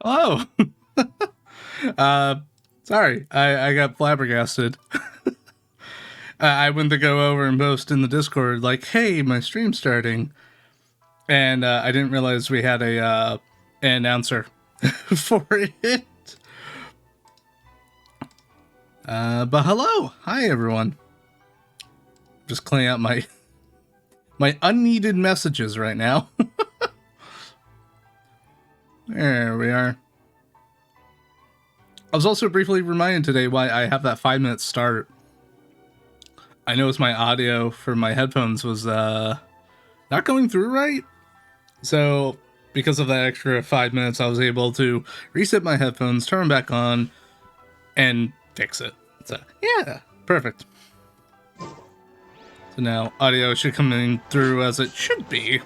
Oh, uh, sorry, I got flabbergasted. I went to go over and post in the Discord, like, hey, my stream's starting. And I didn't realize we had an announcer for it. But hello. Hi, everyone. Just cleaning out my unneeded messages right now. There we are. I was also briefly reminded today why I have that 5-minute start. I noticed my audio for my headphones was not going through right. So because of that extra 5 minutes, I was able to reset my headphones, turn them back on, and fix it. So yeah, perfect. So now audio should come in through as it should be. At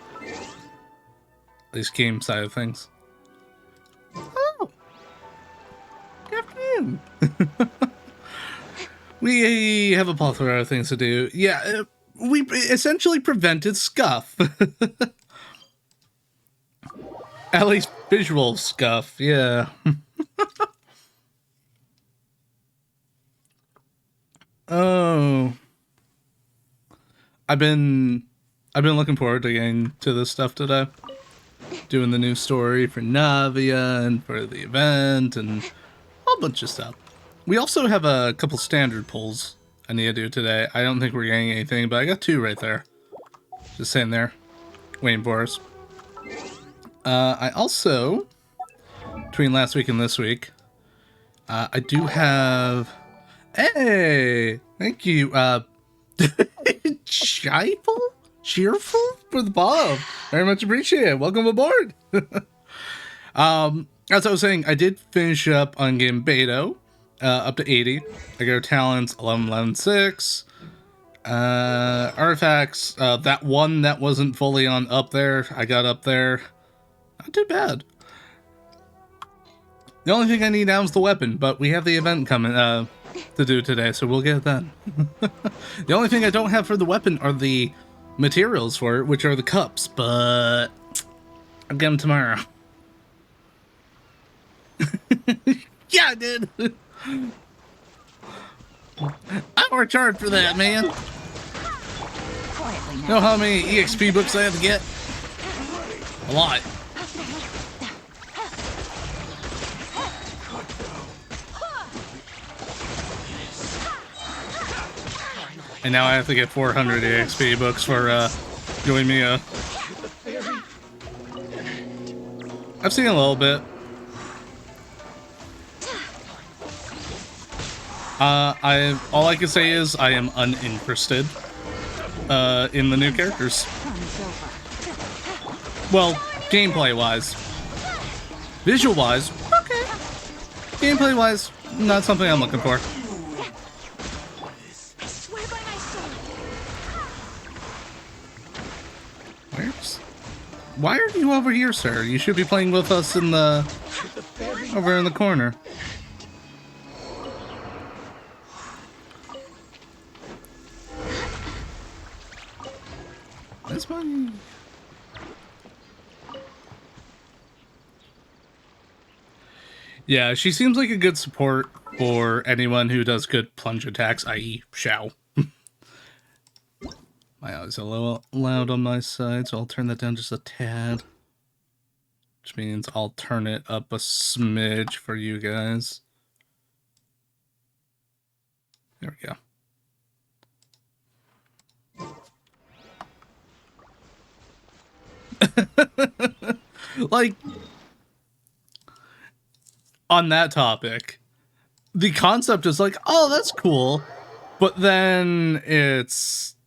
least game side of things. Oh, good afternoon. We have a plethora of things to do. Yeah, we essentially prevented scuff. At least visual scuff, yeah. Oh. I've been looking forward to getting to this stuff today. Doing the new story for Navia and for the event and a whole bunch of stuff. We also have a couple standard pulls I need to do today. I don't think we're getting anything, but I got 2 right there. Just sitting there, waiting for us. I also, between last week and this week, I do have... Hey! Thank you, Cheerful for the follow. Very much appreciated. Welcome aboard. As I was saying, I did finish up on game Beto, up to 80. I got talents 11, 11, 6. Artifacts, that one that wasn't fully on up there, I got up there. Not too bad. The only thing I need now is the weapon, but we have the event coming to do today, so we'll get that. The only thing I don't have for the weapon are the materials for it, which are the cups, but I'll get them tomorrow. Yeah, I did. I worked hard for that, man. You know how many EXP books I have to get? A lot. And now I have to get 400 EXP books for doing me a... I've seen a little bit. All I can say is I am uninterested in the new characters. Well, gameplay-wise. Visual-wise, okay. Gameplay-wise, not something I'm looking for. Why are you over here, sir? You should be playing with us in the... over in the corner. This one... Yeah, she seems like a good support for anyone who does good plunge attacks, i.e. Xiao. My eyes are a little loud on my side, so I'll turn that down just a tad. Which means I'll turn it up a smidge for you guys. There we go. Like, on that topic, the concept is like, oh, that's cool. But then it's...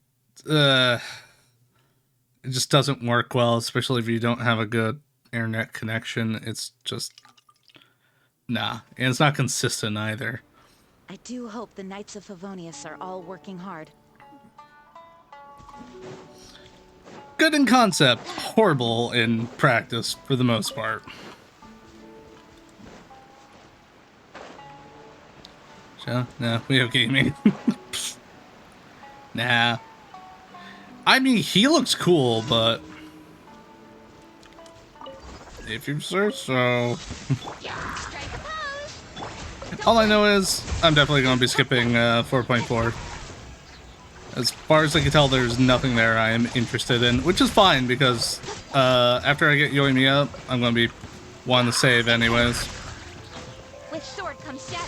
it just doesn't work well, especially if you don't have a good internet connection. It's just... nah. And it's not consistent either. I do hope the Knights of Favonius are all working hard. Good in concept, horrible in practice for the most part. So, no, we have gaming. Nah. I mean, he looks cool, but... If you say so. Strike a pose. All I know is I'm definitely going to be skipping 4.4. As far as I can tell, there's nothing there I am interested in, which is fine because after I get Yoimiya, I'm going to be wanting to save anyways. With sword comes shadow.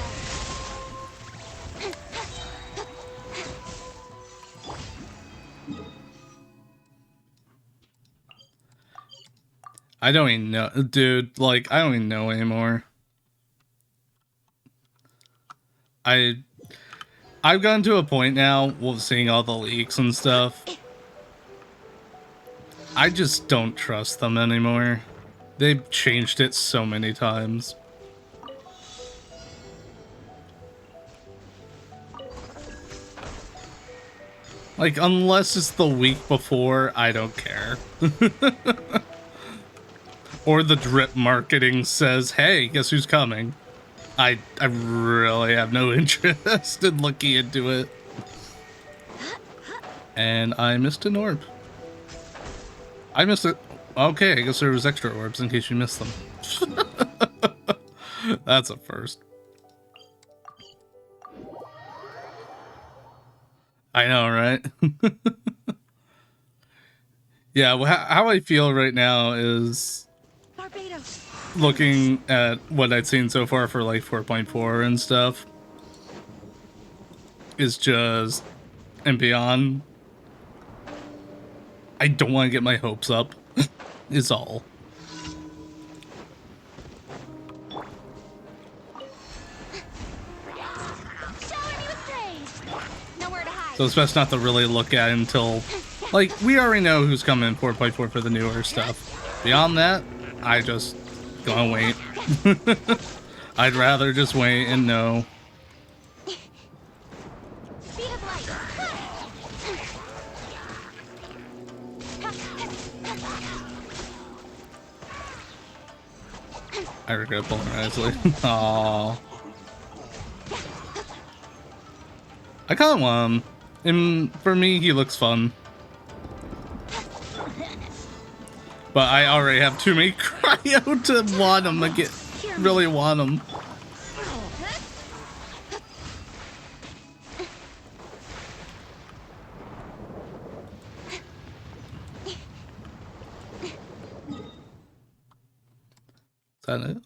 I don't even know, dude, like, I don't even know anymore. I've gotten to a point now with seeing all the leaks and stuff. I just don't trust them anymore. They've changed it so many times. Like, unless it's the week before, I don't care. Or the drip marketing says, hey, guess who's coming? I really have no interest in looking into it. And I missed an orb. I missed it. Okay, I guess there was extra orbs in case you missed them. That's a first. I know, right? Yeah, well, how I feel right now is Barbados. looking at what I've seen so far for like 4.4 and stuff is just and beyond. I don't want to get my hopes up. Is all. Shower me with praise. Nowhere to hide. So it's best not to really look at it until, like, we already know who's coming in 4.4 for the newer stuff. Beyond that, I just gonna wait. I'd rather just wait and know. Speed of light. I regret pulling Isley. Aww. I kinda want him. And for me, he looks fun. But I already have too many cryo to want him. I really want him. Is that it?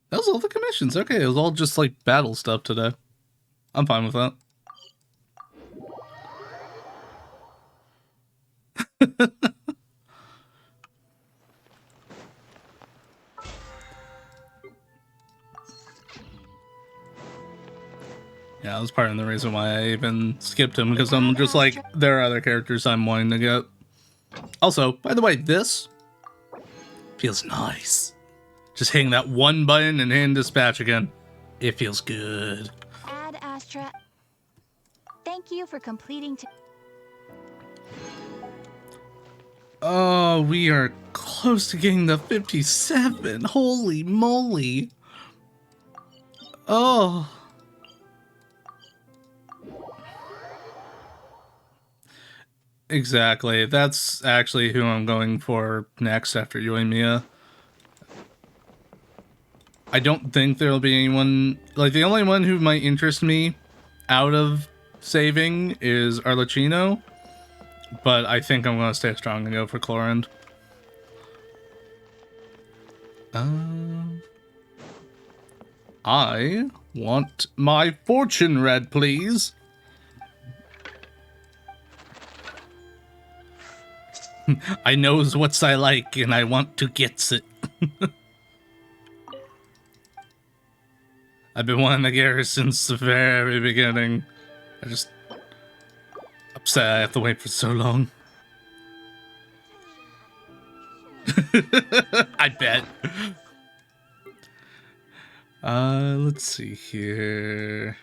That was all the commissions. Okay, it was all just like battle stuff today. I'm fine with that. Yeah, that was part of the reason why I even skipped him, because I'm just like, there are other characters I'm wanting to get. Also, by the way, this feels nice. Just hitting that one button and hitting dispatch again. It feels good. Ad Astra. Thank you for completing. Oh, we are close to getting the 57. Holy moly. Oh. Exactly. That's actually who I'm going for next after Yoimiya. I don't think there'll be anyone... Like, the only one who might interest me out of saving is Arlecchino. But I think I'm going to stay strong and go for Chlorinde. I want my fortune red, please. I knows what's I like, and I want to get it. I've been wanting to get her since the very beginning. I just upset I have to wait for so long. I bet. Let's see here.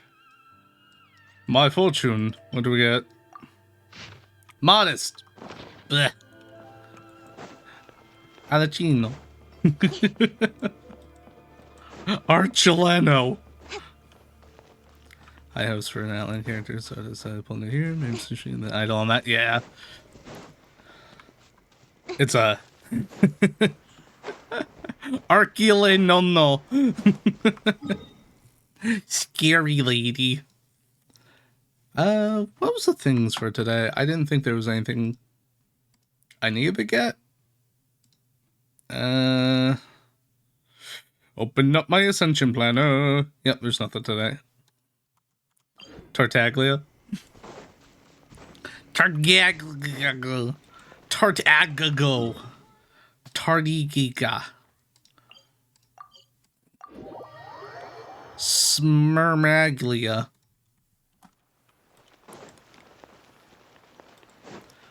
My fortune. What do we get? Modest. Blech. Arlecchino. Archileno. I host for an outline character, so I decided to pull it here. Maybe sushi and the idol on that. Yeah. It's a... Archile no. Scary lady. What was the things for today? I didn't think there was anything I needed to get. Open up my ascension planner. Yep, there's nothing today. Tartaglia. Tartagago. Tartagago. Tardigiga. Smermaglia.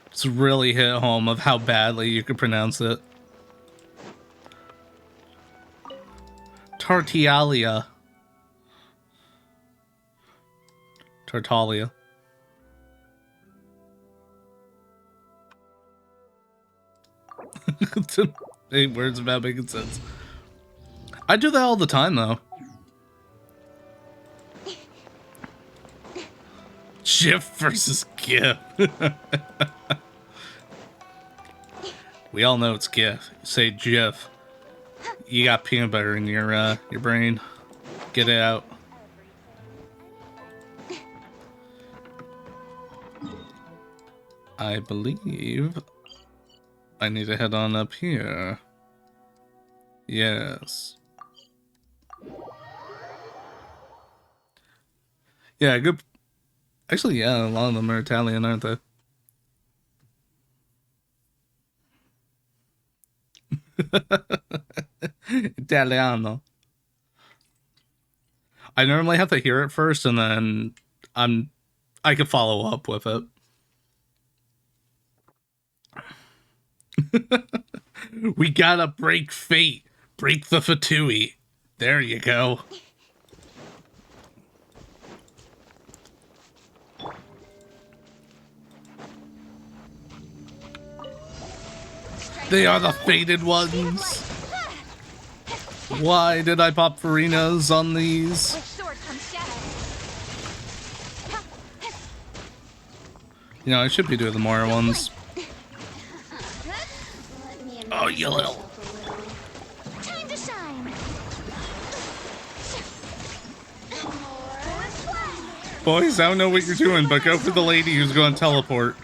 It's really hit home of how badly you could pronounce it. Tartialia. Tartaglia. 8 words about making sense. I do that all the time, though. Jif versus Gif. We all know it's Gif. You say Jif. You got peanut butter in your brain. Get it out. I believe I need to head on up here. Yes. Yeah, good. Actually, yeah, a lot of them are Italian, aren't they? Italiano. I normally have to hear it first, and then I can follow up with it. We gotta break fate. Break the Fatui. There you go. They are the fated ones. Why did I pop Farinas on these? You know, I should be doing the more ones. Oh, you little. Time to shine. Boys, I don't know what you're doing, but go for the lady who's going to teleport.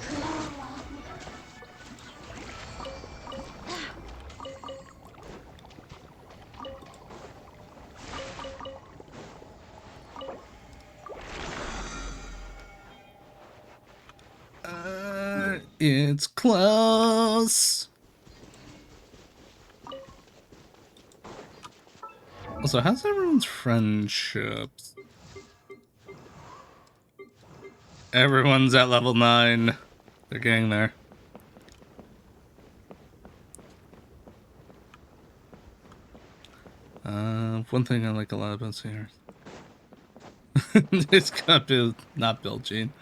It's close. Also, how's everyone's friendships? Everyone's at level 9. They're getting there. One thing I like a lot about Sears. It's got build, not build Jean.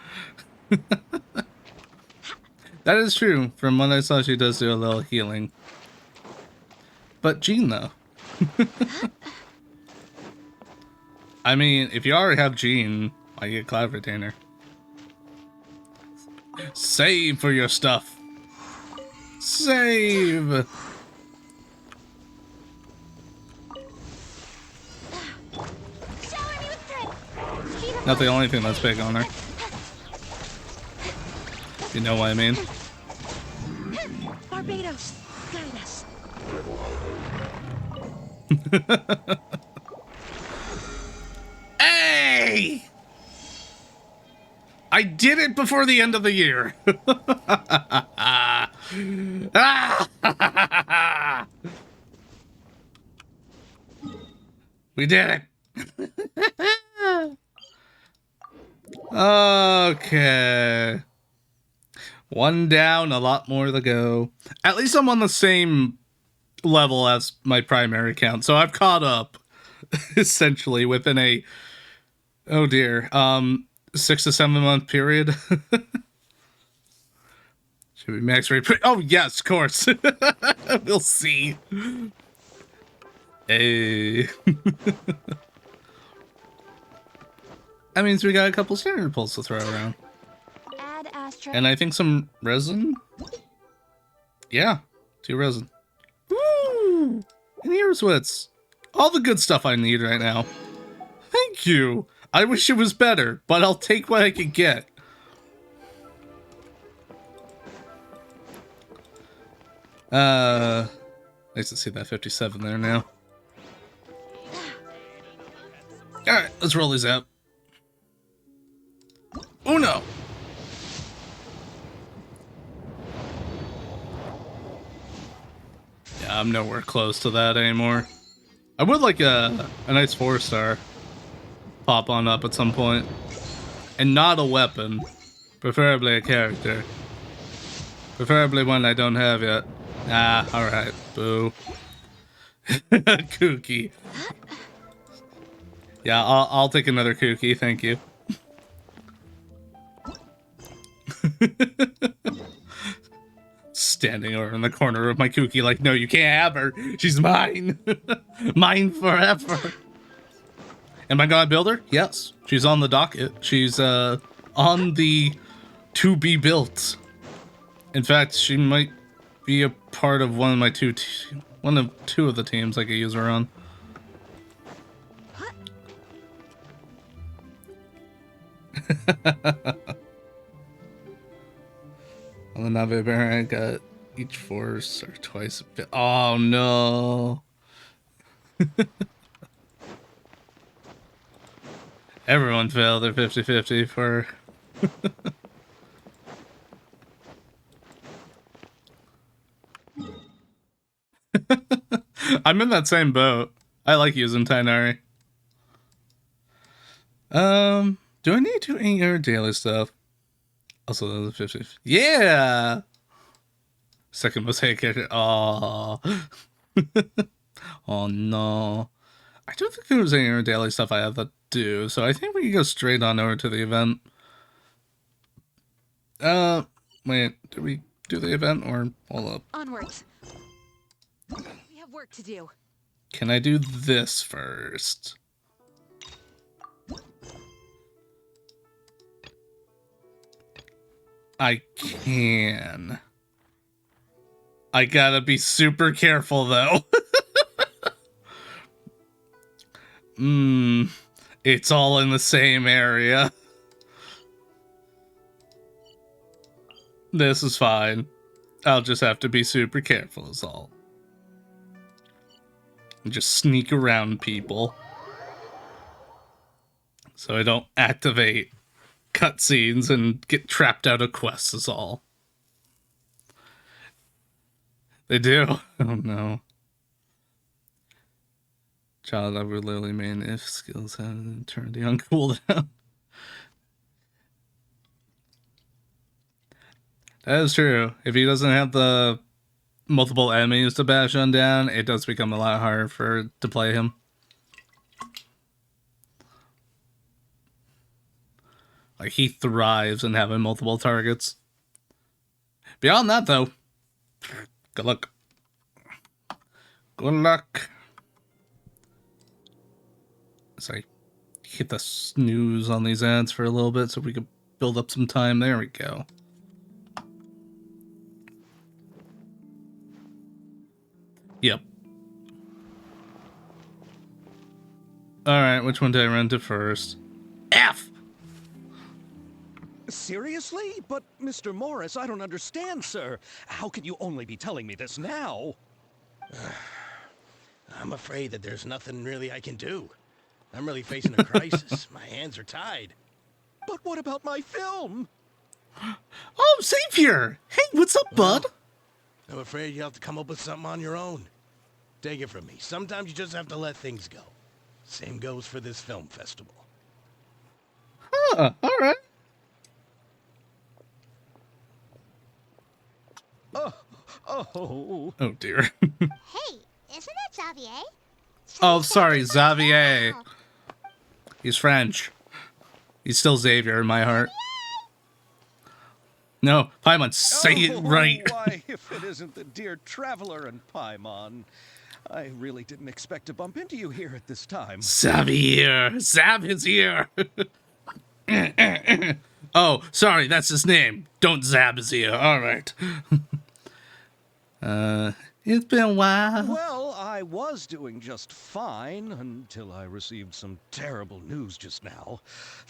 That is true. From what I saw, she does do a little healing. But Jean, though. I mean, if you already have Jean, why get Cloud Retainer? Save for your stuff. Save! Not the only thing that's big on her. You know what I mean? Barbados, guide us. Hey! I did it before the end of the year. We did it. Okay. One down, a lot more to go. At least I'm on the same level as my primary account, so I've caught up essentially within a, oh dear, 6 to 7 month period. Should we max rate? Oh yes, of course. We'll see. Hey. That means we got a couple standard pulls to throw around. Add Astra. And I think some resin. Yeah, 2 resin. Woo! And here's what's all the good stuff I need right now. Thank you. I wish it was better, but I'll take what I can get. Nice to see that 57 there now. Alright, let's roll these out. Uno! Yeah, I'm nowhere close to that anymore. I would like a nice 4-star pop on up at some point. And not a weapon. Preferably a character. Preferably one I don't have yet. Ah, alright. Boo. Kooky. Yeah, I'll take another Kooky, thank you. Standing over in the corner of my Kooky like, no, you can't have her. She's mine. Mine forever. Am I gonna build her? Yes. She's on the docket. She's on the to be built. In fact, she might be a part of one of my two of the teams I could use her on. On the Nave Baron, I got each force or twice a bit. Oh no. Everyone failed their 50-50 for... I'm in that same boat. I like using Tainari. Do I need to ink your daily stuff? Also, the 50. Yeah! Second most hated character. Oh. Oh no. I don't think there was any daily stuff I have to do, so I think we can go straight on over to the event. Wait, did we do the event or hold up? Onwards. We have work to do. Can I do this first? I can. I gotta be super careful though. It's all in the same area. This is fine. I'll just have to be super careful is all. And just sneak around people. So I don't activate cutscenes and get trapped out of quests is all. They do? Oh no. Child, I would literally mean if skills have an eternity on cooldown. That is true. If he doesn't have the multiple enemies to bash on down, it does become a lot harder to play him. Like, he thrives in having multiple targets. Beyond that, though, good luck. Good luck. So I hit the snooze on these ads for a little bit so we could build up some time. There we go. Yep. Alright, which one did I run to first? F! Seriously? But, Mr. Morris, I don't understand, sir. How can you only be telling me this now? I'm afraid that there's nothing really I can do. I'm really facing a crisis. My hands are tied. But what about my film? Oh, Xavier! Hey, what's up, bud? I'm afraid you'll have to come up with something on your own. Take it from me. Sometimes you just have to let things go. Same goes for this film festival. Huh, alright. Oh. Oh, dear. Hey, isn't it Xavier? Oh, sorry, Xavier. He's French. He's still Xavier in my heart. No, Paimon, say it right. Why, if it isn't the dear traveler and Paimon. I really didn't expect to bump into you here at this time. Xavier. Zab is here. Oh, sorry, that's his name. Don't Zab is here. All right. It's been a while. Well, I was doing just fine until I received some terrible news just now.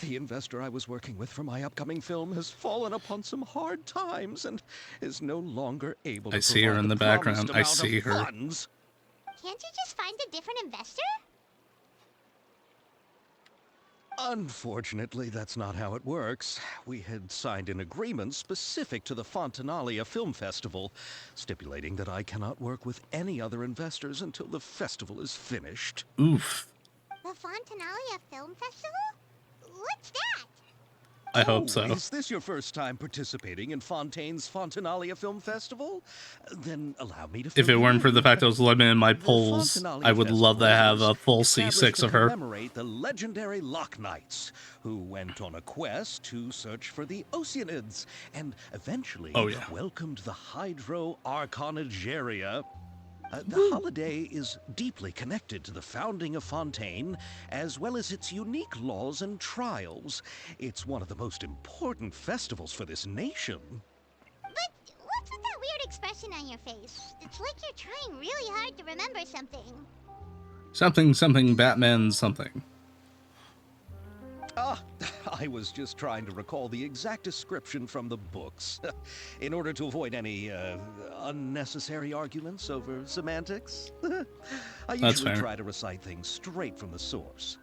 The investor I was working with for my upcoming film has fallen upon some hard times and is no longer able to I see her provide in the promised background. I amount see of her. funds. Can't you just find a different investor? Unfortunately, that's not how it works. We had signed an agreement specific to the Fontanalia Film Festival, stipulating that I cannot work with any other investors until the festival is finished. Oof. The Fontanalia Film Festival? What's that? I hope so. Is this your first time participating in Fontaine's Fontanalia Film Festival? Then allow me to If it fill you weren't for the in. fact I was limiting my The polls, Fontanalia I would love to Festival have a was full established C6 to of her. commemorate the legendary Loch Knights, who went on a quest to search for the Oceanids, and eventually welcomed the Hydro Arconageria. The holiday is deeply connected to the founding of Fontaine, as well as its unique laws and trials. It's one of the most important festivals for this nation. But what's with that weird expression on your face? It's like you're trying really hard to remember something. Something, Batman something. I was just trying to recall the exact description from the books, in order to avoid any unnecessary arguments over semantics. I usually try to recite things straight from the source.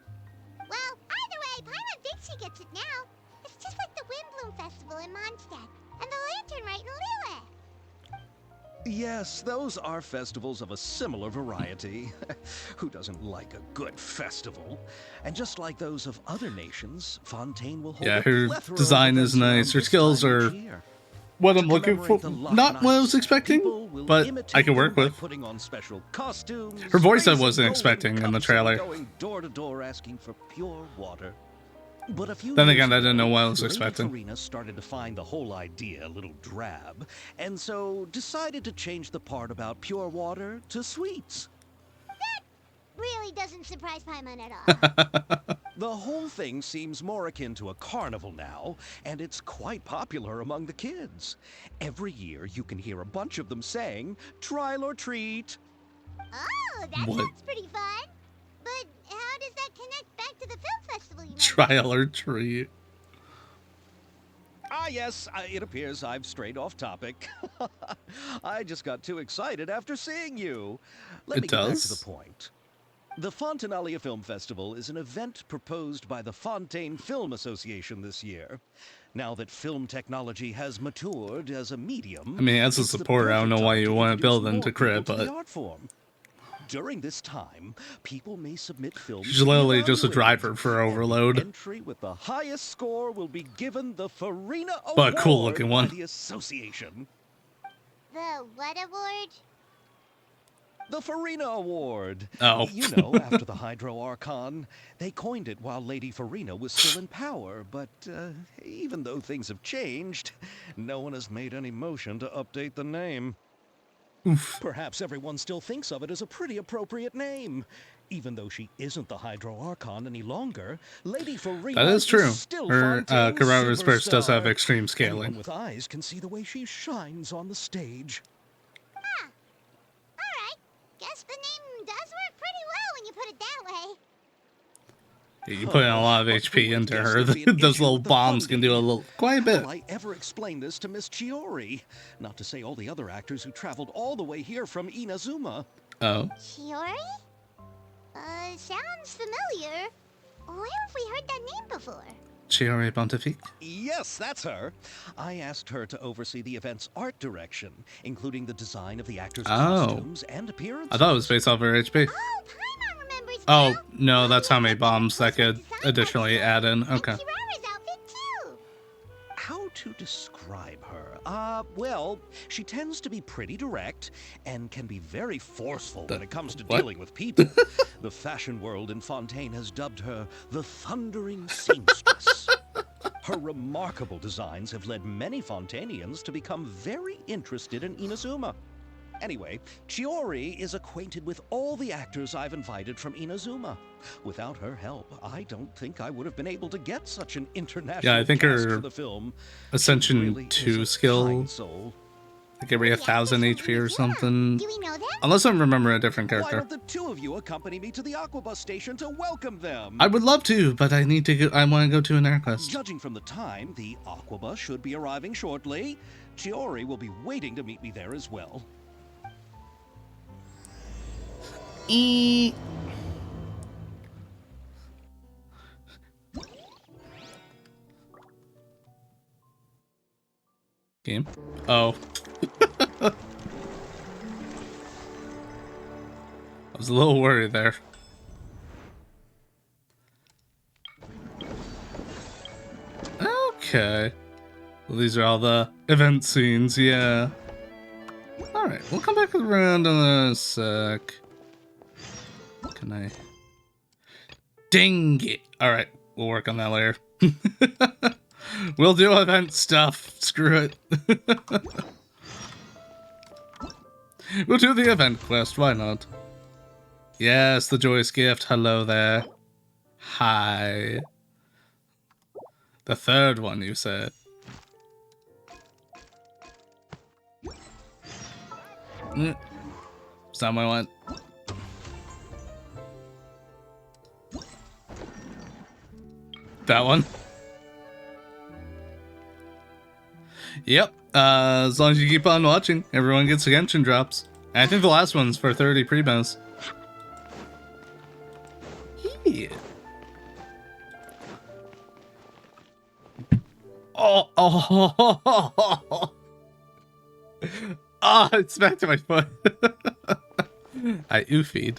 Well, either way, Paimon thinks she gets it now. It's just like the Windbloom Festival in Mondstadt, and the Lantern Rite in Lille. Yes, those are festivals of a similar variety. Who doesn't like a good festival? And just like those of other nations, Fontaine will hold a her plethora of design is events around nice. Her this skills time are each year. what To I'm looking for. commemorate the Loch Not what I was Knights, expecting, people will but I imitate can work them by with. putting on special costumes, Her voice I raising wasn't golden expecting in the cups, trailer. and going door to door asking for pure water. But a few Then years again, I ago, didn't know what I was Lady expecting. Farina started to find the whole idea a little drab, and so decided to change the part about pure water to sweets. Really doesn't surprise Paimon at all. The whole thing seems more akin to a carnival now, and it's quite popular among the kids. Every year you can hear a bunch of them saying, "Trial or treat." Oh, that What? sounds pretty fun. But how does that connect back to the film festival you mentioned? Trial or treat. Ah, yes, it appears I've strayed off topic. I just got too excited after seeing you. Let me get back to the point. The Fontanalia Film Festival is an event proposed by the Fontaine Film Association this year. Now that film technology has matured as a medium, I mean, as a it's the supporter, I don't know perfect why time you to want to introduce build more into people Crib, to the but art form. During this time, people may submit films. she's literally just a evaluated, driver for and the Overload. entry with the highest score will be given the Farina Award But a cool-looking one. by the association. The what award? The Farina Award. Oh. You know, after the Hydro Archon. They coined it while Lady Farina was still in power, but even though things have changed, no one has made any motion to update the name. Oof. Perhaps everyone still thinks of it as a pretty appropriate name. Even though she isn't the Hydro Archon any longer, Lady Farina That is true. still Her Fontaine's Carrera's Burst does have superstar. extreme Anyone scaling. with eyes can see the way she shines on the stage. Alright. Guess the name does work pretty well when you put it that way. Yeah, you put in a lot of HP into her. Those little bombs can do quite a bit. Will I ever explain this to Miss Chiori? Not to say all the other actors who traveled all the way here from Inazuma. Oh. Chiori? Sounds familiar. Where have we heard that name before? Chiori Pontifique? Yes, that's her. I asked her to oversee the event's art direction, including the design of the actors' costumes and appearances. I thought it was based off her HP. Oh, Paimon remembers Oh, now. no, that's how many bombs that could Design additionally officer. add in. And Okay. Kirara's outfit too. How to describe her? Well, she tends to be pretty direct and can be very forceful when it comes to What? dealing with people. The fashion world in Fontaine has dubbed her the Thundering Seamstress. Her remarkable designs have led many Fontainians to become very interested in Inazuma. Anyway, Chiori is acquainted with all the actors I've invited from Inazuma. Without her help, I don't think I would have been able to get such an international Yeah, I think cast her for the film. She Ascension really 2 is a skill kind soul. Like every 1,000 HP or something. Do we know them? Unless I remember a different Why character. don't the two of you accompany me to the Aquabus station to welcome them? I would love to, but I need to go. I want to go to an air quest. Judging from the time, the Aquabus should be arriving shortly. Chiori will be waiting to meet me there as well. Game. Oh. I was a little worried there. Okay. Well, these are all the event scenes, yeah. Alright, we'll come back around in a sec. Can I... Dang it! Alright, we'll work on that later. We'll do event stuff. Screw it. We'll do the event quest, why not? Yes, the joyous gift. Hello there. Hi. The third one, you said. Is that what I want? That one? Yep. As long as you keep on watching, everyone gets Genshin drops. And I think the last one's for 30 primos. Yeah. Oh, it's back to my foot. I oofied.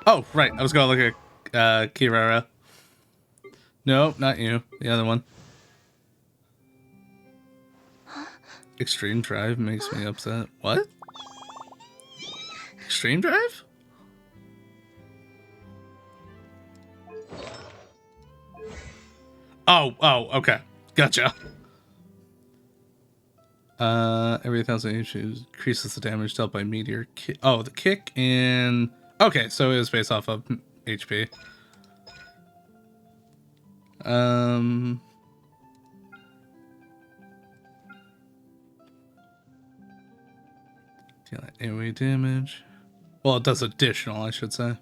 Oh, right. I was gonna look at Kirara. No, not you. The other one. Extreme Drive makes me upset. What? Extreme Drive? Oh, okay. Gotcha. Every 1,000 issues increases the damage dealt by meteor kick. Oh, the kick and... Okay, so it was based off of HP. Deal AoE damage. Well, it does additional, I should say.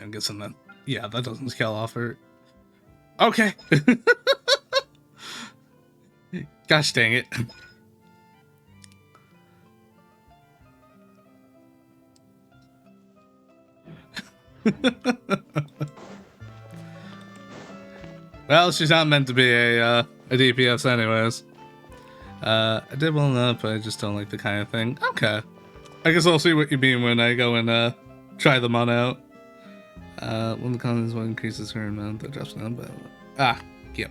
I'm guessing that, yeah, that doesn't scale off her. Okay. Gosh dang it. Well, she's not meant to be a DPS anyways. I did well enough, but I just don't like the kind of thing. Okay. I guess I'll see what you mean when I go and try them on out. When the content is what increases her amount, that drops down, but... Yep.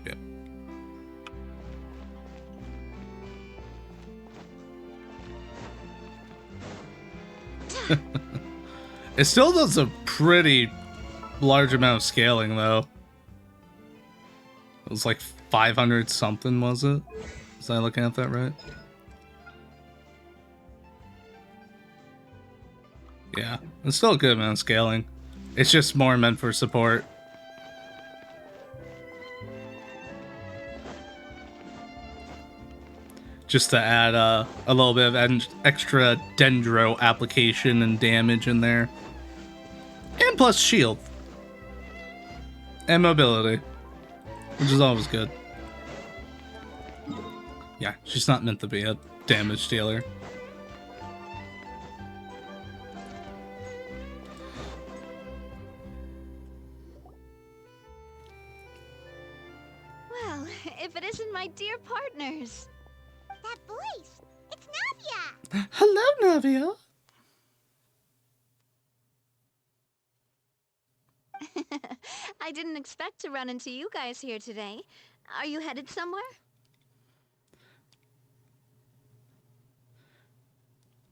It still does a pretty large amount of scaling, though. It was like 500 something, was it? Was I looking at that right? Yeah, it's still a good amount of scaling. It's just more meant for support. Just to add a little bit of extra dendro application and damage in there. And plus shield. And mobility. Which is always good. Yeah, she's not meant to be a damage dealer. Well, if it isn't my dear partners. That voice! It's Navia! Hello, Navia! I didn't expect to run into you guys here today. Are you headed somewhere?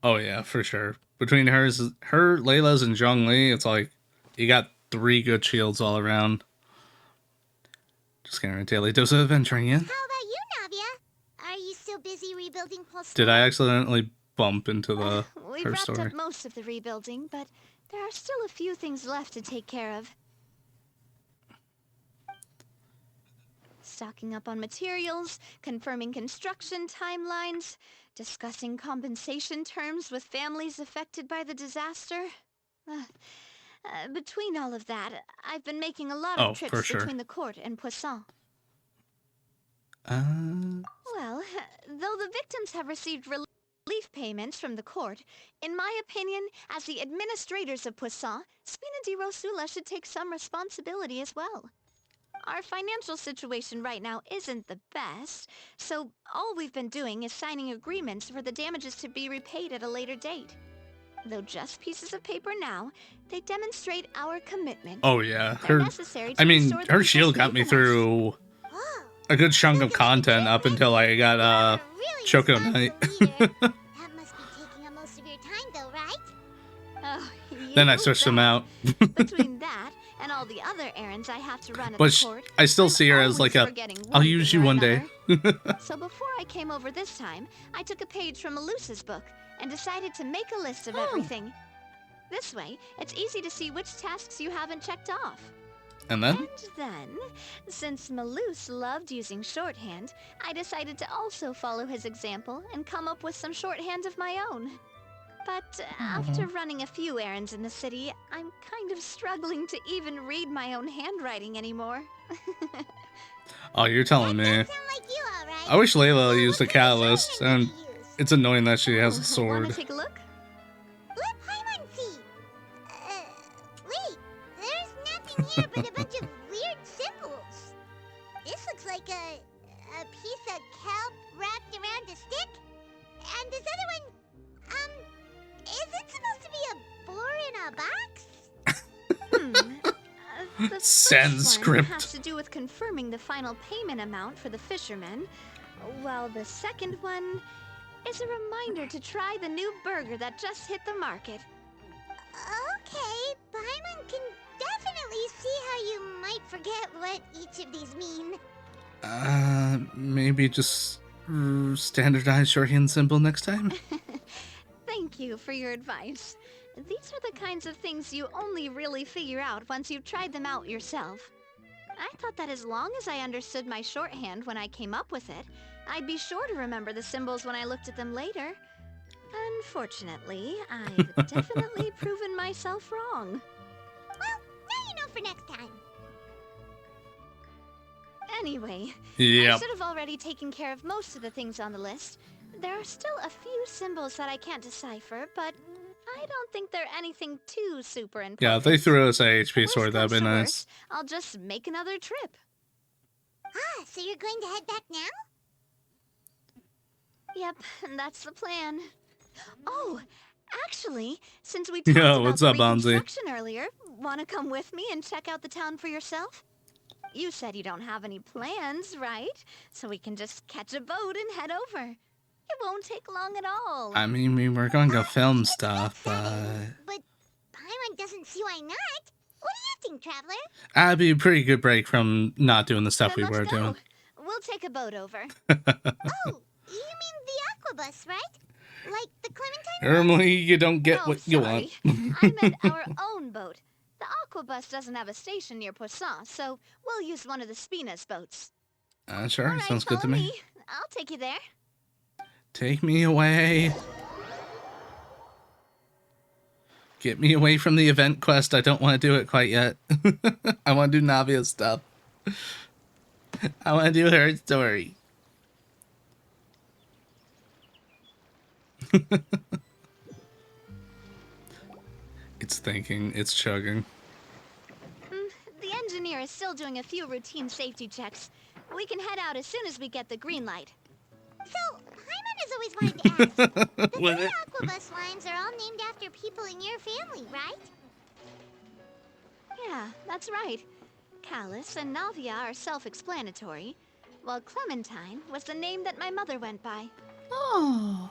Oh yeah, for sure. Between her, Layla's, and Zhongli, it's like you got 3 good shields all around. Just getting a daily dose of adventuring in. How about you, Navia? Are you still busy rebuilding Pulse? Did I accidentally bump into the We've her wrapped story? up most of the rebuilding, but there are still a few things left to take care of. Stocking up on materials, confirming construction timelines, discussing compensation terms with families affected by the disaster. Between all of that, I've been making a lot of trips between the court and Poisson. Well, though the victims have received relief payments from the court, in my opinion, as the administrators of Poisson, Spina di Rosula should take some responsibility as well. Our financial situation right now isn't the best, so all we've been doing is signing agreements for the damages to be repaid at a later date. Though just pieces of paper now, they demonstrate our commitment. Oh yeah, her her shield got me through a good chunk of content up until I got Choco Knight. That must be taking up most of your time though, right? Oh, Then I switched them out. Between that and all the other errands I have to run at But the court, I still I'm see her as always like forgetting I'll one use thing you or one day. another. So before I came over this time, I took a page from Melusa's book and decided to make a list of everything. This way, it's easy to see which tasks you haven't checked off. And then? And then, since Melus loved using shorthand, I decided to also follow his example and come up with some shorthand of my own. But after running a few errands in the city, I'm kind of struggling to even read my own handwriting anymore. Oh, you're telling me. Sound like you, all right. I wish Layla Well, used a what kind of catalyst, shorthand and did you use? it's annoying that she has a Wanna sword. take a look? Let Paimon see. Wait, there's nothing here but a bunch of weird symbols. This looks like a piece of kelp wrapped around a stick. And this other one, is it supposed to be a boar in a box? The first Sanskrit. one has to do with confirming the final payment amount for the fishermen, while the second one is a reminder to try the new burger that just hit the market. Okay, Paimon can definitely see how you might forget what each of these mean. Maybe just standardize shorthand symbol next time? Thank you for your advice. These are the kinds of things you only really figure out once you've tried them out yourself. I thought that as long as I understood my shorthand when I came up with it, I'd be sure to remember the symbols when I looked at them later. Unfortunately, I've definitely proven myself wrong. Well, now you know for next time. Anyway, I Yep. should have already taken care of most of the things on the list. There are still a few symbols that I can't decipher, but I don't think they're anything too super important. Yeah, if they threw us a HP Worst sword, that'd comes be to nice. worst, I'll just make another trip. Ah, so you're going to head back now? Yep, that's the plan. Oh, actually, since we talked Yo, about what's the up, Bonzi? reconstruction earlier, want to come with me and check out the town for yourself? You said you don't have any plans, right? So we can just catch a boat and head over. It won't take long at all. I mean, we were going to film stuff, but But Paimon doesn't see why not. What do you think, Traveler? that'd be a pretty good break from not doing the stuff Then we let's were go. doing. We'll take a boat over. Oh, you mean the Aquabus, right? Like the Clementine? Normally, you don't get No, what you want. sorry. I meant our own boat. The Aquabus doesn't have a station near Poisson, so we'll use one of the Spina's boats. Sure, All right, sounds good to follow me. I'll take you there. Take me away. Get me away from the event quest. I don't want to do it quite yet. I want to do Navia's stuff. I want to do her story. It's thinking, it's chugging. The engineer is still doing a few routine safety checks. We can head out as soon as we get the green light. So, Paimon has always wanted to ask. The What three it- Aquabus lines are all named after people in your family, right? Yeah, that's right. Callus and Navia are self-explanatory, while Clementine was the name that my mother went by. Oh.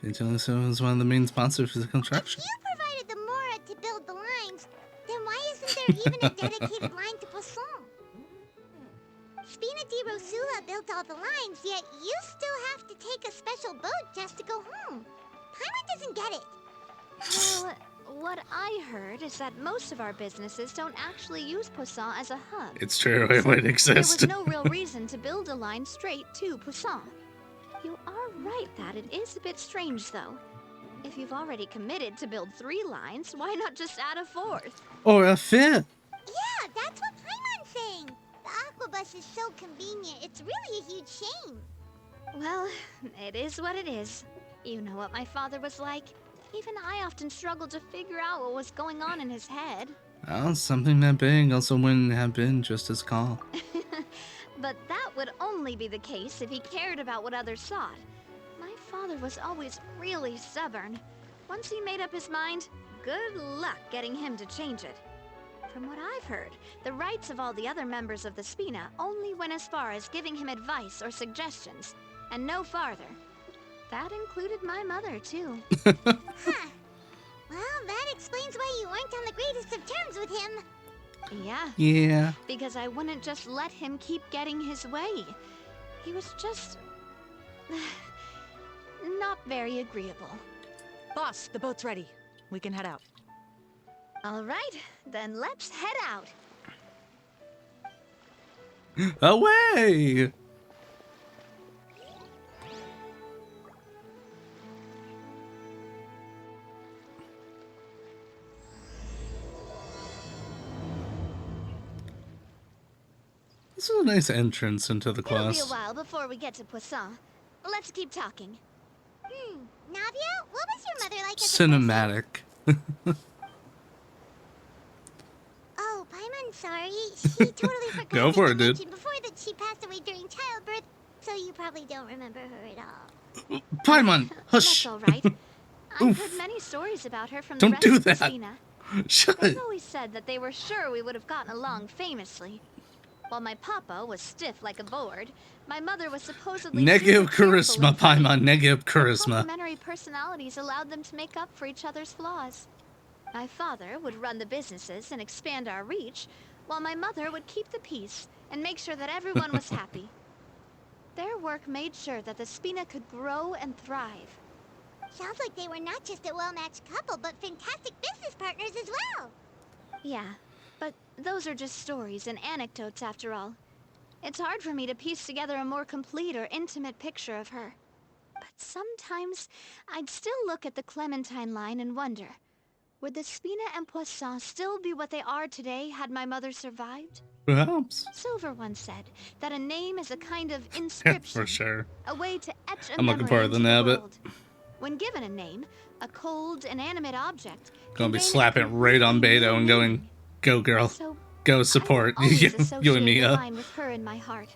Vincenzo is one of the main sponsors for the If construction. you provided the Mora to build the lines, then why isn't there even a dedicated line to Poisson? Spina di Rosula built all the lines, yet you still have to take a special boat just to go home. Paimon doesn't get it. Well, what I heard is that most of our businesses don't actually use Poisson as a hub. It's true, it would There exist. was no real reason to build a line straight to Poisson. You are right that it is a bit strange, though. If you've already committed to build 3 lines, why not just add a 4th? Or a 5th. Yeah, that's what Paimon's saying. The Aquabus is so convenient, it's really a huge shame. Well, it is what it is. You know what my father was like. Even I often struggled to figure out what was going on in his head. Well, something that big also wouldn't have been just as calm. But that would only be the case if he cared about what others thought. My father was always really stubborn. Once he made up his mind, good luck getting him to change it. From what I've heard, the rights of all the other members of the Spina only went as far as giving him advice or suggestions, and no farther. That included my mother, too. Huh. Well, that explains why you weren't on the greatest of terms with him. Yeah. Yeah. Because I wouldn't just let him keep getting his way. He was just... not very agreeable. Boss, the boat's ready. We can head out. All right, then let's head out. Away! This is a nice entrance into the It'll be a quest. while before we get to Poisson. Let's keep talking. Navia, what was your mother like as a Cinematic. Oh, Paimon, sorry. She totally forgot Go for to it, dude. mention before that she passed away during childbirth, so you probably don't remember her at all. Paimon, hush! That's all right. I've Oof. heard many stories about her from Don't the rest do of the that. Spina. Shut They've it! always said that they were sure we would have gotten along famously. While my papa was stiff like a board, my mother was supposedly Negative super cheerful charisma, and funny. Paimon, negative Their charisma. complementary personalities allowed them to make up for each other's flaws. My father would run the businesses and expand our reach, while my mother would keep the peace and make sure that everyone was happy. Their work made sure that the Spina could grow and thrive. Sounds like they were not just a well-matched couple, but fantastic business partners as well. Yeah, but those are just stories and anecdotes after all. It's hard for me to piece together a more complete or intimate picture of her. But sometimes, I'd still look at the Clementine line and wonder, would the Spina and Poisson still be what they are today had my mother survived? Perhaps. Silver once said that a name is a kind of Yeah, inscription, for sure. a way to etch a I'm looking memory forward to into the Nabbit. world. When given a name, a cold, inanimate object Gonna can be gain a slapping right on completely Beto new and going, meaning. go girl, So go support I will always you and associate the Mia. line with her in my heart.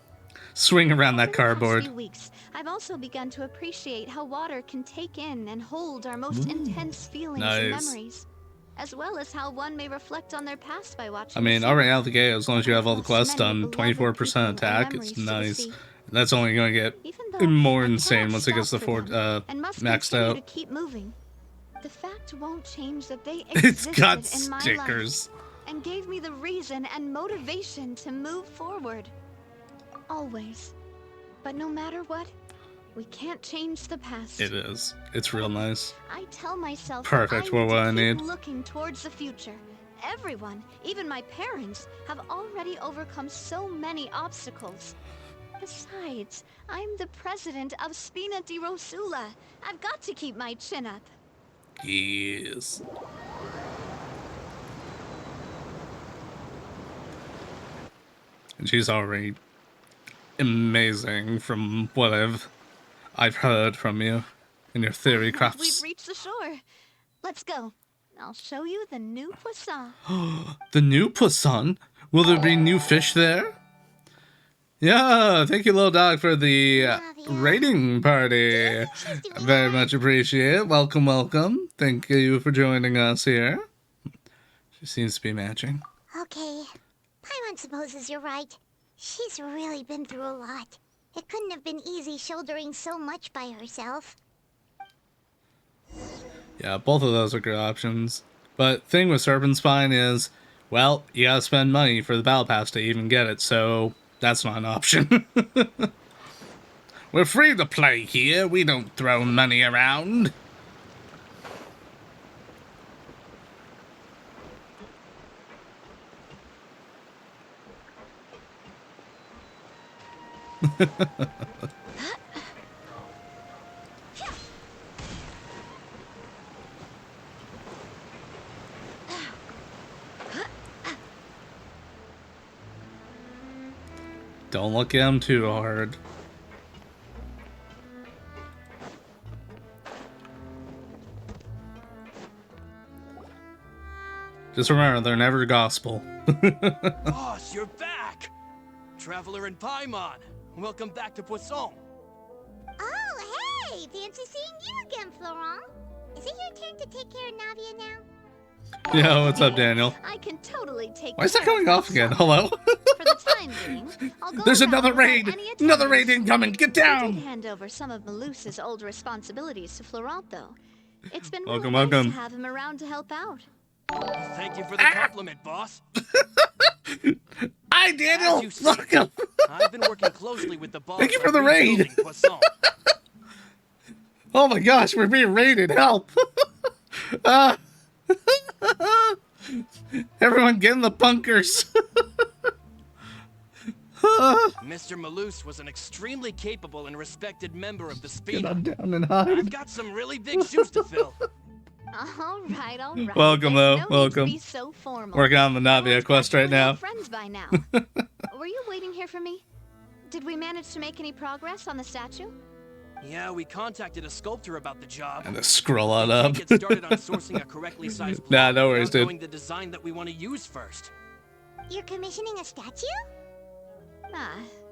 Swing around that Over the past cardboard. few weeks, I've also begun to appreciate how water can take in and hold our most intense feelings and Nice. memories, as well as how one may reflect on their past by watching. I mean, the sea. already out the gate, as long as you have all the Lost quests many done, beloved 24% people and attack, memories it's to the nice. sea. That's only gonna get Even though more I insane cannot once it gets stop to for 4 them and must maxed continue out. to keep moving. The fact won't change that they It's existed got in my life stickers. and gave me the reason and motivation to move forward. Always. But no matter what, we can't change the past. It is. It's real nice. I tell myself Perfect that for I what I need to need. keep looking towards the future. Everyone, even my parents, have already overcome so many obstacles. Besides, I'm the president of Spina di Rosula. I've got to keep my chin up. Yes. And she's already amazing from what I've heard from you and your theory We've crafts. reached the shore. Let's go. I'll show you the new Poisson. The new Poisson? Will there be new fish there? Yeah, thank you, little dog, for the rating party. Very much appreciate. Welcome, welcome. Thank you for joining us here. She seems to be matching. Okay. Paimon supposes you're right. She's really been through a lot. It couldn't have been easy shouldering so much by herself. Yeah, both of those are good options. But thing with Serpent Spine is, well, you gotta spend money for the Battle Pass to even get it, so that's not an option. We're free to play here. We don't throw money around. Don't look at him too hard. Just remember, they're never gospel. Boss, you're back! Traveler in Paimon, welcome back to Poisson. Oh, hey! Fancy seeing you again, Florent. Is it your turn to take care of Navia now? Yeah, what's up, Daniel? I can totally take Why is that care of going off again? Hello? For the time being, I'll go There's around another without raid! any Another attendants. raid incoming! Get I down! did hand over some of Malouse's old responsibilities to Florent, though. It's been Welcome, really nice welcome. to have him around to help out. Thank you for the compliment, boss. Hi, Daniel! As you see, Welcome! I've been working closely with the boss. Thank you for on the raid. rebuilding Poisson. Oh my gosh, we're being raided! Help! Ah. Everyone get in the bunkers! Mr. Malouse was an extremely capable and respected member of the Get on Spina. down and I've hide. got some really big shoes to fill. All right, all right. Welcome, There's though. no Welcome. Need to be so formal. Working on the Navia Florent's quest right practically now. all friends by now. Were you waiting here for me? Did we manage to make any progress on the statue? Yeah, we contacted a sculptor about the job. And to scroll on We up. can't get started on sourcing a correctly sized Nah, block no worries, without dude. knowing the design that we want to use first. You're commissioning a statue?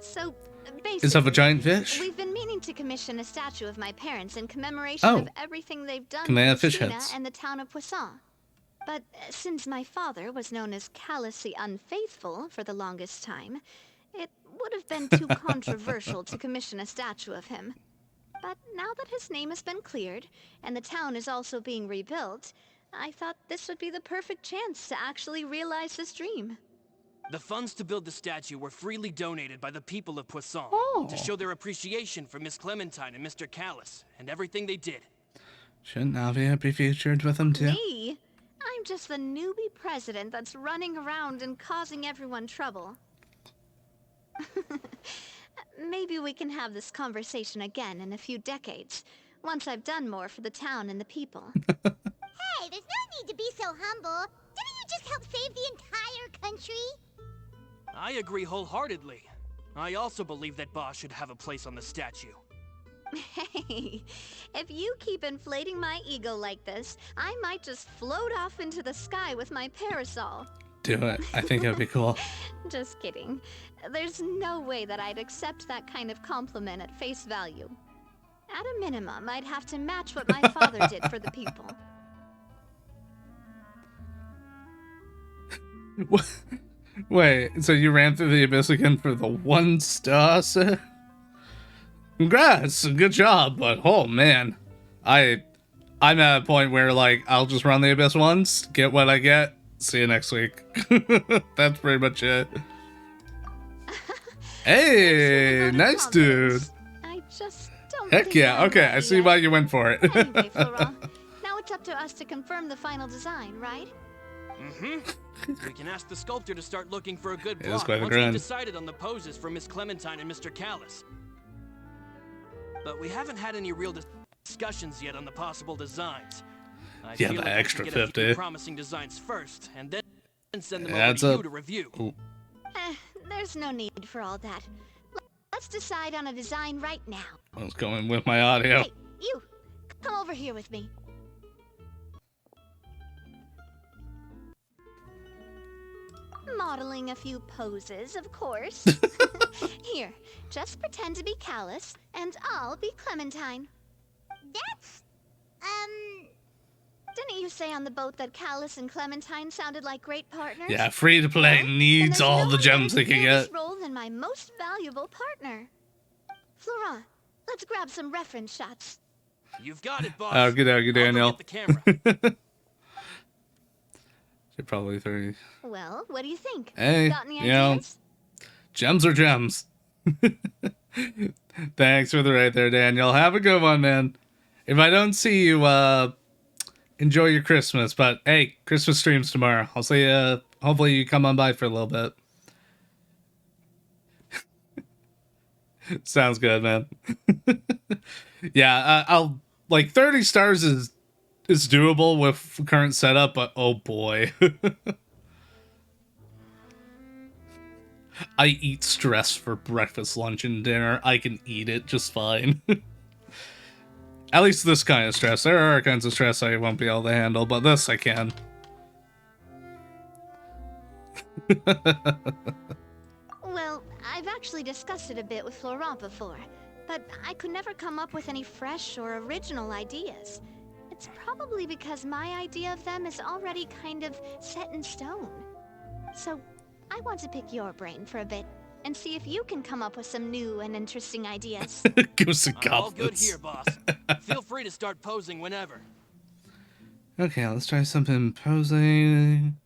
So basically, Is that a giant fish? we've been meaning to commission a statue of my parents in commemoration Oh. of everything they've done Can they for have fish Spina heads? and the town of Poisson. But since my father was known as callously unfaithful for the longest time, it would have been too controversial to commission a statue of him. But now that his name has been cleared, and the town is also being rebuilt, I thought this would be the perfect chance to actually realize this dream. The funds to build the statue were freely donated by the people of Poisson to show their appreciation for Miss Clementine and Mr. Callis and everything they did. Shouldn't Navia be featured with them too? Me? I'm just the newbie president that's running around and causing everyone trouble. Maybe we can have this conversation again in a few decades, once I've done more for the town and the people. Hey, there's no need to be so humble. Didn't you just help save the entire country? I agree wholeheartedly. I also believe that Boss should have a place on the statue. Hey, if you keep inflating my ego like this, I might just float off into the sky with my parasol. Do it. I think it'd be cool. Just kidding. There's no way that I'd accept that kind of compliment at face value. At a minimum, I'd have to match what my father did for the people. Wait, so you ran through the abyss again for the 1 star, sir? Congrats, good job, but oh man. I'm at a point where, like, I'll just run the abyss once, get what I get, see you next week. That's pretty much it. Hey, nice dude. I just don't Heck think yeah, I'm okay, ready I see yet. why you went for it. Anyway, Florent, now it's up to us to confirm the final design, right? We can ask the sculptor to start looking for a good It is block quite a once we've grind. decided on the poses for Miss Clementine and Mr. Callis. But we haven't had any real discussions yet on the possible designs. I Yeah, feel the like we extra should get a few 50. promising designs first, and then send them Yeah, over it's to a- you to review. Ooh. There's no need for all that. Let's decide on a design right now. I was going with my audio. Hey, you! Come over here with me. Modeling a few poses, of course. Here, just pretend to be Callus, and I'll be Clementine. That's, Didn't you say on the boat that Callus and Clementine sounded like great partners? Yeah, free to play Well, then needs there's all no the one gems better they to can fill this get. role than my most valuable partner. Florent, let's grab some reference shots. You've got it, boss. Oh, good I'll go Daniel. get the camera. You're probably 30. Well, what do you think? Hey, Got any you know, ideas? gems are gems. Thanks for the raid there, Daniel. Have a good one, man. If I don't see you, enjoy your Christmas. But hey, Christmas streams tomorrow. I'll see you. Hopefully you come on by for a little bit. Sounds good, man. Yeah, I'll like 30 stars is doable with current setup, but oh boy. I eat stress for breakfast, lunch, and dinner. I can eat it just fine. At least this kind of stress. There are kinds of stress I won't be able to handle, but this I can. Well, I've actually discussed it a bit with Florent before, but I could never come up with any fresh or original ideas. It's probably because my idea of them is already kind of set in stone. So, I want to pick your brain for a bit and see if you can come up with some new and interesting ideas. Goose and I'm all good goblins. here, boss. Feel free to start posing whenever. Okay, let's try something posing.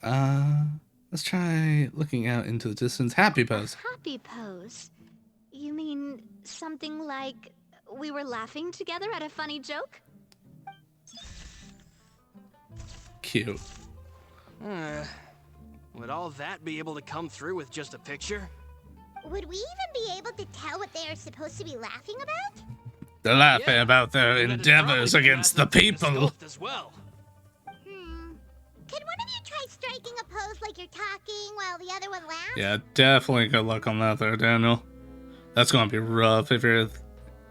Let's try looking out into the distance. Happy pose. Happy pose? You mean something like we were laughing together at a funny joke? Cute. Would all that be able to come through with just a picture? Would we even be able to tell what they are supposed to be laughing about? They're laughing Yeah, about their and it'd endeavors probably be against the laughing to people. sculpt as well. Could one of you try striking a pose like you're talking while the other one laughs? Yeah, definitely good luck on that there, Daniel. That's gonna be rough if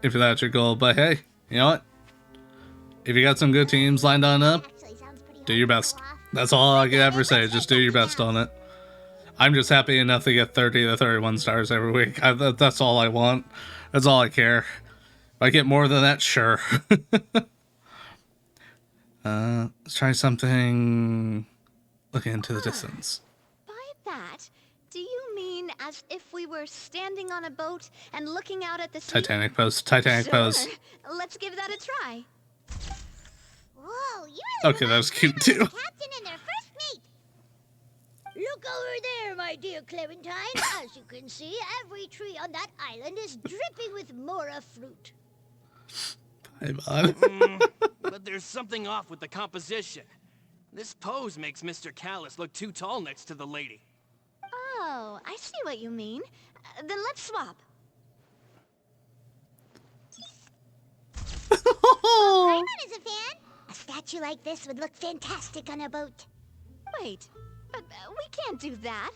that's your goal. But hey, you know what? If you got some good teams lined on up, Actually sounds pretty do your hard to best. pull off. That's all I can ever say. Just do your best on it. I'm just happy enough to get 30 to 31 stars every week. That's all I want. That's all I care. If I get more than that, sure. Let's try something. Looking into the distance. By that, do you mean as if we were standing on a boat and looking out at the sea? Titanic pose. Titanic Sure. pose. Let's give that a try. Whoa, you really Okay, that was remind cute me of too. the captain and their first mate. Look over there, my dear Clementine. As you can see, every tree on that island is dripping with mora fruit. Hey, man. But there's something off with the composition. This pose makes Mr. Callus look too tall next to the lady. Oh, I see what you mean. Then let's swap. Paimon is a fan. A statue like this would look fantastic on a boat. Wait, but we can't do that.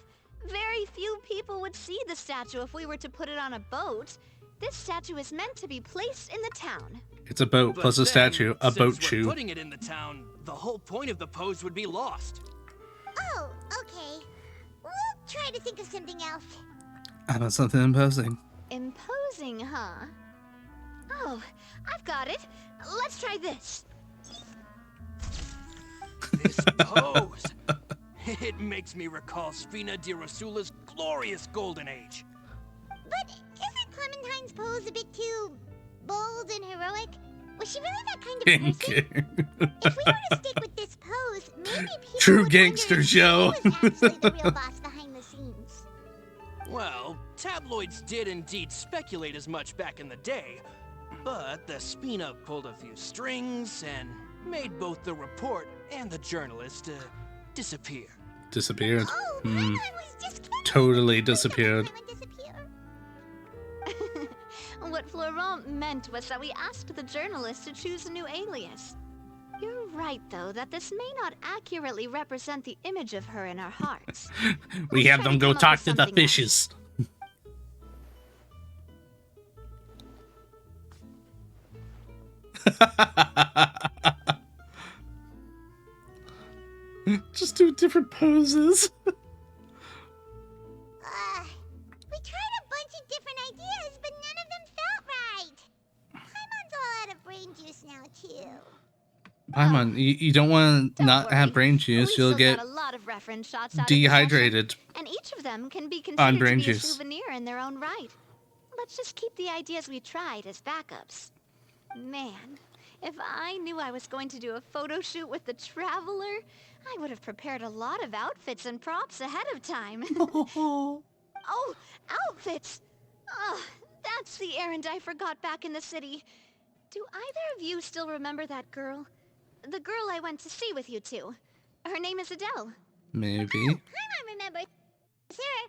Very few people would see the statue if we were to put it on a boat. This statue is meant to be placed in the town. It's a boat But plus a then, statue, a since boat we're shoe. putting it in the town, the whole point of the pose would be lost. Oh, okay. We'll try to think of something else. How about something imposing? Imposing, huh? Oh, I've got it. Let's try this. This pose. It makes me recall Spina di Rosula's glorious golden age. But isn't Clementine's pose a bit too bold and heroic? Was she really that kind of person? If we were to stick with this pose, maybe people True would gangster wonder if Joe. she was actually the real boss behind the scenes. Well, tabloids did indeed speculate as much back in the day, but the Spina pulled a few strings and made both the report and the journalist disappear. Disappeared. Oh, Paimon was just kidding. Totally When did disappeared. Paimon disappear? What Florent meant was that we asked the journalist to choose a new alias. You're right, though, that this may not accurately represent the image of her in our hearts. We Let's have try them to go come up talk with to the something else. fishes. Just do different poses. We tried a bunch of different ideas, but none of them felt right. Paimon's all out of brain juice now, too. Paimon, you don't want to Don't not worry. have brain We juice. You'll still get got a lot of reference shots out of the dehydrated. session, and each of them can be On considered brain to be a juice. souvenir in their own right. Let's just keep the ideas we tried as backups. Man, if I knew I was going to do a photo shoot with the Traveler, I would have prepared a lot of outfits and props ahead of time. Oh, outfits! Oh, that's the errand I forgot back in the city. Do either of you still remember that girl? The girl I went to see with you two. Her name is Adele. Maybe. Paimon remembers her.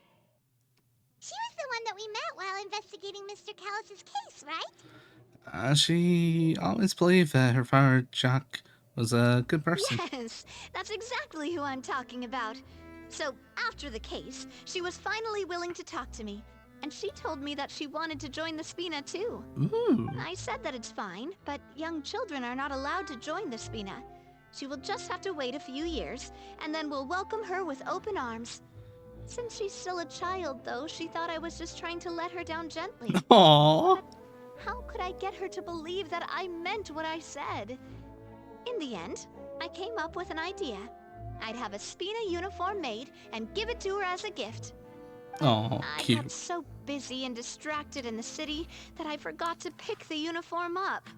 She was the one that we met while investigating Mr. Callus's case, right? She always believed that her father, Jack, was a good person. Yes, that's exactly who I'm talking about. So, after the case, she was finally willing to talk to me. And she told me that she wanted to join the Spina too. Ooh. I said that it's fine, but young children are not allowed to join the Spina. She will just have to wait a few years, and then we'll welcome her with open arms. Since she's still a child, though, she thought I was just trying to let her down gently. Aww. But how could I get her to believe that I meant what I said? In the end, I came up with an idea. I'd have a Spina uniform made and give it to her as a gift. Oh, I cute. got so busy and distracted in the city that I forgot to pick the uniform up.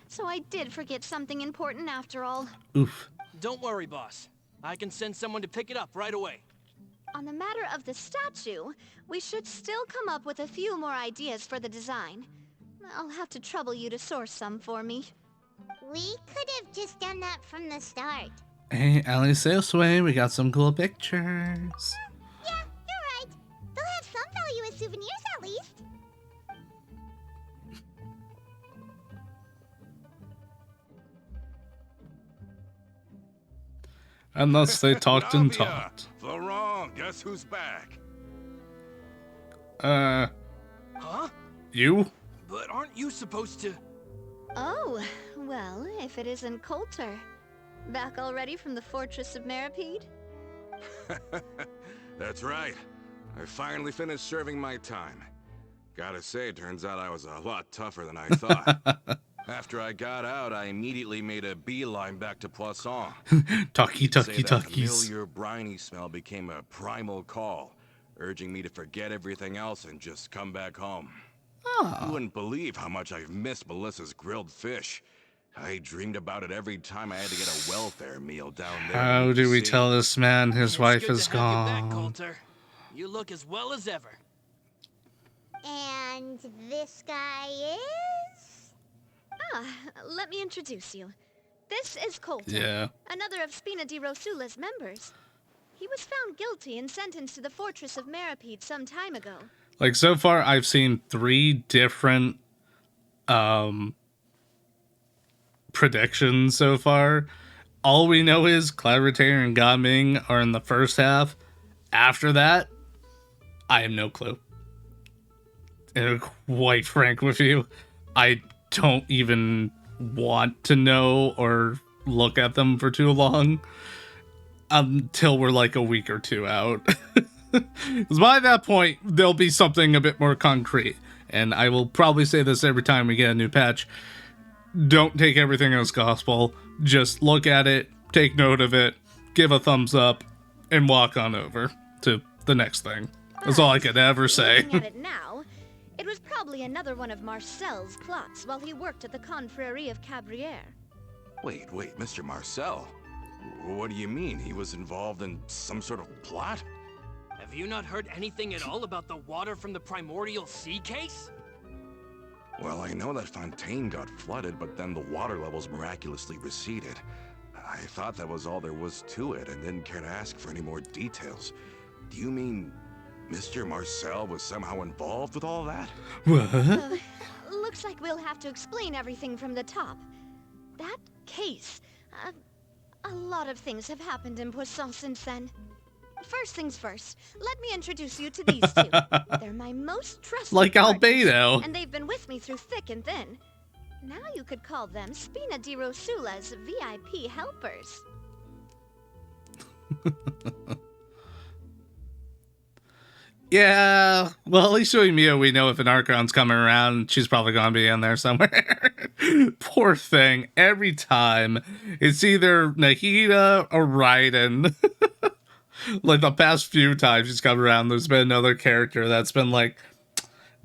So I did forget something important after all. Oof. Don't worry, boss. I can send someone to pick it up right away. On the matter of the statue, we should still come up with a few more ideas for the design. I'll have to trouble you to source some for me. We could have just done that from the start. Hey, Alice, say us away. We got some cool pictures. Yeah, you're right. They'll have some value as souvenirs at least. Unless they talked and Navia, talked. Florent, guess who's back? Huh? You? But aren't you supposed to... Oh, well, if it isn't Coulter. Back already from the Fortress of Meripede? That's right. I finally finished serving my time. Gotta say, it turns out I was a lot tougher than I thought. After I got out, I immediately made a beeline back to Poisson. Talkie, Say that talkies. familiar briny smell became a primal call, urging me to forget everything else and just come back home. You wouldn't believe how much I've missed Melissa's grilled fish. I dreamed about it every time I had to get a welfare meal down there. How do we tell this man his It's wife good is to have you back, gone? Coulter. You look as well as ever. And this guy is? Let me introduce you. This is Coulter, Yeah. another of Spina di Rosula's members. He was found guilty and sentenced to the Fortress of Meripede some time ago. Like, so far, I've seen 3 different, predictions so far. All we know is Cloud Retainer and Gaming are in the first half. After that, I have no clue. And quite frank with you, I don't even want to know or look at them for too long until we're like a week or 2 out. Because by that point, there'll be something a bit more concrete. And I will probably say this every time we get a new patch. Don't take everything as gospel. Just look at it, take note of it, give a thumbs up, and walk on over to the next thing. That's all I could ever say. Looking at it now, it was probably another one of Marcel's plots while he worked at the Confrérie of Cabrières. Wait, Mr. Marcel? What do you mean? He was involved in some sort of plot? Have you not heard anything at all about the water from the primordial sea case? Well, I know that Fontaine got flooded, but then the water levels miraculously receded. I thought that was all there was to it, and didn't care to ask for any more details. Do you mean Mr. Marcel was somehow involved with all that? What? Looks like we'll have to explain everything from the top. That case, a lot of things have happened in Poisson since then. First things first, let me introduce you to these 2. They're my most trusted Like partners, Albedo. and they've been with me through thick and thin. Now you could call them Spina di Rosula's VIP helpers. Yeah, well, at least with Mia, we know if an Archon's coming around, she's probably gonna be in there somewhere. Poor thing. Every time, it's either Nahida or Raiden. Like, the past few times she's come around, there's been another character that's been like,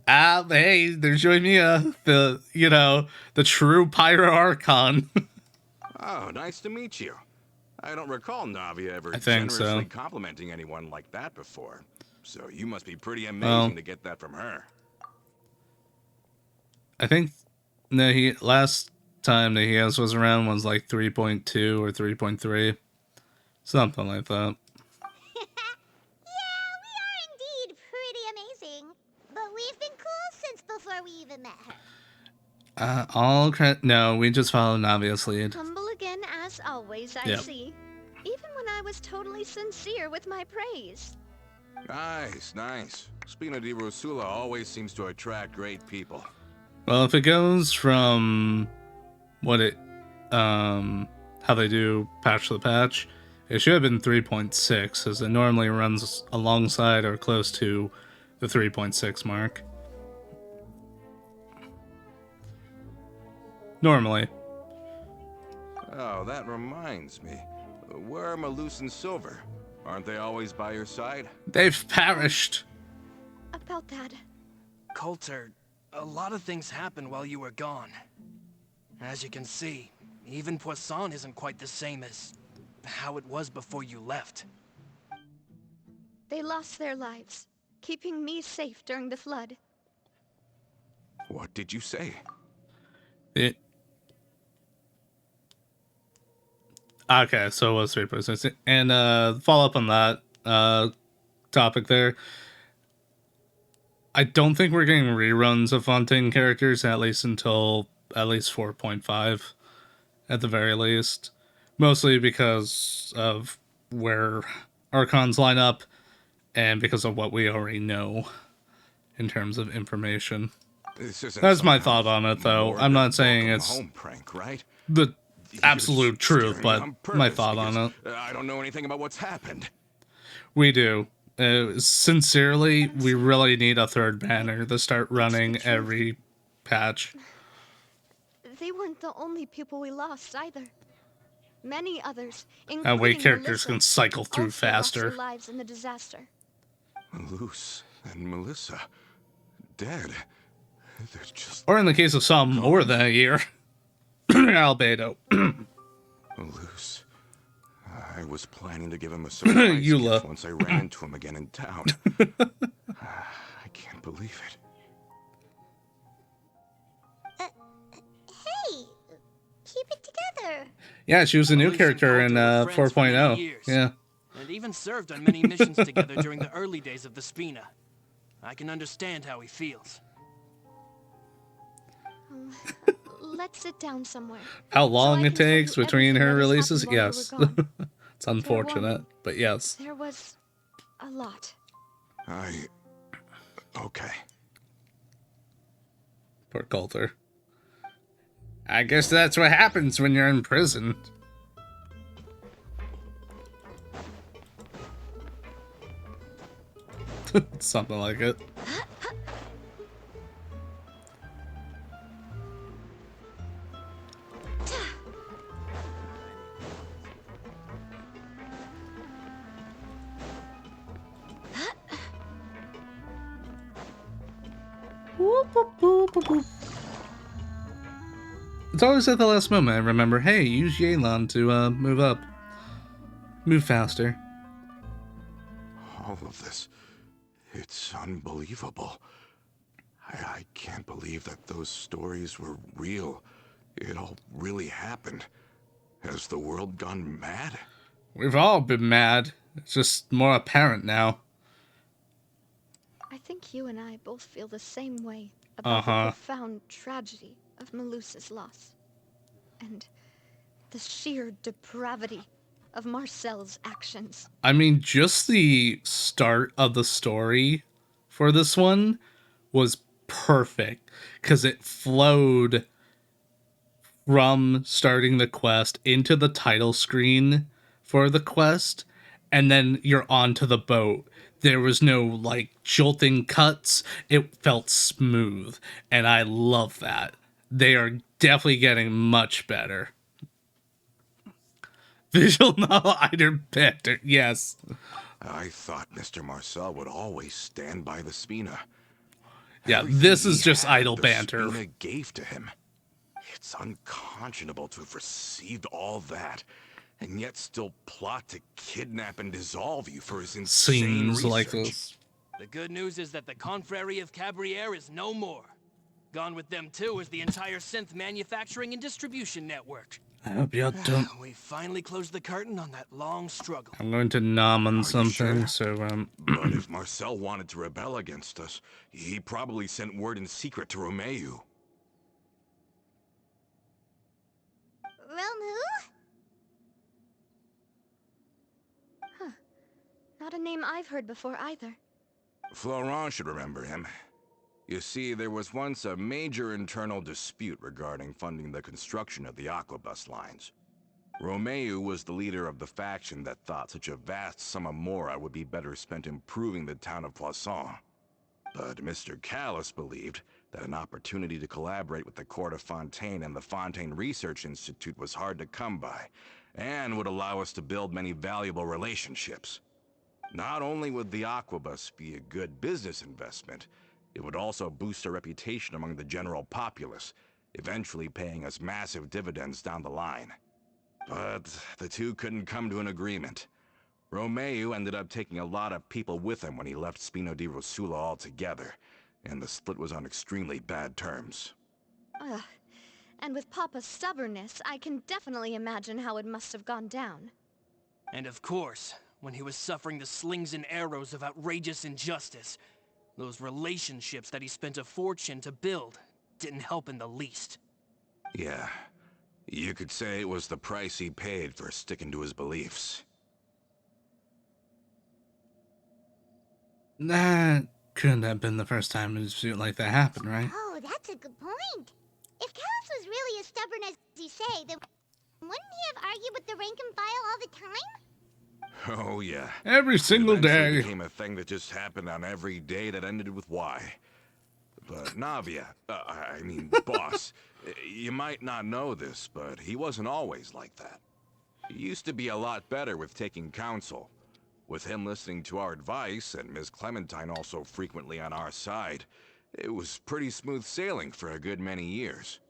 hey, there's Mia, the true Pyro Archon. Oh, nice to meet you. I don't recall Navia ever I think generously so. complimenting anyone like that before. So you must be pretty amazing to get that from her. I think last time Nahia's was around was like 3.2 or 3.3. Something like that. Yeah, we are indeed pretty amazing. No, we just follow Navia's lead. Humble again as always, I see. Even when I was totally sincere with my praise. Nice, nice. Spina di Rosula always seems to attract great people. Well, if it goes from what it, how they do patch to patch, it should have been 3.6, as it normally runs alongside or close to the 3.6 mark. Normally. Oh, that reminds me. Where are Malus and Silver? Aren't they always by your side? They've perished. About that. Coulter, a lot of things happened while you were gone. As you can see, even Poisson isn't quite the same as how it was before you left. They lost their lives, keeping me safe during the flood. What did you say? Okay, so it was 3.6. And follow up on that topic there. I don't think we're getting reruns of Fontaine characters, at least until at least 4.5, at the very least. Mostly because of where Archons line up, and because of what we already know in terms of information. That's my thought on it, though. I'm not saying it's home prank, right? the absolute truth, but my thought on it. I don't know anything about what's happened. We do. Sincerely, we really need a third banner to start running every patch. They weren't the only people we lost either. Many others, including That way characters Melissa, can cycle through also faster. lost their lives in the disaster. Malus and Melissa dead. They're just... Or in the case of some, more than a year. Albedo. Malus. I was planning to give him a surprise Eula. gift once I ran into him again in town. I can't believe it. Hey, keep it together. Yeah, she was a new Melissa character and in Coulter were friends for many 4.0. years, Yeah. And even served on many missions together during the early days of the Spina. I can understand how he feels. Let's sit down somewhere. How long So I it can tell you takes between everything her that has releases? happened while you Yes. were gone. It's unfortunate, but yes. There was a lot. Okay. Poor Coulter. I guess that's what happens when you're in prison. Something like it. It's always at the last moment I remember, hey, use Yelan to move up. Move faster. All of this, it's unbelievable. I can't believe that those stories were real. It all really happened. Has the world gone mad? We've all been mad. It's just more apparent now. I think you and I both feel the same way about the profound tragedy of Melusa's loss. And the sheer depravity of Marcel's actions. I mean, just the start of the story for this one was perfect, because it flowed from starting the quest into the title screen for the quest, and then you're onto the boat. There was no, like, jolting cuts. It felt smooth, and I love that. They are definitely getting much better. Visual novel either better, yes. I thought Mr. Marcel would always stand by the Spina. Yeah, Everything this is he just had, idle the banter. Spina gave to him. It's unconscionable to have received all that, and yet still plot to kidnap and dissolve you for his insane Seems research. like this. The good news is that the Confrérie of Cabriere is no more. Gone with them too is the entire synth manufacturing and distribution network. I hope you don't. We finally closed the curtain on that long struggle. I'm going to nom on you something, sure? so, But if Marcel wanted to rebel against us, he probably sent word in secret to Romeu. Jerome who? Huh. Not a name I've heard before either. Florent should remember him. You see, there was once a major internal dispute regarding funding the construction of the Aquabus lines. Romeu was the leader of the faction that thought such a vast sum of mora would be better spent improving the town of Poisson. But Mr. Callis believed that an opportunity to collaborate with the Court of Fontaine and the Fontaine Research Institute was hard to come by, and would allow us to build many valuable relationships. Not only would the Aquabus be a good business investment, it would also boost our reputation among the general populace, eventually paying us massive dividends down the line. But the two couldn't come to an agreement. Romeu ended up taking a lot of people with him when he left Spino di Rosula altogether, and the split was on extremely bad terms. Ugh. And with Papa's stubbornness, I can definitely imagine how it must have gone down. And of course, when he was suffering the slings and arrows of outrageous injustice, those relationships that he spent a fortune to build didn't help in the least. Yeah, you could say it was the price he paid for sticking to his beliefs. That couldn't have been the first time a dispute like that happened, right? Oh, that's a good point. If Callis was really as stubborn as you say, then wouldn't he have argued with the rank and file all the time? Oh yeah. Every single Eventually day. It became a thing that just happened on every day that ended with Y. But Navia, boss, you might not know this, but he wasn't always like that. He used to be a lot better with taking counsel. With him listening to our advice, and Ms. Clementine also frequently on our side, it was pretty smooth sailing for a good many years.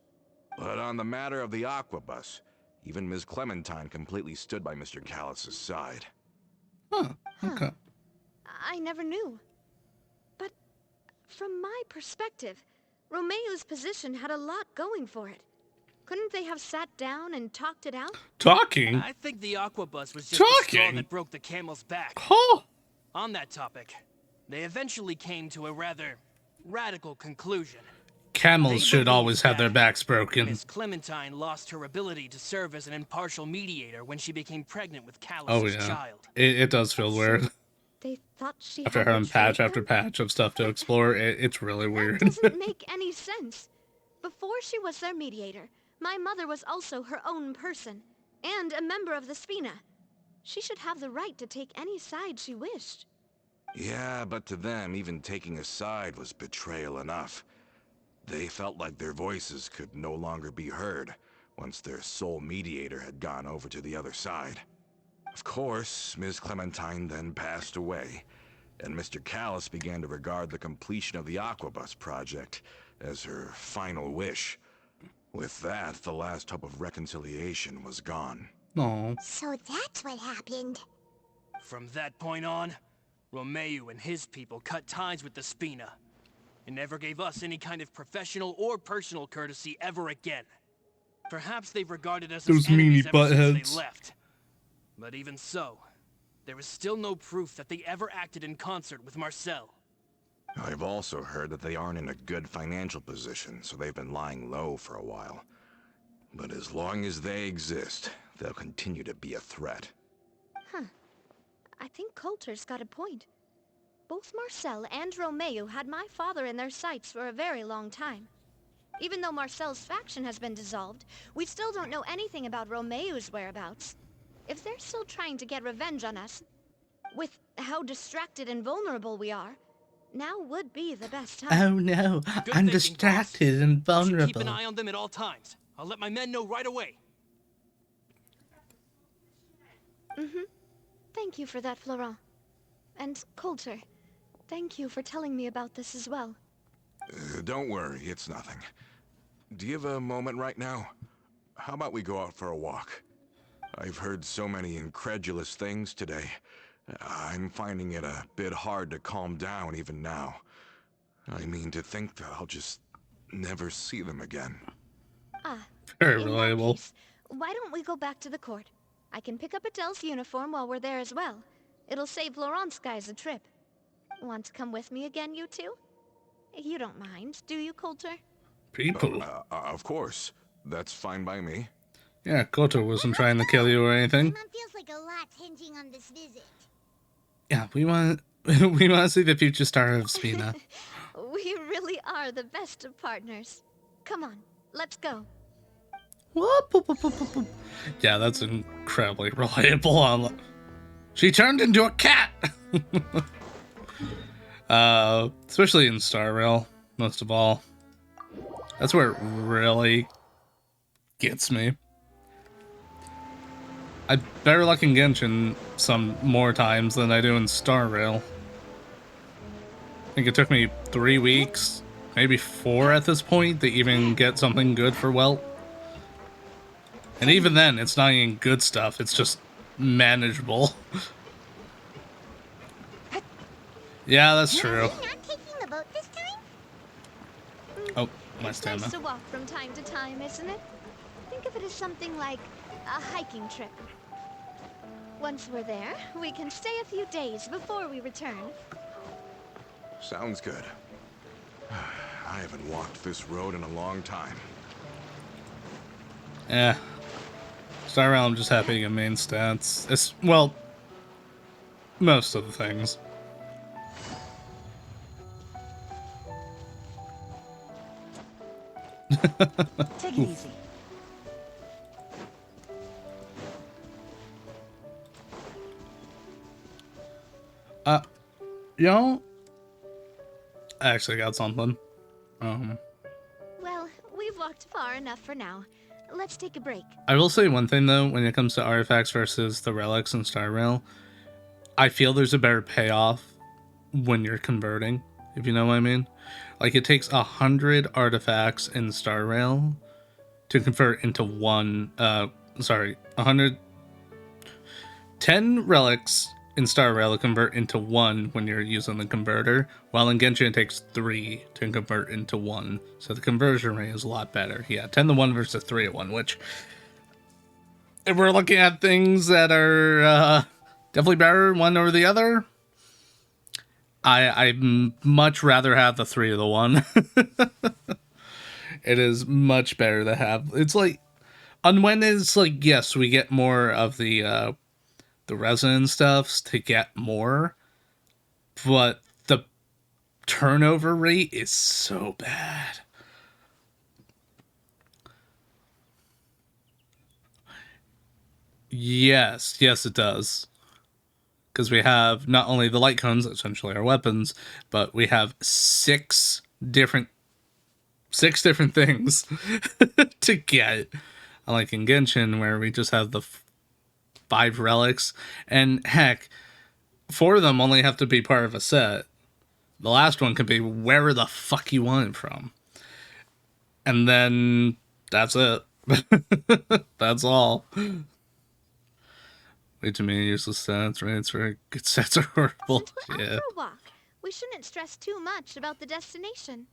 But on the matter of the Aquabus, even Ms. Clementine completely stood by Mr. Callis' side. Huh, okay. I never knew. But from my perspective, Romeu's position had a lot going for it. Couldn't they have sat down and talked it out? Talking? I think the Aquabus was just the straw that broke the camel's back. Huh? On that topic, they eventually came to a rather radical conclusion. Camels should always have their backs broken. Miss Clementine lost her ability to serve as an impartial mediator when she became pregnant with Callis' child. It does feel weird. They thought she After had having patch betrayed after them? patch of stuff to explore, it's really weird. That doesn't make any sense. Before she was their mediator, my mother was also her own person, and a member of the Spina. She should have the right to take any side she wished. Yeah, but to them, even taking a side was betrayal enough. They felt like their voices could no longer be heard once their sole mediator had gone over to the other side. Of course, Ms. Clementine then passed away, and Mr. Callis began to regard the completion of the Aquabus project as her final wish. With that, the last hope of reconciliation was gone. No. So that's what happened. From that point on, Romeu and his people cut ties with the Spina, and never gave us any kind of professional or personal courtesy ever again. Perhaps they've regarded us Those as enemies meanie ever since buttheads. they left. But even so, there is still no proof that they ever acted in concert with Marcel. I've also heard that they aren't in a good financial position, so they've been lying low for a while. But as long as they exist, they'll continue to be a threat. Huh. I think Coulter's got a point. Both Marcel and Romeu had my father in their sights for a very long time. Even though Marcel's faction has been dissolved, we still don't know anything about Romeu's whereabouts. If they're still trying to get revenge on us, with how distracted and vulnerable we are, now would be the best time. Oh no, Good I'm thinking, distracted and boss. You should keep vulnerable. an eye on them at all times. I'll let my men know right away. Thank you for that, Florent. And Coulter, thank you for telling me about this as well. Don't worry, it's nothing. Do you have a moment right now? How about we go out for a walk? I've heard so many incredulous things today. I'm finding it a bit hard to calm down even now. I mean, to think that I'll just never see them again. Very In that reliable. case, why don't we go back to the court? I can pick up Adele's uniform while we're there as well. It'll save Laurent's guys a trip. Want to come with me again, you two? You don't mind, do you, Coulter? People. Of course. That's fine by me. Yeah, Koto wasn't trying to kill you or anything. Paimon feels like a lot's hinging on this visit. Yeah, we want we want to see the future star of Spina. We really are the best of partners. Come on, let's go. Whoop, whoop, whoop, whoop, whoop, whoop. Yeah, that's incredibly relatable. She turned into a cat! Especially in Star Rail, most of all. That's where it really gets me. I better luck in Genshin some more times than I do in Star Rail. I think it took me 3 weeks, maybe 4 at this point, to even get something good for Welt. And even then, it's not even good stuff, it's just manageable. Yeah, that's true. Are we not taking the boat this time? Oh, my It's stamina. nice to walk from time to time, isn't it? Think of it as something like a hiking trip. Once we're there, we can stay a few days before we return. Sounds good. I haven't walked this road in a long time. Yeah. Star Rail, I'm just happy to get main stats. It's, well, most of the things. Take it easy. You know, I actually got something. Well, we've walked far enough for now. Let's take a break. I will say one thing though, when it comes to artifacts versus the relics in Star Rail, I feel there's a better payoff when you're converting, if you know what I mean. Like, it takes 100 artifacts in Star Rail to convert into 10 relics in Star Rail to convert into 1 when you're using the converter, while in Genshin it takes 3 to convert into 1. So the conversion rate is a lot better. Yeah, 10 to 1 versus 3 to 1, which, if we're looking at things that are definitely better one over the other, I'd much rather have the 3 to the 1. It is much better to have. It's like, on when it's like, yes, we get more of the resin stuffs to get more, but the turnover rate is so bad. Yes, it does. Because we have not only the light cones, essentially our weapons, but we have 6 different things to get. Unlike in Genshin, where we just have the 5 relics, and heck, 4 of them only have to be part of a set. The last one can be wherever the fuck you want it from. And then that's it. That's all. Way too many useless stats, right? It's very good stats are horrible. Since we're out for a walk, we shouldn't stress too much about the destination.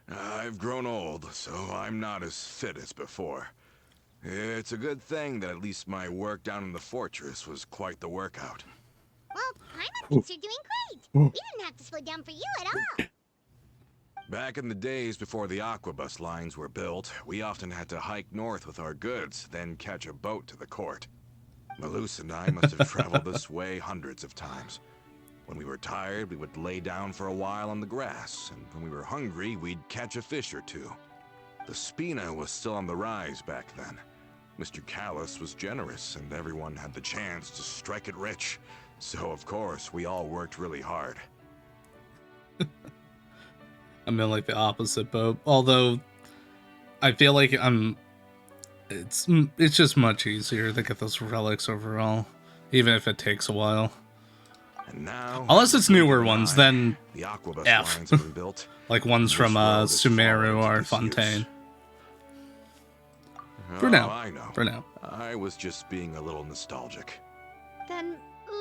I've grown old, so I'm not as fit as before. It's a good thing that at least my work down in the fortress was quite the workout. Well, Paimon thinks you're doing great. We didn't have to slow down for you at all. Back in the days before the aquabus lines were built, we often had to hike north with our goods, then catch a boat to the court. Malus and I must have traveled this way hundreds of times. When we were tired, we would lay down for a while on the grass, and when we were hungry, we'd catch a fish or two. The Spina was still on the rise back then. Mr. Callus was generous, and everyone had the chance to strike it rich. So, of course, we all worked really hard. I'm in like the opposite boat. Although, I feel like it's just much easier to get those relics overall, even if it takes a while. And now, unless it's newer ones, then the aquabus F. lines have been built. Like ones from Sumeru or Fontaine. For now. I know. For now. I was just being a little nostalgic. Then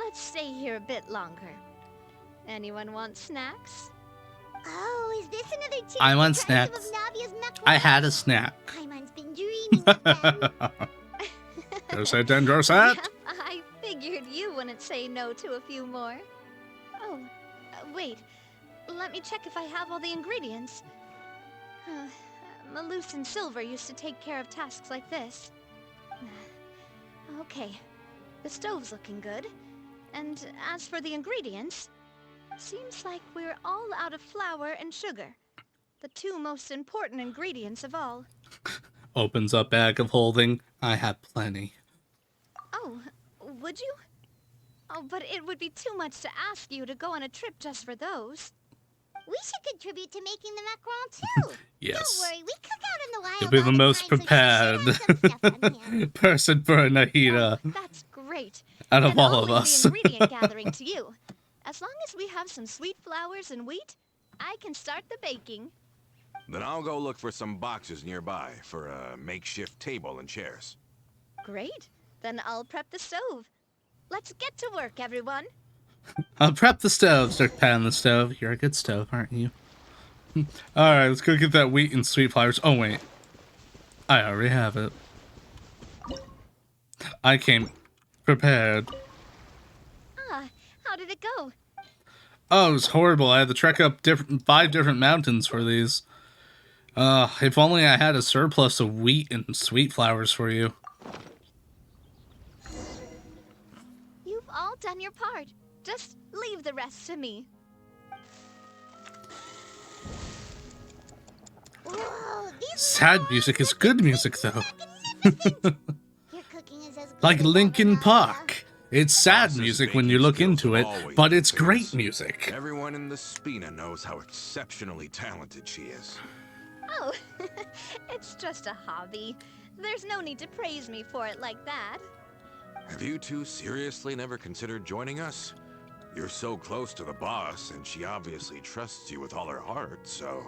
let's stay here a bit longer. Anyone want snacks? Oh, is this another chance I want to try some snacks. of Navia's knuckles? I had a snack. Paimon's been dreaming of them. Dorset. Yep, I figured you wouldn't say no to a few more. Oh, wait. Let me check if I have all the ingredients. Malus and Silver used to take care of tasks like this. Okay, the stove's looking good. And as for the ingredients, seems like we're all out of flour and sugar. The two most important ingredients of all. Opens up bag of holding. I have plenty. Oh, would you? Oh, but it would be too much to ask you to go on a trip just for those. We should contribute to making the macaron too. Yes. Don't worry, we cook out in the wild. You'll be the all most time, so prepared you should have some stuff on hand. person for a Nahida That's great. out of And all I'll of leave us. the ingredient gathering to you. As long as we have some sweet flours and wheat, I can start the baking. Then I'll go look for some boxes nearby for a makeshift table and chairs. Great. Then I'll prep the stove. Let's get to work, everyone. I'll prep the stove. Start patting the stove. You're a good stove, aren't you? Alright, let's go get that wheat and sweet flours. Oh, wait. I already have it. I came prepared. Ah, how did it go? Oh, it was horrible. I had to trek up 5 different mountains for these. If only I had a surplus of wheat and sweet flours for you. You've all done your part. Just leave the rest to me. Whoa, these Sad music is good music, though. Your cooking is as good Like as Linkin ever, Park. It's sad Boss's music when baking you look skills into it, always but it's impress. great music. Everyone in the Spina knows how exceptionally talented she is. Oh, it's just a hobby. There's no need to praise me for it like that. Have you two seriously never considered joining us? You're so close to the boss, and she obviously trusts you with all her heart, so...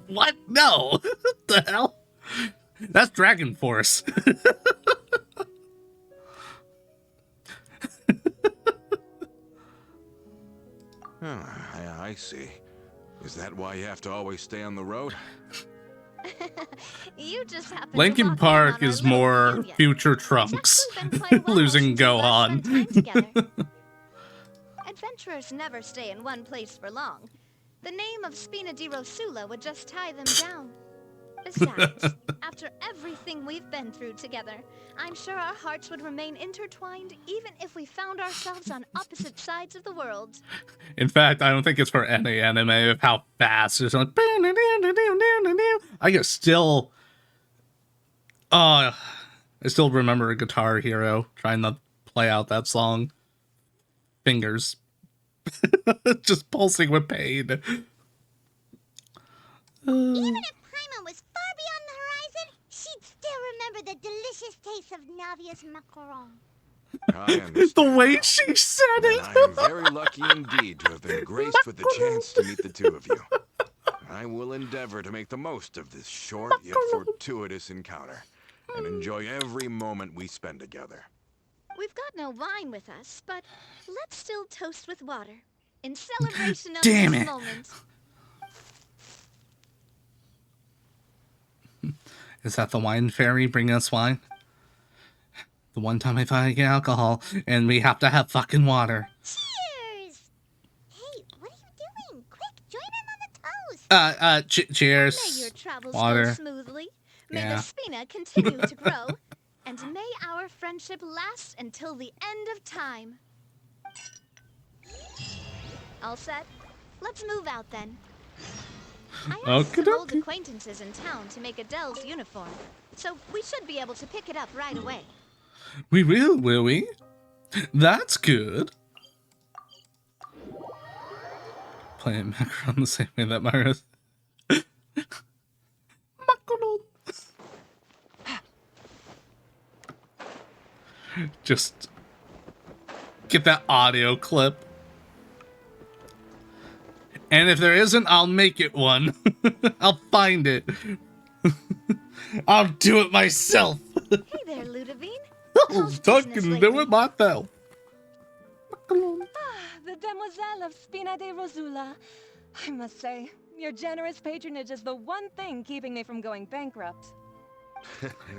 What? No. What the hell? That's Dragon Force. I see. Is that why you have to always stay on the road? You just happen to Linkin walk in Park on our is little more reunion. future It's Trunks actually been quite a while losing since we last spent time Gohan. together. Adventurers never stay in one place for long. The name of Spina di Rosula would just tie them down. Besides, after everything we've been through together, I'm sure our hearts would remain intertwined even if we found ourselves on opposite sides of the world. In fact, I don't think it's for any anime of how fast it's like. I can still. I still remember a Guitar Hero trying to play out that song. Fingers. Just pulsing with pain. Even if Paimon was far beyond the horizon, she'd still remember the delicious taste of Navia's macaron. I understand. The way she said And it. I am very lucky indeed to have been graced with the chance to meet the two of you. I will endeavor to make the most of this short yet fortuitous encounter, and enjoy every moment we spend together. We've got no wine with us, but let's still toast with water in celebration of Damn this it. moment. Is that the wine fairy bringing us wine? The one time I finally get alcohol, and we have to have fucking water. Cheers! Hey, what are you doing? Quick, join in on the toast. Cheers. May your travels Water. go smoothly. May Yeah. the Spina continue to grow. And may our friendship last until the end of time. All set? Let's move out then. I asked some old Okey-dokey. acquaintances in town to make Adele's uniform, so we should be able to pick it up right away. We will we? That's good. Playing Macaron the same way that Mario. Macaron. Just get that audio clip. And if there isn't, I'll make it one. I'll find it. I'll do it myself. Hey there, Ludovine. I'll How's fucking business do lately? it myself. The Demoiselle of Spina de Rosula. I must say, your generous patronage is the one thing keeping me from going bankrupt.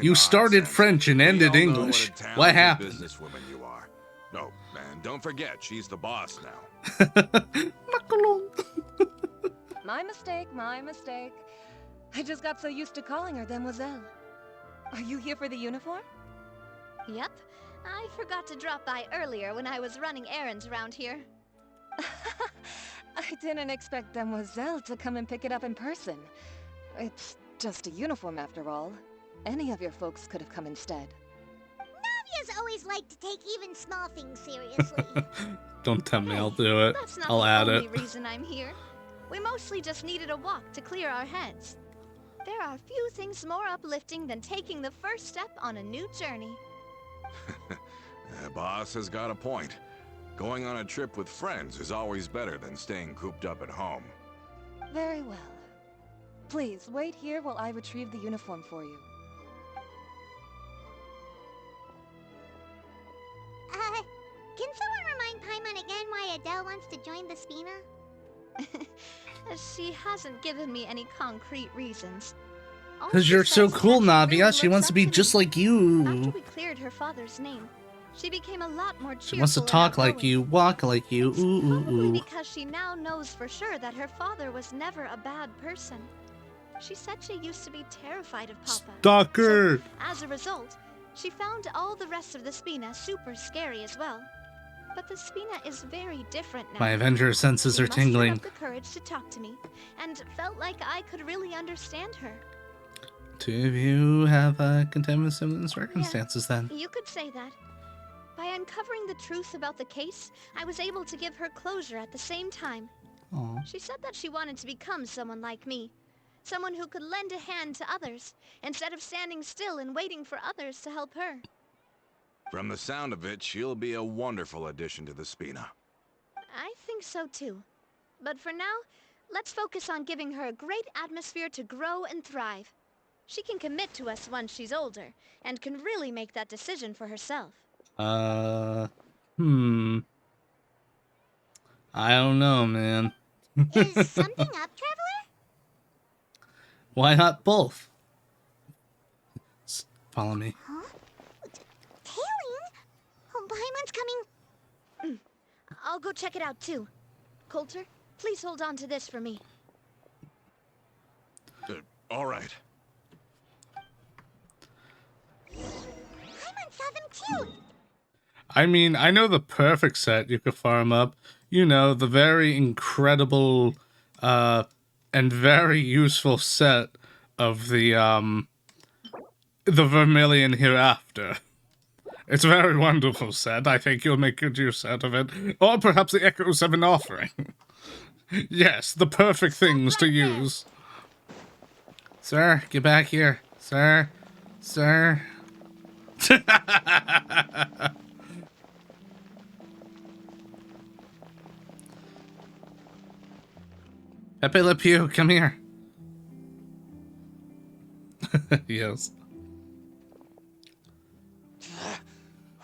You started Nonsense. French and We ended all know English. What, a What talented happened? businesswoman you are. No, man, don't forget, she's the boss now. Macaron. My mistake, my mistake. I just got so used to calling her Demoiselle. Are you here for the uniform? Yep. I forgot to drop by earlier when I was running errands around here. I didn't expect Demoiselle to come and pick it up in person. It's just a uniform after all. Any of your folks could have come instead. Navia's always liked to take even small things seriously. Don't tempt me, I'll do it. That's not I'll the add only it. reason I'm here. We mostly just needed a walk to clear our heads. There are few things more uplifting than taking the first step on a new journey. Boss has got a point. Going on a trip with friends is always better than staying cooped up at home. Very well. Please, wait here while I retrieve the uniform for you. Can someone remind Paimon again why Adele wants to join the Spina? She hasn't given me any concrete reasons. All Because she you're so says is cool, that she Navia. really She looks wants to up be me. just like After you. we cleared her father's name, she became a lot more cheerful. She wants to and talk like outgoing. you, walk like you. It's Ooh, probably ooh, ooh. because she now knows for sure that her father was never a bad person. She said she used to be terrified of Papa. Stalker! So, as a result, she found all the rest of the Spina super scary as well. But the Spina is very different now. My Avenger senses She are mustered tingling. up the courage to talk to me, and felt like I could really understand her. Two of you have contained similar circumstances then. You could say that. By uncovering the truth about the case, I was able to give her closure at the same time. Aw. She said that she wanted to become someone like me. Someone who could lend a hand to others, instead of standing still and waiting for others to help her. From the sound of it, she'll be a wonderful addition to the Spina. I think so too. But for now, let's focus on giving her a great atmosphere to grow and thrive. She can commit to us once she's older, and can really make that decision for herself. I don't know, man. Is something up, Traveler? Why not both? Follow me. Huh? Tailing? Oh, Paimon's coming. I'll go check it out too. Coulter, please hold on to this for me. All right. Paimon saw them too. I mean, I know the perfect set you could farm up. You know, the very incredible and very useful set of the Vermilion Hereafter. It's a very wonderful set. I think you'll make good use out of it. Or perhaps the Echoes of an Offering. Yes, the perfect things to use. Sir, get back here. Sir. Sir. Pepe Le Pew, come here. Yes.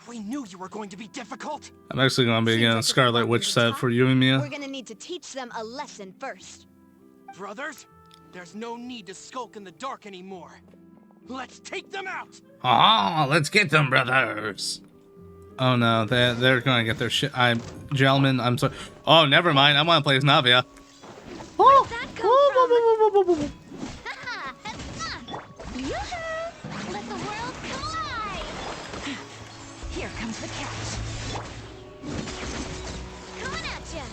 We knew you were going to be difficult. I'm actually going to be Seems getting like a if Scarlet we want Witch them to set talk, for you and Mia. We're gonna need to teach them a lesson first. Brothers, there's no need to skulk in the dark anymore. Let's take them out! Oh, let's get them, brothers. Oh no, they're gonna get their shit. Gentlemen, I'm sorry. Oh, never mind. I want to play as Navia. Where did that come from? Haha, yoo-hoo! Let the world come alive! Here comes the catch. Coming at ya!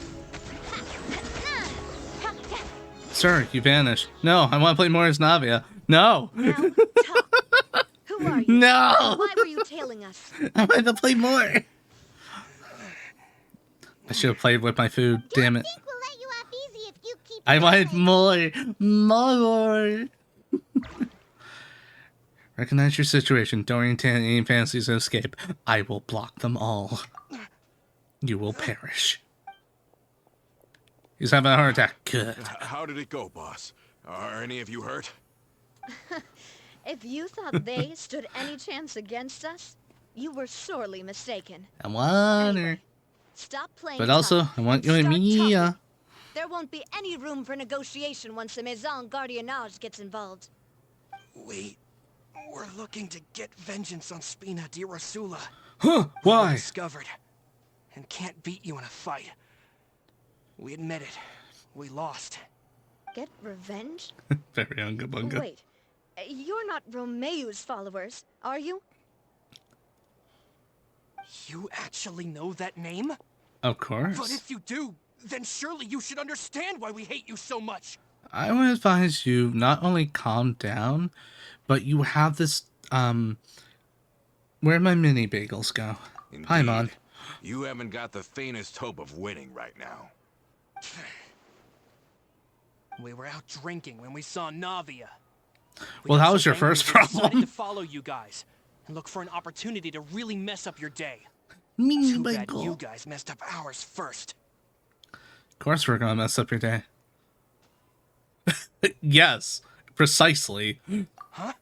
Sir, you vanished. No, I want to play more as Navia. No. Now, talk. Who are you? No. And why were you tailing us? I want to play more. I should have played with my food. Damn it. I think we'll let you off easy if you keep I wanted going. more. Recognize your situation. Don't entertain any fantasies of escape. I will block them all. You will perish. He's having a heart attack. Good. How did it go, boss? Are any of you hurt? If you thought they stood any chance against us, you were sorely mistaken. I want her. Stop playing But also, tough I want and you and start Mia. talking. There won't be any room for negotiation once the Maison Gardiennage gets involved. We're looking to get vengeance on Spina di Rosula. Huh? Why? Discovered. And can't beat you in a fight. We admit it. We lost. Get revenge? Very unga bunga. Wait, you're not Romeu's followers, are you? You actually know that name? Of course. But if you do, then surely you should understand why we hate you so much. I would advise you not only calm down, but you have this, where'd my mini bagels go? Indeed, Paimon. you haven't got the faintest hope of winning right now. We were out drinking when we saw Navia. Well, got that was so your angry first we decided problem. to follow you guys and look for an opportunity to really mess up your day. Mini Too bad bagel. you guys messed up ours first. Of course we're gonna mess up your day. Yes, precisely. Huh?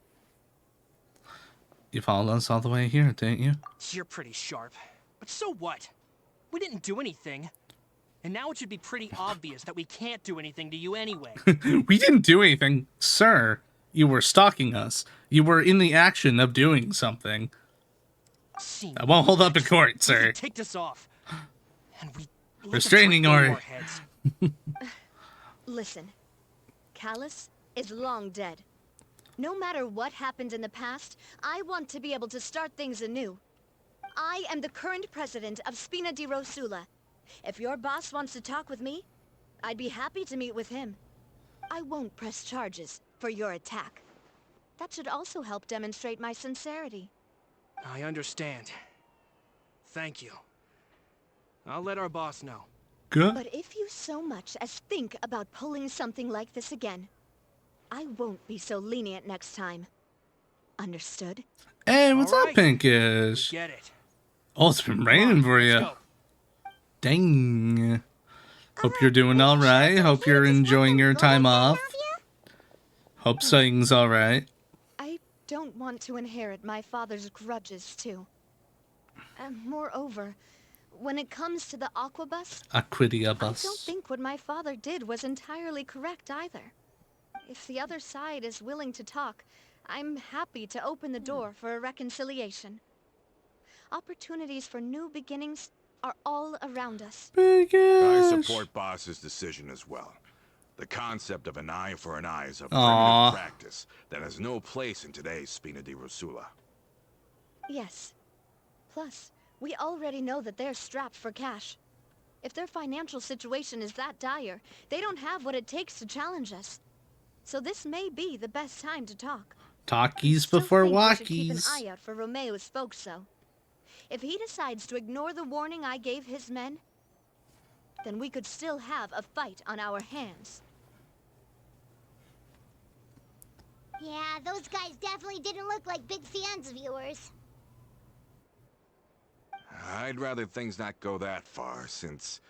You followed us all the way here, didn't you? You're pretty sharp. But so what? We didn't do anything. And now it should be pretty obvious that we can't do anything to you anyway. We didn't do anything, sir. You were stalking us. You were in the action of doing something. That won't hold up in court, sir. You ticked us off. And we Restraining order. Listen, Callus is long dead. No matter what happened in the past, I want to be able to start things anew. I am the current president of Spina di Rosula. If your boss wants to talk with me, I'd be happy to meet with him. I won't press charges for your attack. That should also help demonstrate my sincerity. I understand. Thank you. I'll let our boss know. Good. But if you so much as think about pulling something like this again, I won't be so lenient next time. Understood? Hey, what's All up, right. Pinkish? Get it. Oh, it's been raining for Let's you. go. Dang. Hope you're doing all right. Hope you're enjoying your time off. Hope studying's all right. I don't want to inherit my father's grudges, too. Moreover, when it comes to the Aquabus, Aquidia I bus. don't think what my father did was entirely correct either. If the other side is willing to talk, I'm happy to open the door for a reconciliation. Opportunities for new beginnings are all around us. I Pinkish. support Boss's decision as well. The concept of an eye for an eye is a Aw. primitive practice that has no place in today's Spina di Rosula. Yes. Plus, we already know that they're strapped for cash. If their financial situation is that dire, they don't have what it takes to challenge us. So this may be the best time to talk. Talkies Still before think we should keep an walkies. eye out for Romeu's folks, though. If he decides to ignore the warning I gave his men, then we could still have a fight on our hands. Yeah, those guys definitely didn't look like big fans of yours. I'd rather things not go that far, since,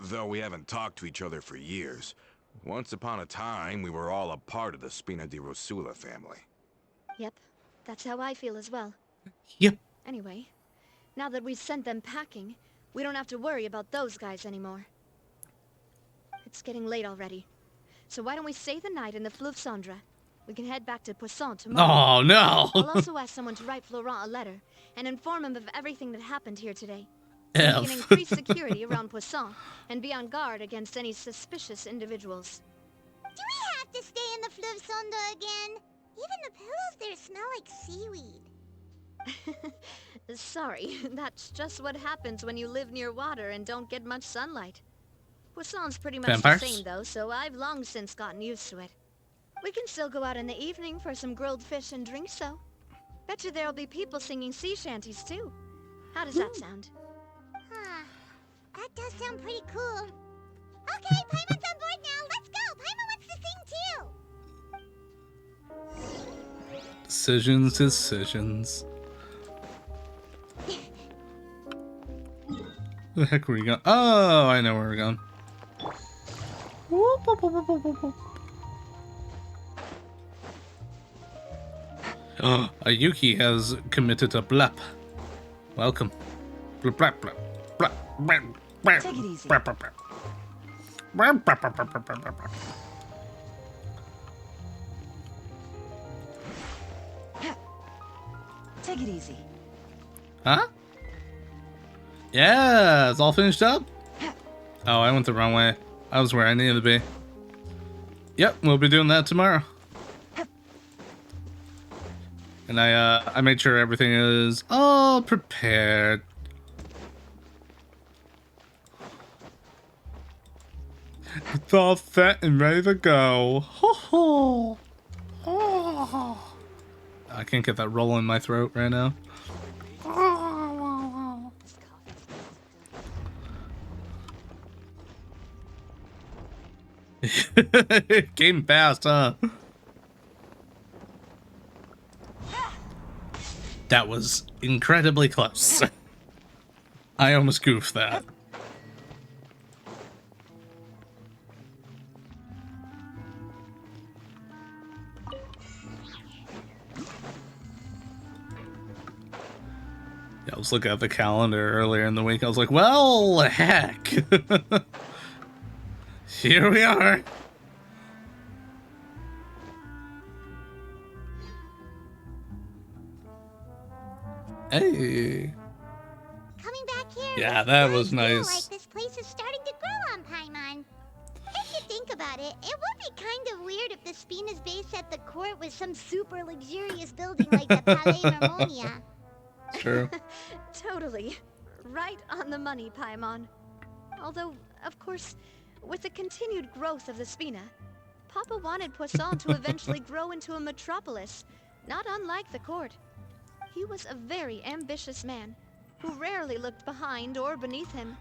though we haven't talked to each other for years, once upon a time we were all a part of the Spina di Rosula family. Yep, that's how I feel as well. Yep. Anyway, now that we've sent them packing, we don't have to worry about those guys anymore. It's getting late already. So why don't we stay the night in the Fleuve Cendre? We can head back to Poisson tomorrow. Oh, no. I'll also ask someone to write Florent a letter and inform him of everything that happened here today. So we can F. increase security around Poisson and be on guard against any suspicious individuals. Do we have to stay in the Fleuve Cendre again? Even the pillows there smell like seaweed. Sorry, that's just what happens when you live near water and don't get much sunlight. Poisson's pretty much Vampires? the same though, so I've long since gotten used to it. We can still go out in the evening for some grilled fish and drinks though. Bet you there'll be people singing sea shanties too. How does that sound? Huh. That does sound pretty cool. Okay, Paimon's on board now. Let's go. Paimon wants to sing too. Decisions. The heck were we going? Oh, I know where we're going. Whoop, whoop, whoop, whoop, whoop, whoop. Oh, Ayuki has committed a blep. Welcome. Blep, blep, blep, blep, blep, blep, Take it easy. blep, blep, blep. Blep, blep, blep, blep, blep, blep, blep. Take it easy. Huh? Yeah, it's all finished up? Oh, I went the wrong way. I was where I needed to be. Yep, we'll be doing that tomorrow. And I made sure everything is all prepared. It's all set and ready to go. Ho ho! Oh. I can't get that roll in my throat right now. It came fast, huh? That was incredibly close. I almost goofed that. Yeah, I was looking at the calendar earlier in the week. I was like, well, heck. Here we are. Hey. Coming back here. Yeah, that was feel nice. like this place is starting to grow on Paimon. If you think about it, it would be kind of weird if the Spina's base at the court was some super luxurious building like the Palais Marmonia. True. Totally. Right on the money, Paimon. Although, of course, with the continued growth of the Spina, Papa wanted Poisson to eventually grow into a metropolis, not unlike the court. He was a very ambitious man, who rarely looked behind or beneath him.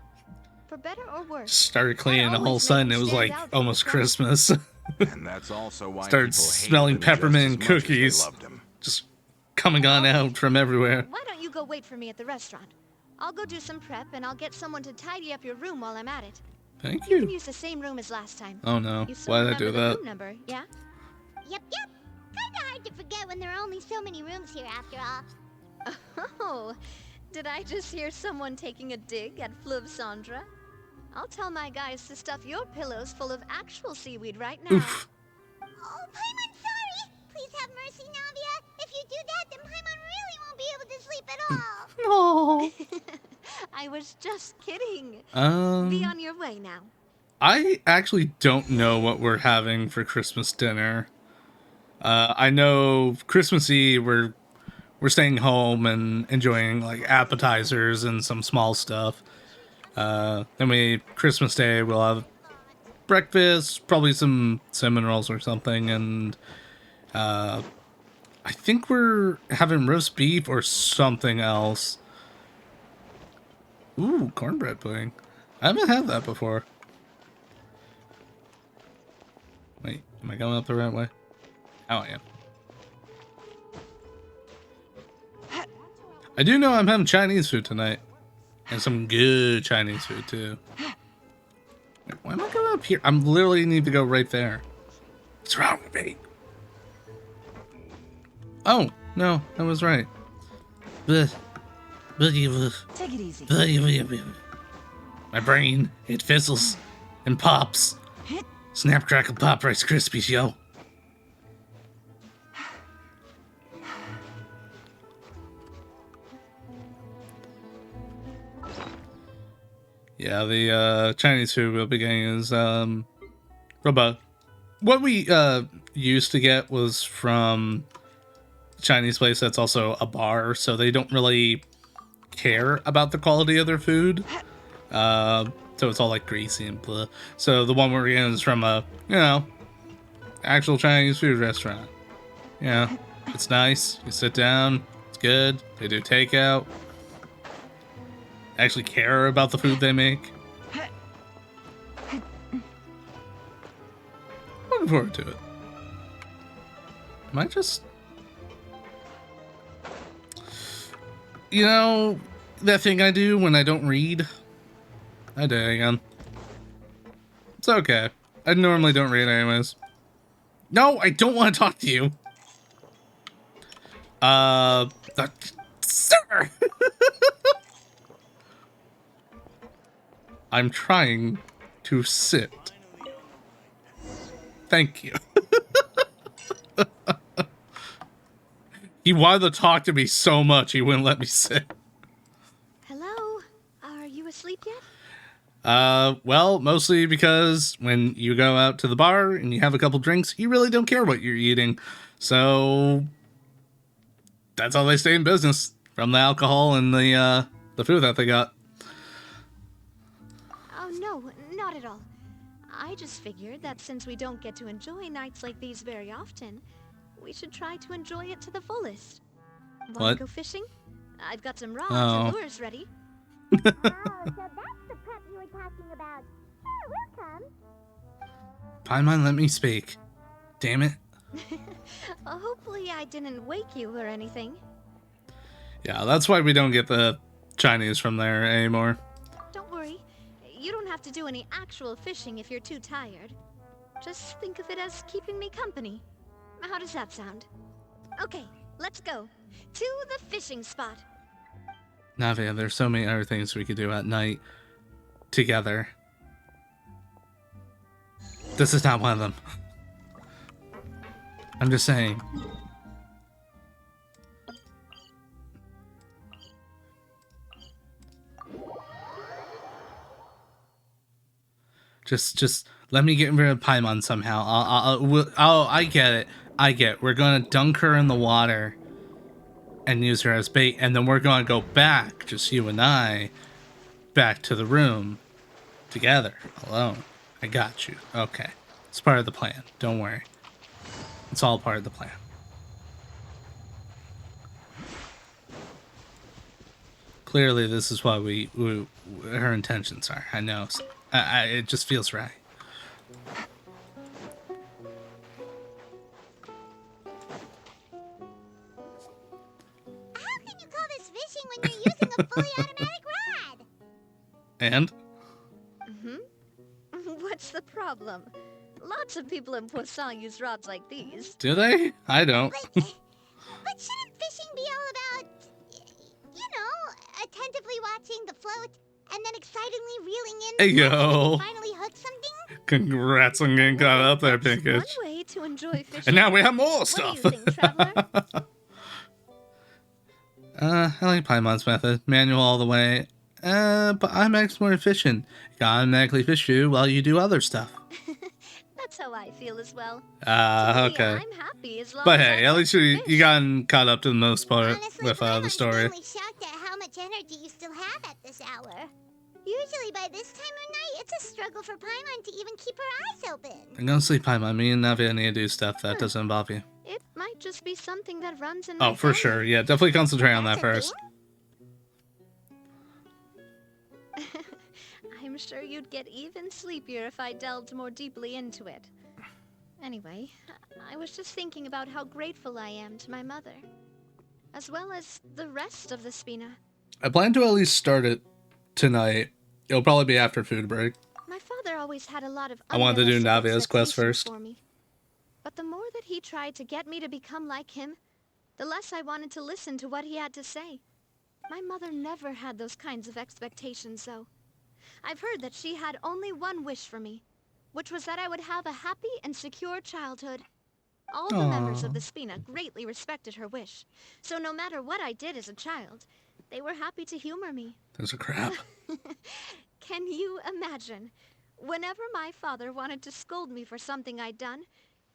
For better or worse. Started cleaning all of a sudden, it was like almost Christmas. And that's also why started smelling peppermint cookies. Just coming on out from everywhere. Why don't you go wait for me at the restaurant? I'll go do some prep and I'll get someone to tidy up your room while I'm at it. Thank You you. can use the same room as last time. Oh no, You still why did I remember do the that? room number, yeah? Yep. Kinda hard to forget when there are only so many rooms here after all. Oh, did I just hear someone taking a dig at Fleuve Cendra? I'll tell my guys to stuff your pillows full of actual seaweed right now. Oof. Oh, Paimon, sorry! Please have mercy, Navia. If you do that, then Paimon really won't be able to sleep at all. No. I was just kidding. Be Um, on your way now. I actually don't know what we're having for Christmas dinner. I know Christmas Eve we're staying home and enjoying like appetizers and some small stuff. Then Christmas Day we'll have breakfast, probably some cinnamon rolls or something, and I think we're having roast beef or something else. Ooh, cornbread pudding. I haven't had that before. Wait, am I going up the right way? Oh, I am. I do know I'm having Chinese food tonight. And some good Chinese food, too. Wait, why am I going up here? I'm literally need to go right there. What's wrong with me? Oh, no, I was right. Take Take it easy. My brain, it fizzles and pops. Snap, crackle, pop, Rice Krispies, yo. Yeah, the Chinese food we'll be getting is robot. What we used to get was from a Chinese place that's also a bar, so they don't really care about the quality of their food. So it's all like greasy and blah. So the one we're getting is from a, actual Chinese food restaurant. Yeah, it's nice. You sit down, it's good. They do takeout. Actually care about the food they make. Looking forward to it. Am I just... that thing I do when I don't read? I did it again. It's okay. I normally don't read anyways. No, I don't want to talk to you. Sir! I'm trying to sit. Thank you. He wanted to talk to me so much he wouldn't let me sit. Hello? Are you asleep yet? Well, mostly because when you go out to the bar and you have a couple drinks, you really don't care what you're eating. So that's how they stay in business, from the alcohol and the food that they got. Oh, no, not at all. I just figured that since we don't get to enjoy nights like these very often, we should try to enjoy it to the fullest. Wanna What? go fishing? I've got some rods Oh. and lures ready. Oh, so that's the prep you were talking about. Sure, we'll come. Paimon, let me speak. Damn it. Hopefully I didn't wake you or anything. Yeah, that's why we don't get the Chinese from there anymore. Don't worry. You don't have to do any actual fishing if you're too tired. Just think of it as keeping me company. How does that sound? Okay, let's go. To the fishing spot. Navia, there's so many other things we could do at night together. This is not one of them. I'm just saying. Just let me get rid of Paimon somehow. I get it. I get it. We're gonna dunk her in the water and use her as bait, and then we're gonna go back, just you and I, back to the room together, alone. I got you. Okay. It's part of the plan. Don't worry. It's all part of the plan. Clearly, this is what her intentions are. I know. It just feels right. How can you call this fishing when you're using a fully automatic rod? And? What's the problem? Lots of people in Poisson use rods like these. Do they? I don't. But shouldn't fishing be all about, you know, attentively watching the float and then excitedly reeling in Hey, the hook yo. and finally hook something? Congrats on getting caught up there, That's Pinkage. one way to enjoy fishing. And now we have more What stuff. do you think, traveler? I like Paimon's method. Manual all the way. But I'm more efficient. You can automatically fish you while you do other stuff. That's how I feel as well. To me, Okay. I'm happy as long But as hey, I at least catch you fish. gotten caught up to the most part Honestly, with the Paimon's story. mainly shocked at how much energy you still have at this hour. Usually by this time of night, it's a struggle for Paimon to even keep her eyes open. I'm gonna sleep, Paimon. Me and Navia need to do stuff that doesn't involve you. It might just be something that runs in my Oh, for family. sure. Yeah, definitely concentrate on that That's a first. I'm sure you'd get even sleepier if I delved more deeply into it. Anyway, I was just thinking about how grateful I am to my mother, as well as the rest of the Spina. I plan to at least start it tonight. It'll probably be after food break. My father always had a lot of I wanted to do unrealistic Navia's quest expectations first. for me. But the more that he tried to get me to become like him, the less I wanted to listen to what he had to say. My mother never had those kinds of expectations, though. I've heard that she had only one wish for me, which was that I would have a happy and secure childhood. All the members of the Spina greatly respected her wish, so no matter what I did as a child, they were happy to humor me. There's a crap. Can you imagine? Whenever my father wanted to scold me for something I'd done,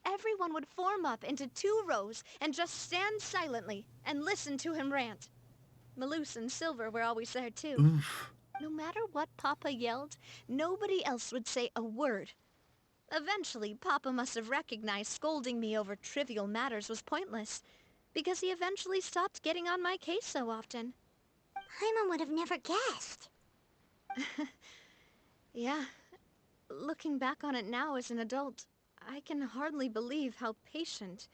everyone would form up into 2 rows and just stand silently and listen to him rant. Malouse and Silver were always there too. Oof. No matter what Papa yelled, nobody else would say a word. Eventually, Papa must have recognized scolding me over trivial matters was pointless, because he eventually stopped getting on my case so often. Paimon would have never guessed. Yeah. Looking back on it now as an adult, I can hardly believe how patient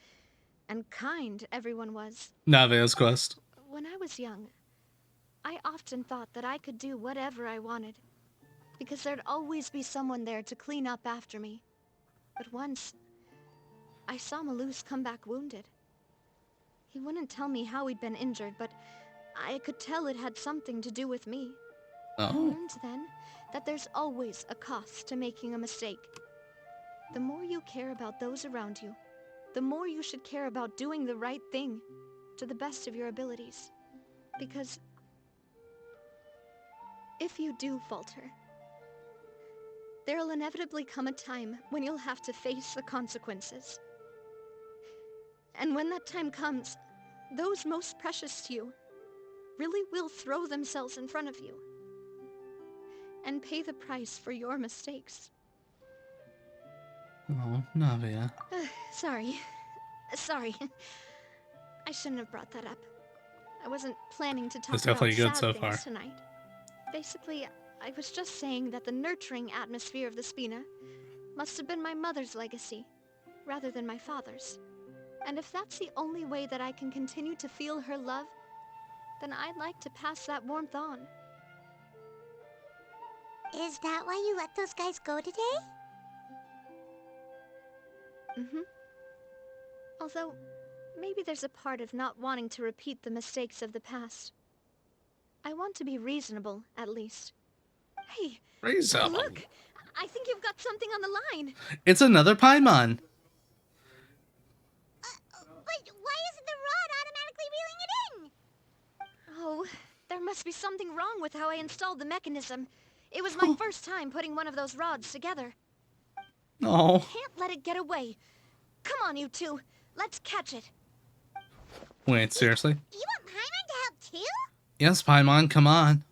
and kind everyone was. Navia's quest. When I was young, I often thought that I could do whatever I wanted, because there'd always be someone there to clean up after me. But once, I saw Malouse come back wounded. He wouldn't tell me how he'd been injured, but I could tell it had something to do with me. I Oh. learned then that there's always a cost to making a mistake. The more you care about those around you, the more you should care about doing the right thing to the best of your abilities. Because if you do falter, There'll inevitably come a time when you'll have to face the consequences. And when that time comes, those most precious to you really will throw themselves in front of you and pay the price for your mistakes. Oh, Navia. Sorry. I shouldn't have brought that up. I wasn't planning to talk That's about definitely good sad so things far. tonight. Basically, I was just saying that the nurturing atmosphere of the Spina must have been my mother's legacy, rather than my father's. And if that's the only way that I can continue to feel her love, then I'd like to pass that warmth on. Is that why you let those guys go today? Mm-hmm. Although, maybe there's a part of not wanting to repeat the mistakes of the past. I want to be reasonable, at least. Hey, Reasonable. look! I think you've got something on the line. It's another Paimon. But why isn't the rod automatically reeling it in? Oh, there must be something wrong with how I installed the mechanism. It was my first time putting one of those rods together. No. Can't let it get away. Come on, you two. Let's catch it. Wait, seriously? You want Paimon to help too? Yes, Paimon, come on.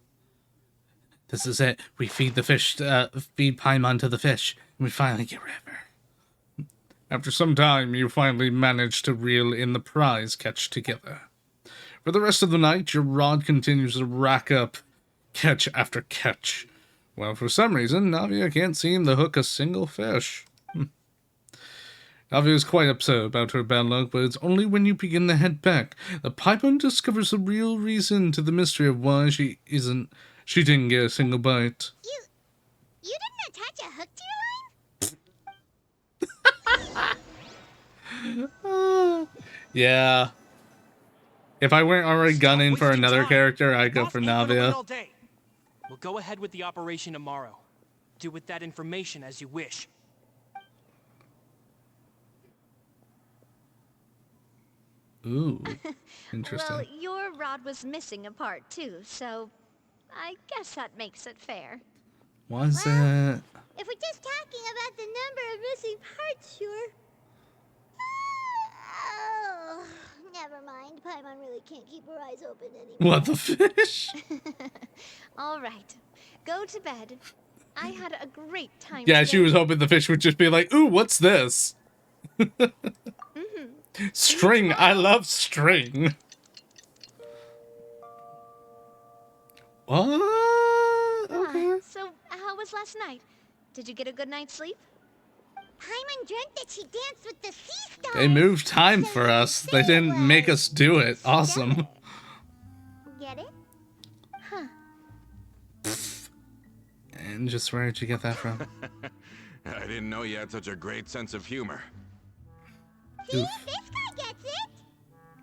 This is it. We feed the fish, feed Paimon to the fish, and we finally get rid of her. After some time, you finally manage to reel in the prize catch together. For the rest of the night, your rod continues to rack up catch after catch. Well, for some reason, Navia can't seem to hook a single fish. Navia is quite upset about her bad luck, but it's only when you begin to head back that Paimon discovers the real reason to the mystery of why she didn't get a single bite. You didn't attach a hook to your line? Yeah. If I weren't already gunning for another character, I'd go for Navia. We'll go ahead with the operation tomorrow. Do with that information as you wish. Ooh, interesting. Well, your rod was missing a part too, so I guess that makes it fair. Was it? If we're just talking about the number of missing parts, sure. Oh, never mind. Paimon really can't keep her eyes open anymore. What, the fish? All right, go to bed. I had a great time. Yeah, today. she was hoping the fish would just be like, ooh, what's this? String. I love string. What? Okay. So, how was last night? Did you get a good night's sleep? Paimon dreamt that she danced with the sea stars. They moved time for us. They didn't make us do it. Awesome. Get it? Huh. And just where did you get that from? I didn't know you had such a great sense of humor. See, Oof. this guy gets it.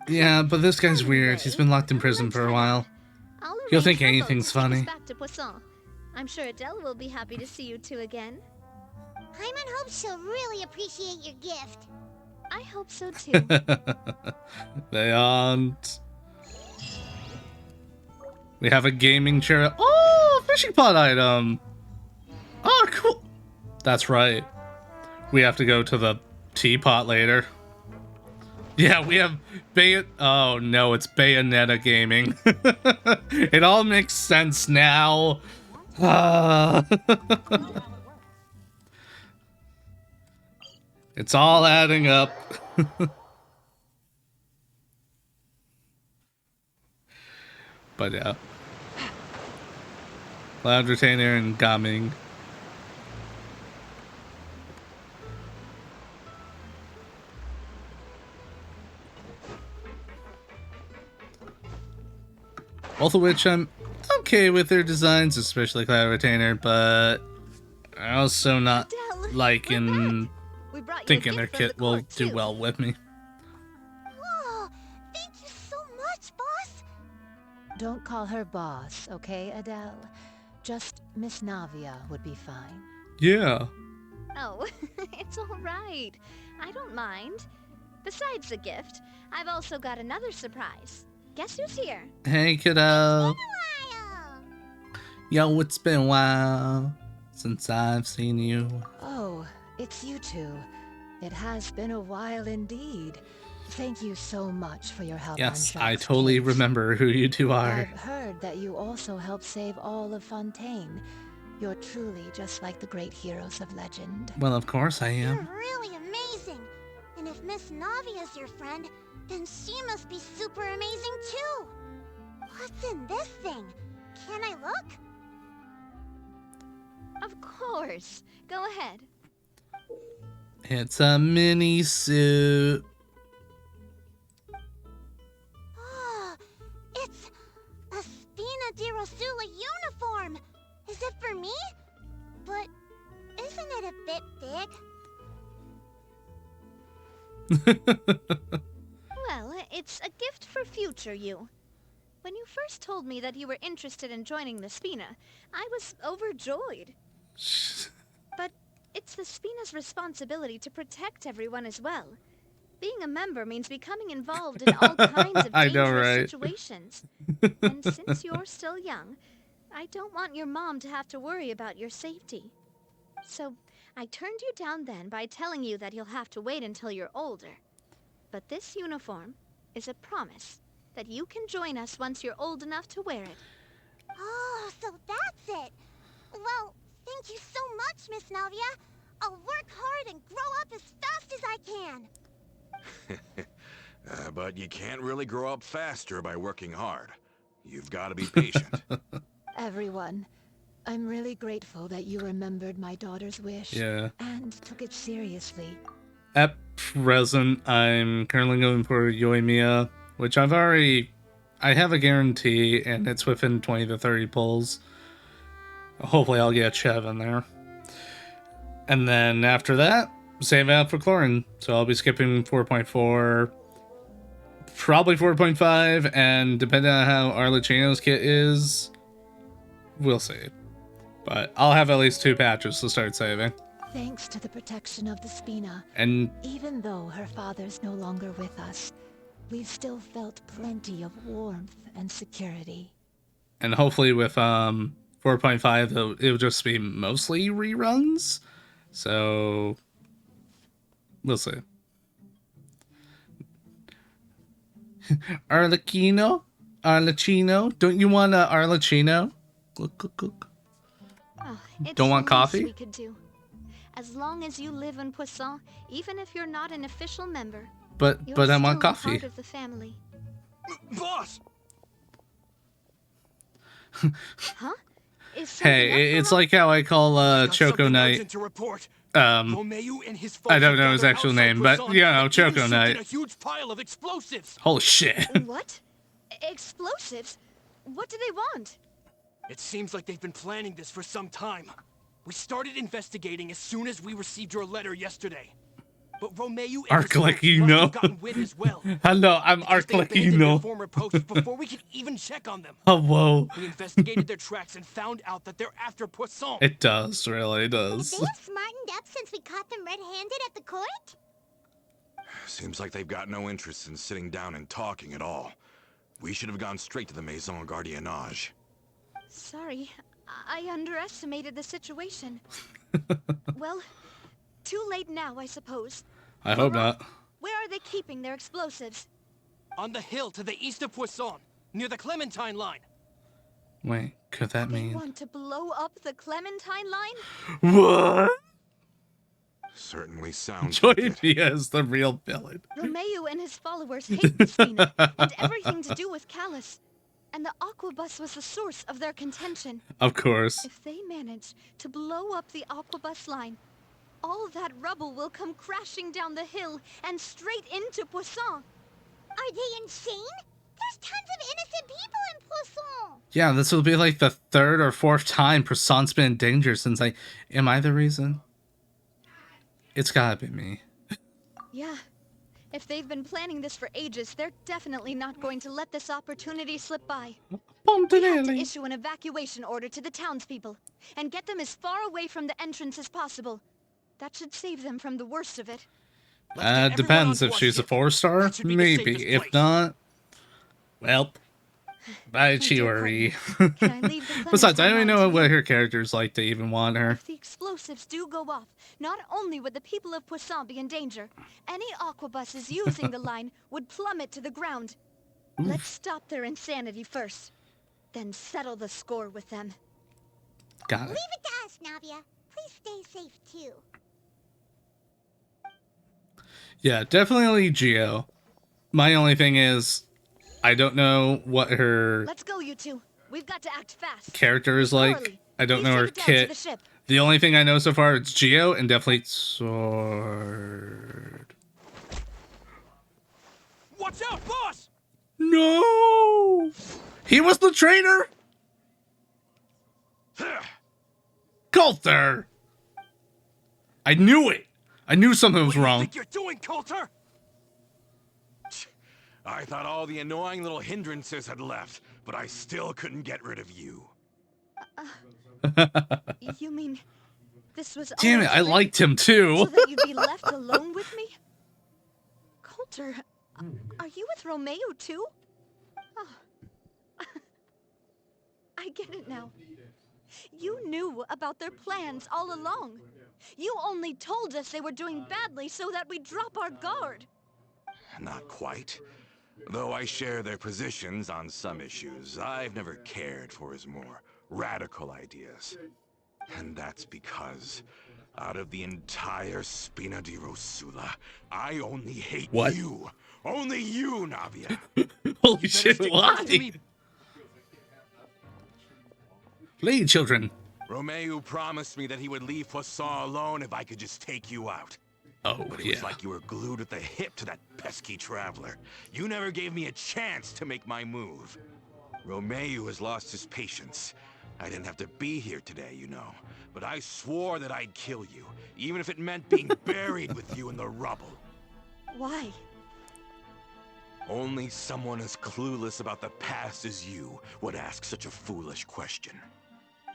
Yeah, but this guy's weird. He's been locked in prison for a while. I'll He'll arrange think for both anything's to take us funny. Back to Poisson. I'm sure Adele will be happy to see you two again. Paimon hopes she'll really appreciate your gift. I hope so too. They aren't. We have a gaming chair. Oh, fishing pot item. Oh, cool. That's right. We have to go to the teapot later. Yeah, we have oh no, it's Bayonetta gaming. It all makes sense now. It's all adding up. But yeah. Cloud Retainer and Gaming. Both of which I'm okay with their designs, especially Cloud Retainer, but I'm also not Adele, liking we brought you a thinking their gift from kit the will court, do too. well with me. Whoa, thank you so much, boss. Don't call her boss, okay, Adele? Just Miss Navia would be fine. Yeah. Oh, it's all right. I don't mind. Besides the gift, I've also got another surprise. Guess who's here? Hey, kiddo. Wow. Yo, it's been a while. since I've seen you. Oh, it's you two. It has been a while indeed. Thank you so much for your help on Yes, Jacques' I totally case. remember who you two are. I've heard that you also helped save all of Fontaine. You're truly just like the great heroes of legend. Well, of course I You're am. really amazing. And if Miss Navia's your friend, then she must be super amazing too. What's in this thing? Can I look? Of course. Go ahead. It's a mini suit. Oh, it's a Spina di Rosula uniform. Is it for me? But isn't it a bit big? Well, it's a gift for future you. When you first told me that you were interested in joining the Spina, I was overjoyed. But it's the Spina's responsibility to protect everyone as well. Being a member means becoming involved in all kinds of I know, dangerous right? situations. And since you're still young, I don't want your mom to have to worry about your safety. So I turned you down then by telling you that you'll have to wait until you're older. But this uniform is a promise that you can join us once you're old enough to wear it. Oh, so that's it. Well, thank you so much, Miss Navia. I'll work hard and grow up as fast as I can. But you can't really grow up faster by working hard. You've got to be patient. Everyone, I'm really grateful that you remembered my daughter's wish and took it seriously. At present, I'm currently going for Yoimiya, which I have a guarantee, and it's within 20 to 30 pulls. Hopefully I'll get Chev in there. And then after that, save out for Chlorine. So I'll be skipping 4.4, probably 4.5, and depending on how Arlecchino's kit is, we'll see. But I'll have at least 2 patches to start saving. Thanks to the protection of the Spina, And even though her father's no longer with us, we've still felt plenty of warmth and security. And hopefully with 4.5, it'll just be mostly reruns. So we'll see. Arlecchino? Don't you want a Arlecchino? Look. Oh, it's Don't want the least coffee? we could do. As long as you live in Poisson, even if you're not an official member, But you'll I still want be coffee. part of the family. Boss! Huh? Is something up, Hey, it's Laurent? like how I call Got Choco something Knight. urgent to report. I And his don't folks know his have actual gathered name, but outside you know, Poisson Choco and even Knight. shipped in a huge pile of explosives. Holy shit. What? Explosives? What do they want? It seems like they've been planning this for some time. We started investigating as soon as we received your letter yesterday. But Romeo and his folks must have gotten wind as well. Hello, I'm Because they abandoned their Arlecchino. former posts before we could even check on them. Oh, whoa. We investigated their tracks and found out that they're after Poisson. It does, really Have does. they smartened up since we caught them red-handed at the court? Seems like they've got no interest in sitting down and talking at all. We should have gone straight to the Maison Gardiennage. Sorry, I underestimated the situation. Well, too late now, I suppose. I hope not. Where are they keeping their explosives? On the hill to the east of Poisson, near the Clementine line. Wait, could that They mean... want to blow up the Clementine line? What? Certainly sounds like it. Yoimiya is the real villain. Romeo and his followers hate the Spina and everything to do with Callus. And the Aquabus was the source of their contention. Of course. If they manage to blow up the Aquabus line, all that rubble will come crashing down the hill and straight into Poisson. Are they insane? There's tons of innocent people in Poisson. Yeah, this will be like the 3rd or 4th time Poisson's been in danger since am I the reason? It's gotta be me. Yeah. If they've been planning this for ages, they're definitely not going to let this opportunity slip by. We have to issue an evacuation order to the townspeople and get them as far away from the entrance as possible. That should save them from the worst of it. Depends if she's a 4-star. That should be the Maybe. safest If place. not, well, Bye, My dear Chiori. partner, can I leave the Besides, I don't even Clementine know line to what you? her character's like to even want her. If the explosives do go off, not only would the people of Poisson be in danger, any aquabuses using the line would plummet to the ground. Let's stop their insanity first, then settle the score with them. Got Leave it. it to us, Navia. Please stay safe, too. Yeah, definitely Geo. My only thing is, I don't know what her Let's go, you two. We've got to act fast. character is Miss like. Coralie, I don't please know take her it down to kit. the ship. The only thing I know so far is Geo and definitely Sword. Watch out, boss! No! He was the traitor? Coulter! I knew it! I knew something was What do you wrong. think you're doing, Coulter? I thought all the annoying little hindrances had left, but I still couldn't get rid of you. You mean this was Damn all it, a I trick liked him too. so that you'd be left alone with me? Coulter, are you with Romeo too? Oh. I get it now. You knew about their plans all along. You only told us they were doing badly so that we'd drop our guard. Not quite. Though I share their positions on some issues, I've never cared for his more radical ideas. And that's because, out of the entire Spina di Rosula, I only hate What? you. Only you, Navia. Holy shit, stick why? close to me. Flee, children. Romeo promised me that he would leave Poisson alone if I could just take you out. Oh, But it yeah. was like you were glued at the hip to that pesky traveler. You never gave me a chance to make my move. Romeo has lost his patience. I didn't have to be here today, you know. But I swore that I'd kill you, even if it meant being buried with you in the rubble. Why? Only someone as clueless about the past as you would ask such a foolish question.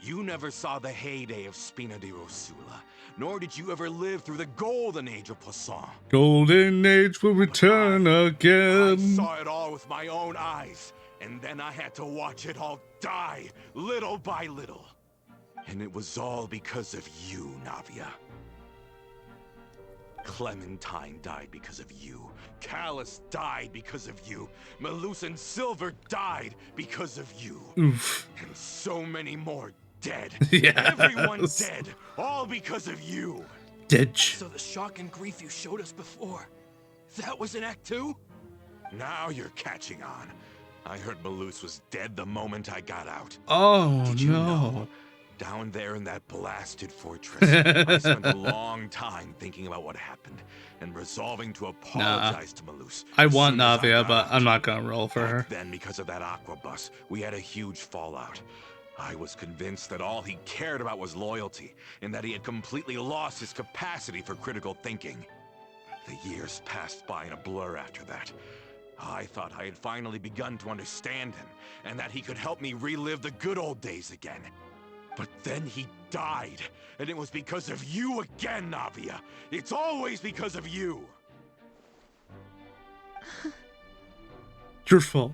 You never saw the heyday of Spina di Rosula, nor did you ever live through the golden age of Poisson. Golden Age will return I again. saw it all with my own eyes, and then I had to watch it all die, little by little. And it was all because of you, Navia. Clementine died because of you. Callus died because of you. Melusan Silver died because of you. Oof. And so many more dead. Yes. Everyone dead. All because of you. Ditch. So the shock and grief you showed us before, that was in Act 2? Now you're catching on. I heard Melus was dead the moment I got out. Oh, Did you no. know? Down there in that blasted fortress, I spent a long time thinking about what happened and resolving to apologize to Melus. I as want soon as I Navia, got but out. I'm not gonna roll for her. Back then, because of that aqua bus, we had a huge fallout. I was convinced that all he cared about was loyalty, and that he had completely lost his capacity for critical thinking. The years passed by in a blur after that. I thought I had finally begun to understand him, and that he could help me relive the good old days again. But then he died, and it was because of you again, Navia. It's always because of you. Your fault.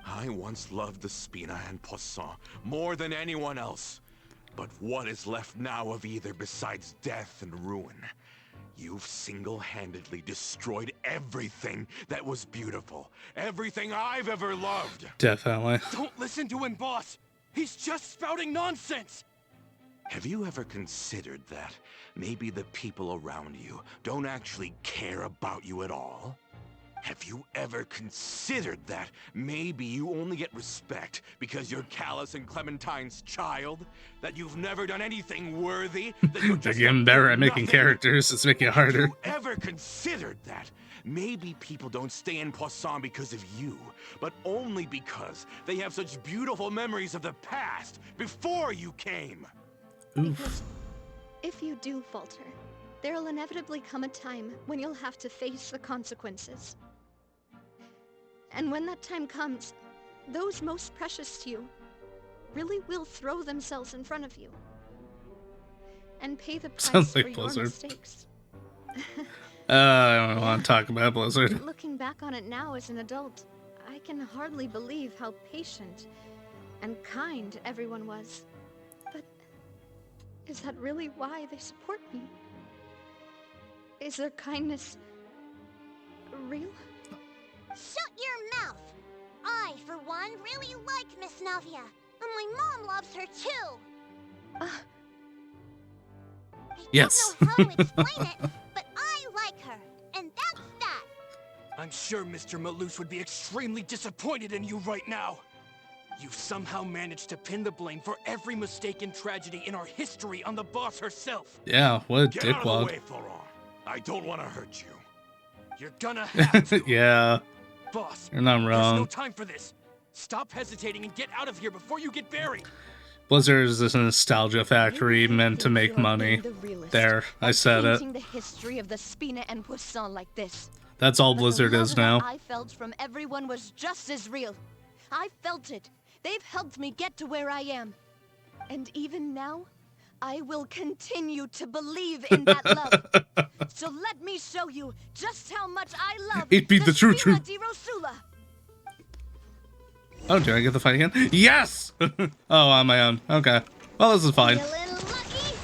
I once loved the Spina and Poisson more than anyone else. But what is left now of either besides death and ruin? You've single-handedly destroyed everything that was beautiful. Everything I've ever loved. Definitely. Don't listen to him, boss! He's just spouting nonsense! Have you ever considered that maybe the people around you don't actually care about you at all? Have you ever considered that maybe you only get respect because you're Callus and Clementine's child? That you've never done anything worthy? That you're They're just getting better at making nothing? characters. It's making it harder. Have you ever considered that? Maybe people don't stay in Poisson because of you, but only because they have such beautiful memories of the past before you came. Because if you do falter, there'll inevitably come a time when you'll have to face the consequences. And when that time comes, those most precious to you really will throw themselves in front of you and pay the price Sounds for like your Blizzard. mistakes. I don't want to talk about Blizzard. Looking back on it now as an adult, I can hardly believe how patient and kind everyone was. But is that really why they support me? Is their kindness real? Shut your mouth! I, for one, really like Miss Navia. And my mom loves her too. I Yes. don't know how to explain it, but I like her. And that's that. I'm sure Mr. Malus would be extremely disappointed in you right now. You've somehow managed to pin the blame for every mistake and tragedy in our history on the boss herself. Yeah, what a Get out of the dickwad. way, Florent. I don't want to hurt you. You're gonna have to. Yeah, Boss, you're not there's no wrong. time for this. Stop hesitating and get out of here before you get buried. Blizzard is a nostalgia factory meant to make money. There, I said it. The history of the Spina and Poisson like this. That's all But Blizzard the is love now. that I felt from everyone was just as real. I felt it. They've helped me get to where I am. And even now, I will continue to believe in that love. So let me show you just how much I love It be the true Spina truth. di Rosula. Oh, did I get the fight again? Yes! Oh, on my own. Okay. Well, this is fine. Feeling lucky?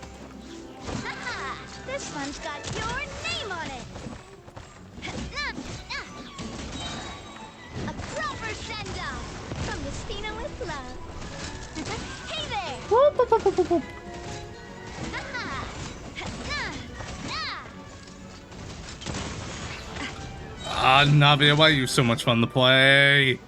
Haha! This one's got your name on it. A proper send-off from the Spina with love. Hey there! Haha! Ah, Navia, why are you so much fun to play?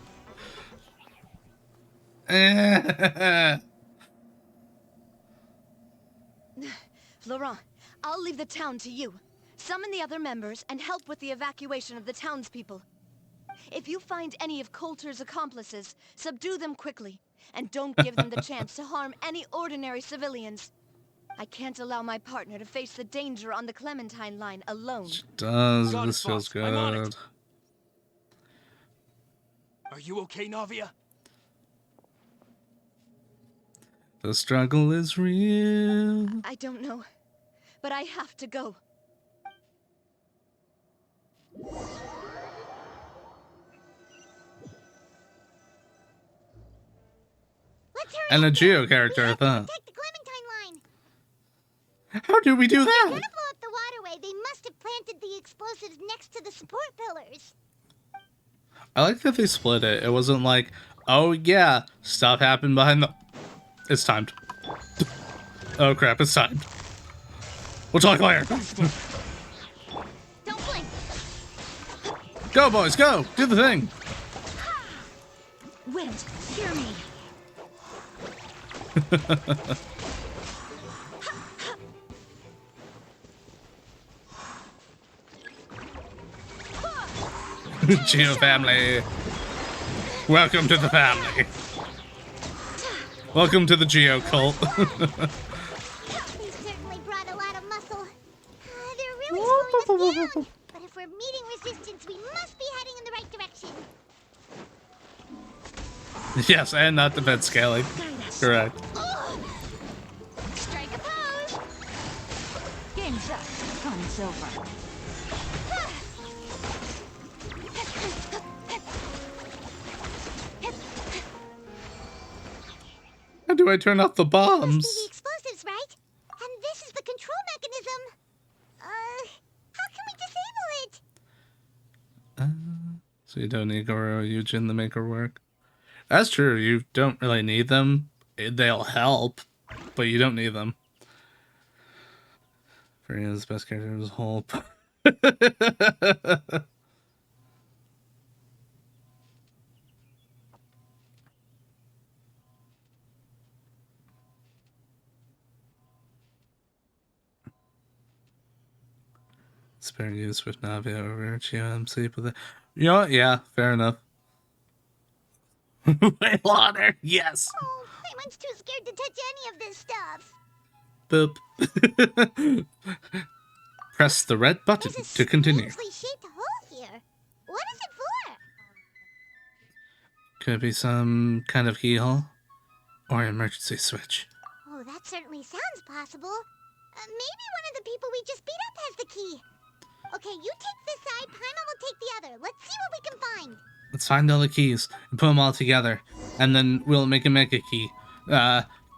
Laurent, I'll leave the town to you. Summon the other members and help with the evacuation of the townspeople. If you find any of Coulter's accomplices, subdue them quickly. And don't give them the chance to harm any ordinary civilians. I can't allow my partner to face the danger on the Clementine line alone. Does Got it, this feels boss. I'm on it. good? Are you okay, Navia? The struggle is real. I don't know, but I have to go. Let's hurry And a up Geo then. character We at have to that. protect the Clementine line. How do we do If they're that? gonna blow up the waterway, they must have planted the explosives next to the support pillars. I like that they split it. It wasn't like, oh yeah, stuff happened behind the... It's timed. Oh crap, it's timed. We'll talk later. Don't blink. Go boys, go! Do the thing! Wind, hear me. Geo family. Welcome to the family. Welcome to the Geo cult. They certainly brought a lot of muscle. They're really slowing us down. But if we're meeting resistance, we must be heading in the right direction. Yes, and not defense scaling. Correct. Strike a pose. Game's up. Fun's over. How do I turn off the Must be the bombs? explosives, right? And this is the control mechanism. How can we disable it? So you don't need Goro or Yujin to make her work. That's true, you don't really need them. They'll help, but you don't need them. Freya's best character is Hope. Spare use with Navia over GMC, but you know what? Yeah, fair enough. Way water, yes. Oh, Payment's too scared to touch any of this stuff. Boop. Press the red button There's a to continue. strangely shaped hole here. What is it for? Could be some kind of keyhole or emergency switch. Oh, that certainly sounds possible. Maybe one of the people we just beat up has the key. Okay, you take this side, Paimon will take the other. Let's see what we can find. Let's find all the keys and put them all together, and then we'll make a mega key.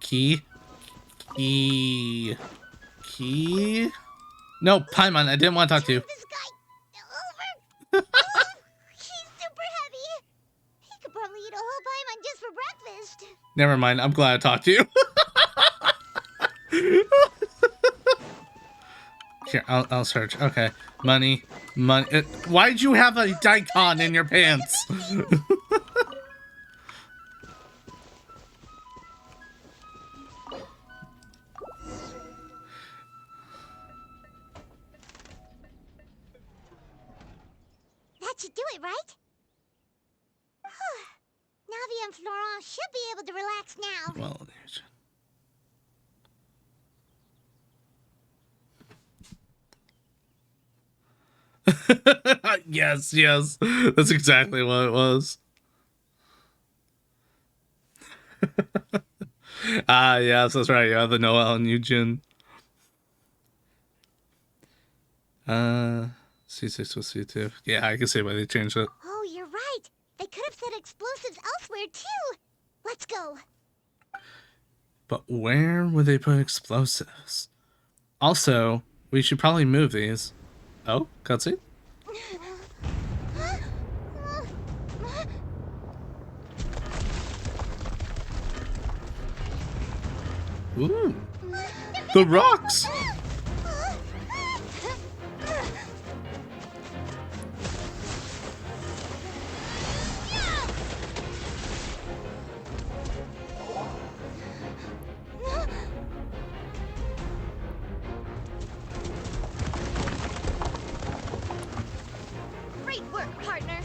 Key, key. No, Paimon, I didn't want to talk to you. This guy over. Oh, he's super heavy. He could probably eat a whole Paimon just for breakfast. Never mind. I'm glad I talked to you. Here, I'll search. Okay, money. Why'd you have a daikon in your pants? That should do it, right? Navi and Florent should be able to relax now. Well, yes, yes. That's exactly what it was. Ah, yes, that's right. Yeah, the Noel and Eugene. C6 was C2. Yeah, I can see why they changed it. Oh, you're right. They could have set explosives elsewhere, too. Let's go. But where would they put explosives? Also, we should probably move these. Oh, cutscene? Ooh. The rocks! Great work, partner.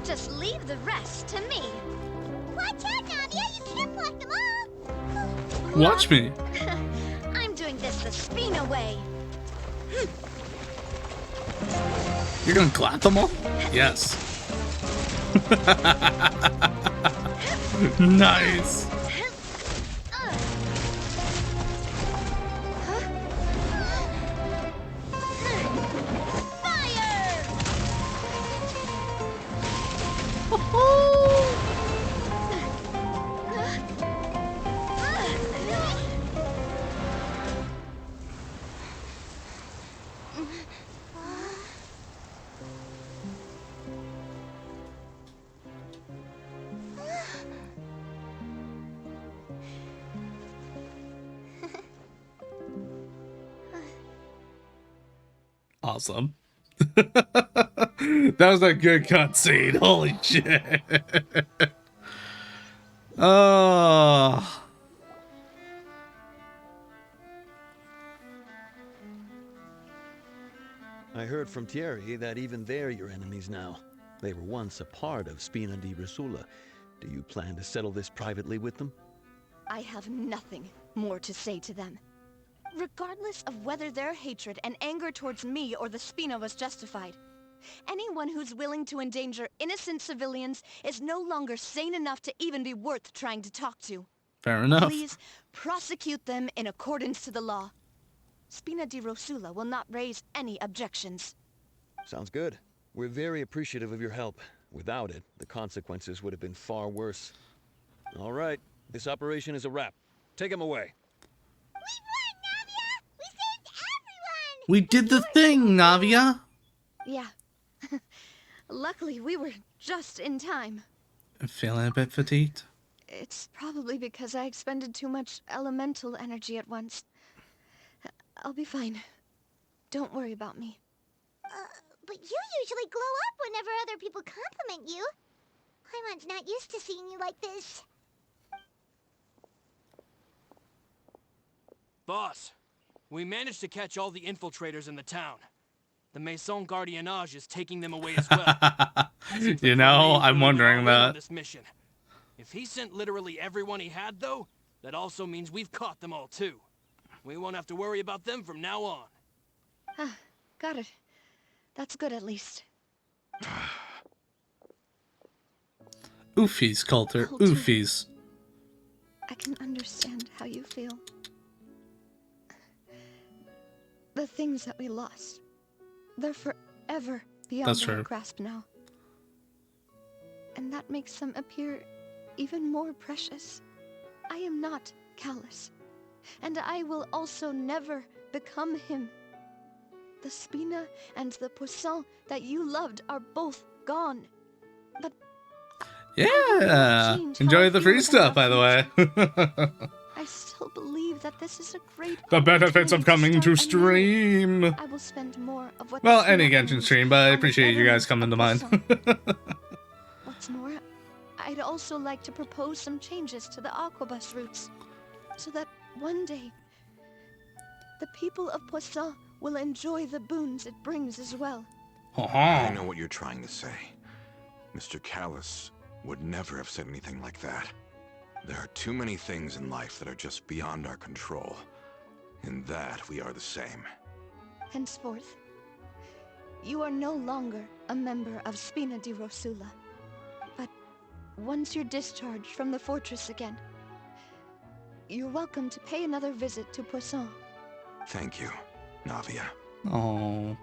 Just leave the rest to me. Watch out, Nadia. You can't block them all. Watch me. I'm doing this the Spina way. You're gonna clap them all? Yes. Nice. Awesome. That was a good cutscene. Holy shit. Oh. I heard from Thierry that even they're your enemies now. They were once a part of Spina di Rosula. Do you plan to settle this privately with them? I have nothing more to say to them. Regardless of whether their hatred and anger towards me or the Spina was justified, anyone who's willing to endanger innocent civilians is no longer sane enough to even be worth trying to talk to. Fair enough. Please prosecute them in accordance to the law. Spina di Rosula will not raise any objections. Sounds good. We're very appreciative of your help. Without it, the consequences would have been far worse. All right, this operation is a wrap. Take him away. We won, Navia! We saved everyone! We did the thing, Navia! Yeah. Luckily, we were just in time. I'm feeling a bit fatigued. It's probably because I expended too much elemental energy at once. I'll be fine. Don't worry about me. But you usually glow up whenever other people compliment you. Paimon's not used to seeing you like this. Boss, we managed to catch all the infiltrators in the town. The Maison Gardiennage is taking them away as well. You know, I'm wondering on that. this mission. If he sent literally everyone he had, though, that also means we've caught them all too. We won't have to worry about them from now on. Got it. That's good at least. Oofies, Coulter. Coulter. Oofies. I can understand how you feel. The things that we lost, they're ever beyond That's our true. grasp now. And that makes them appear even more precious. I am not callous, and I will also never become him. The Spina and the Poisson that you loved are both gone. But yeah, enjoy the free stuff, by the way. I still believe that this is a great The benefits of coming to start stream. anew. I will spend more of what Well, the any Spina Genshin owns stream, but I on the appreciate you guys coming betterment to of mine. Poisson. What's more, I'd also like to propose some changes to the Aquabus routes, so that one day, the people of Poisson will enjoy the boons it brings as well. I know what you're trying to say. Mr. Callus would never have said anything like that. There are too many things in life that are just beyond our control. In that, we are the same. Henceforth, you are no longer a member of Spina di Rosula. But once you're discharged from the fortress again, you're welcome to pay another visit to Poisson. Thank you, Navia. Oh.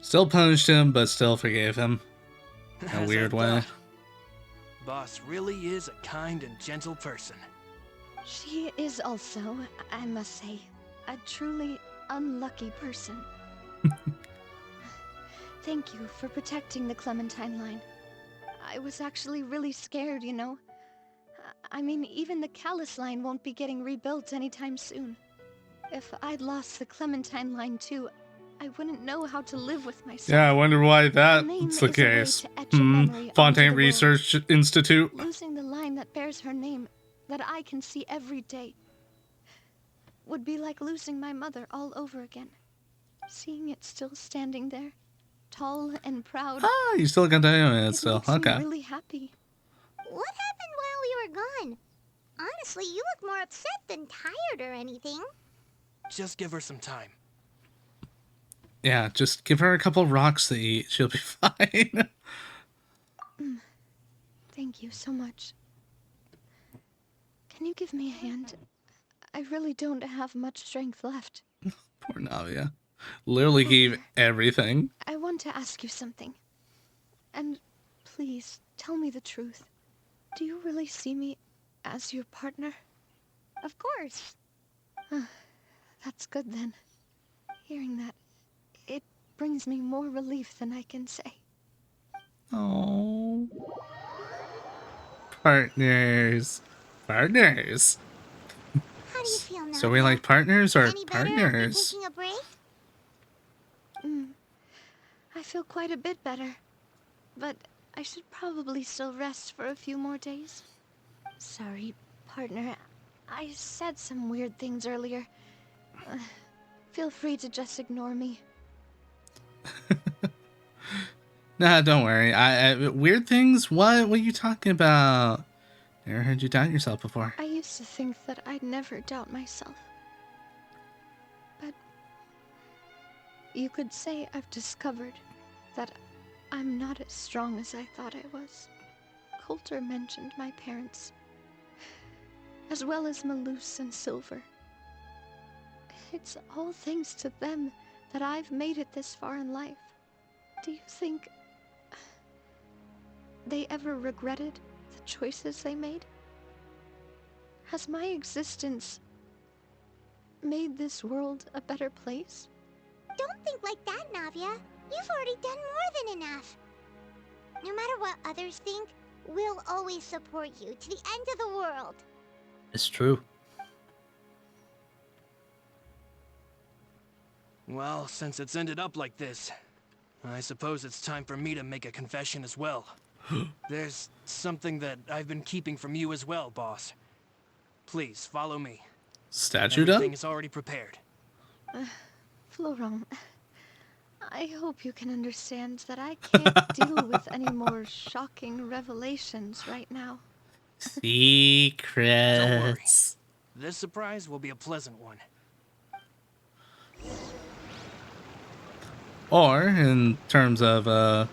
Still punished him, but still forgave him. In a As weird I way. thought. Boss really is a kind and gentle person. She is also, I must say, a truly unlucky person. Thank you for protecting the Clementine line. I was actually really scared, you know. I mean, even the Callus line won't be getting rebuilt anytime soon. If I'd lost the Clementine line too, I wouldn't know how to live with myself. Yeah, I wonder why Her that's name the is a way case. to etch a memory onto Fontaine the world. Research Institute. Losing the line that bears her name, that I can see every day, would be like losing my mother all over again. Seeing it still standing there, tall and proud. Ah, you still got that It still. makes Okay. me really happy. What happened while we were gone? Honestly, you look more upset than tired or anything. Just give her some time. Yeah, just give her a couple rocks to eat. She'll be fine. Thank you so much. Can you give me a hand? I really don't have much strength left. Poor Navia. Literally gave everything. I want to ask you something. And please, tell me the truth. Do you really see me as your partner? Of course. That's good then. Hearing that, it brings me more relief than I can say. Oh. Partners. Partners. How do you feel now? So we like partners or Any better after partners? taking a break? I feel quite a bit better. But I should probably still rest for a few more days. Sorry, partner. I said some weird things earlier. Feel free to just ignore me. Nah, don't worry. I weird things? What are you talking about? Never heard you doubt yourself before. I used to think that I'd never doubt myself. But you could say I've discovered that I'm not as strong as I thought I was. Coulter mentioned my parents, as well as Malus and Silver. It's all thanks to them that I've made it this far in life. Do you think they ever regretted the choices they made? Has my existence made this world a better place? Don't think like that, Navia. You've already done more than enough. No matter what others think, we'll always support you to the end of the world. It's true. Well, since it's ended up like this, I suppose it's time for me to make a confession as well. There's something that I've been keeping from you as well, boss. Please, follow me. Statue done? Everything is already prepared. Florent, I hope you can understand that I can't deal with any more shocking revelations right now. Secrets. This surprise will be a pleasant one. Or, in terms of,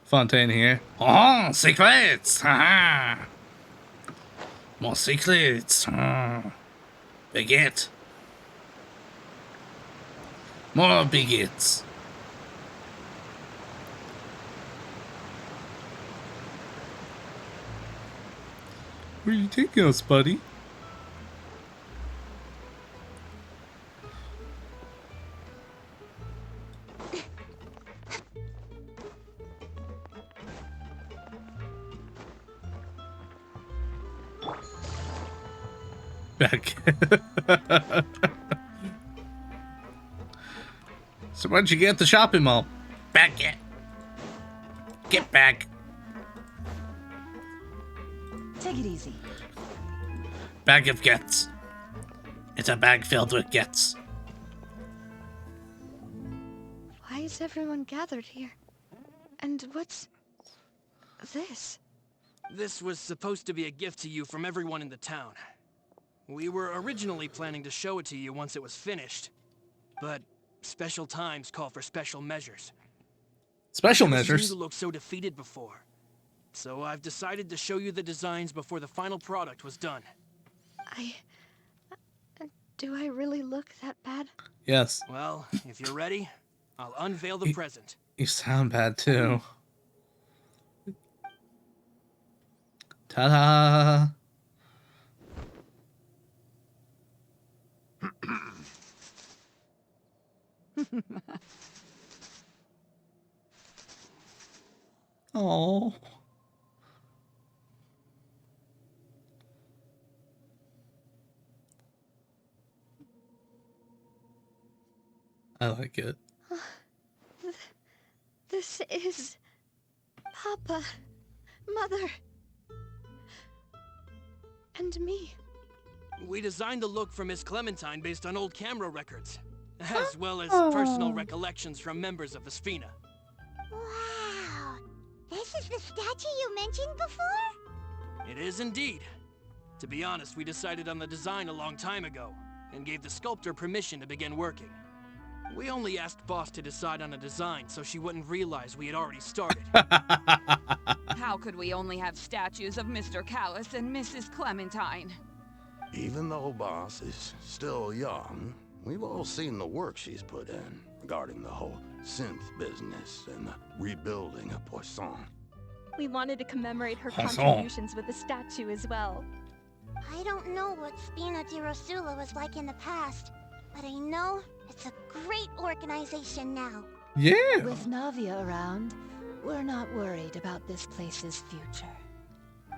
Fontaine here. Oh, secrets! Haha! More secrets. Baguette. More baguettes. Where are you taking us, buddy? Back. So why'd you get at the shopping mall? Back it. Get back. Take it easy. Bag of gets. It's a bag filled with gets. Why is everyone gathered here? And what's this? This was supposed to be a gift to you from everyone in the town. We were originally planning to show it to you once it was finished, but special times call for special measures. Special I've never measures? seen you look so defeated before. So I've decided to show you the designs before the final product was done. Do I really look that bad? Yes. Well, if you're ready, I'll unveil the present. You sound bad too. Ta-da! Oh. I like it. This is Papa, Mother, and me. We designed the look for Miss Clementine based on old camera records, as well as personal recollections from members of the Sphena. Wow. This is the statue you mentioned before? It is indeed. To be honest, we decided on the design a long time ago, and gave the sculptor permission to begin working. We only asked Boss to decide on a design so she wouldn't realize we had already started. How could we only have statues of Mr. Callus and Mrs. Clementine? Even though Boss is still young, we've all seen the work she's put in regarding the whole synth business and the rebuilding of Poisson. We wanted to commemorate her Poisson. contributions with a statue as well. I don't know what Spina di Rosula was like in the past, but I know it's a great organization now. Yeah. With Navia around, we're not worried about this place's future.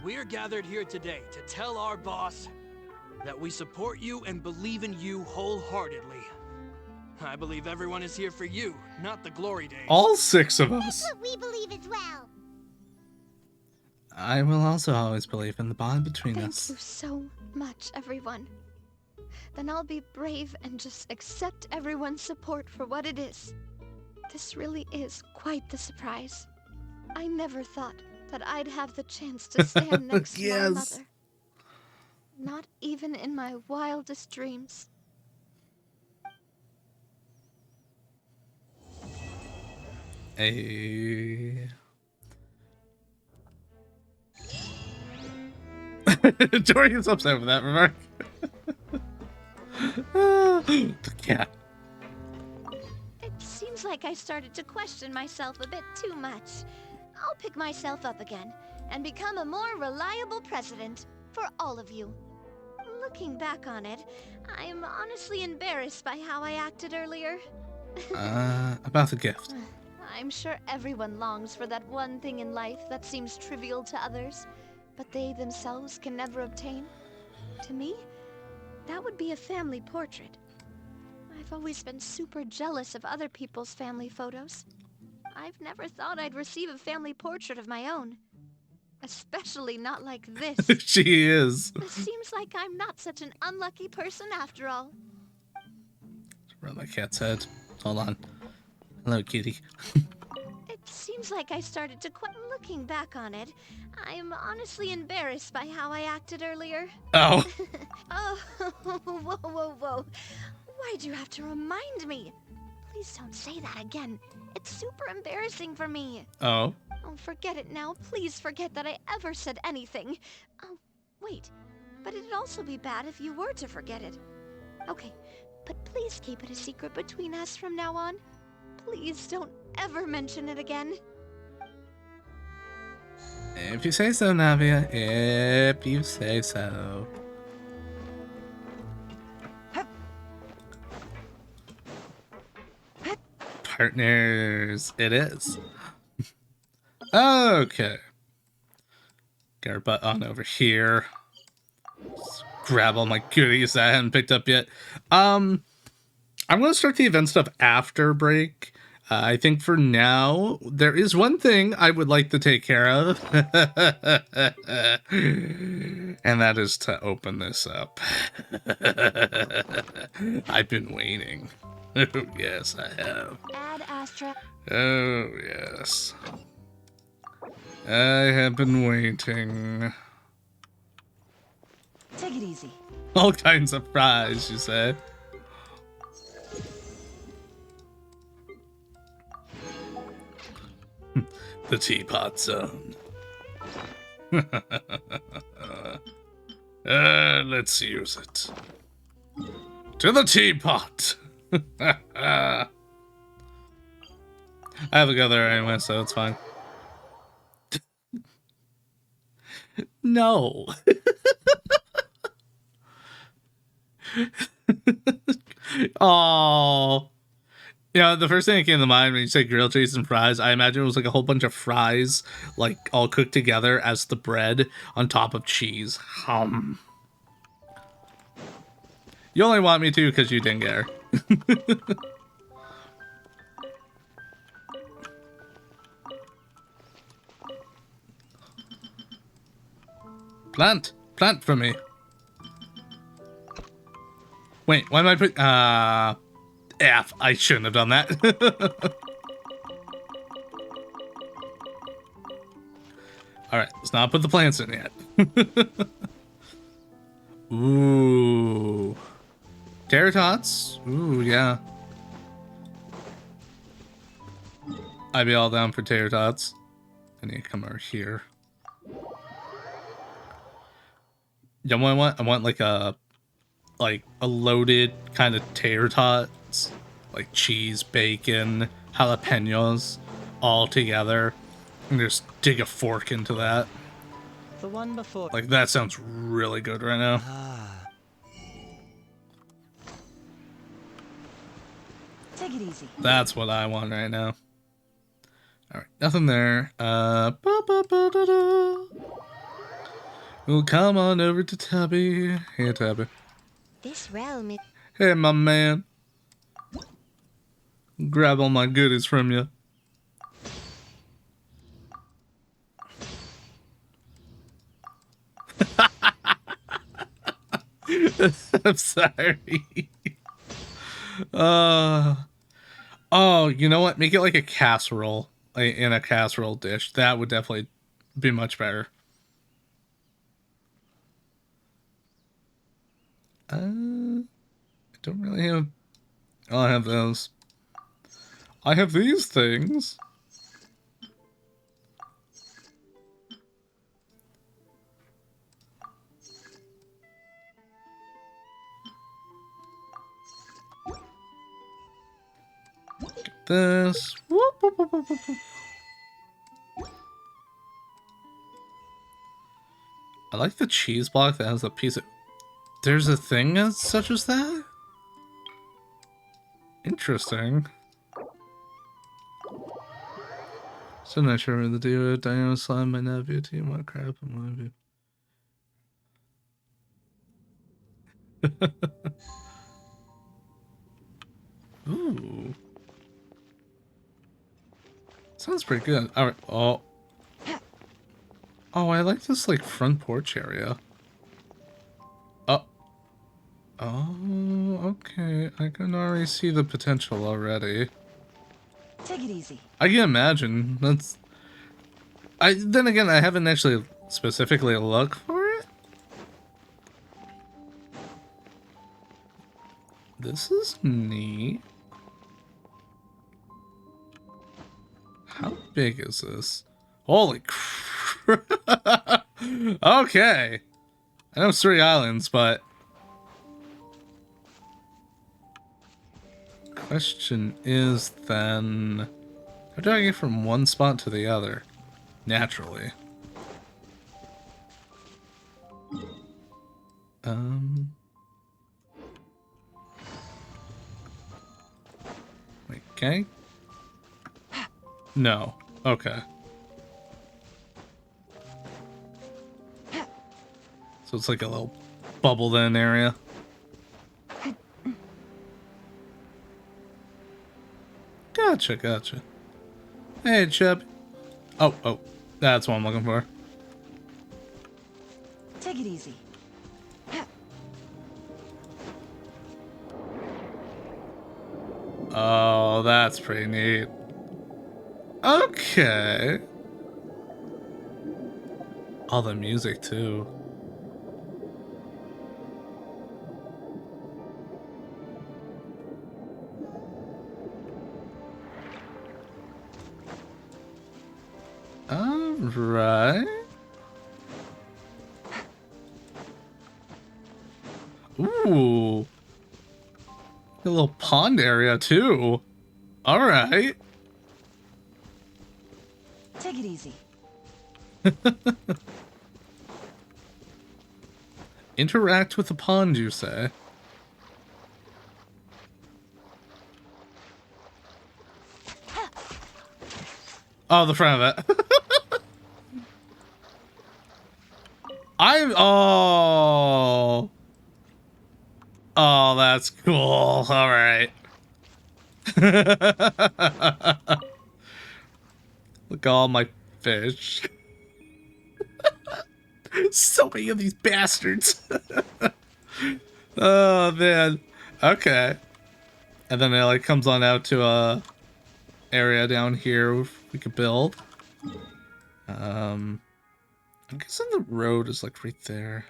We're gathered here today to tell our boss that we support you and believe in you wholeheartedly. I believe everyone is here for you, not the glory days. All 6 of That's us. what we believe as well. I will also always believe in the bond between Thank us. you so much, everyone. Then I'll be brave and just accept everyone's support for what it is. This really is quite the surprise. I never thought that I'd have the chance to stand next to my Yes. mother. Not even in my wildest dreams. Hey. Dorian's upset with that remark. The cat. It seems like I started to question myself a bit too much. I'll pick myself up again and become a more reliable president for all of you. Looking back on it, I'm honestly embarrassed by how I acted earlier. About the gift. I'm sure everyone longs for that one thing in life that seems trivial to others, but they themselves can never obtain. To me, that would be a family portrait. I've always been super jealous of other people's family photos. I've never thought I'd receive a family portrait of my own. Especially not like this. She is. It seems like I'm not such an unlucky person after all. Around my cat's head. Hold on. Hello, kitty. It seems like I started to quit. Looking back on it, I'm honestly embarrassed by how I acted earlier. Oh. Oh, whoa, whoa, whoa. Why'd you have to remind me? Please don't say that again. It's super embarrassing for me. Oh. Oh, forget it now. Please forget that I ever said anything. Oh, wait. but it'd also be bad if you were to forget it. Okay, but please keep it a secret between us from now on. Please don't ever mention it again. If you say so, Navia. If you say so. Partners, it is. Okay. Get our butt on over here. Just grab all my goodies that I haven't picked up yet. I'm going to start the event stuff after break. I think for now, there is one thing I would like to take care of. And that is to open this up. I've been waiting. Oh, yes, I have. Add Astra. Oh, yes. I have been waiting. Take it easy. All kinds of fries, you say? The teapot zone. Let's use it. To the teapot! I have to go there anyway, so it's fine. No. Oh. You know, the first thing that came to mind when you said grilled cheese and fries, I imagine it was like a whole bunch of fries, like all cooked together as the bread on top of cheese. You only want me to because you didn't get her. Plant for me. Wait, why am I put? F. I shouldn't have done that. All right, let's not put the plants in yet. Ooh, tater tots. Ooh, yeah. I'd be all down for tater tots. I need to come over here. You know what I want? I want a loaded kind of tater tots, like cheese, bacon, jalapenos, all together, and just dig a fork into that. The one before. Like that sounds really good right now. Take it easy. That's what I want right now. All right, nothing there. We'll come on over to Tubby. Hey, Tubby. This realm is... Hey, my man. Grab all my goodies from you. I'm sorry. Oh, you know what? Make it like a casserole. In a casserole dish. That would definitely be much better. I don't really have... Oh, I have those. I have these things. Get this. Whoop, whoop, whoop, whoop, whoop. I like the cheese block that has a piece of... There's a thing as such as that? Interesting. Still not sure what to do with Dino Slime, my nephew, team, what crap, and what have you. Ooh. Sounds pretty good. Alright, oh. Oh, I like this, like, front porch area. Oh, okay. I can already see the potential already. Take it easy. I can imagine. Then again, I haven't actually specifically looked for it. This is neat. How big is this? Holy crap. Okay. I know it's 3 islands, but... Question is then... How do I get from one spot to the other? Naturally. Wait, okay? No. Okay. So it's like a little bubbled in area. Gotcha, gotcha. Hey, Chip. Oh, that's what I'm looking for. Take it easy. Oh, that's pretty neat. Okay. All the music, too. Alright. Ooh. A little pond area, too. Alright. Take it easy. Interact with the pond, you say? Oh, the front of it. Oh. Oh, that's cool. Alright. Look at all my fish. So many of these bastards. Oh, man. Okay. And then it like comes on out to a area down here we could build. I'm guessing the road is like right there.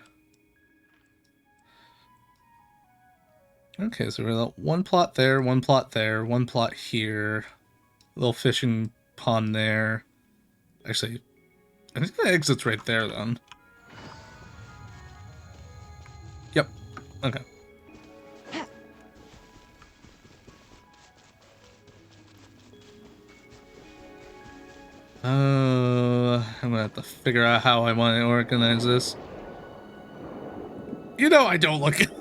Okay, so we're got one plot there, one plot there, one plot here. A little fishing pond there. Actually, I think the exit's right there then. Yep. Okay. I'm gonna have to figure out how I want to organize this. You know I don't look at...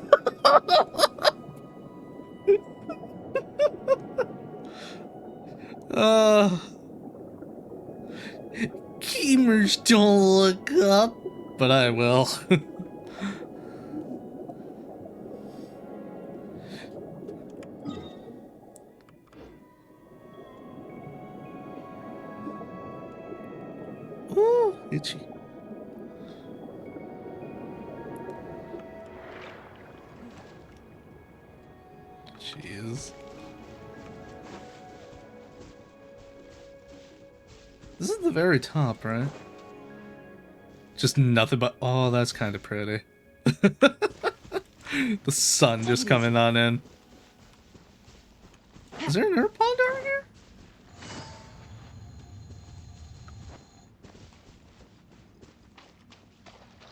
Gamers don't look up, but I will. Ooh, itchy. Jeez. This is the very top, right? Just nothing but... Oh, that's kind of pretty. The sun just coming on in. Is there an air pond over here?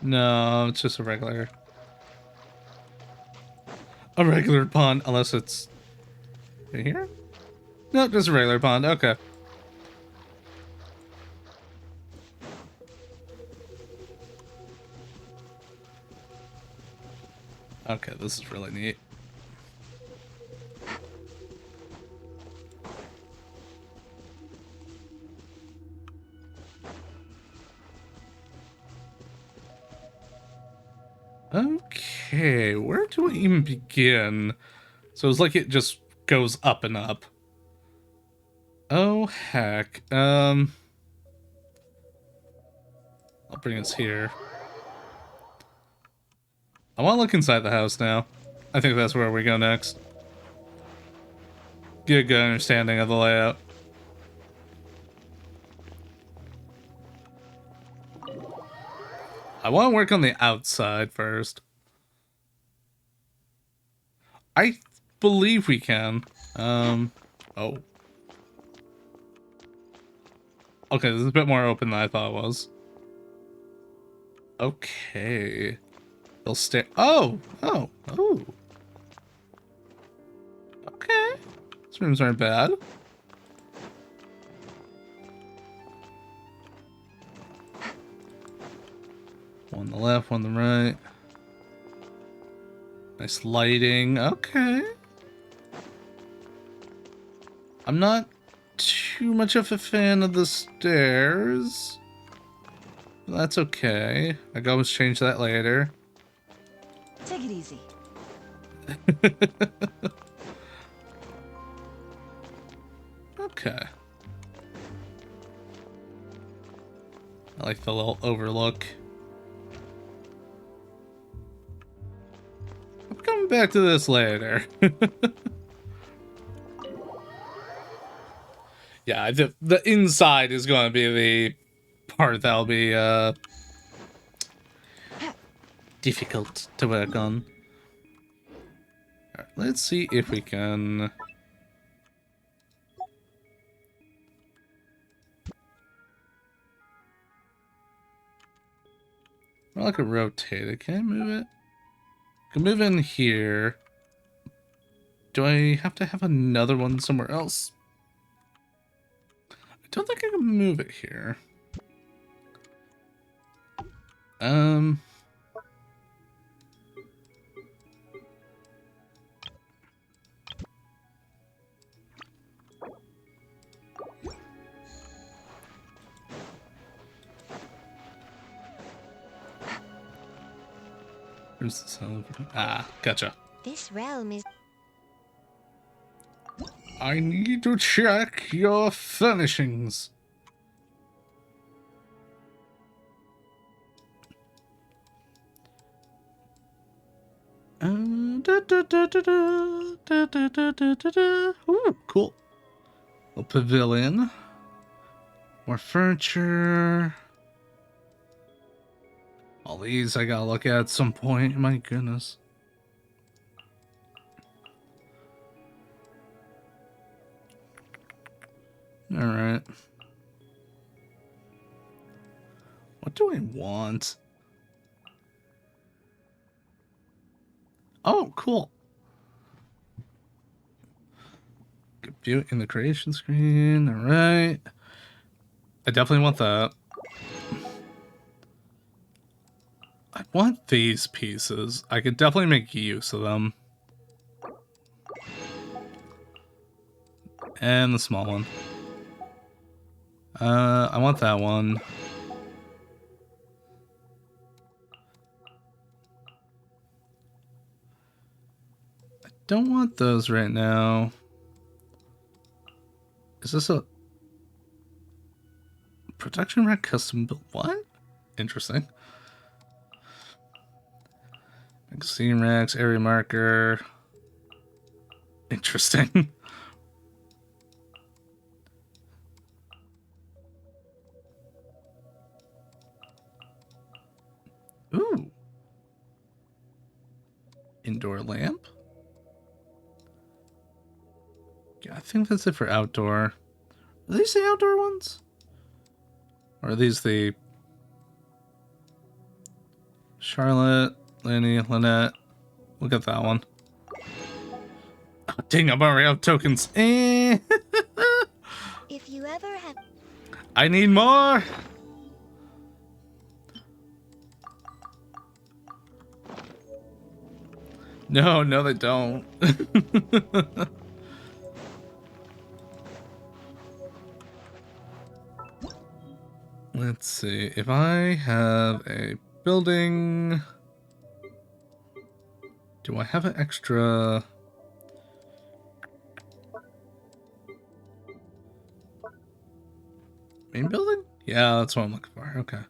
No, it's just a regular pond, unless it's right here? No, just a regular pond. Okay. Okay, this is really neat. Okay, where do I even begin? So it's like it just goes up and up. Oh, heck. I'll bring us here. I want to look inside the house now. I think that's where we go next. Get a good understanding of the layout. I want to work on the outside first. I believe we can. Oh. Okay, this is a bit more open than I thought it was. Okay. They'll stay. Oh! Oh! Oh! Okay. These rooms aren't bad. One on the left, one on the right. Nice lighting. Okay. I'm not too much of a fan of the stairs. That's okay. I can always change that later. Take it easy. Okay. I like the little overlook. I'm coming back to this later. Yeah, the inside is going to be the part that'll be difficult to work on. All right, let's see if we can. Well, I could rotate it. Can I move it? I can move in here. Do I have to have another one somewhere else? I don't think I can move it here. Where's the sound? Ah, gotcha. This realm is... I need to check your furnishings. Ooh, cool. A pavilion. More furniture. All these I gotta look at some point. My goodness. Alright. What do I want? Oh, cool. Good view in the creation screen. Alright. I definitely want that. I want these pieces. I could definitely make use of them. And the small one. I want that one. I don't want those right now. Is this a production rack custom built? What? Interesting. Magazine racks, area marker. Interesting. Ooh. Indoor lamp? Yeah, I think that's it for outdoor. Are these the outdoor ones? Or are these the... Charlotte, Lanny, Lynette. Look at that one. Oh, dang, I'm already out of tokens. If you ever have... I need more! No, no they don't. Let's see. If I have a building... Do I have an extra... Main building? Yeah, that's what I'm looking for. Okay.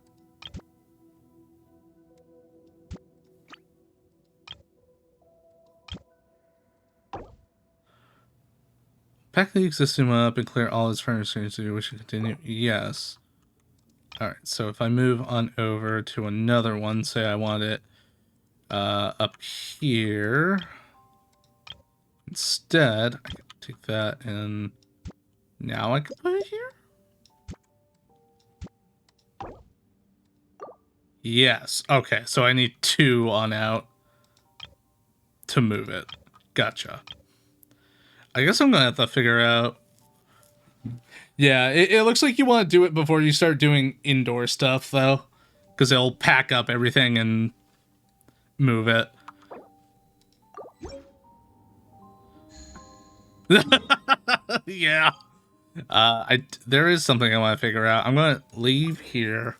Pack the existing one up and clear all its furniture so you wish to continue. Yes. Alright, so if I move on over to another one, say I want it up here. Instead, I can take that and now I can put it here? Yes. Okay, so I need 2 on out to move it. Gotcha. I guess I'm gonna have to figure out... Yeah, it looks like you want to do it before you start doing indoor stuff, though. Because it'll pack up everything and move it. Yeah. There is something I want to figure out. I'm gonna leave here.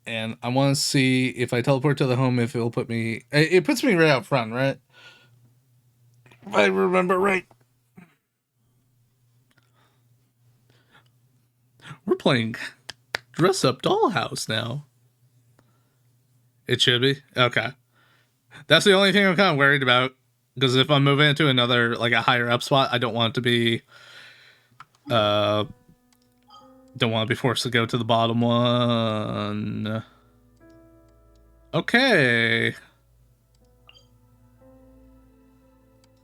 And I want to see if I teleport to the home, if it'll put me... It puts me right out front, right? If I remember right. We're playing Dress Up Dollhouse now. It should be? Okay. That's the only thing I'm kind of worried about. Because if I'm moving into another, like a higher up spot, I don't want it to be... don't want to be forced to go to the bottom one. Okay.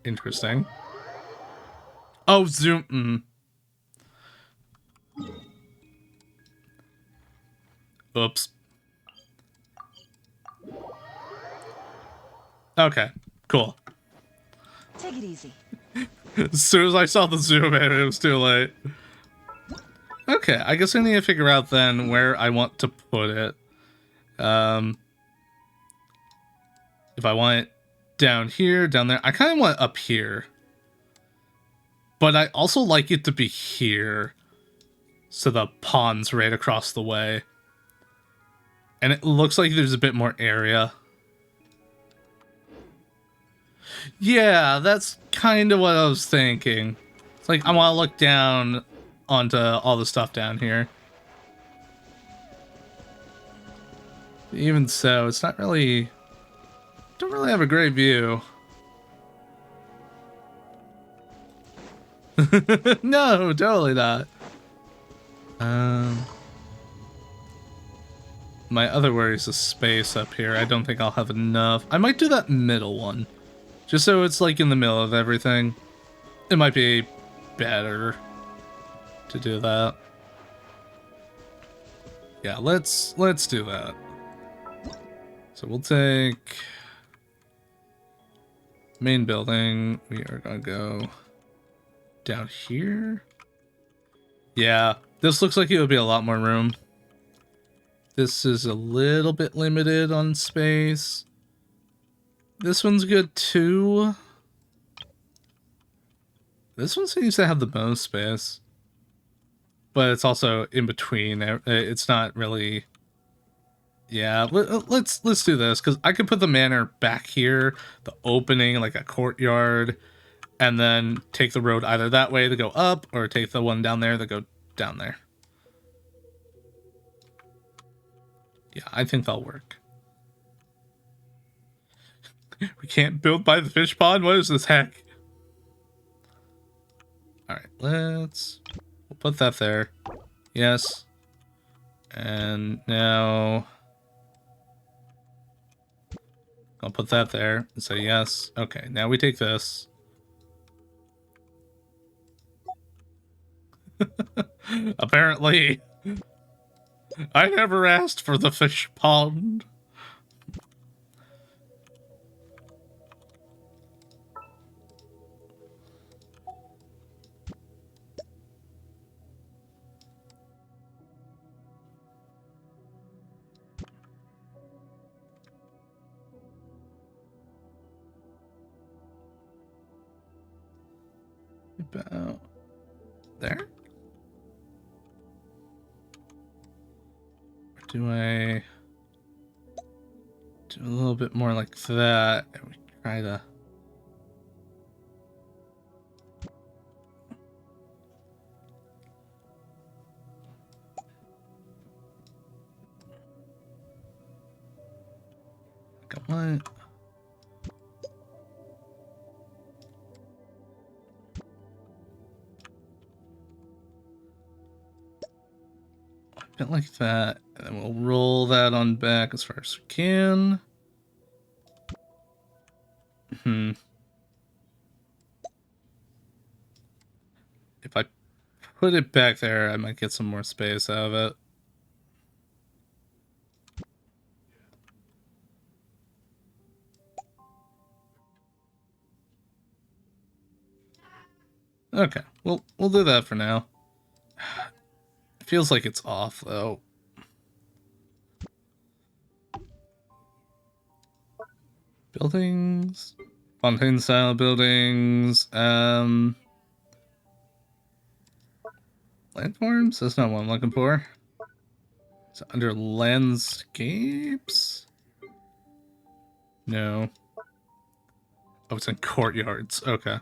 Interesting. Oh, zoom. Oops. Okay, cool. Take it easy. As soon as I saw the zoom in, it was too late. Okay, I guess I need to figure out then where I want to put it. If I want it down here, down there. I kind of want it up here. But I also like it to be here. So the pond's right across the way. And it looks like there's a bit more area. Yeah, that's kind of what I was thinking. It's like I want to look down onto all the stuff down here. Even so, it's not really... Don't really have a great view. No, totally not. My other worry is the space up here. I don't think I'll have enough. I might do that middle one. Just so it's like in the middle of everything. It might be better to do that. Yeah, let's do that. So we'll take main building. We are gonna go down here. Yeah, this looks like it would be a lot more room. This is a little bit limited on space. This one's good too. This one seems to have the most space. But it's also in between. It's not really... Yeah, let's do this, because I could put the manor back here, the opening, like a courtyard, and then take the road either that way to go up, or take the one down there to go down there. Yeah, I think that'll work. We can't build by the fish pond? What is this heck? Alright, we'll put that there. Yes. And now... I'll put that there and say yes. Okay, now we take this. Apparently, I never asked for the fish pond. About there? Or do I do a little bit more like that and we try to... Come on. Bit like that, and then we'll roll that on back as far as we can. If I put it back there, I might get some more space out of it. Okay, we'll do that for now. It feels like it's off though. Buildings, Fontaine style buildings. Landforms? That's not what I'm looking for. Is it under landscapes? No. Oh, it's in courtyards. Okay.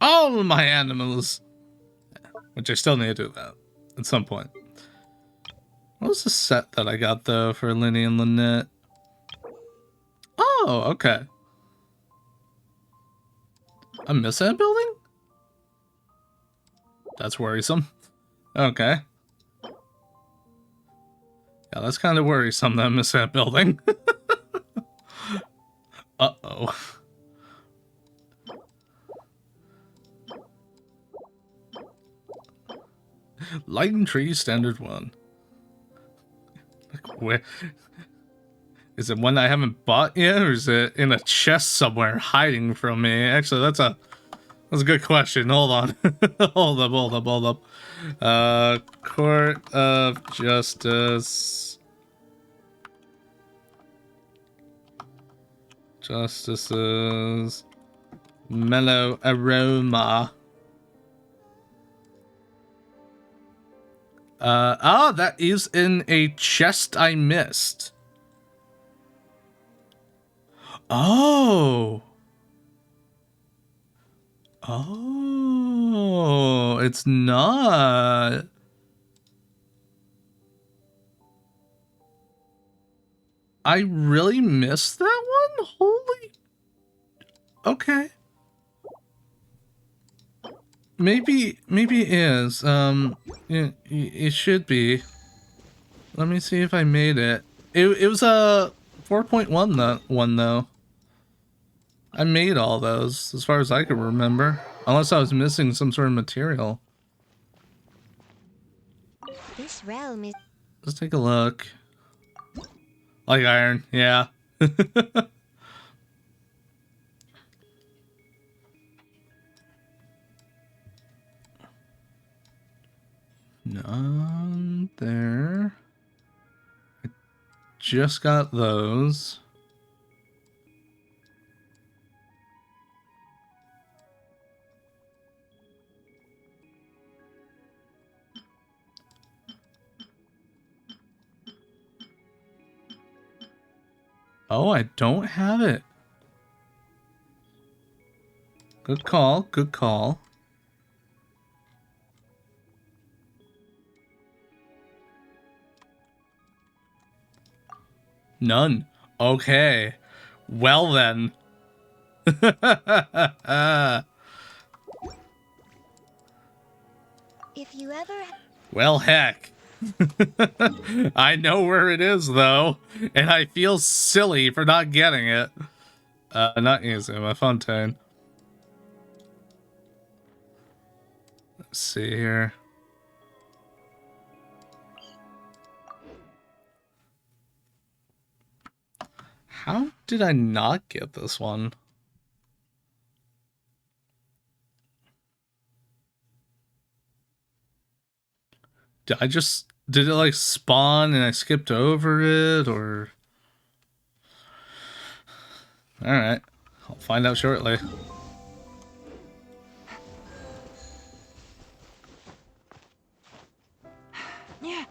All my animals! Which I still need to do that at some point. What was the set that I got, though, for Linny and Lynette? Oh, okay. I miss that building? That's worrisome. Okay. Yeah, that's kind of worrisome that I miss that building. Uh-oh. Lighting tree standard 1. Where is it? One I haven't bought yet, or is it in a chest somewhere hiding from me? Actually, that's a good question. Hold on. hold up. Court of Justice. Justices. Mellow Aroma. That is in a chest I missed. Oh, it's not. I really missed that one? Holy. Okay. Maybe it is. It should be. Let me see if I made it. It was a 4.1 one though. I made all those as far as I could remember, unless I was missing some sort of material. This realm is. Let's take a look. Like iron, yeah. None there. I just got those. Oh, I don't have it. Good call, good call. None. Okay. Well then. If you ever. Well, heck. I know where it is, though, and I feel silly for not getting it. Not using my Fontaine. Let's see here. How did I not get this one? Did it like spawn and I skipped over it, or? Alright, I'll find out shortly. Yeah.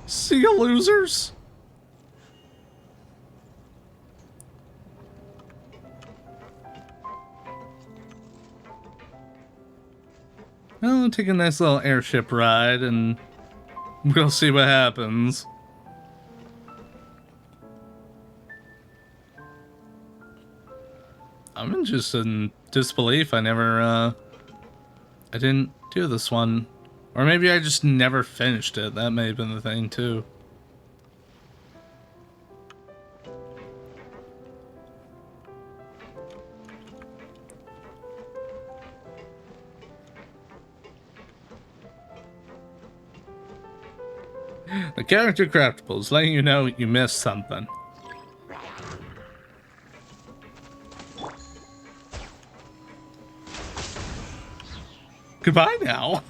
See you, losers! Well, take a nice little airship ride and we'll see what happens. I'm in just in disbelief. I didn't do this one Or maybe I just never finished it. That may have been the thing, too. The character craftables, letting you know you missed something. Goodbye now.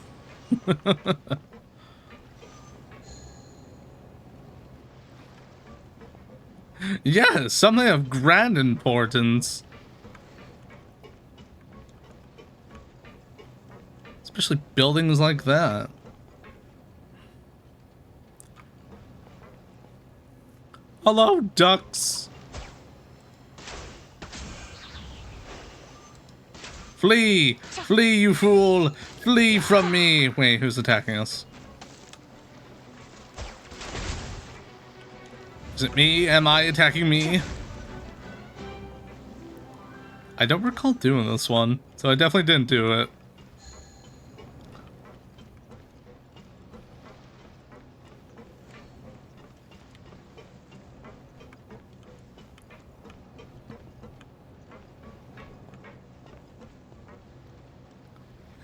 Yes, something of grand importance. Especially buildings like that. Hello, ducks. Flee! Flee, you fool! Flee from me! Wait, who's attacking us? Is it me? Am I attacking me? I don't recall doing this one, so I definitely didn't do it.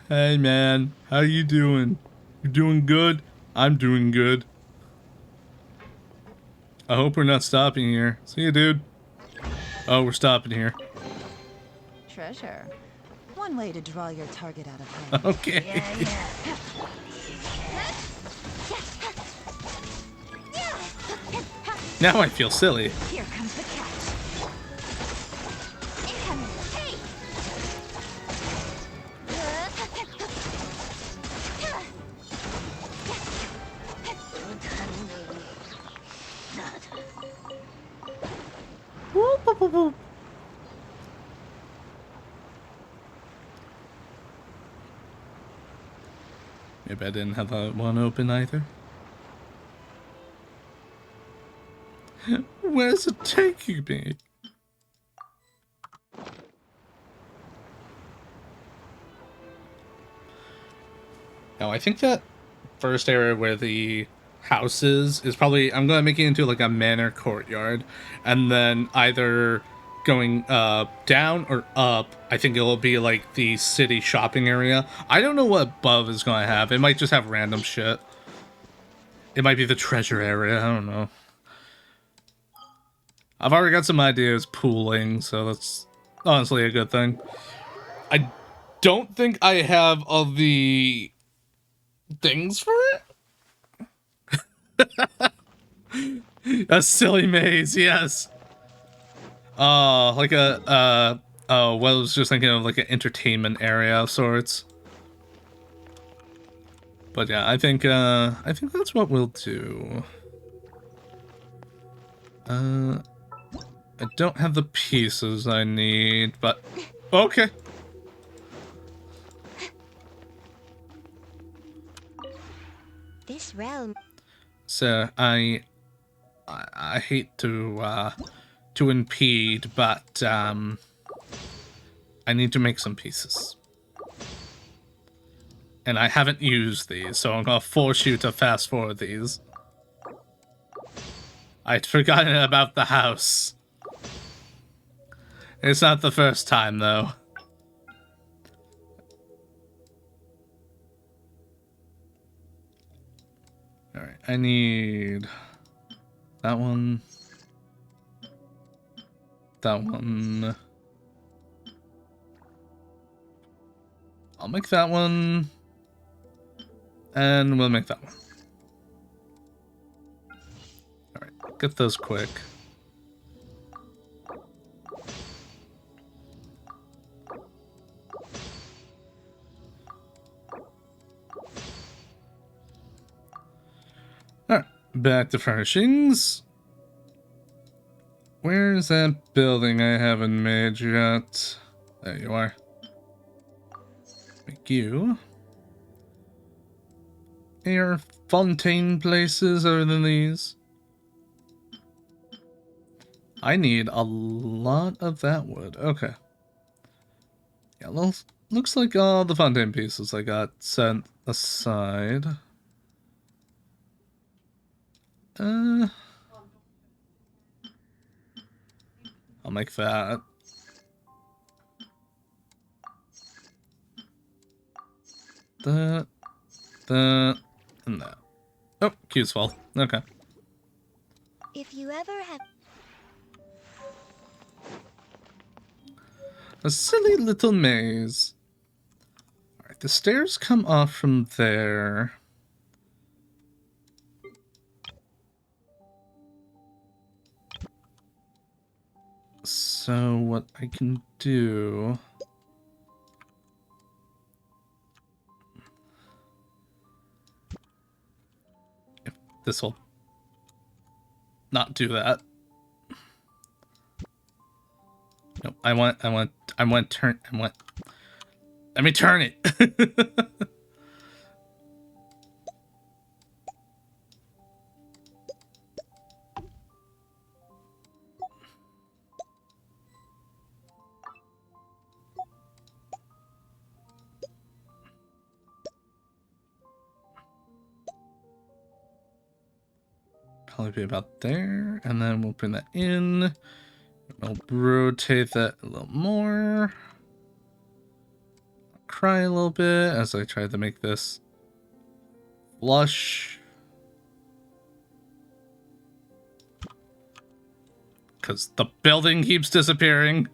Hey man, how you doing? You doing good? I'm doing good. I hope we're not stopping here. See you, dude. Oh, we're stopping here. Treasure. One way to draw your target out of hand. Okay. Now I feel silly. Here comes the catch. Hey. Whoop, whoop, whoop, whoop. Maybe I didn't have that one open either. Where's it taking me? Now, I think that first area where the house is probably, I'm gonna make it into like a manor courtyard, and then either going down or up, I think it'll be like the city shopping area. I don't know what above is gonna have. It might just have random shit. It might be the treasure area, I don't know. I've already got some ideas pooling, so that's honestly a good thing. I don't think I have all the things for it. A silly maze, yes. Like a oh, well, I was just thinking of like an entertainment area of sorts. But yeah, I think that's what we'll do. I don't have the pieces I need, but okay. This realm. So I hate to impede, but I need to make some pieces. And I haven't used these, so I'm gonna force you to fast forward these. I'd forgotten about the house. It's not the first time, though. Alright, I need that one. That one. I'll make that one. And we'll make that one. Alright, get those quick. Alright, back to furnishings. Where's that building I haven't made yet? There you are. Make you. Air fontaine places other than these. I need a lot of that wood. Okay. Yeah, looks like all the fontaine pieces I got set aside. I'll make that. That, and that. Oh, cue's full. Okay. If you ever have... A silly little maze. Alright, the stairs come off from there. So what I can do... If this will not do that. No, I want turn, let me turn it. Probably be about there, and then we'll bring that in. We'll rotate that a little more. I'll cry a little bit as I try to make this flush. Because the building keeps disappearing.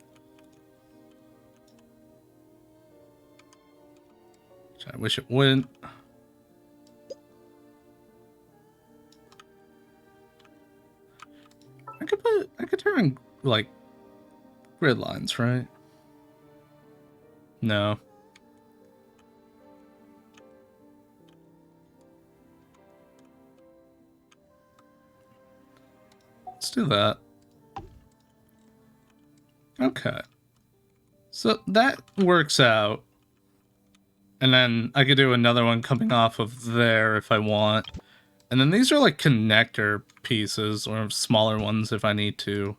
Which I wish it wouldn't. I could turn like grid lines, right? No. Let's do that. Okay. So that works out. And then I could do another one coming off of there if I want. And then these are like connector pieces, or smaller ones if I need to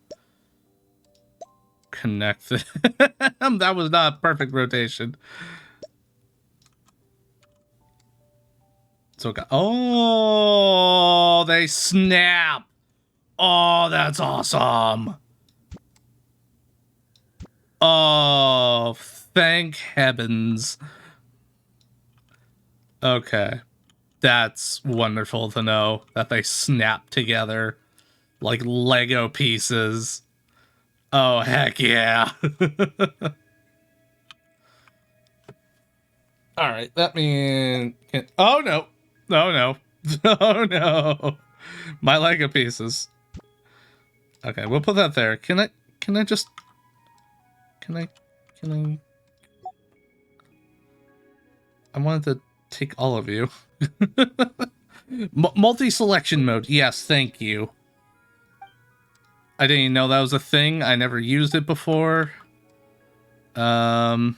connect them. That was not a perfect rotation. So, oh, they snap. Oh, that's awesome. Oh, thank heavens. Okay. That's wonderful to know that they snap together like Lego pieces. Oh, heck yeah. Alright, that means... Oh, no. Oh, no. Oh, no. My Lego pieces. Okay, we'll put that there. Can I just... Can I... I wanted to take all of you. Multi-selection mode. Yes, thank you. I didn't even know that was a thing. I never used it before. Oh,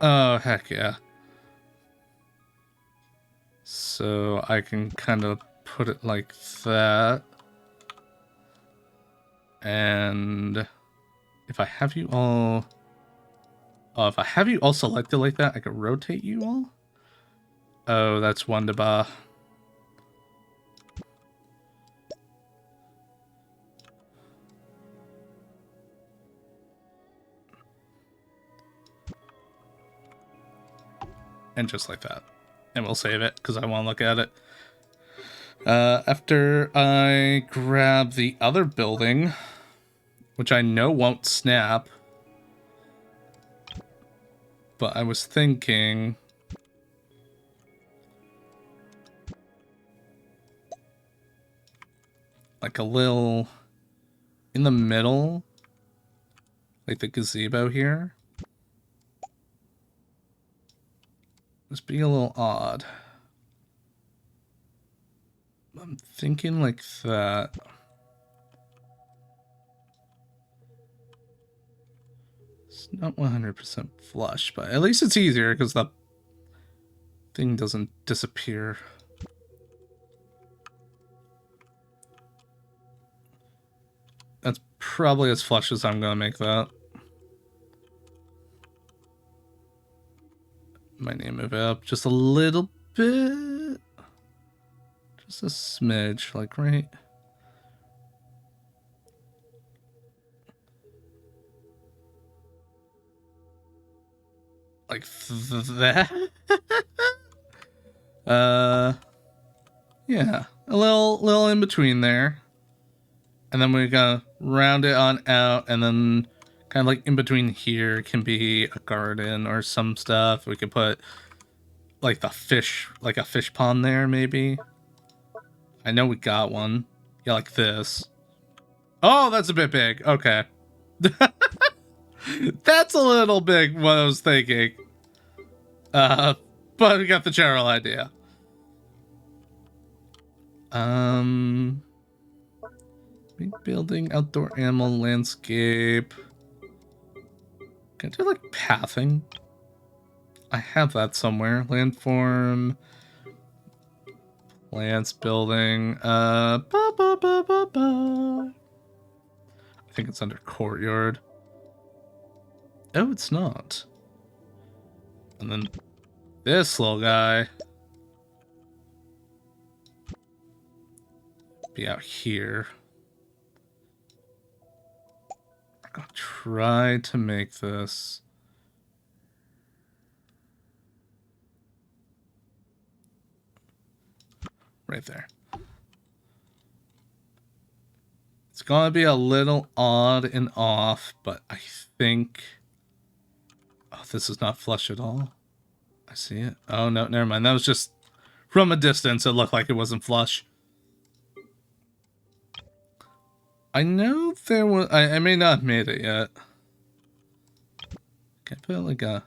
heck yeah. So I can kind of put it like that. And if I have you all... Oh, if I have you all selected like that, I could rotate you all? Oh, that's wonderful. And just like that. And we'll save it, because I want to look at it. After I grab the other building, which I know won't snap, but I was thinking... like a little... in the middle, like the gazebo here. Just being a little odd. I'm thinking like that. It's not 100% flush, but at least it's easier because the thing doesn't disappear. That's probably as flush as I'm gonna make that. just a little bit. Just a smidge, like right. Like that. Yeah, a little in between there. And then we're gonna round it on out, and then kind of like in between here can be a garden or some stuff. We could put like the fish, like a fish pond there, maybe. I know we got one. Yeah, like this. Oh, that's a bit big. Okay. That's a little big, what I was thinking. But we got the general idea. Building, outdoor animal landscape. Can I do like pathing? I have that somewhere. Landform. Plants building. I think it's under courtyard. Oh, it's not. And then this little guy be out here. I'm gonna try to make this right there. It's gonna be a little odd and off, but I think... Oh, this is not flush at all. I see it. Oh, no, never mind. That was just... From a distance, it looked like it wasn't flush. I know there was... I may not have made it yet. Can I put like a...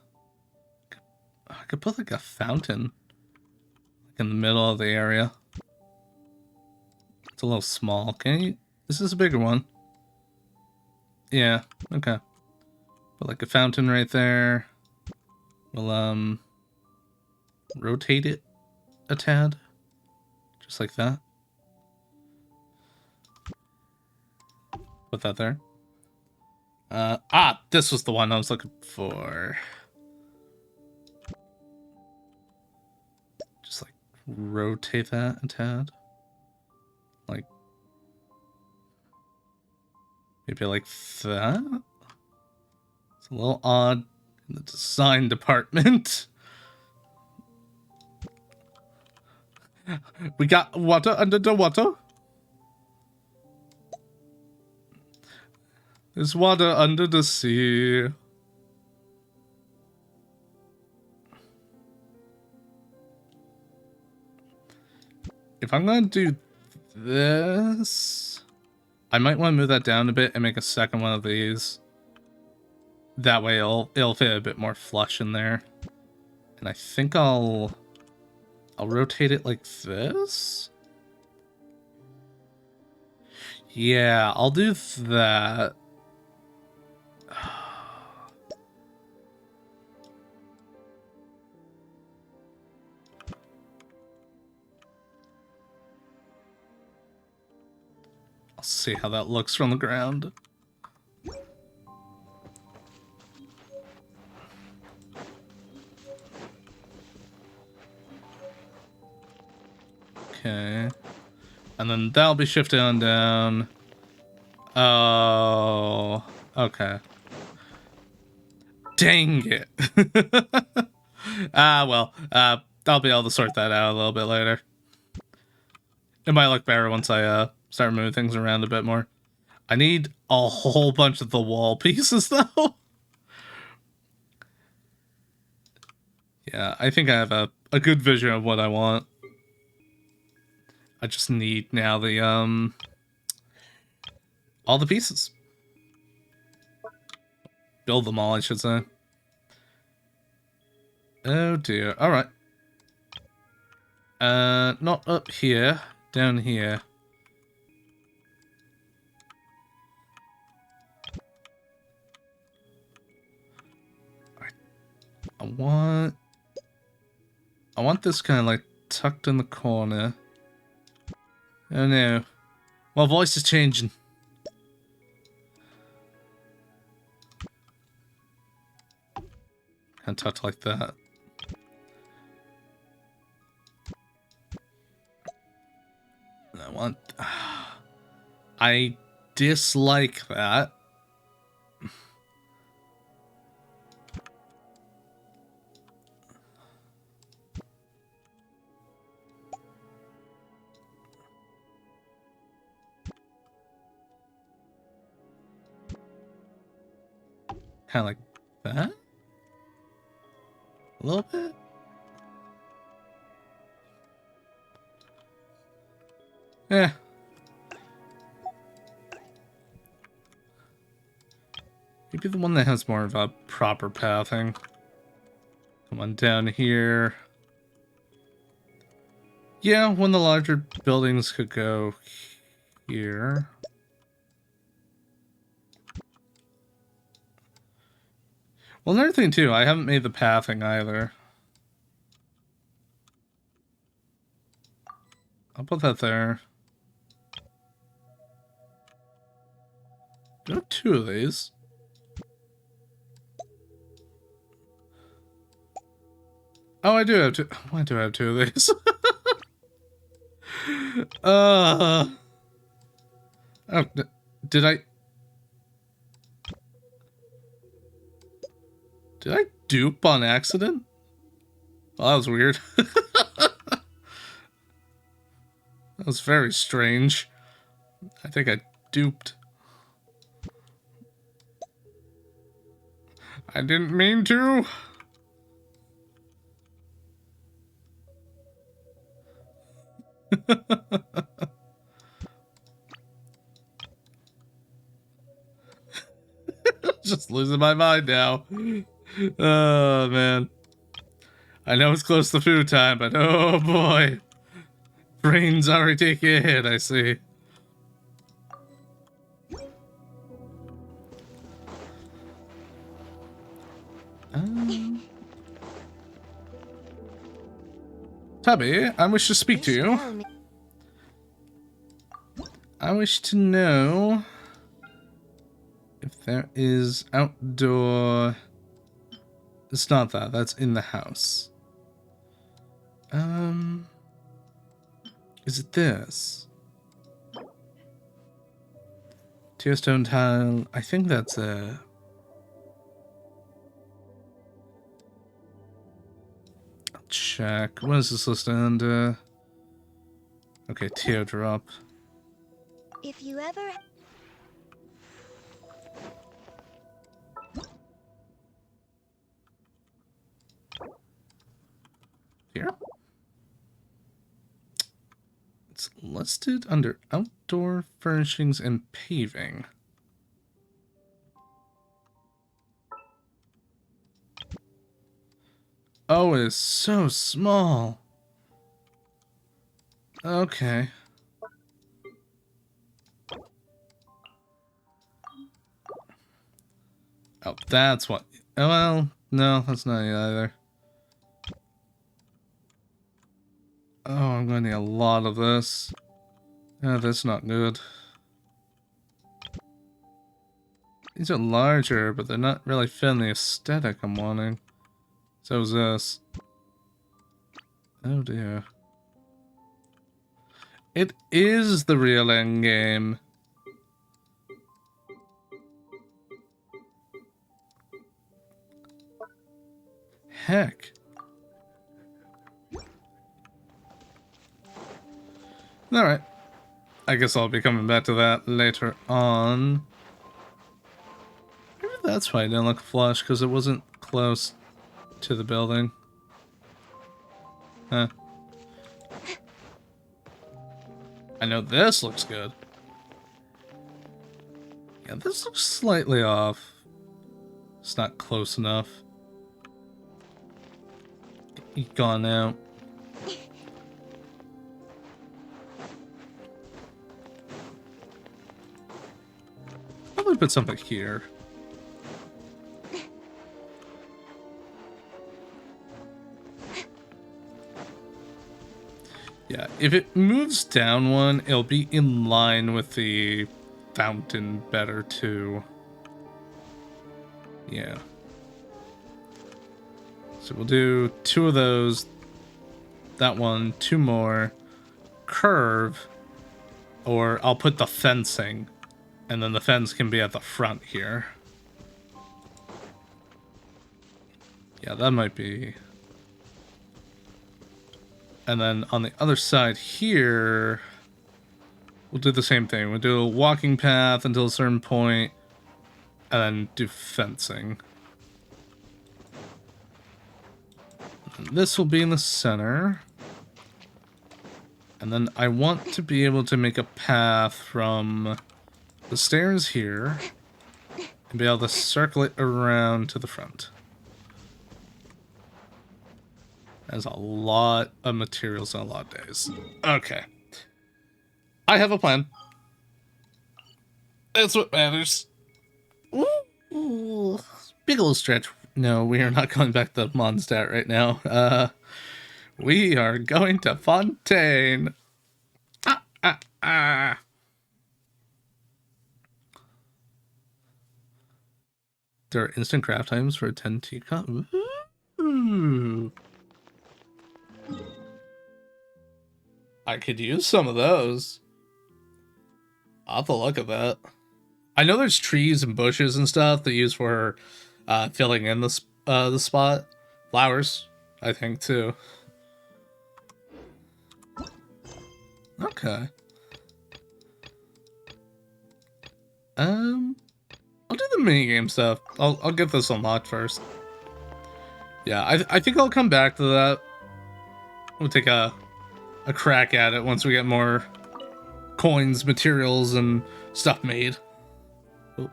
I could put like a fountain in the middle of the area. It's a little small. Can you... This is a bigger one. Yeah, okay. Put like a fountain right there. We'll, rotate it a tad. Just like that. Put that there. This was the one I was looking for. Just like rotate that a tad. Like maybe like that. It's a little odd in the design department. We got water under the water. There's water under the sea. If I'm gonna do this, I might want to move that down a bit and make a second one of these. That way it'll fit a bit more flush in there. And I think I'll rotate it like this. Yeah, I'll do that. I'll see how that looks from the ground. Okay. And then that'll be shifted on down. Oh, okay. Dang it. Well, I'll be able to sort that out a little bit later. It might look better once I start moving things around a bit more. I need a whole bunch of the wall pieces though. Yeah, I think I have a good vision of what I want. I just need now the all the pieces. Build them all, I should say. Oh dear. Alright. Not up here. Down here. I want this kind of like tucked in the corner. Oh no. My voice is changing. And tucked like that. I want... I dislike that. Kind of like that? A little bit? Yeah. Maybe the one that has more of a proper pathing. Come on down here. Yeah, one of the larger buildings could go here. Well, another thing too, I haven't made the pathing either. I'll put that there. Do I have two of these? Oh, I do have two. Why do I have two of these? Oh, did I? Did I dupe on accident? Well, that was weird. That was very strange. I think I duped. I didn't mean to. Just losing my mind now. Oh, man. I know it's close to food time, but oh boy. Brain's already taking a hit, I see. Tubby, I wish to speak to you. I wish to know if there is outdoor... It's not that, that's in the house. Is it this? Tier stone tile, I think that's a... I'll check. What is this listed under? Okay, teardrop. If you ever... Here? It's listed under outdoor furnishings and paving. Oh, it is so small. Okay. Oh, that's what... Oh, well, no, that's not it either. Oh, I'm going to need a lot of this. Oh, that's not good. These are larger, but they're not really fitting the aesthetic I'm wanting. So is this. Oh dear. It is the real endgame. Heck. Alright. I guess I'll be coming back to that later on. Maybe that's why I didn't look flush, because it wasn't close to the building. Huh. I know this looks good. Yeah, this looks slightly off. It's not close enough. He's gone now. Probably put something here. Yeah, if it moves down one, it'll be in line with the fountain better too. Yeah. So we'll do 2 of those. That one, 2 more. Curve. Or I'll put the fencing, and then the fence can be at the front here. Yeah, that might be... And then on the other side here, we'll do the same thing. We'll do a walking path until a certain point, and then do fencing. And this will be in the center. And then I want to be able to make a path from the stairs here and be able to circle it around to the front. That's a lot of materials and a lot of days. Okay. I have a plan. That's what matters. Ooh. Big old stretch. No, we are not going back to Mondstadt right now. We are going to Fontaine. There are instant craft items for a 10 teacup. Ooh. I could use some of those. I'll have to look at that. I know there's trees and bushes and stuff they use for filling in the spot. Flowers, I think, too. Okay. I'll do the minigame stuff. I'll get this unlocked first. Yeah, I think I'll come back to that. We'll take a crack at it once we get more coins, materials, and stuff made. Oh.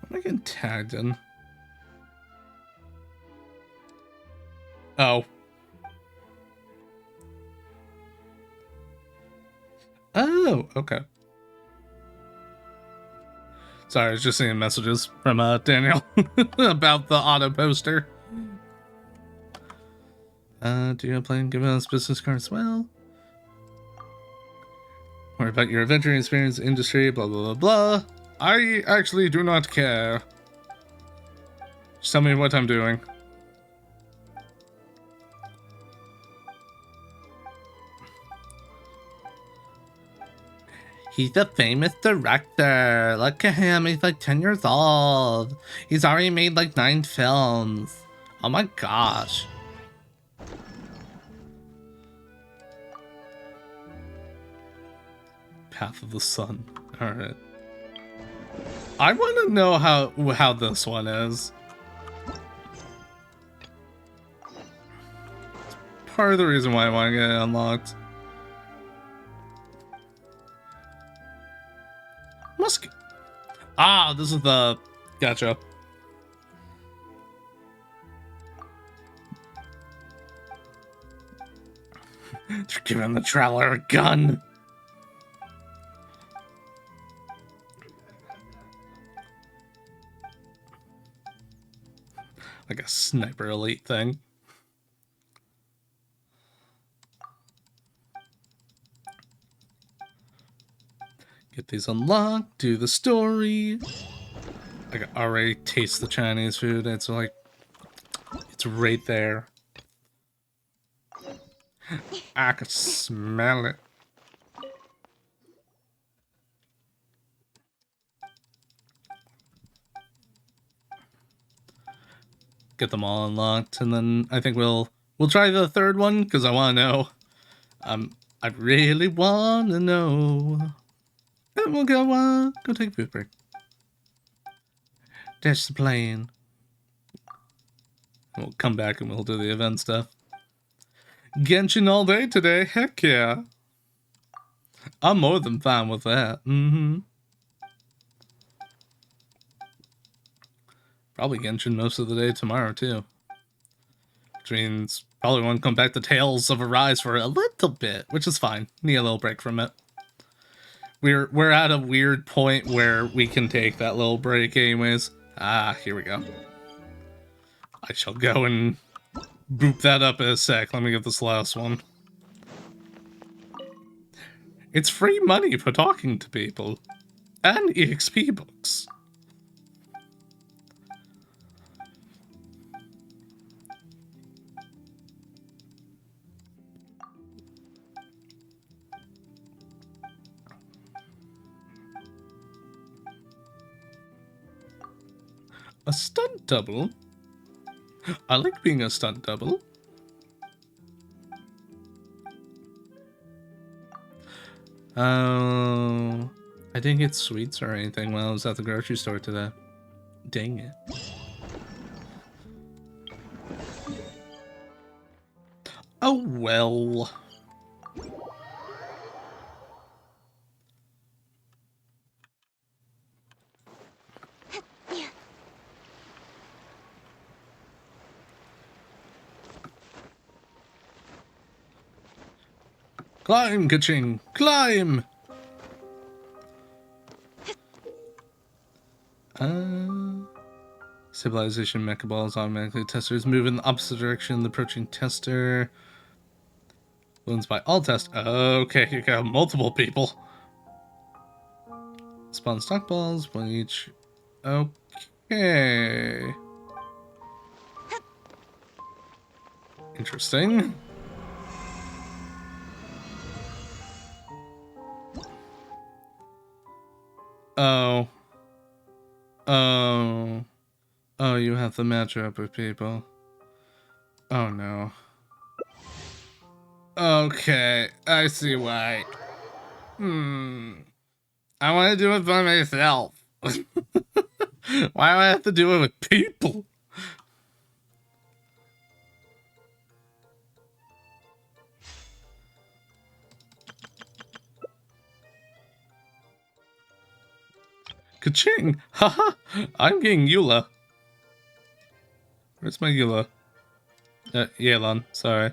What am I getting tagged in? Oh. Oh, okay. Sorry, I was just seeing messages from Daniel about the auto poster. Do you have a plan? Give us business cards as well. Or about your adventuring experience, industry, blah, blah, blah, blah. I actually do not care. Just tell me what I'm doing. He's a famous director. Look at him, he's like 10 years old. He's already made like 9 films. Oh my gosh. Path of the Sun. Alright. I want to know how this one is. It's part of the reason why I want to get it unlocked. Musket. Ah, this is the... Gotcha. They're giving the traveler a gun. Like a sniper elite thing. Get these unlocked, do the story. I can already taste the Chinese food. It's like, it's right there. I can smell it. Get them all unlocked, and then I think we'll try the third one because I want to know. I really want to know. And we'll go take a food break. Dash the plane. We'll come back and we'll do the event stuff. Genshin all day today, heck yeah. I'm more than fine with that. Probably Genshin most of the day tomorrow too. Which means probably won't come back to Tales of Arise for a little bit, which is fine. Need a little break from it. We're at a weird point where we can take that little break anyways. Ah, here we go. I shall go and boop that up in a sec. Let me get this last one. It's free money for talking to people. And EXP books. A stunt double? I like being a stunt double. Oh, I didn't get sweets or anything while I was at the grocery store today. Dang it. Oh well. Climb, Kaching! Climb! Civilization mecha balls automatically testers move in the opposite direction of the approaching tester. Balloons by all test. Okay, you got multiple people. Spawn stock balls, one each. Okay. Interesting. Oh. Oh. Oh, you have to match up with people. Oh no. Okay, I see why. I want to do it by myself. Why do I have to do it with people? Ka-ching! Haha! I'm getting Eula. Where's my Eula? Yelan, sorry.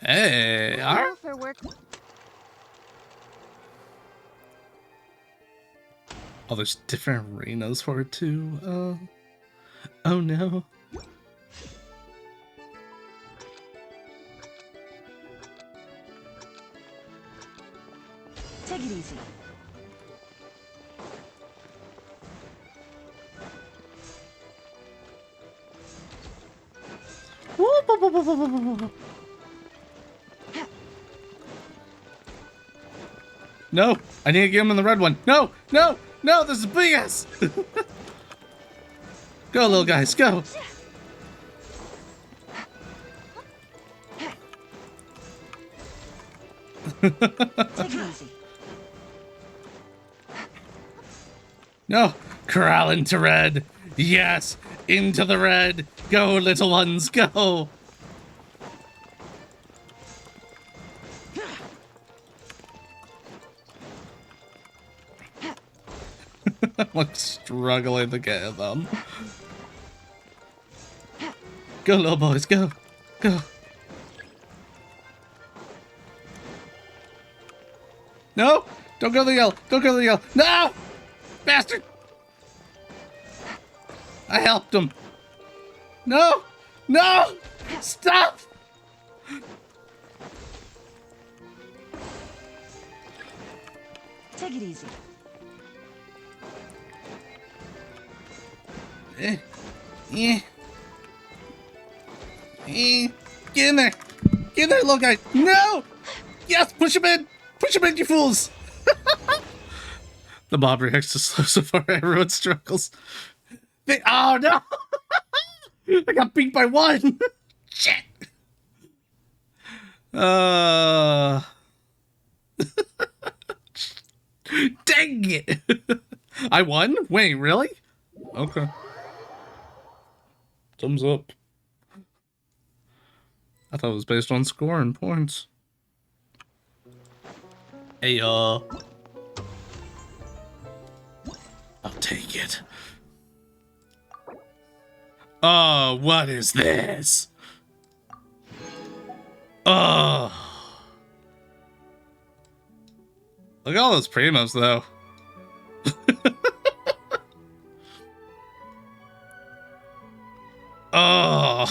Hey, alright. For work. Oh, there's different arenas for it too. Oh no. Take it easy. No, I need to get him in the red one. No, no, no, this is BS. Go, little guys, go. Take it easy. No, corral into red. Yes, into the red. Go, little ones, go. I'm like struggling to get them. Go, little boys, go. Go. No! Don't go to the yell! Don't go to the yell! No! Bastard! I helped him. No! No! Stop! Take it easy. Get in there! Get in there, little guy! No! Yes! Push him in! Push him in, you fools! The mob reacts to slow so far, everyone struggles. Oh no! I got beat by one! Shit! Dang it! I won? Wait, really? Okay. Thumbs up. I thought it was based on score and points. Hey, I'll take it. Oh, what is this? Oh. Look at all those primos, though. Oh.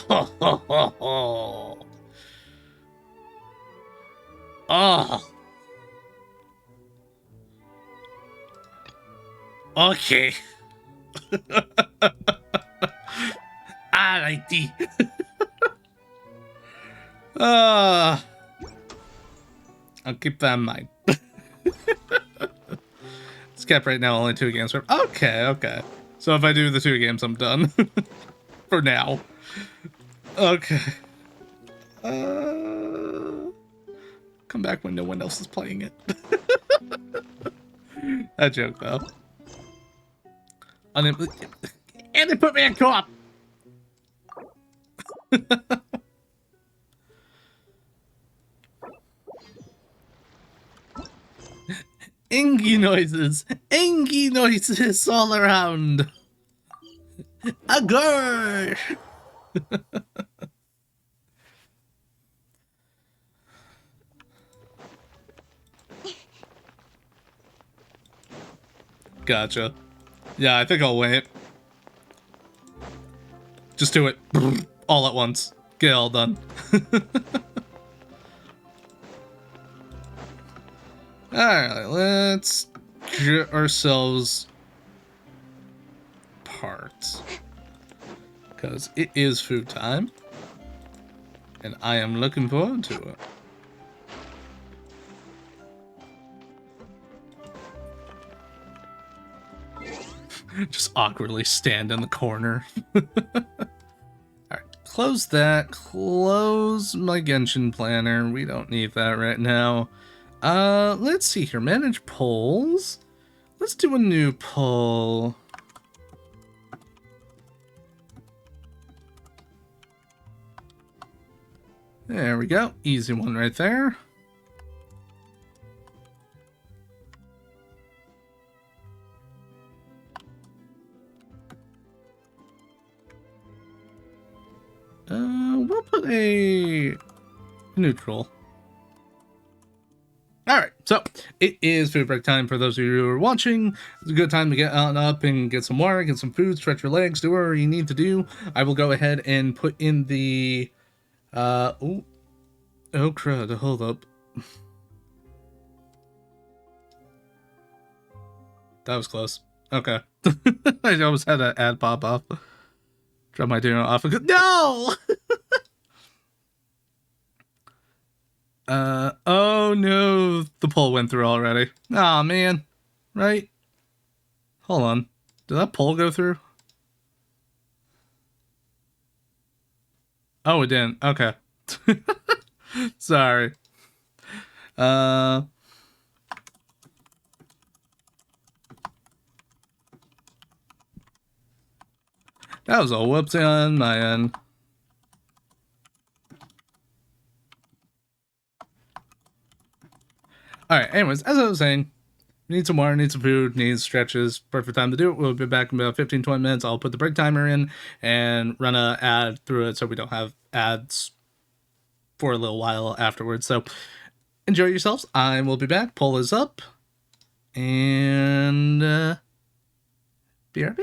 Oh. Okay. Alrighty. I'll keep that in mind. It's kept right now only 2 games. Okay. So if I do the 2 games, I'm done. For now. Okay. Come back when no one else is playing it. That joke, though. And they put me in co-op! Ingy noises all around. A girl. Gotcha. Yeah, I think I'll wait. Just do it. All at once. Get it all done. Alright, let's get ourselves parts. Because it is food time. And I am looking forward to it. Just awkwardly stand in the corner. Alright, close that. Close my Genshin planner. We don't need that right now. Let's see here. Manage polls. Let's do a new poll. There we go. Easy one right there. We'll put a neutral. Alright, so it is food break time for those of you who are watching. It's a good time to get out and up and get some water, get some food, stretch your legs, do whatever you need to do. I will go ahead and put in the... Oh crud, hold up. That was close. Okay. I almost had an ad pop off. Drop my dinner off. No! Oh no, the poll went through already. Aw, man. Right? Hold on. Did that poll go through? Oh, it didn't. Okay. Sorry. That was a whoopsie on my end. Alright, anyways, as I was saying, need some water, need some food, need stretches. Perfect time to do it. We'll be back in about 15-20 minutes. I'll put the break timer in and run an ad through it so we don't have ads for a little while afterwards. So enjoy yourselves. I will be back. Poll is up. And BRB.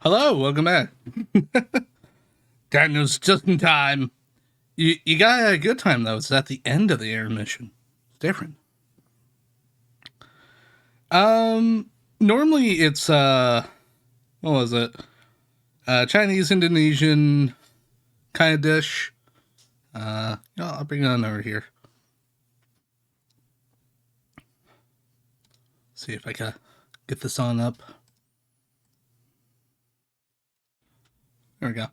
Hello, welcome back. Daniel's just in time. You got a good time though. It's at the end of the intermission. It's different. Normally it's what was it? Chinese Indonesian kind of dish. I'll bring it on over here. See if I can get this on up. There we go.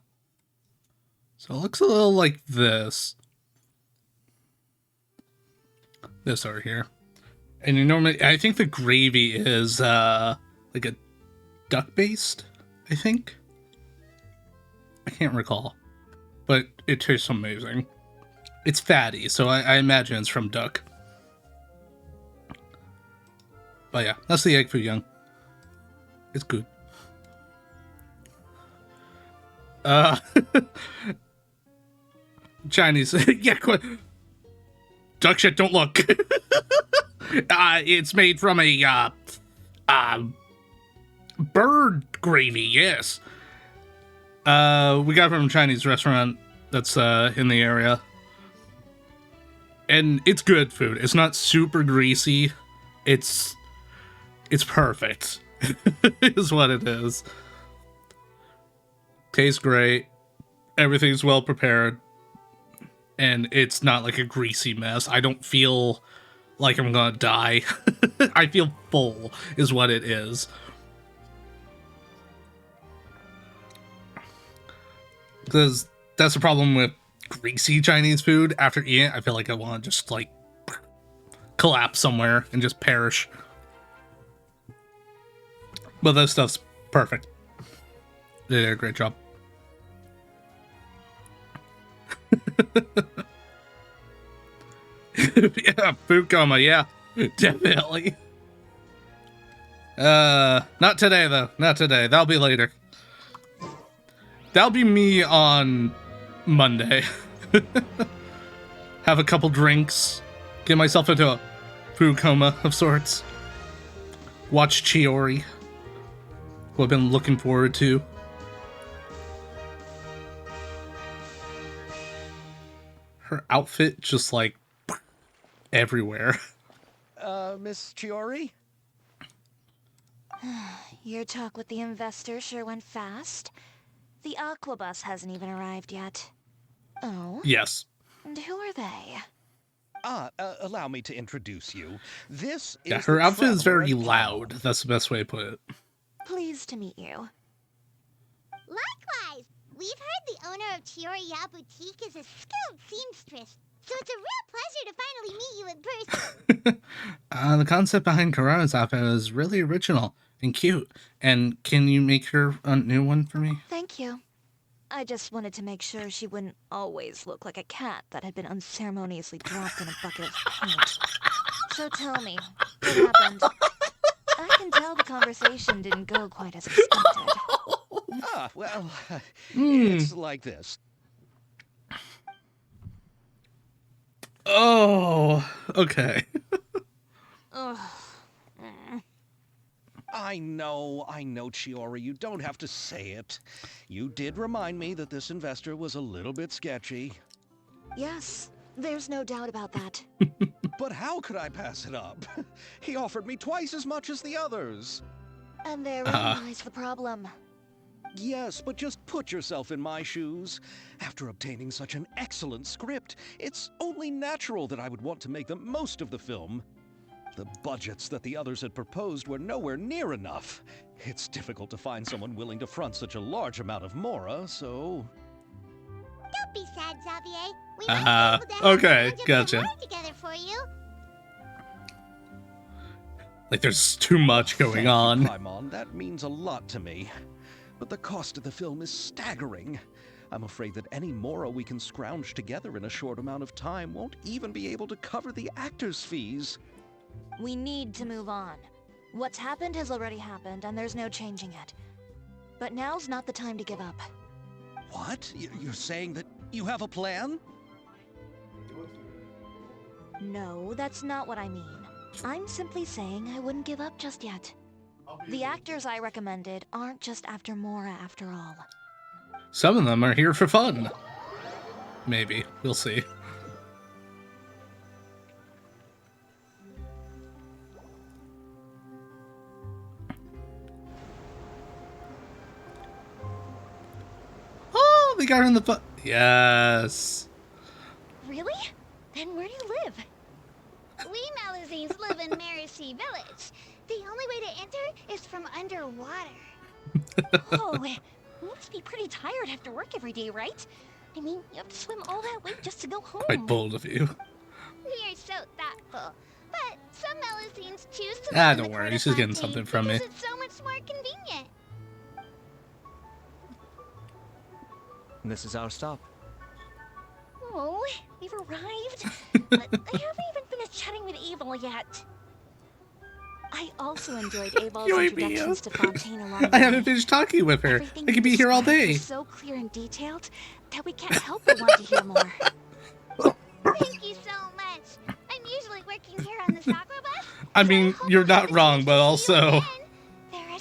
So it looks a little like this. This over here. And you normally, I think the gravy is like a duck based, I think. I can't recall. But it tastes amazing. It's fatty, so I imagine it's from duck. But yeah, that's the egg foo young. It's good. Chinese. Yeah, duck shit, don't look. It's made from a bird gravy, yes. We got it from a Chinese restaurant that's in the area. And it's good food. It's not super greasy. It's perfect. Is what it is. Tastes great. Everything's well prepared. And it's not like a greasy mess. I don't feel like I'm gonna die. I feel full, is what it is. Because that's the problem with greasy Chinese food. After eating it, I feel like I want to just, like, collapse somewhere and just perish. But that stuff's perfect. They did a great job. Yeah, food coma, yeah. Definitely. Not today, though. Not today. That'll be later. That'll be me on Monday. Have a couple drinks. Get myself into a food coma of sorts. Watch Chiori, who I've been looking forward to. Her outfit just, like, everywhere. Miss Chiori? Your talk with the investor sure went fast. The Aquabus hasn't even arrived yet. Oh? Yes. And who are they? Allow me to introduce you. This is... Yeah, her outfit is very loud. That's the best way to put it. Pleased to meet you. Likewise! We've heard the owner of Chioriya Boutique is a skilled seamstress, so it's a real pleasure to finally meet you in person. The concept behind Kara's outfit is really original and cute. And can you make her a new one for me? Thank you. I just wanted to make sure she wouldn't always look like a cat that had been unceremoniously dropped in a bucket of paint. So tell me, what happened? I can tell the conversation didn't go quite as expected. Well, it's like this. Oh, okay. I know, Chiori, you don't have to say it. You did remind me that this investor was a little bit sketchy. Yes, there's no doubt about that. But how could I pass it up? He offered me twice as much as the others. And therein lies the problem. Yes, but just put yourself in my shoes. After obtaining such an excellent script, it's only natural that I would want to make the most of the film. The budgets that the others had proposed were nowhere near enough. It's difficult to find someone willing to front such a large amount of mora, so... Don't be sad, Xavier. We might be able to have okay, a bunch of gotcha. more together for you. Like, there's too much going on. Paimon, that means a lot to me. But the cost of the film is staggering. I'm afraid that any mora we can scrounge together in a short amount of time won't even be able to cover the actors' fees. We need to move on. What's happened has already happened, and there's no changing it. But now's not the time to give up. What? You're saying that you have a plan? No, that's not what I mean. I'm simply saying I wouldn't give up just yet. The actors I recommended aren't just after Mora after all. Some of them are here for fun. Maybe. We'll see. Oh, they got her in the Yes. Really? Then where do you live? We Malazines live in Mercy Village. The only way to enter is from underwater. Oh, you must be pretty tired after work every day, right? I mean, you have to swim all that way just to go home. Quite bold of you. We are so thoughtful. But some Malazines choose to live in Don't the worry, Court she's of getting Fontaine something from me. because it's so much more convenient. This is our stop. Oh, we've arrived. But I haven't even finished chatting with Abel yet. I also enjoyed Abel's introductions to Fontaine along the I way. haven't finished talking with her. Everything I could be here all described day. was so clear and detailed that we can't help but want to hear more. Thank you so much. I'm usually working here on the Sakura bus. I mean, you're not wrong, but also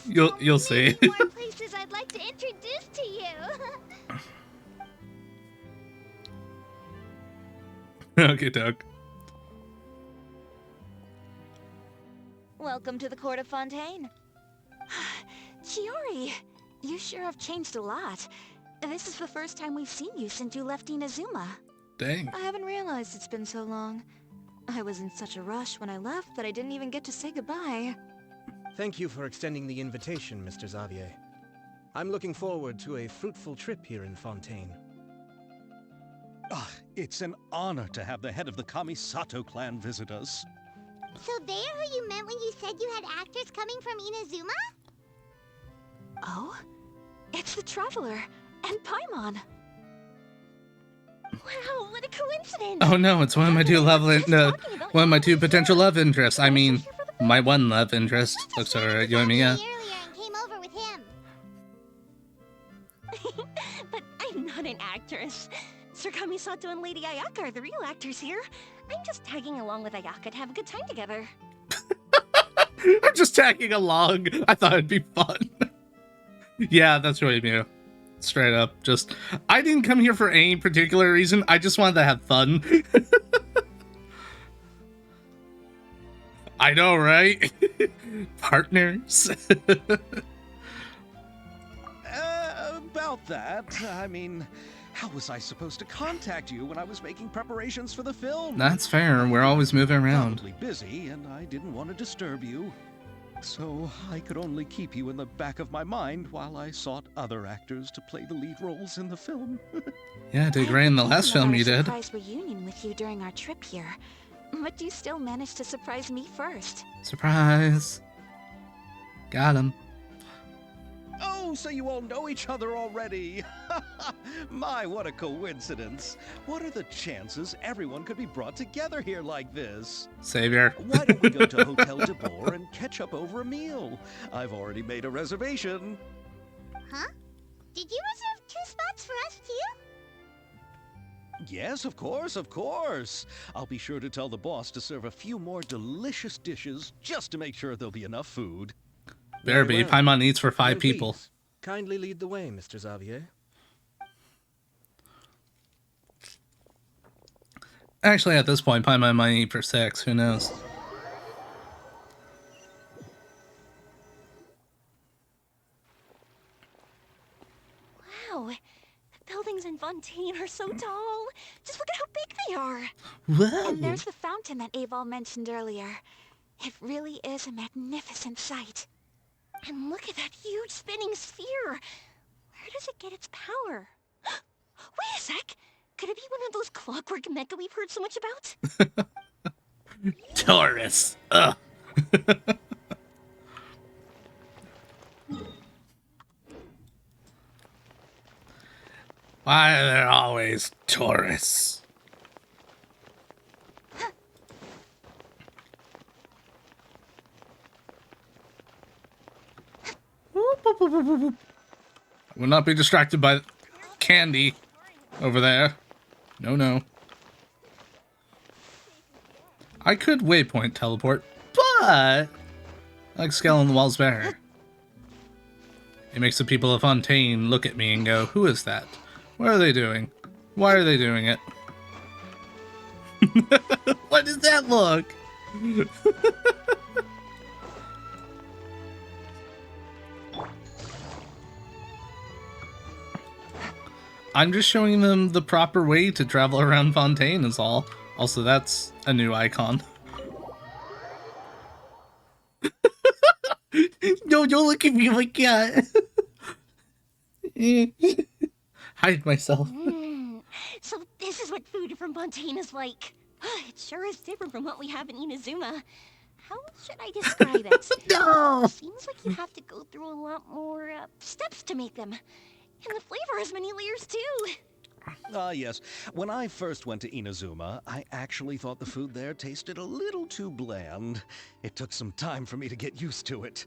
you'll see. More places I'd like to introduce to you. Okay, Doug. Welcome to the Court of Fontaine. Chiori, you sure have changed a lot. This is the first time we've seen you since you left Inazuma. Dang. I haven't realized it's been so long. I was in such a rush when I left that I didn't even get to say goodbye. Thank you for extending the invitation, Mr. Xavier. I'm looking forward to a fruitful trip here in Fontaine. It's an honor to have the head of the Kamisato clan visit us. So they're who you meant when you said you had actors coming from Inazuma? Oh? It's the Traveler and Paimon. Wow, what a coincidence! Oh no, it's one of my two one of my two potential love interests. I mean, my one love interest. Looks alright, you and me, yeah. Came over with him. But I'm not an actress. Sir Kamisato and Lady Ayaka are the real actors here. I'm just tagging along with Ayaka to have a good time together. I'm just tagging along. I thought it'd be fun. Yeah, that's really me. Straight up. Just, I didn't come here for any particular reason. I just wanted to have fun. I know, right? Partners. About that, I mean, how was I supposed to contact you when I was making preparations for the film? That's fair. We're always moving around. Probably busy, and I didn't want to disturb you. So I could only keep you in the back of my mind while I sought other actors to play the lead roles in the film. Yeah, did great in the last film you did. Surprise reunion with you during our trip here, but you still managed to surprise me first. Surprise! Got him. Oh, so you all know each other already. My, what a coincidence. What are the chances everyone could be brought together here like this? Savior. Why don't we go to Hotel de Boer and catch up over a meal? I've already made a reservation. Huh? Did you reserve 2 spots for us too? Yes, of course, of course. I'll be sure to tell the boss to serve a few more delicious dishes just to make sure there'll be enough food. Better be. Paimon eats for 5 people. Kindly lead the way, Mr. Xavier. Actually, at this point, Paimon might eat for 6. Who knows? Wow, the buildings in Fontaine are so tall. Just look at how big they are. Whoa. And there's the fountain that Abel mentioned earlier. It really is a magnificent sight. And look at that huge spinning sphere. Where does it get its power? Wait a sec. Could it be one of those clockwork mecha we've heard so much about? Taurus. Ugh. Why are there always Taurus? Will not be distracted by candy over there. No, no. I could waypoint teleport, but I like scaling the walls better. It makes the people of Fontaine look at me and go, who is that? What are they doing? Why are they doing it? What does that look? I'm just showing them the proper way to travel around Fontaine is all. Also, that's a new icon. No, don't look at me like that. Hide myself. So this is what food from Fontaine is like. It sure is different from what we have in Inazuma. How should I describe it? No! Seems like you have to go through a lot more steps to make them. And the flavor has many layers too. Yes. When I first went to Inazuma, I actually thought the food there tasted a little too bland. It took some time for me to get used to it.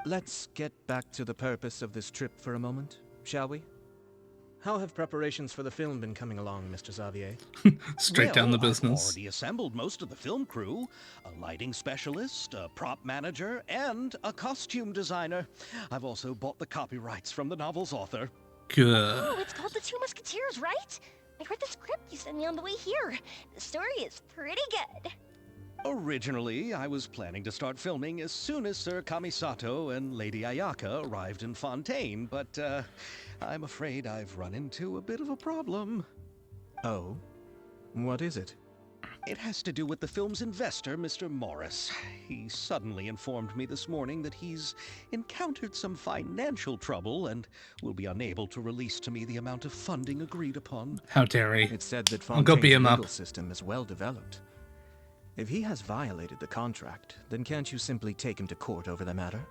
Let's get back to the purpose of this trip for a moment, shall we? How have preparations for the film been coming along, Mr. Xavier? Straight down the business. I've already assembled most of the film crew. A lighting specialist, a prop manager, and a costume designer. I've also bought the copyrights from the novel's author. Good. Oh, it's called The Two Musketeers, right? I read the script you sent me on the way here. The story is pretty good. Originally, I was planning to start filming as soon as Sir Kamisato and Lady Ayaka arrived in Fontaine, but I'm afraid I've run into a bit of a problem. Oh? What is it? It has to do with the film's investor, Mr. Morris. He suddenly informed me this morning that he's encountered some financial trouble and will be unable to release to me the amount of funding agreed upon. How dare he? It's said that I'll go beat Fontaine's him legal up. system is well developed. If he has violated the contract, then can't you simply take him to court over the matter?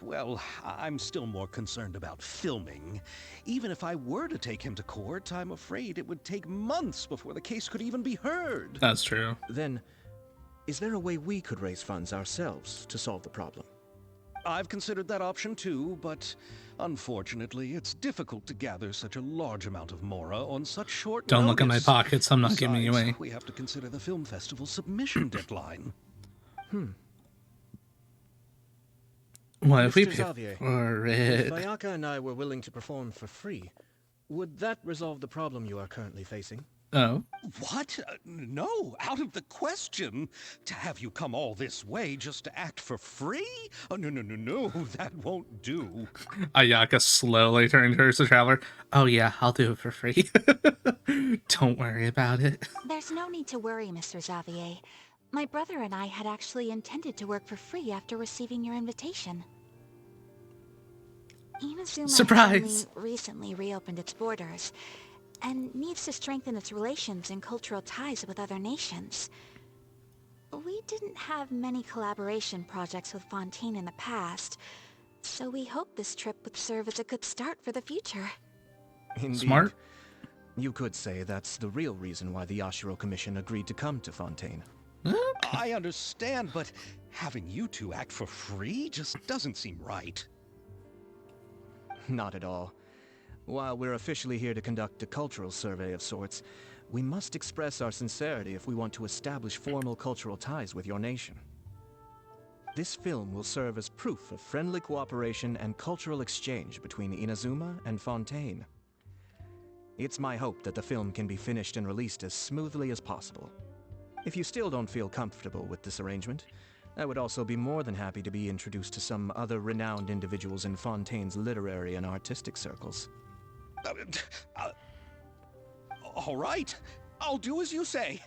Well, I'm still more concerned about filming. Even if I were to take him to court, I'm afraid it would take months before the case could even be heard. That's true. Then, is there a way we could raise funds ourselves to solve the problem? I've considered that option too, but unfortunately, it's difficult to gather such a large amount of mora on such short Don't notice. look at my pockets, I'm not giving you away. We have to consider the film festival submission deadline. What if we Mr. pay Xavier, for if it? Ayaka and I were willing to perform for free, would that resolve the problem you are currently facing? Oh. What? No, out of the question. To have you come all this way just to act for free? Oh, no, that won't do. Ayaka slowly turned to her to Traveler. Oh yeah, I'll do it for free. Don't worry about it. There's no need to worry, Mr. Xavier. My brother and I had actually intended to work for free after receiving your invitation. Inazuma Surprise! only recently reopened its borders, and needs to strengthen its relations and cultural ties with other nations. We didn't have many collaboration projects with Fontaine in the past, so we hope this trip would serve as a good start for the future. Indeed. Smart. You could say that's the real reason why the Yashiro Commission agreed to come to Fontaine. I understand, but having you two act for free just doesn't seem right. Not at all. While we're officially here to conduct a cultural survey of sorts, we must express our sincerity if we want to establish formal cultural ties with your nation. This film will serve as proof of friendly cooperation and cultural exchange between Inazuma and Fontaine. It's my hope that the film can be finished and released as smoothly as possible. If you still don't feel comfortable with this arrangement, I would also be more than happy to be introduced to some other renowned individuals in Fontaine's literary and artistic circles. All right, I'll do as you say.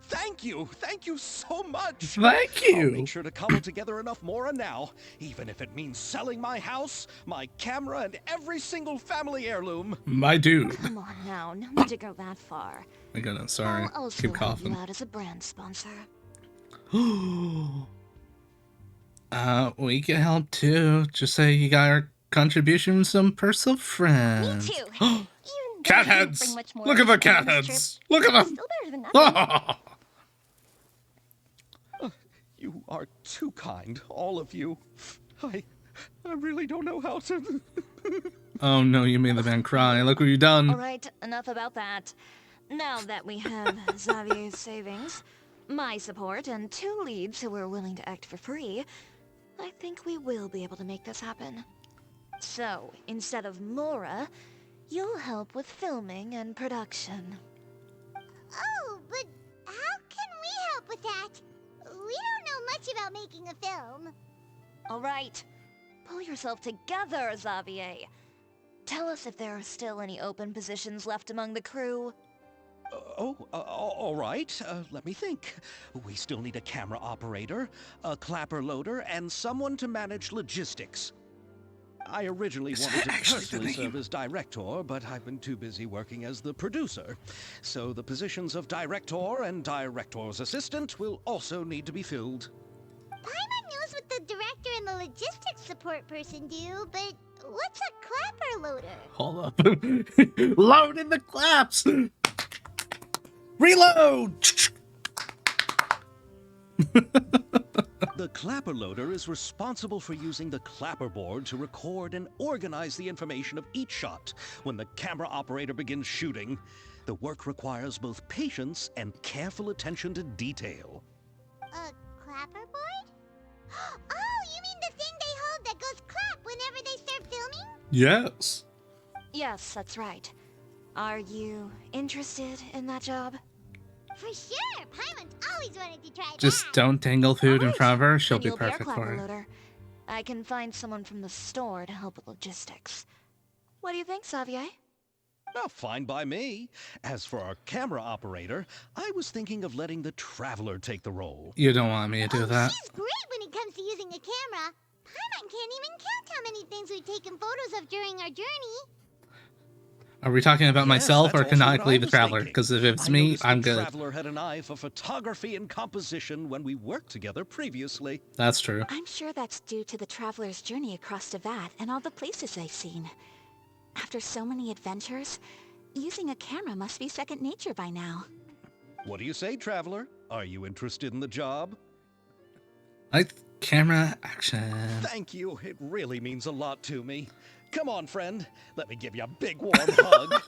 Thank you so much. Thank you. I'll make sure to cobble together enough mora now, even if it means selling my house, my camera, and every single family heirloom. My dude. Come on now, no need to go that far. My goodness, sorry. I'll also Keep help coughing. you out as a brand sponsor. We can help too. Just say you got our contribution from some personal friends. Me too. Even Cat though I didn't heads! bring much more Look at the on cat this heads! trip, Look at it's them! Still better than nothing. You are too kind, all of you. I really don't know how to... Oh no, you made the man cry. Look what you've done. Alright, enough about that. Now that we have Xavier's savings, my support, and 2 leads who are willing to act for free, I think we will be able to make this happen. So, instead of Mora, you'll help with filming and production. Oh, but how can we help with that? We don't know much about making a film. Alright, pull yourself together, Xavier. Tell us if there are still any open positions left among the crew. All right. Let me think. We still need a camera operator, a clapper loader, and someone to manage logistics. I originally wanted to personally serve as director, but I've been too busy working as the producer. So the positions of director and director's assistant will also need to be filled. Paimon knows what the director and the logistics support person do, but what's a clapper loader? Hold up. Load in the claps! Reload! The clapper loader is responsible for using the clapper board to record and organize the information of each shot when the camera operator begins shooting. The work requires both patience and careful attention to detail. A clapper board? Oh, you mean the thing they hold that goes clap whenever they start filming? Yes. Yes, that's right. Are you interested in that job? For sure! Paimon's always wanted to try Just that. don't dangle food in front of her. She'll Then be you'll our perfect for clapper it. loader. I can find someone from the store to help with logistics. What do you think, Xavier? Oh, fine by me. As for our camera operator, I was thinking of letting the Traveler take the role. You don't want me to do that. She's great when it comes to using a camera. Paimon can't even count how many things we've taken photos of during our journey. Are we talking about myself or that's also what canonically I the was Traveler? thinking. Because if it's I me, noticed I'm the good. Traveler had an eye for photography and composition when we worked together previously. That's true. I'm sure that's due to the traveler's journey across Devat and all the places they've seen. After so many adventures, using a camera must be second nature by now. What do you say, Traveler? Are you interested in the job? Like camera action. Thank you. It really means a lot to me. Come on, friend. Let me give you a big warm hug.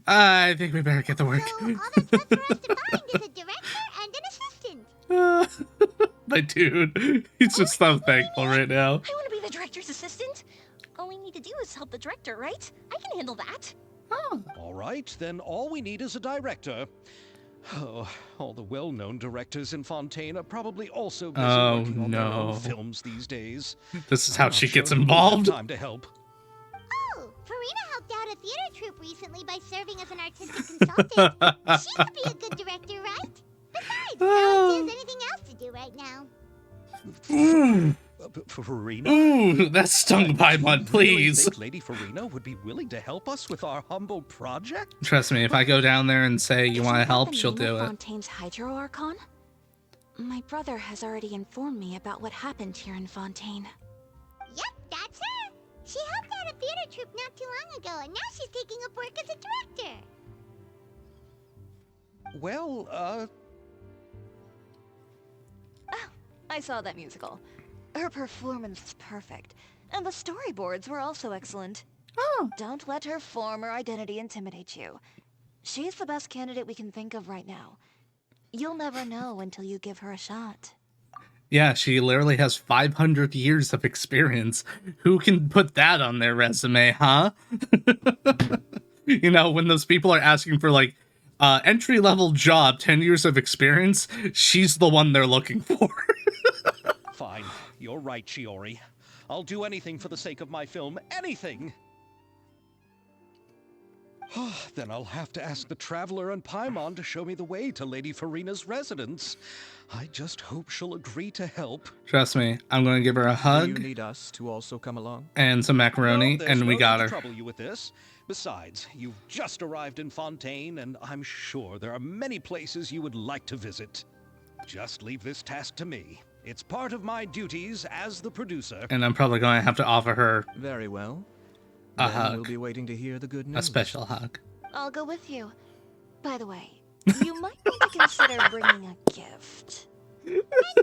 I think we better get to work. So all that's left for us to find is a director and an assistant. My dude, he's just so thankful right now. I want to be the director's assistant. All we need to do is help the director, right? I can handle that. All right, then all we need is a director. Oh, all the well-known directors in Fontaine are probably also busy working on their own films these days. This is how I'm she not sure gets who will have involved. Time to help. Oh, Farina helped out a theater troupe recently by serving as an artistic consultant. She could be a good director, right? Besides, Alex has anything else to do right now. Farina? Ooh, that stung Paimon, please. Think Lady Farina would be willing to help us with our humble project? Trust me, if I go down there and say you want to help, she'll do it. Fontaine's Hydro Archon? My brother has already informed me about what happened here in Fontaine. Yep, that's her. She helped out a theater troupe not too long ago, and now she's taking up work as a director. Well, I saw that musical. Her performance was perfect, and the storyboards were also excellent. Oh. Don't let her former identity intimidate you. She's the best candidate we can think of right now. You'll never know until you give her a shot. Yeah, she literally has 500 years of experience. Who can put that on their resume, huh? You know, when those people are asking for, like, entry-level job, 10 years of experience, she's the one they're looking for. fine. You're right, Shiori. I'll do anything for the sake of my film. Anything! Then I'll have to ask the Traveler and Paimon to show me the way to Lady Farina's residence. I just hope she'll agree to help. Trust me, I'm going to give her a hug. Do you need us to also come along? And some macaroni, No, and we got to her. trouble you with this. Besides, you've just arrived in Fontaine, and I'm sure there are many places you would like to visit. Just leave this task to me. It's part of my duties as the producer. And I'm probably going to have to offer her Very well. a Then hug. We'll be waiting to hear the good news. A special hug. I'll go with you. By the way, you might want to consider bringing a gift. And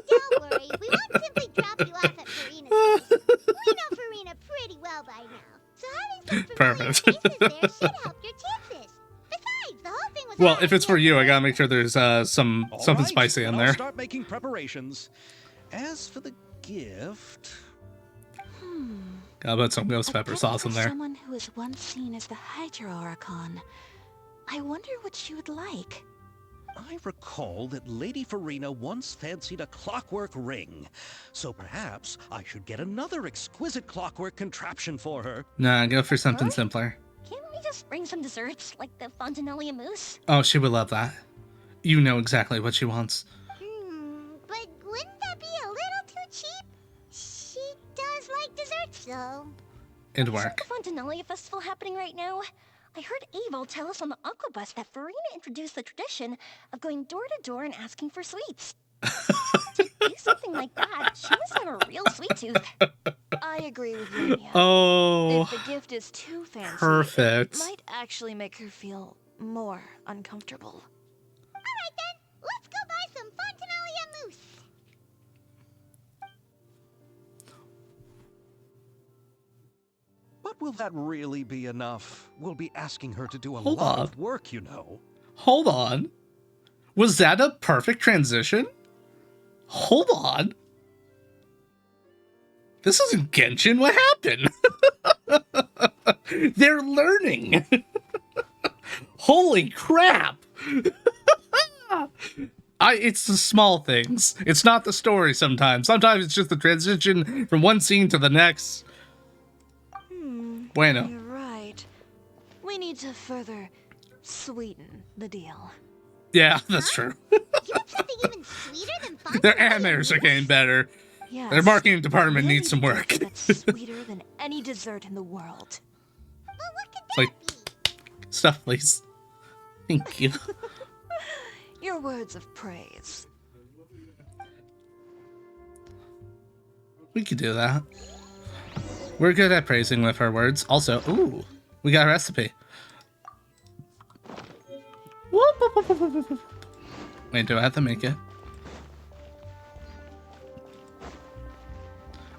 don't worry, we won't simply drop you off at Farina's place. We know Farina pretty well by now, so having some familiar Perfect. faces there should help your chances. Besides, the whole thing Well, if it's for you, I gotta make sure there's something spicy in there. I'll start making preparations. As for the gift... Gotta put some ghost pepper sauce in there. Someone who was once seen as the Hydro Oricon. I wonder what she would like. I recall that Lady Farina once fancied a clockwork ring, so perhaps I should get another exquisite clockwork contraption for her. Nah, go for something simpler. Can't we just bring some desserts, like the Fontinalia mousse? Oh, she would love that. You know exactly what she wants. But wouldn't that be a little too cheap? She does like desserts, though. It'd work. Is the Fontinalia festival happening right now? I heard Abel tell us on the Aquabus that Farina introduced the tradition of going door to door and asking for sweets. To do something like that, she must have a real sweet tooth. I agree with Lamia. Oh, if the gift is too fancy, perfect. it might actually make her feel more uncomfortable. Alright then, let's go buy some Fontinalia mousse. But will that really be enough? We'll be asking her to do a Hold lot on. of work, you know. Hold on. Was that a perfect transition? Hold on. This isn't Genshin. What happened? They're learning. Holy crap. It's the small things. It's not the story sometimes. Sometimes it's just the transition from one scene to the next. Bueno. You're right. We need to further sweeten the deal. Yeah, that's true. You want something even sweeter than Fontinalia Their animators are getting better. Yes, Their marketing department needs some work. That's sweeter than any dessert in the world. Well, what could It's like, stuff, please. Thank you. Your words of praise. We could do that. We're good at praising with our words. Also, ooh, we got a recipe. Wait, do I have to make it?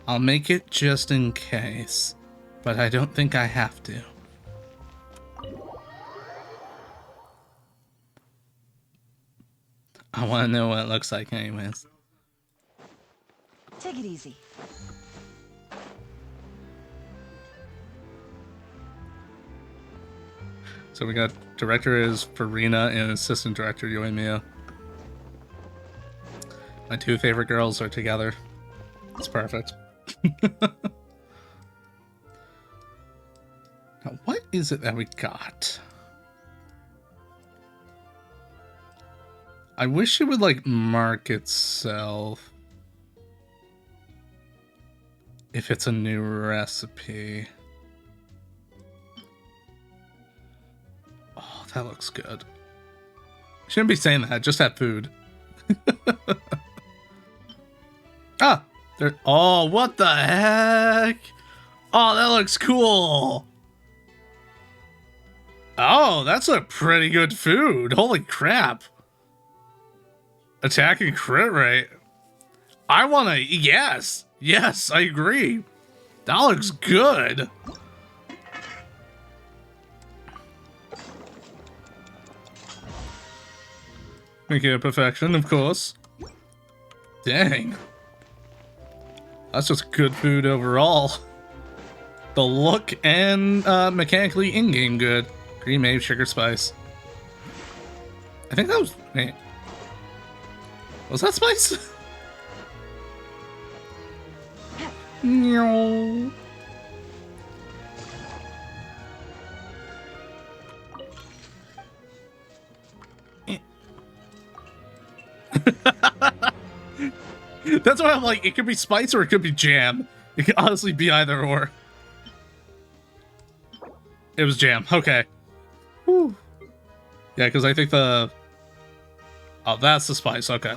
I'll make it just in case, but I don't think I have to. I want to know what it looks like anyways. Take it easy. So we got director is Farina and assistant director Yoimiya. My two favorite girls are together. It's perfect. Now, what is it that we got? I wish it would like mark itself if it's a new recipe. Oh, that looks good. Shouldn't be saying that, just have food. Ah! There. Oh, what the heck? Oh, that looks cool. Oh, that's a pretty good food. Holy crap. Attack and crit rate. I want to... Yes. Yes, I agree. That looks good. Make it a perfection, of course. Dang. That's just good food overall. The look and mechanically in-game good. Green Mape, sugar spice. I think that was... Wait. Was that spice? No. That's why I'm like, it could be spice or it could be jam. It could honestly be either or. It was jam. Okay. Whew. Yeah, because I think the... Oh, that's the spice. Okay.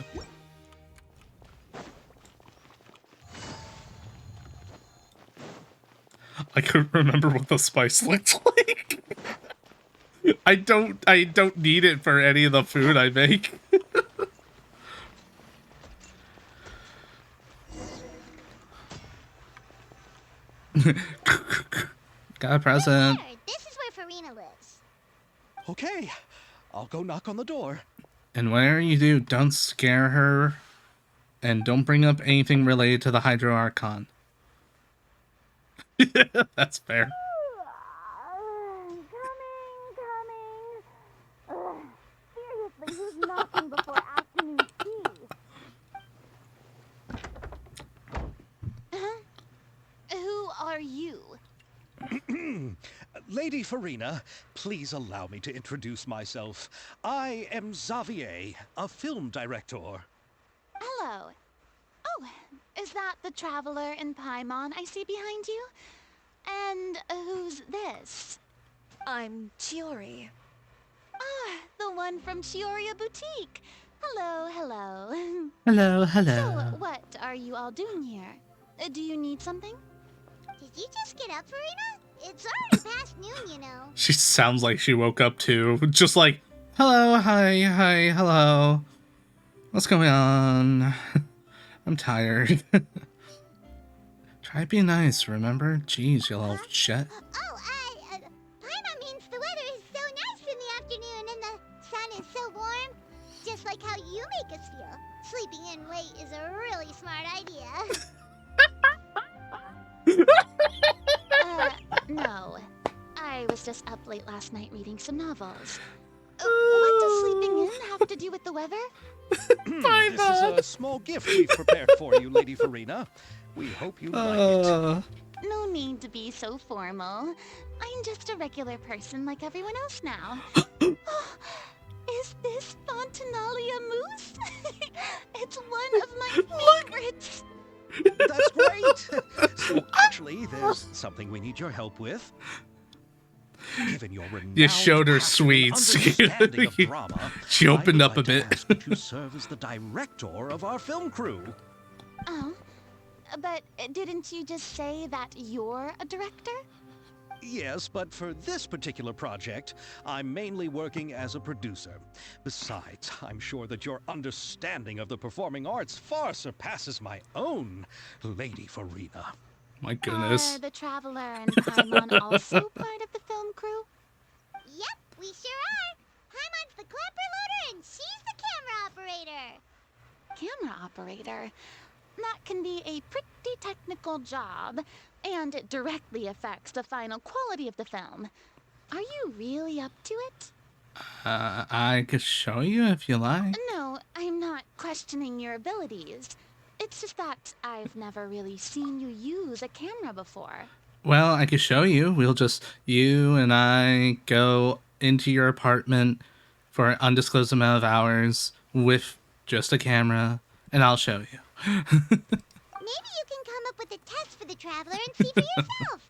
I couldn't remember what the spice looked like. I don't need it for any of the food I make. Got a present. This is where Farina lives. Okay, I'll go knock on the door. And whatever you do, don't scare her. And don't bring up anything related to the Hydro Archon. That's fair. Seriously, who's knocking before afternoon tea? Who are you? Lady Farina, please allow me to introduce myself. I am Xavier, a film director. Hello. Oh, is that the traveler in Paimon I see behind you? And who's this? I'm Chiori. Ah, the one from Chioria Boutique. Hello, hello. Hello, hello. So, what are you all doing here? Do you need something? Did you just get up, Farina? It's already past noon, you know. She sounds like she woke up too. Just like, hello, hi, hello. What's going on? I'm tired. Try being nice, remember? Jeez, you little shit. Oh, Paimon means the weather is so nice in the afternoon and the sun is so warm. Just like how you make us feel. Sleeping in late is a really smart idea. No. I was just up late last night reading some novels. What does sleeping in have to do with the weather? This is a small gift we've prepared for you, Lady Farina. We hope you like it. No need to be so formal. I'm just a regular person like everyone else now. Oh, is this Fontinalia mousse? It's one of my favorites. That's great! So actually, there's something we need your help with. Given your renowned You showed her passion and sweets. understanding of drama, She opened up a I'd like to bit. ask you to serve as the director of our film crew. Oh, but didn't you just say that you're a director? Yes, but for this particular project, I'm mainly working as a producer. Besides, I'm sure that your understanding of the performing arts far surpasses my own, Lady Farina. My goodness. Are the Traveler and Paimon also part of the film crew? Yep, we sure are. Paimon's the clapper loader and she's the camera operator. Camera operator? That can be a pretty technical job, and it directly affects the final quality of the film. Are you really up to it? I could show you if you like. No, I'm not questioning your abilities. It's just that I've never really seen you use a camera before. Well, I could show you. You and I go into your apartment for an undisclosed amount of hours with just a camera, and I'll show you. Maybe you can come up with a test for the Traveler and see for yourself.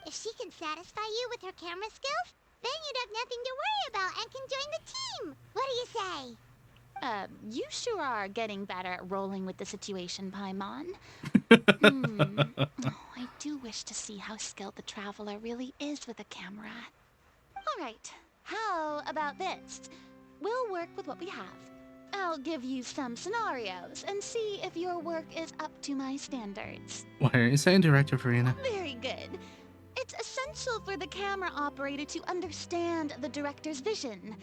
If she can satisfy you with her camera skills, then you'd have nothing to worry about and can join the team. What do you say? You sure are getting better at rolling with the situation, Paimon. Oh, I do wish to see how skilled the Traveler really is with a camera. All right, how about this? We'll work with what we have. I'll give you some scenarios and see if your work is up to my standards. What are you saying, Director Farina? Very good. It's essential for the camera operator to understand the director's vision.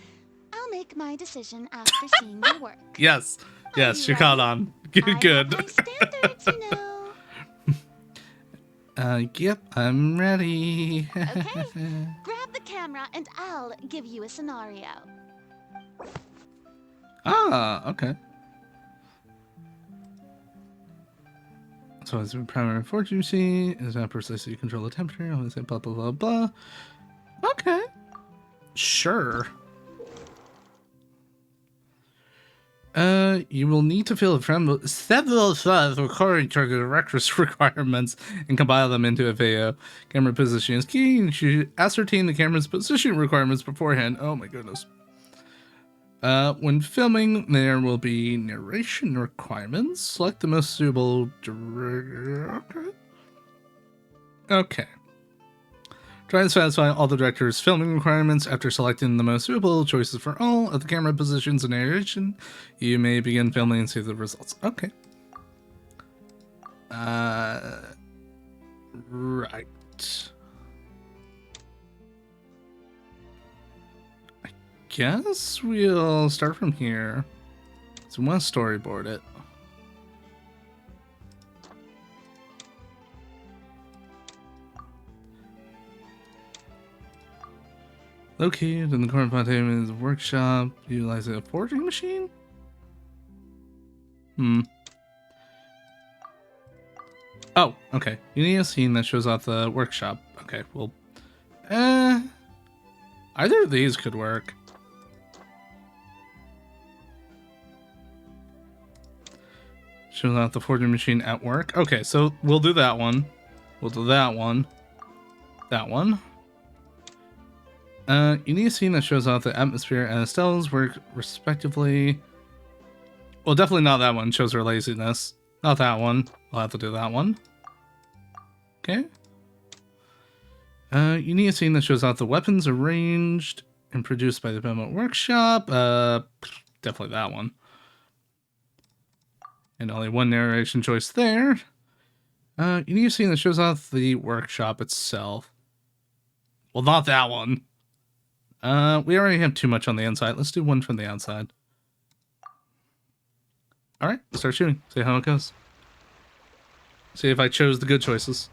I'll make my decision after seeing your work. Yes, you caught on. Good. High standards, you know. Yep, I'm ready. Okay, grab the camera and I'll give you a scenario. Okay. So as a primary fortune see is not precisely control the temperature. I say blah blah blah blah. Okay. Sure. You will need to fill several files according to the director's requirements and compile them into a video. Camera position is key. You should ascertain the camera's position requirements beforehand. Oh my goodness. When filming, there will be narration requirements. Select the most suitable director. Okay. Try to satisfy all the director's filming requirements. After selecting the most suitable choices for all of the camera positions and narration, you may begin filming and see the results. Okay. Right. I guess we'll start from here. So we want to storyboard it. Located in the current Fontaine workshop, utilizing a forging machine? Oh, okay. You need a scene that shows off the workshop. Okay, well, either of these could work. Shows off the forging machine at work. Okay, so we'll do that one. We'll do that one. That one. You need a scene that shows off the atmosphere and Estelle's work respectively. Well, definitely not that one. Shows her laziness. Not that one. We'll have to do that one. Okay. You need a scene that shows off the weapons arranged and produced by the Belmont Workshop. Definitely that one. And only one narration choice there. You need a scene that shows off the workshop itself. Well, not that one. We already have too much on the inside. Let's do one from the outside. Alright, start shooting. See how it goes. See if I chose the good choices.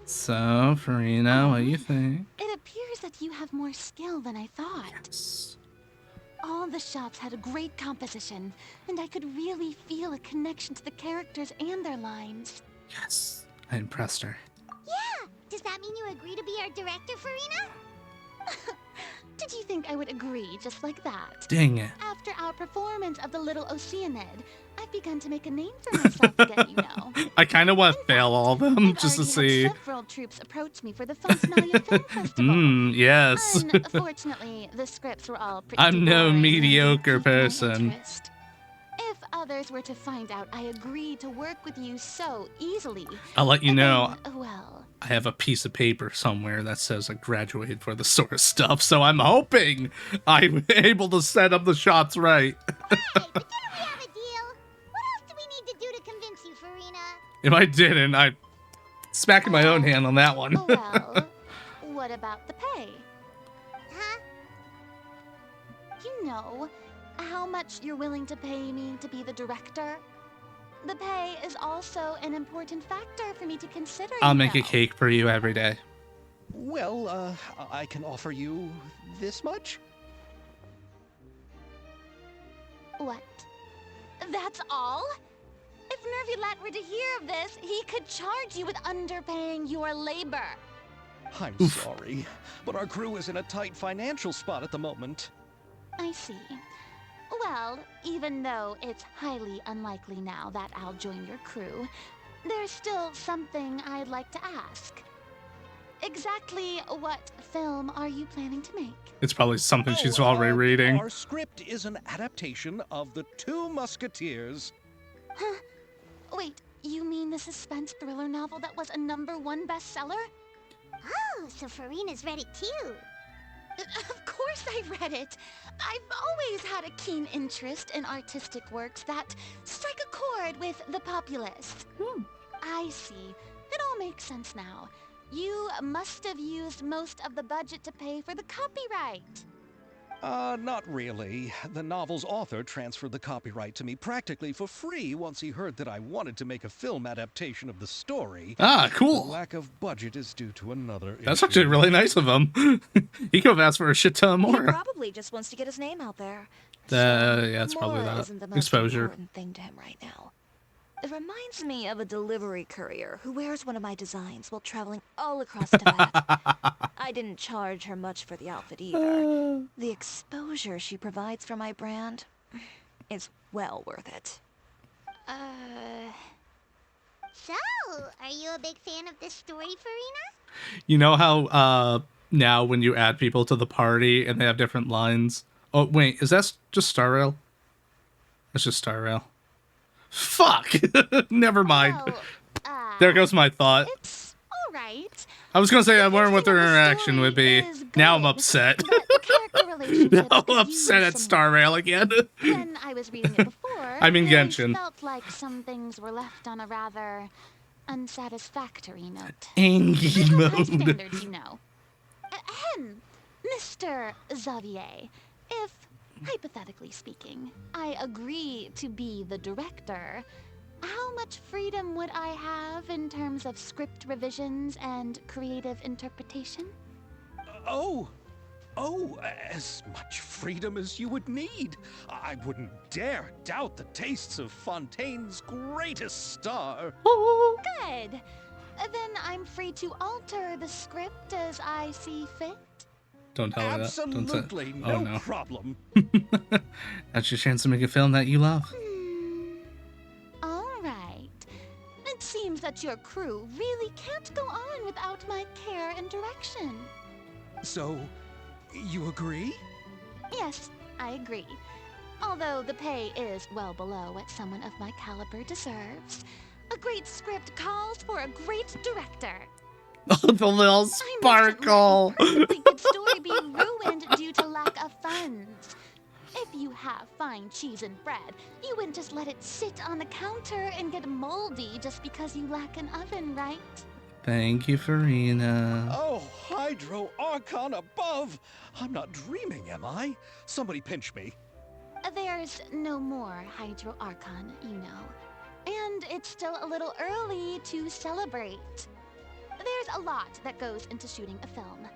So, Farina, what do you think? It appears that you have more skill than I thought. Yes. All the shots had a great composition, and I could really feel a connection to the characters and their lines. Yes. I impressed her. Yeah! Does that mean you agree to be our director, Farina? Did you think I would agree just like that? Dang it. After our performance of the Little Oceanid, I've begun to make a name for myself again, you know. I kind of want to fail all of them just to see. Several troops approached me for the Fontanalia Film Festival. Yes. Unfortunately, the scripts were all pretty I'm no boring mediocre and piqued my person. interest. If others were to find out I agreed to work with you so easily, I'll let you know. then, well, I have a piece of paper somewhere that says I graduated for the sort of stuff, so I'm hoping I'm able to set up the shots right. Hey, but didn't we have a deal? What else do we need to do to convince you, Farina? If I didn't, I'm smacking my own hand on that one. well, what about the pay? Huh? You know, how much you're willing to pay me to be the director? The pay is also an important factor for me to consider. I'll make a cake for you every day. Well, I can offer you this much? What? That's all? If Nervulat were to hear of this, he could charge you with underpaying your labor. I'm sorry, but our crew is in a tight financial spot at the moment. I see. Well, even though it's highly unlikely now that I'll join your crew, there's still something I'd like to ask. Exactly what film are you planning to make? It's probably something she's already reading. Our script is an adaptation of The Two Musketeers. Huh? Wait, you mean the suspense thriller novel that was a #1 bestseller? Oh, so Farina's read it too. Of course I read it. I've always had a keen interest in artistic works that strike a chord with the populace. I see. It all makes sense now. You must have used most of the budget to pay for the copyright. Not really. The novel's author transferred the copyright to me practically for free once he heard that I wanted to make a film adaptation of the story. Ah, cool. The lack of budget is due to another That's issue. actually really nice of him. He could have asked for a shit ton He more. probably just wants to get his name out there. Yeah, it's probably More that. isn't the most Exposure. important thing to him right now. It reminds me of a delivery courier who wears one of my designs while traveling all across Tibet. I didn't charge her much for the outfit either. The exposure she provides for my brand is well worth it. So, are you a big fan of this story, Farina? You know how now when you add people to the party and they have different lines. Oh, wait, is that just Star Rail? That's just Star Rail. Fuck! Never mind. There goes my thought. It's alright. I was gonna say I wondered what their interaction would be. Now I'm upset. Now I'm upset at Star Rail again. When I was reading it before, I'm in I Genshin. felt like some things were left on a rather unsatisfactory note. Angry High mode. standards, you know. Ahem, Mr. Xavier, if, hypothetically speaking, I agree to be the director, how much freedom would I have in terms of script revisions and creative interpretation? Oh, as much freedom as you would need. I wouldn't dare doubt the tastes of Fontaine's greatest star. Good. Then I'm free to alter the script as I see fit. Don't tell me that. Don't say. Absolutely, Oh, no no. problem. That's your chance to make a film that you love. All right. It seems that your crew really can't go on without my care and direction. So, you agree? Yes, I agree. Although the pay is well below what someone of my caliber deserves. A great script calls for a great director. Oh, the little sparkle. I mustn't let a perfectly good story be ruined due to lack of funds. If you have fine cheese and bread, you wouldn't just let it sit on the counter and get moldy just because you lack an oven, right? Thank you, Farina. Oh, Hydro Archon above! I'm not dreaming, am I? Somebody pinch me. There's no more Hydro Archon, you know. And it's still a little early to celebrate. There's a lot that goes into shooting a film.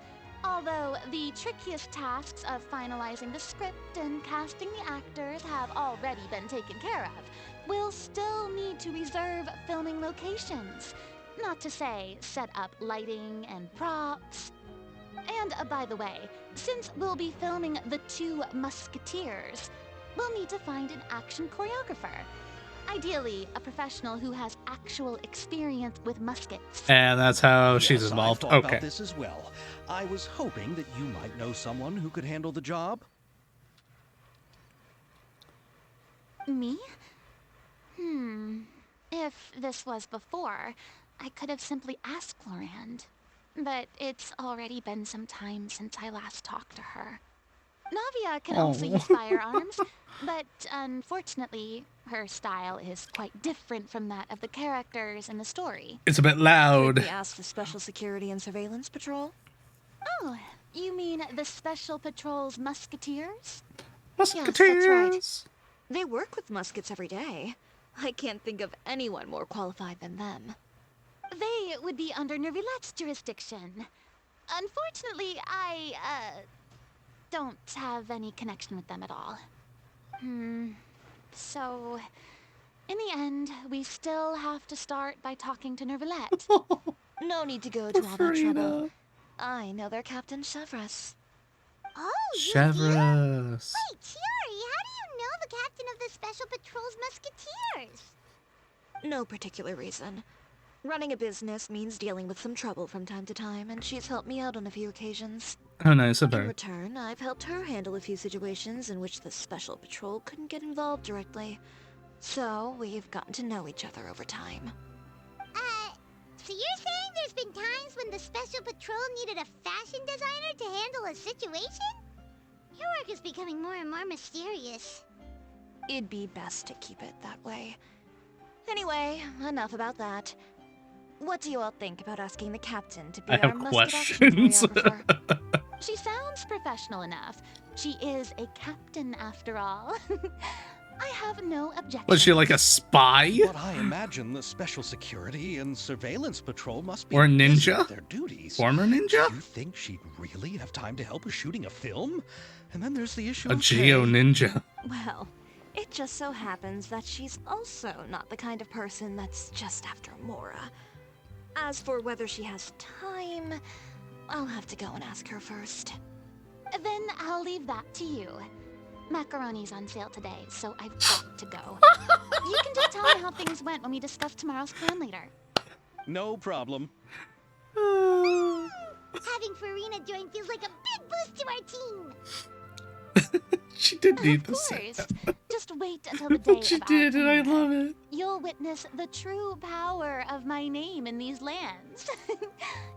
Although the trickiest tasks of finalizing the script and casting the actors have already been taken care of, we'll still need to reserve filming locations. Not to say set up lighting and props. And by the way, since we'll be filming The Two Musketeers, we'll need to find an action choreographer. Ideally, a professional who has actual experience with muskets. And that's how she's Yes, involved. I thought Okay. about this as well. I was hoping that you might know someone who could handle the job. Me? If this was before, I could have simply asked Florand. But it's already been some time since I last talked to her. Navia can also use firearms, but unfortunately, her style is quite different from that of the characters in the story. It's a bit loud. Could we ask the Special Security and Surveillance Patrol? Oh, you mean the Special Patrol's Musketeers? Musketeers! Yes, that's right. They work with muskets every day. I can't think of anyone more qualified than them. They would be under Nervilette's jurisdiction. Unfortunately, I, don't have any connection with them at all. So, in the end, we still have to start by talking to Nervilette. No need to go to all that trouble. I know their Captain Chevreuse. Oh, Chevreuse. Wait, Chiari, how do you know the captain of the Special Patrol's Musketeers? No particular reason. Running a business means dealing with some trouble from time to time, and she's helped me out on a few occasions. Oh, nice of In her. return, I've helped her handle a few situations in which the Special Patrol couldn't get involved directly. So, we've gotten to know each other over time. So you're saying there's been times when the Special Patrol needed a fashion designer to handle a situation? Your work is becoming more and more mysterious. It'd be best to keep it that way. Anyway, enough about that. What do you all think about asking the captain to be I our have musket action questions. choreographer? She sounds professional enough. She is a captain, after all. I have no objection. Was she like a spy? But I imagine the Special Security and Surveillance Patrol must be Or a busy ninja? with their duties. Former ninja? Do you think she'd really have time to help us shooting a film? And then there's the issue A of geo pay. ninja. Well, it just so happens that she's also not the kind of person that's just after Mora. As for whether she has time, I'll have to go and ask her first. Then I'll leave that to you. Macaroni's on sale today, so I've got to go. You can just tell me how things went when we discuss tomorrow's plan later. No problem. Having Farina join feels like a big boost to our team. She did need Of this. course. Just wait until the day She of our did, and I premiere. love it. You'll witness the true power of my name in these lands.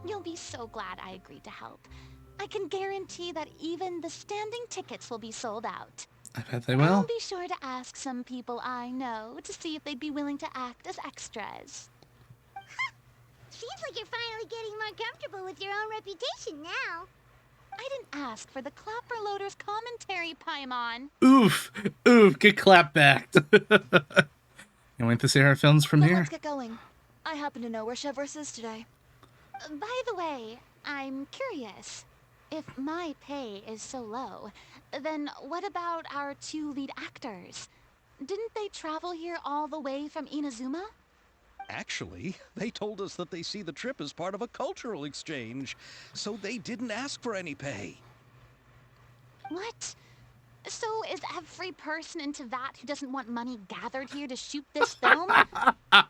You'll be so glad I agreed to help. I can guarantee that even the standing tickets will be sold out. I bet they I'll will. be sure to ask some people I know to see if they'd be willing to act as extras. Seems like you're finally getting more comfortable with your own reputation now. I didn't ask for the Clapper Loaders commentary, Paimon. Oof. Oof. Get clapped back. Can't wait to see our films from But here. let's get going. I happen to know where Chevreuse is today. By the way, I'm curious. If my pay is so low, then what about our 2 lead actors? Didn't they travel here all the way from Inazuma? Actually, they told us that they see the trip as part of a cultural exchange, so they didn't ask for any pay. What? So is every person into that who doesn't want money gathered here to shoot this film?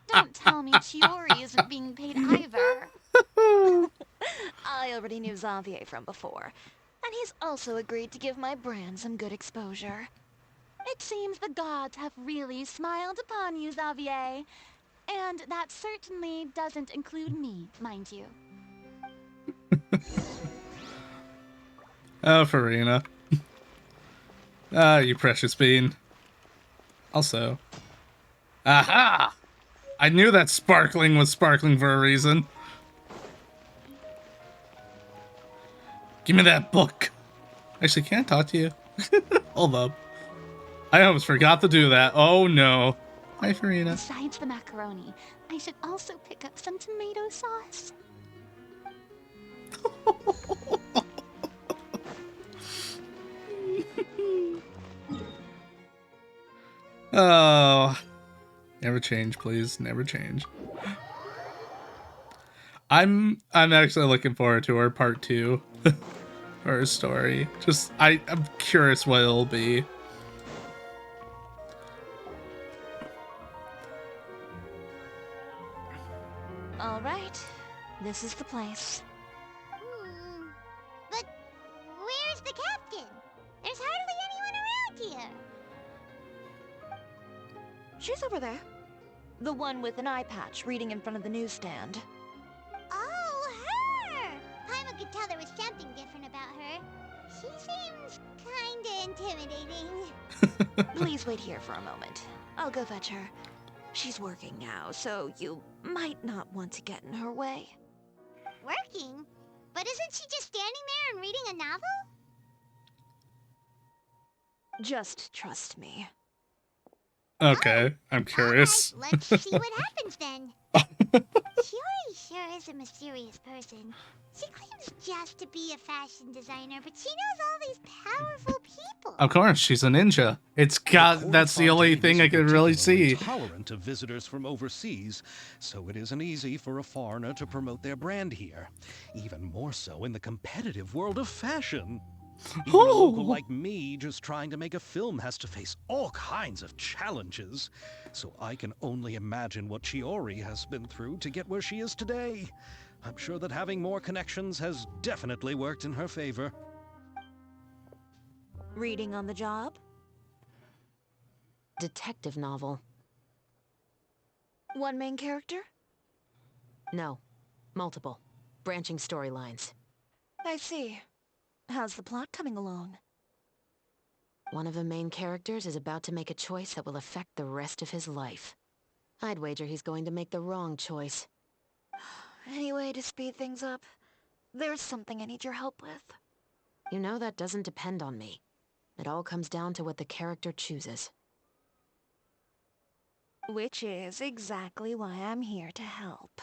Don't tell me Chiori isn't being paid either. I already knew Xavier from before, and he's also agreed to give my brand some good exposure. It seems the gods have really smiled upon you, Xavier. And that certainly doesn't include me, mind you. Oh, Farina. Ah, you precious bean. Also. Aha! I knew that sparkling was sparkling for a reason. Give me that book. Actually, can I talk to you? Hold up. I almost forgot to do that. Oh no. Hi, Farina. Besides the macaroni, I should also pick up some tomato sauce. Oh. Never change, please. Never change. I'm actually looking forward to our part 2 for her story. Just I'm curious what it'll be. All right, this is the place. But where's the captain? There's hardly anyone around here. She's over there. The one with an eye patch reading in front of the newsstand. Oh, her! Paimon could tell there was something different about her. She seems kinda intimidating. Please wait here for a moment. I'll go fetch her. She's working now, so you might not want to get in her way. Working? But isn't she just standing there and reading a novel? Just trust me. Okay, I'm curious. Alright, let's see what happens then. Chiori sure is a mysterious person. She claims just to be a fashion designer, but she knows all these powerful people. Of course, she's a ninja. That's the only thing I could really see. Tolerant of visitors from overseas, so it isn't easy for a foreigner to promote their brand here. Even more so in the competitive world of fashion. Even a local like me just trying to make a film has to face all kinds of challenges. So I can only imagine what Chiori has been through to get where she is today. I'm sure that having more connections has definitely worked in her favor. Reading on the job? Detective novel. One main character? No. Multiple. Branching storylines. I see. How's the plot coming along? One of the main characters is about to make a choice that will affect the rest of his life. I'd wager he's going to make the wrong choice. Any way to speed things up? There's something I need your help with. You know that doesn't depend on me. It all comes down to what the character chooses. Which is exactly why I'm here to help.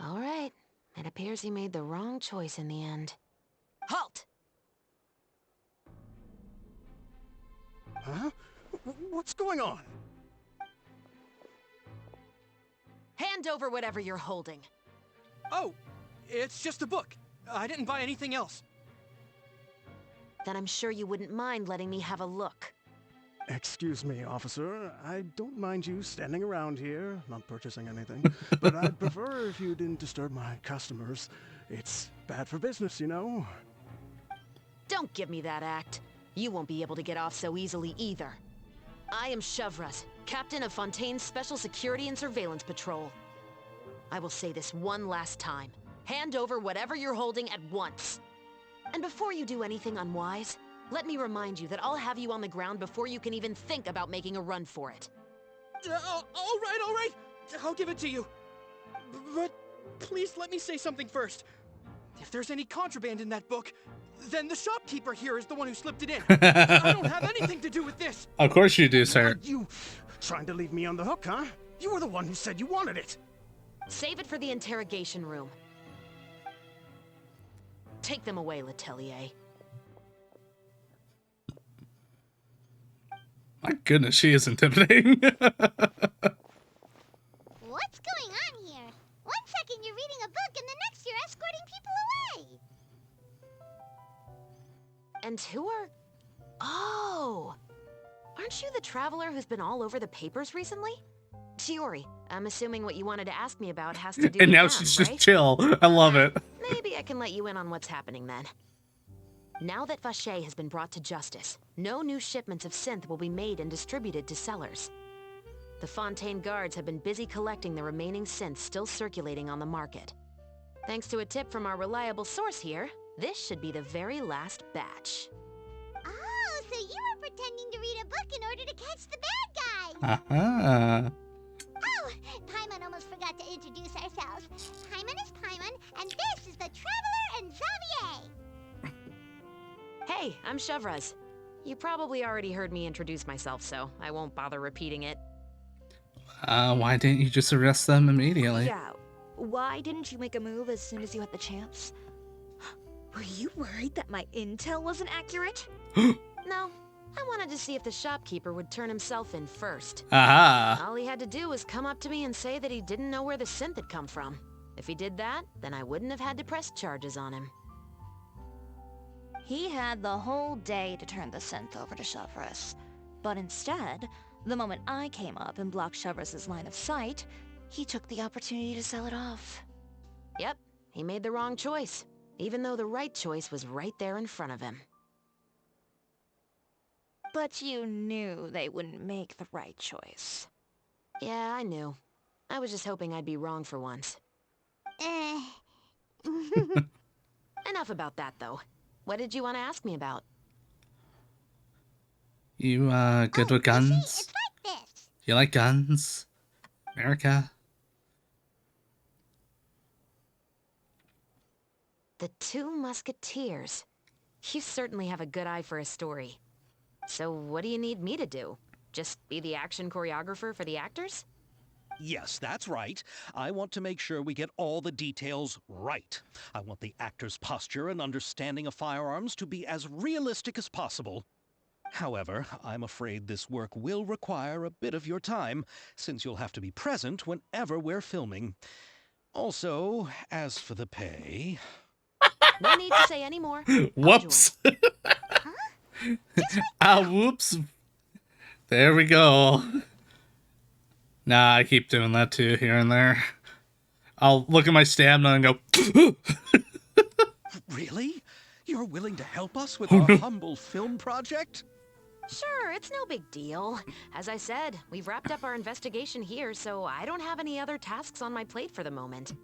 All right. It appears he made the wrong choice in the end. Halt! Huh? What's going on? Hand over whatever you're holding. Oh, it's just a book. I didn't buy anything else. then I'm sure you wouldn't mind letting me have a look. Excuse me, officer. I don't mind you standing around here, not purchasing anything. But I'd prefer if you didn't disturb my customers. It's bad for business, you know? Don't give me that act. You won't be able to get off so easily either. I am Chevraz, captain of Fontaine's Special Security and Surveillance Patrol. I will say this one last time. Hand over whatever you're holding at once. And before you do anything unwise, let me remind you that I'll have you on the ground before you can even think about making a run for it. All right. I'll give it to you. But please let me say something first. If there's any contraband in that book, then the shopkeeper here is the one who slipped it in. I don't have anything to do with this. Of course you do, sir. You trying to leave me on the hook, huh? You were the one who said you wanted it. Save it for the interrogation room. Take them away, Letelier. My goodness, she is intimidating. What's going on here? One second you're reading a book and the next you're escorting people away. And who are... Oh! Aren't you the traveler who's been all over the papers recently? Shiori, I'm assuming what you wanted to ask me about has to do And with now them, she's right? just chill. I love it. Maybe I can let you in on what's happening then. Now that Vacher has been brought to justice, no new shipments of synth will be made and distributed to sellers. The Fontaine guards have been busy collecting the remaining synths still circulating on the market. Thanks to a tip from our reliable source here, this should be the very last batch. Oh, so you were pretending to read a book in order to catch the bad guy. Uh-huh. Oh, Paimon almost forgot to introduce ourselves. Paimon is Paimon, and this is the Traveler and Xavier. Hey, I'm Chevraz. You probably already heard me introduce myself, so I won't bother repeating it. Why didn't you just arrest them immediately? Yeah, why didn't you make a move as soon as you had the chance? Were you worried that my intel wasn't accurate? No, I wanted to see if the shopkeeper would turn himself in first. Aha! All he had to do was come up to me and say that he didn't know where the synth had come from. If he did that, then I wouldn't have had to press charges on him. He had the whole day to turn the synth over to Chevraz. But instead, the moment I came up and blocked Chevraz's line of sight, he took the opportunity to sell it off. Yep, he made the wrong choice, even though the right choice was right there in front of him. But you knew they wouldn't make the right choice. Yeah, I knew. I was just hoping I'd be wrong for once. Enough about that, though. What did you want to ask me about? You, good with guns? You see, it's like this. You like guns? America? The Two Musketeers. You certainly have a good eye for a story. So what do you need me to do? Just be the action choreographer for the actors? Yes, that's right. I want to make sure we get all the details right. I want the actor's posture and understanding of firearms to be as realistic as possible. However, I'm afraid this work will require a bit of your time, since you'll have to be present whenever we're filming. Also, as for the pay... No need to say any more. Whoops. Whoops. There we go. Nah, I keep doing that too, here and there. I'll look at my stamina and go... Really? You're willing to help us with our humble film project? Sure, it's no big deal. As I said, we've wrapped up our investigation here, so I don't have any other tasks on my plate for the moment.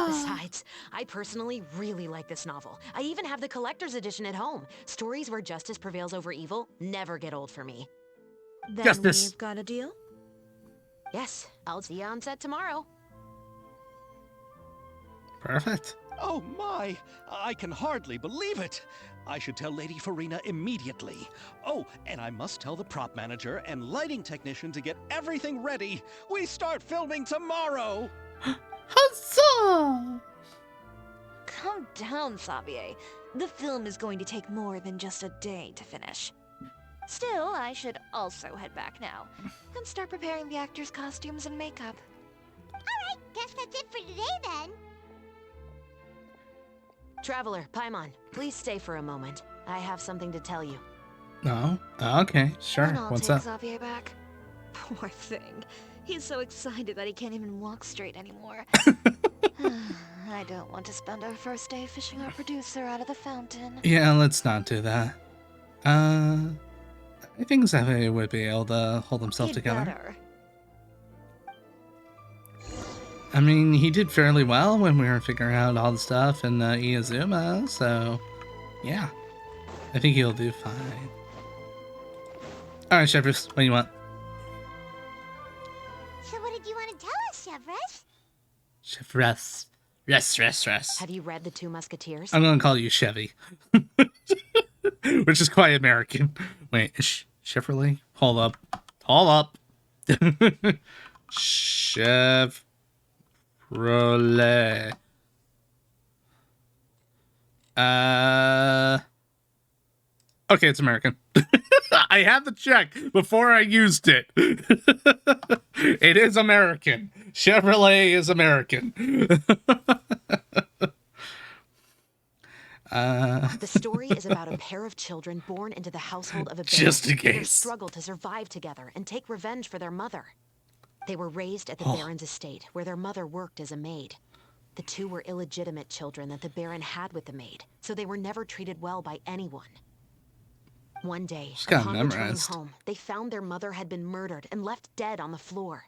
Besides, I personally really like this novel. I even have the collector's edition at home. Stories where justice prevails over evil never get old for me. Then Justice. we've got a deal? Yes, I'll see you on set tomorrow. Perfect. Oh my! I can hardly believe it! I should tell Lady Farina immediately. Oh, and I must tell the prop manager and lighting technician to get everything ready. We start filming tomorrow! Huzzah! Calm down, Xavier. The film is going to take more than just a day to finish. Still, I should also head back now and start preparing the actors' costumes and makeup. Alright, guess that's it for today then. Traveler, Paimon, please stay for a moment. I have something to tell you. No? Okay, sure. Then I'll What's take up? Xavier back. Poor thing. He's so excited that he can't even walk straight anymore. I don't want to spend our first day fishing our producer out of the fountain. Yeah, let's not do that. I think Xavier would be able to hold himself He'd together. better. I mean, he did fairly well when we were figuring out all the stuff in Iazuma, so yeah. I think he'll do fine. Alright, Chevrolet, what do you want? So what did you want to tell us, Chevres? Chevrolet. Yes. Have you read The Two Musketeers? I'm gonna call you Chevy. Which is quite American. Wait, Chevrolet? Hold up. Chevrolet. Okay, it's American. I had to check before I used it. It is American. Chevrolet is American. The story is about a pair of children born into the household of a baron. Just in Their case. struggle to survive together and take revenge for their mother. They were raised at the baron's estate, where their mother worked as a maid. The two were illegitimate children that the baron had with the maid, so they were never treated well by anyone. One day, upon returning home, they found their mother had been murdered and left dead on the floor.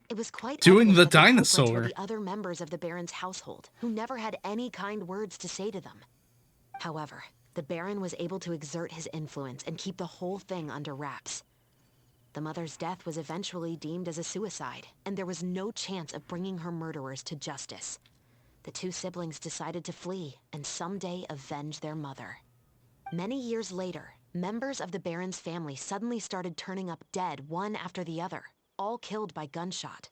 It was quite doing the evident that the culprits dinosaur. were the other members of the baron's household, who never had any kind words to say to them. However, the baron was able to exert his influence and keep the whole thing under wraps. The mother's death was eventually deemed as a suicide, and there was no chance of bringing her murderers to justice. The two siblings decided to flee and someday avenge their mother. Many years later, members of the baron's family suddenly started turning up dead one after the other, all killed by gunshot.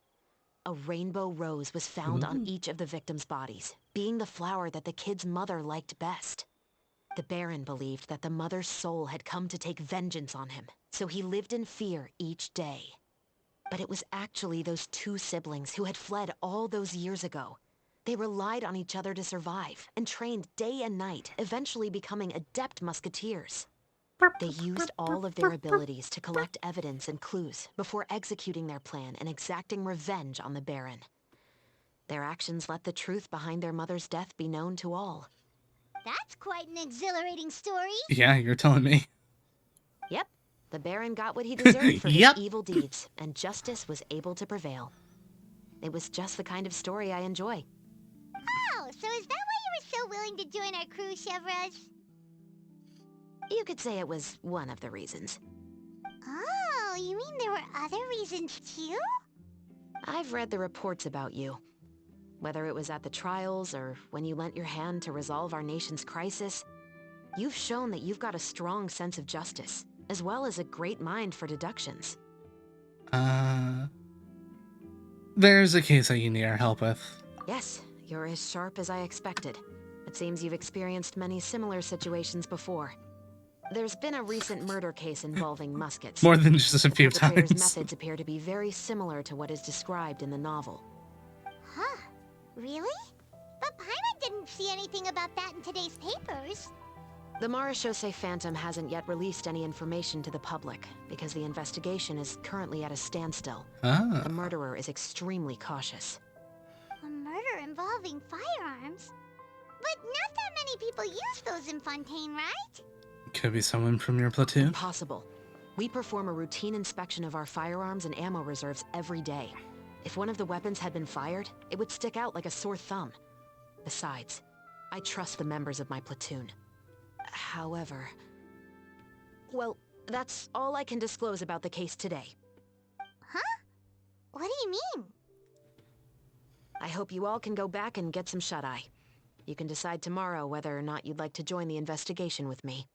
A rainbow rose was found on each of the victims' bodies, being the flower that the kid's mother liked best. The baron believed that the mother's soul had come to take vengeance on him, so he lived in fear each day. But it was actually those two siblings who had fled all those years ago. They relied on each other to survive and trained day and night, eventually becoming adept musketeers. They used all of their abilities to collect evidence and clues before executing their plan and exacting revenge on the baron. Their actions let the truth behind their mother's death be known to all. That's quite an exhilarating story. Yeah, you're telling me. Yep, the baron got what he deserved for his evil deeds, and justice was able to prevail. It was just the kind of story I enjoy. Oh, so is that why you were so willing to join our crew, Chevres? You could say it was one of the reasons. Oh, you mean there were other reasons too? I've read the reports about you. Whether it was at the trials or when you lent your hand to resolve our nation's crisis, you've shown that you've got a strong sense of justice, as well as a great mind for deductions. There's a case that you need our help with. Yes, you're as sharp as I expected. It seems you've experienced many similar situations before. There's been a recent murder case involving muskets. More than just a few The perpetrator's times. methods appear to be very similar to what is described in the novel. Huh. Really? But Paimon didn't see anything about that in today's papers. The Marechaussee Phantom hasn't yet released any information to the public because the investigation is currently at a standstill. The murderer is extremely cautious. A murder involving firearms? But not that many people use those in Fontaine, right? Could be someone from your platoon. Impossible. We perform a routine inspection of our firearms and ammo reserves every day. If one of the weapons had been fired, it would stick out like a sore thumb. Besides, I trust the members of my platoon. However... Well, that's all I can disclose about the case today. Huh? What do you mean? I hope you all can go back and get some shut-eye. You can decide tomorrow whether or not you'd like to join the investigation with me.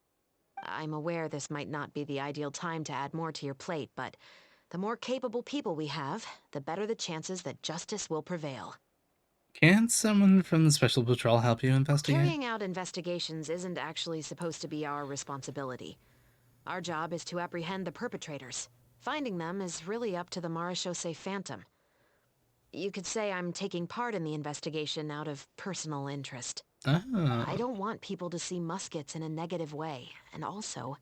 I'm aware this might not be the ideal time to add more to your plate, but the more capable people we have, the better the chances that justice will prevail. Can someone from the Special Patrol help you investigate? Carrying out investigations isn't actually supposed to be our responsibility. Our job is to apprehend the perpetrators. Finding them is really up to the Marechaussee Phantom. You could say I'm taking part in the investigation out of personal interest. Oh. I don't want people to see muskets in a negative way, and also,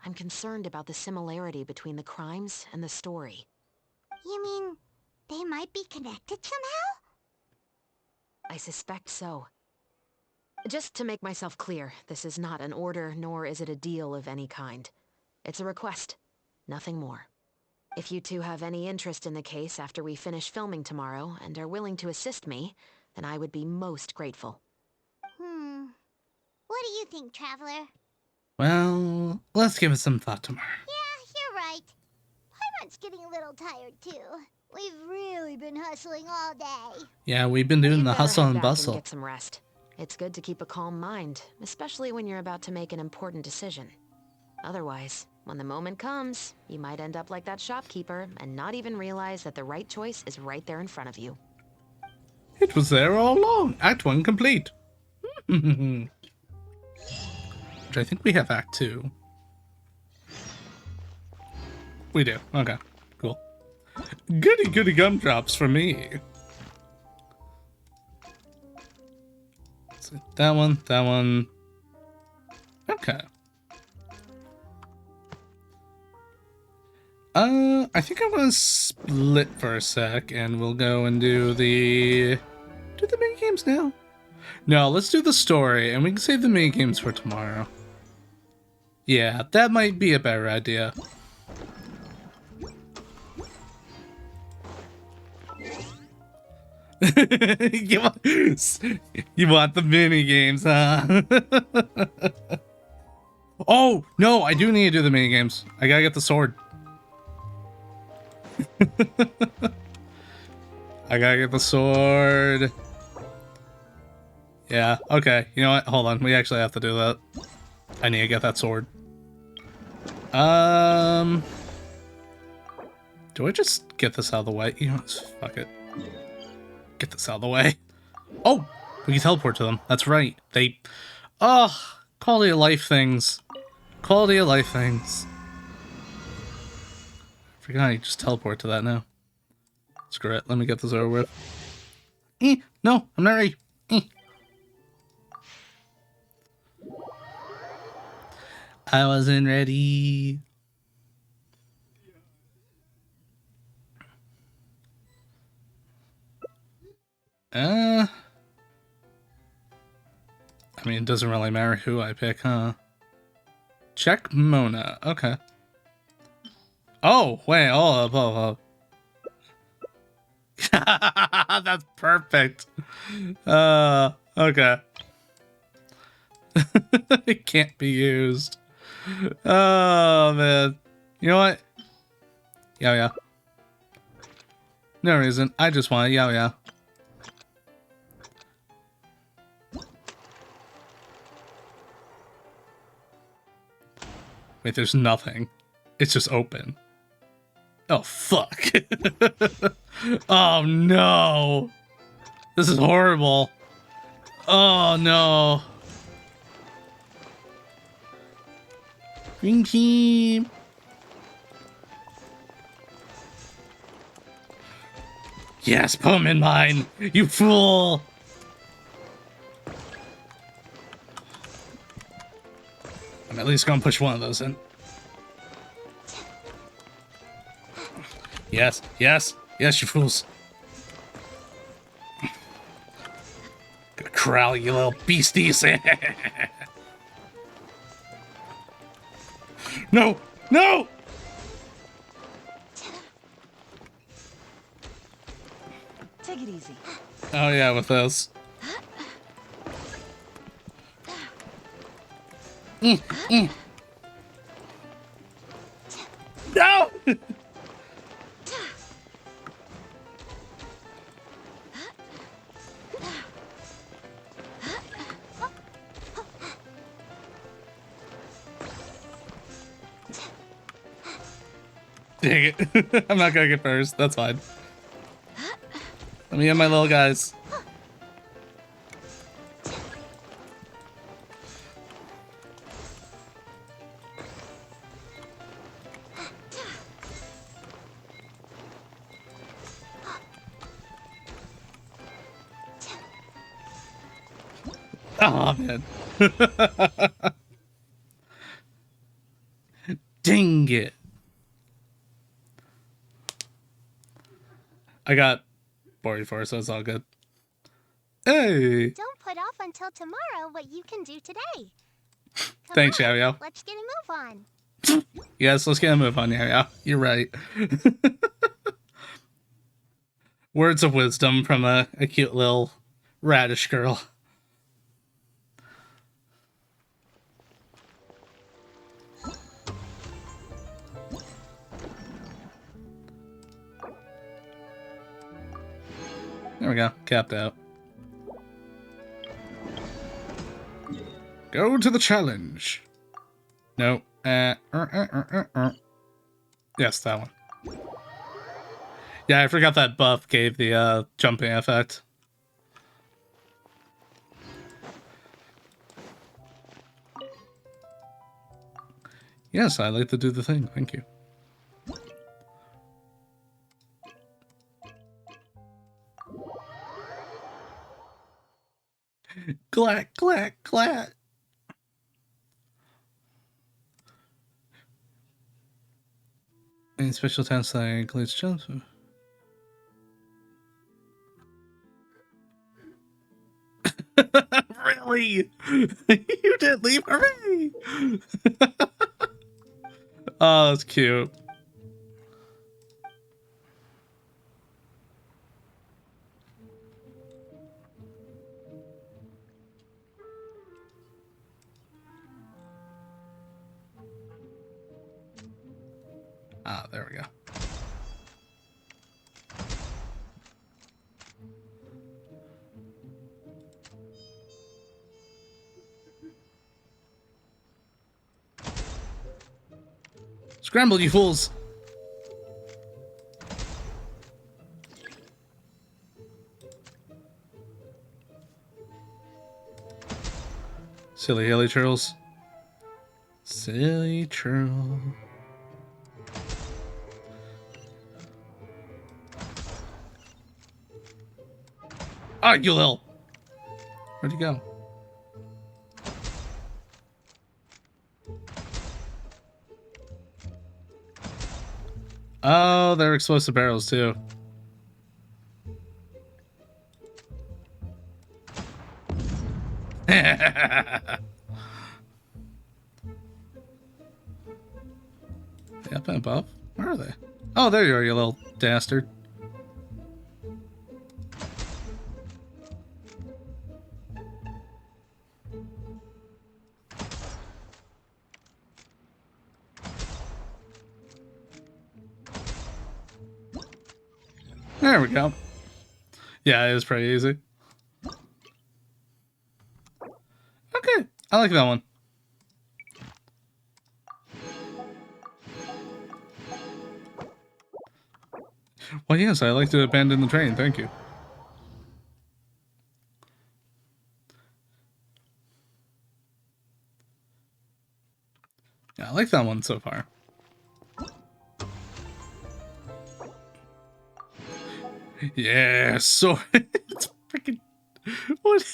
I'm concerned about the similarity between the crimes and the story. You mean they might be connected somehow? I suspect so. Just to make myself clear, this is not an order, nor is it a deal of any kind. It's a request, nothing more. If you two have any interest in the case after we finish filming tomorrow and are willing to assist me, then I would be most grateful. What do you think, Traveler? Well, let's give it some thought tomorrow. Yeah, you're right. Paimon's getting a little tired, too. We've really been hustling all day. Yeah, we've been doing You'd the better hustle head and back bustle. get some rest. It's good to keep a calm mind, especially when you're about to make an important decision. Otherwise, when the moment comes, you might end up like that shopkeeper and not even realize that the right choice is right there in front of you. It was there all along. Act 1 complete. Which I think we have Act 2. We do. Okay, cool. Goody goody gumdrops for me. Let's see. That one. Okay. I think I'm gonna split for a sec, and we'll go and do the mini games now. No, let's do the story, and we can save the mini games for tomorrow. Yeah, that might be a better idea. you want the mini games, huh? Oh no, I do need to do the mini games. I gotta get the sword. I gotta get the sword. Yeah, okay. You know what? Hold on. We actually have to do that. I need to get that sword. Do I just get this out of the way? You know what? Fuck it. Get this out of the way. Oh! We can teleport to them. That's right. They... Oh! Quality of life things. Quality of life things. I forgot I just teleport to that now. Screw it. Let me get this over with. No! I'm not ready. I wasn't ready. I mean, it doesn't really matter who I pick, huh? Check Mona. Okay. Oh, wait. Oh. That's perfect. Okay. It can't be used. Oh, man. You know what? Yeah. No reason. I just want to yeah. Wait, there's nothing. It's just open. Oh, fuck. Oh, no. This is horrible. Oh, no. Green team. Yes, put him in mine. You fool. I'm at least gonna push one of those in. Yes, you fools. Gonna corral you little beasties. No! Take it easy. Oh yeah, with those. No! Dang it. I'm not gonna get first. That's fine. Let me get my little guys. Oh, man. Dang it. I got 44, so it's all good. Hey! Don't put off until tomorrow what you can do today. Thanks, Yao. Let's get a move on. Yes, let's get a move on, Yao. You're right. Words of wisdom from a cute little radish girl. There we go. Capped out. Go to the challenge. No. Yes, that one. Yeah, I forgot that buff gave the jumping effect. Yes, I like to do the thing. Thank you. Glack, glack, glack. Any special tasks that includes jumps? Really? You did leave? Hooray! Oh, that's cute. Ah, there we go. Scramble, you fools! Silly hilly turtles. Silly turtle. Ah, you little! Where'd you go? Oh, they're explosive barrels too. Up and above? Where are they? Oh, there you are, you little dastard. There we go. Yeah, it was pretty easy. Okay, I like that one. Well, yes, I like to abandon the train. Thank you. Yeah, I like that one so far. Yeah, so it's freaking what?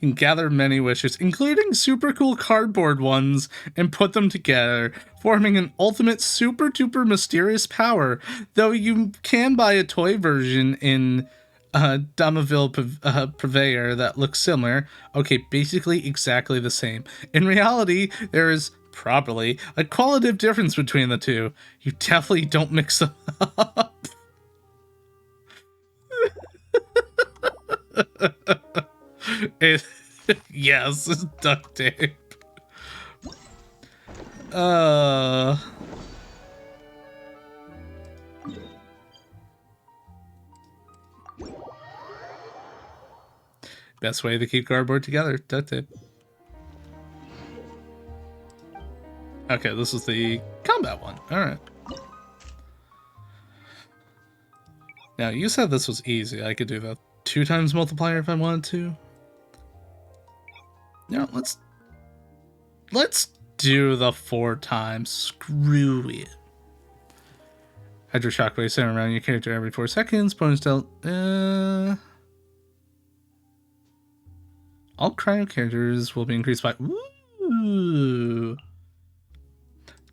Can gather many wishes, including super cool cardboard ones, and put them together, forming an ultimate super duper mysterious power. Though you can buy a toy version in Damaville Purveyor that looks similar. Okay, basically exactly the same. In reality, there is probably a qualitative difference between the two. You definitely don't mix them up. Yes, it's duct tape. Best way to keep cardboard together, duct tape. Okay, this is the combat one. Alright. Now, you said this was easy. I could do the 2 times multiplier if I wanted to. No, let's do the 4 times. Screw it. Hydro shockwave center around your character every 4 seconds. Bonus dealt. All cryo characters will be increased by. Ooh.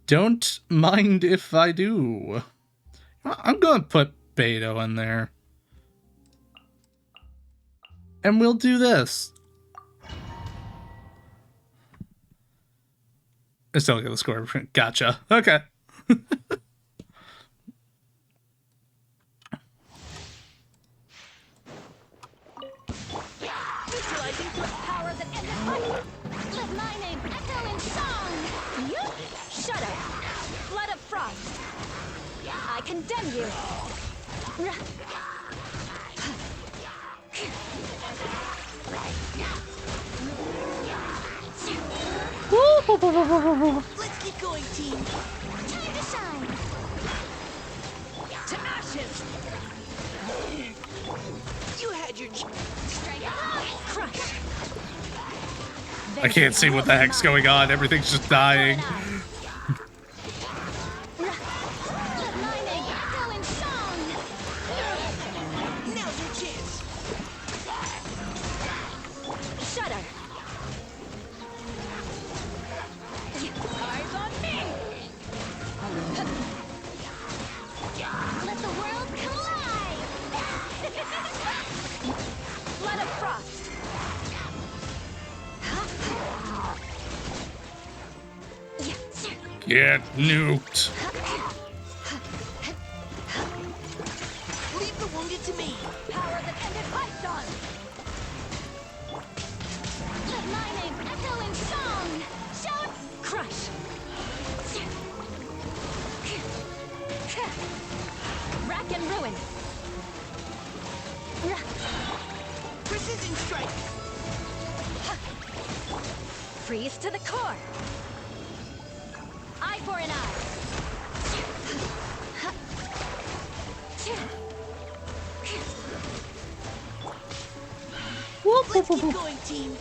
Don't mind if I do. I'm gonna put Beto in there. And we'll do this. I still get the score. Gotcha. Okay. Let my name echo in song! Shut up! Blood of Frost! I condemn you! Let's get going, team. Time to shine! To ashes! You had your strike. Crush! I can't see what the heck's going on. Everything's just dying. Let my name echo in song! Now's your chance. Shudder! Eyes on me! Let the world collide! Blood of Frost! Get nuked. Leave the wounded to me. Power that ended Python! Let my name echo in song! Shout! Crush! Rack and ruin! Precision strike. Freeze to the core! Eye for an eye! Let's keep going, team.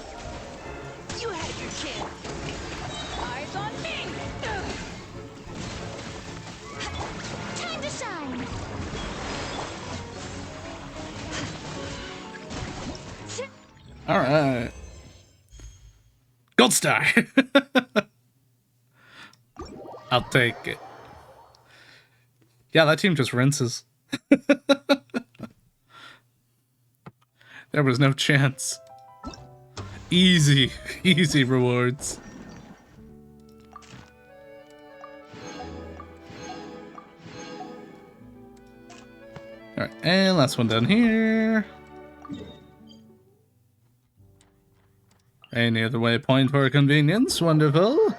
You had your chance. Eyes on me! Time to shine! Alright. Gold star! I'll take it. Yeah, that team just rinses. There was no chance. Easy, easy rewards. Alright, and last one down here. Any other waypoint for convenience? Wonderful.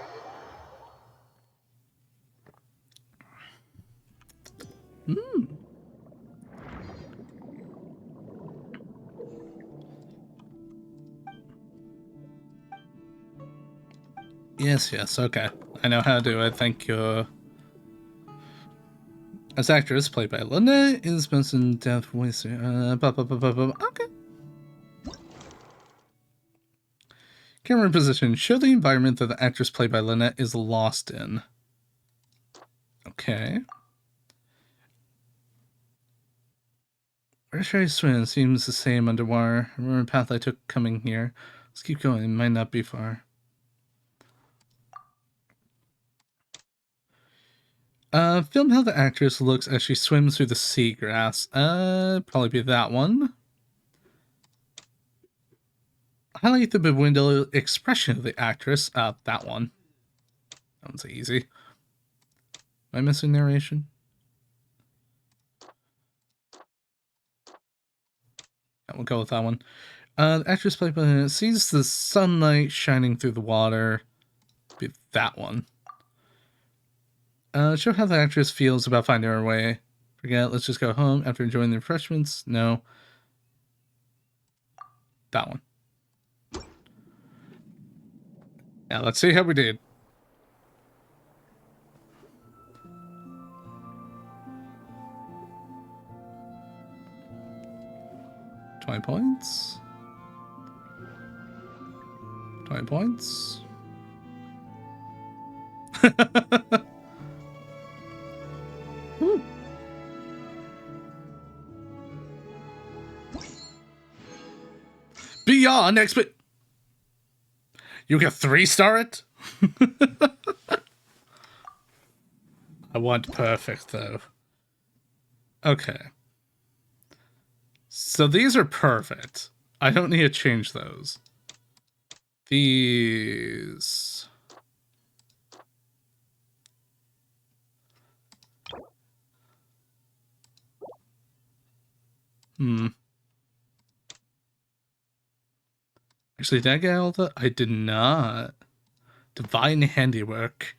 Yes, okay. I know how to do it, thank you. As actress, played by Lynette, is most in death voice. Okay. Camera position. Show the environment that the actress played by Lynette is lost in. Okay. Where should I swim? Seems the same underwater. I remember the path I took coming here. Let's keep going. It might not be far. Film how the actress looks as she swims through the seagrass. Probably be that one. Highlight the bewildered expression of the actress. That one. That one's easy. Am I missing narration? Yeah, we'll go with that one. The actress played by sees the sunlight shining through the water. Be that one. Show how the actress feels about finding her way. Forget, let's just go home after enjoying the refreshments. No. That one. Now let's see how we did. $20 points. 20 points. Beyond expect. You can 3-star it? I want perfect, though. Okay. So these are perfect. I don't need to change those. These... Actually, did I get all the... I did not. Divine handiwork.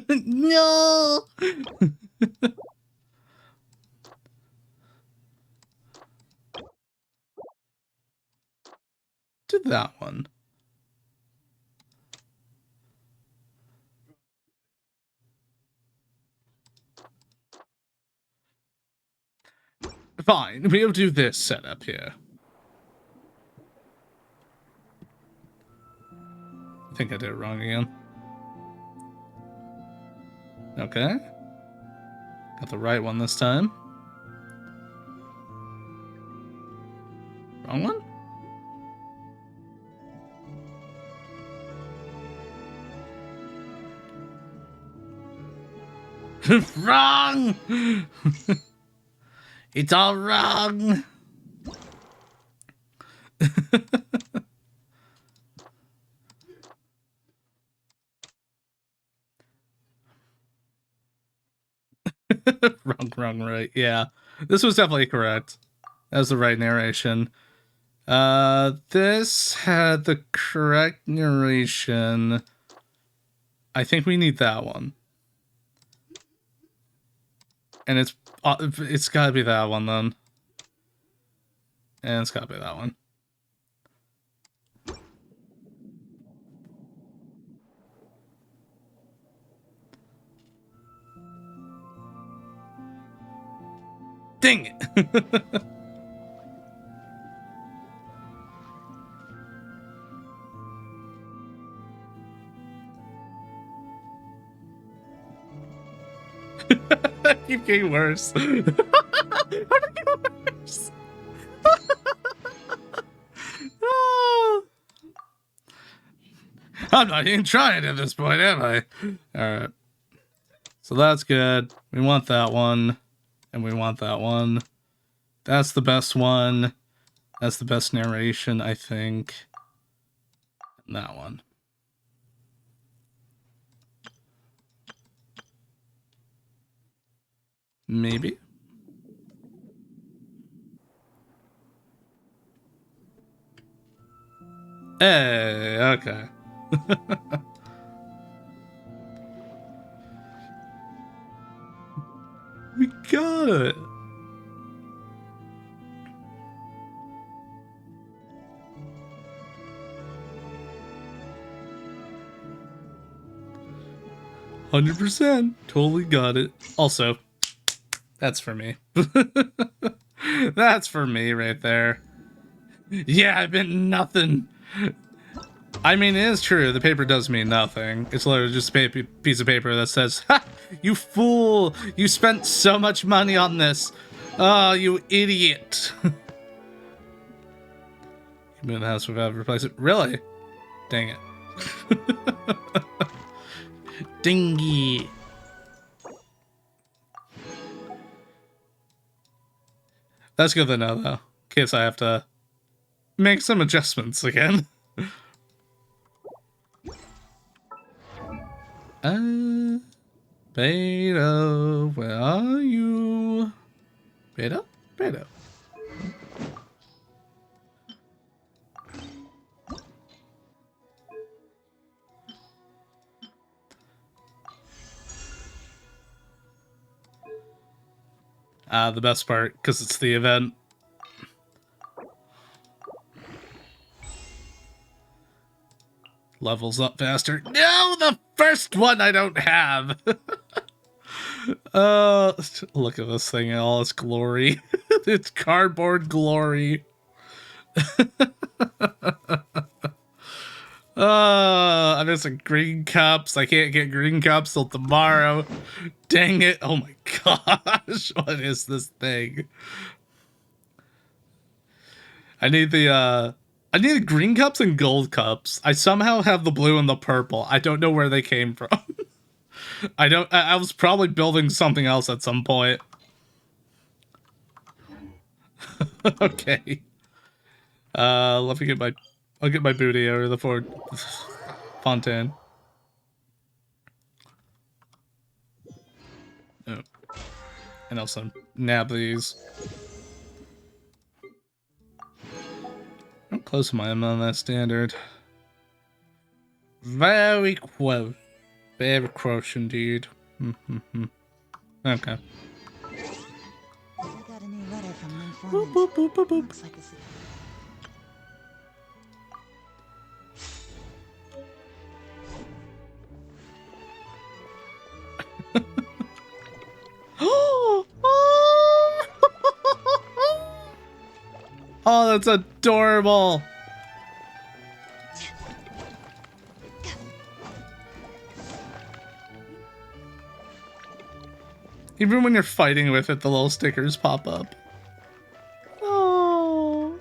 No! Did that one. Fine, we'll do this setup here. I think I did it wrong again. Okay. Got the right one this time. Wrong one? Wrong! It's all wrong! Wrong, right. Yeah. This was definitely correct. That was the right narration. This had the correct narration. I think we need that one. And it's gotta be that one then. And it's gotta be that one. Dang it! I keep getting worse. I'm getting worse. I'm not even trying at this point, am I? Alright. So that's good. We want that one. And we want that one. That's the best one. That's the best narration, I think. And that one. Maybe. Hey, okay. We got it. %. Totally got it. Also, that's for me. That's for me right there. Yeah, I meant nothing. I mean, it is true. The paper does mean nothing. It's literally just a piece of paper that says, "Ha! You fool! You spent so much money on this! Oh, you idiot!" You move the house without replacing it. Really? Dang it. Dingy. That's good to know, though. In case I have to make some adjustments again. Beto, where are you? Beto? Beto. The best part, because it's the event. Levels up faster. No, the first one I don't have. Look at this thing in all its glory. It's cardboard glory. I'm missing green cups. I can't get green cups till tomorrow. Dang it. Oh my gosh. What is this thing? I need the green cups and gold cups. I somehow have the blue and the purple. I don't know where they came from. I was probably building something else at some point. Okay. Let me get I'll get my booty over the fontaine. Oh. And also nab these. How close am I on that standard? Very close. Very close indeed. Okay. I got a new letter from my informant. Looks like it's Oh, that's adorable. Even when you're fighting with it, the little stickers pop up. Oh.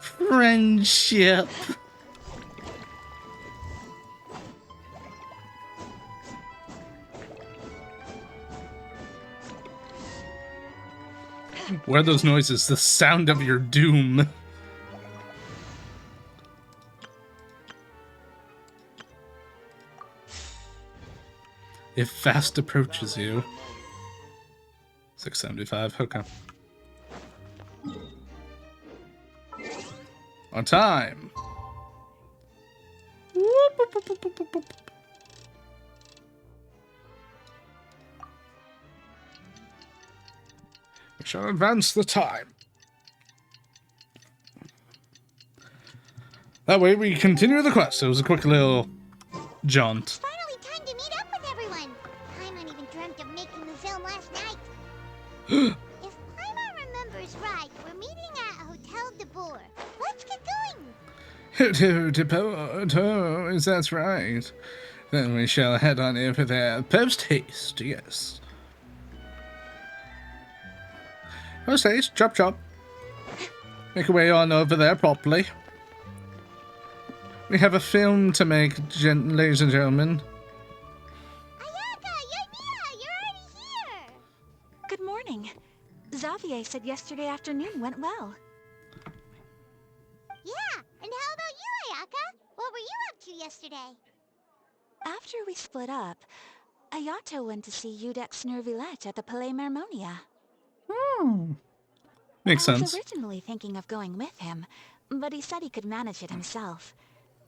Friendship. What are those noises? The sound of your doom. It fast approaches you. 675, okay. On time. We shall advance the time. That way we continue the quest. It was a quick little jaunt. Finally time to meet up with everyone. Paimon even dreamt of making the film last night. If Paimon remembers right, we're meeting at Hotel de Boer. Let's get going. Is that right? Then we shall head on over there. Post haste, yes. Post haste, chop chop. Make our way on over there properly. We have a film to make, ladies and gentlemen. Ayaka, you're already here. Good morning. Xavier said yesterday afternoon went well. Yeah, and how about you, Ayaka? What were you up to yesterday? After we split up, Ayato went to see Udex Nervillette at the Palais Marmonia. Makes I was sense. originally thinking of going with him, but he said he could manage it himself.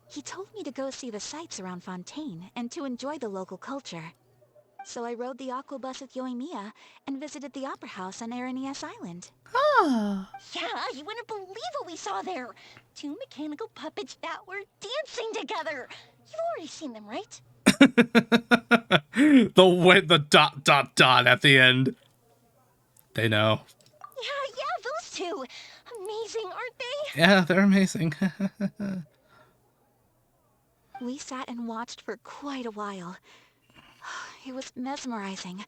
He told me to go see the sights around Fontaine and to enjoy the local culture. So I rode the aqua bus with Yoimiya and visited the opera house on Aranias Island. Ah. Yeah, you wouldn't believe what we saw there. 2 mechanical puppets that were dancing together. You've already seen them, right? The dot at the end. They know. Yeah, those two. Amazing, aren't they? Yeah, they're amazing. We sat and watched for quite a while. It was mesmerizing.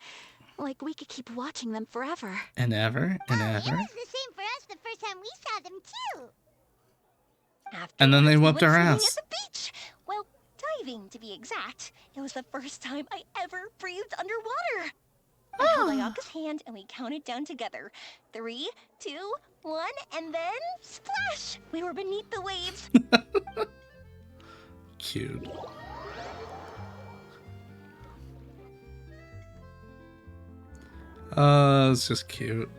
Like we could keep watching them forever. And ever, and ever. It was the same for us the first time we saw them, too. And then they whooped we our went ass. swimming at the beach. Well, diving, to be exact. It was the first time I ever breathed underwater. I held Ayaka's hand and we counted down together. 3, 2, 1, and then splash! We were beneath the waves. Cute. It's just cute.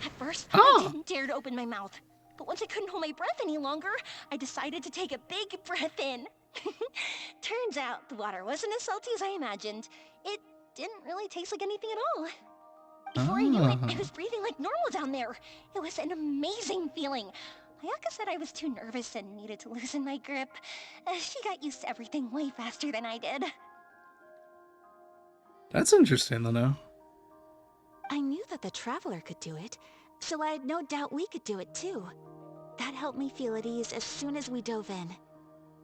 At first, I didn't dare to open my mouth. But once I couldn't hold my breath any longer, I decided to take a big breath in. Turns out the water wasn't as salty as I imagined. It didn't really taste like anything at all. Before I knew it, I was breathing like normal down there. It was an amazing feeling. Ayaka said I was too nervous and needed to loosen my grip. She got used to everything way faster than I did. That's interesting to know. I knew that the Traveler could do it, so I had no doubt we could do it too. That helped me feel at ease as soon as we dove in.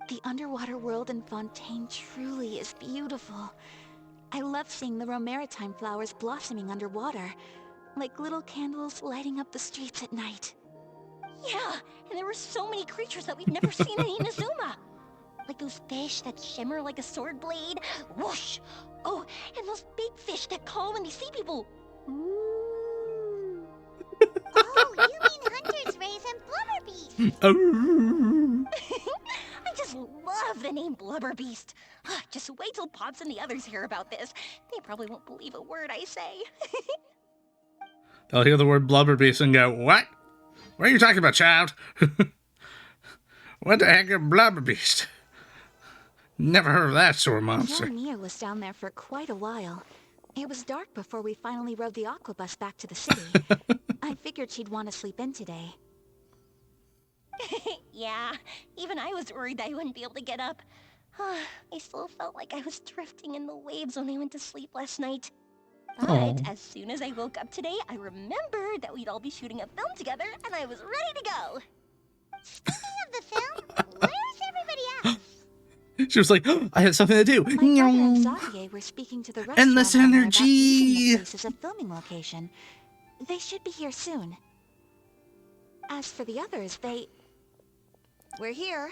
The underwater world in Fontaine truly is beautiful. I love seeing the romaritime flowers blossoming underwater, like little candles lighting up the streets at night. Yeah, and there were so many creatures that we've never seen in Inazuma. Like those fish that shimmer like a sword blade. Whoosh! Oh, and those big fish that call when they see people. Ooh. Oh, you mean Hunter's Rays and Blubber Beast. I just love the name Blubber Beast. Just wait till Pops and the others hear about this. They probably won't believe a word I say. They'll hear the word blubber beast and go, "What? What are you talking about, child? What the heck is blubber beast? Never heard of that sort of monster." Nia was down there for quite a while. It was dark before we finally rode the aquabus back to the city. I figured she'd want to sleep in today. Yeah, even I was worried that I wouldn't be able to get up. I still felt like I was drifting in the waves when I went to sleep last night. But as soon as I woke up today, I remembered that we'd all be shooting a film together, and I was ready to go. Speaking of the film, where's everybody else? She was like, "Oh, I had something to do." My brother and Xavier were speaking to the restaurant Endless owner about energy. using the place as a filming location. They should be here soon. As for the others, we're here.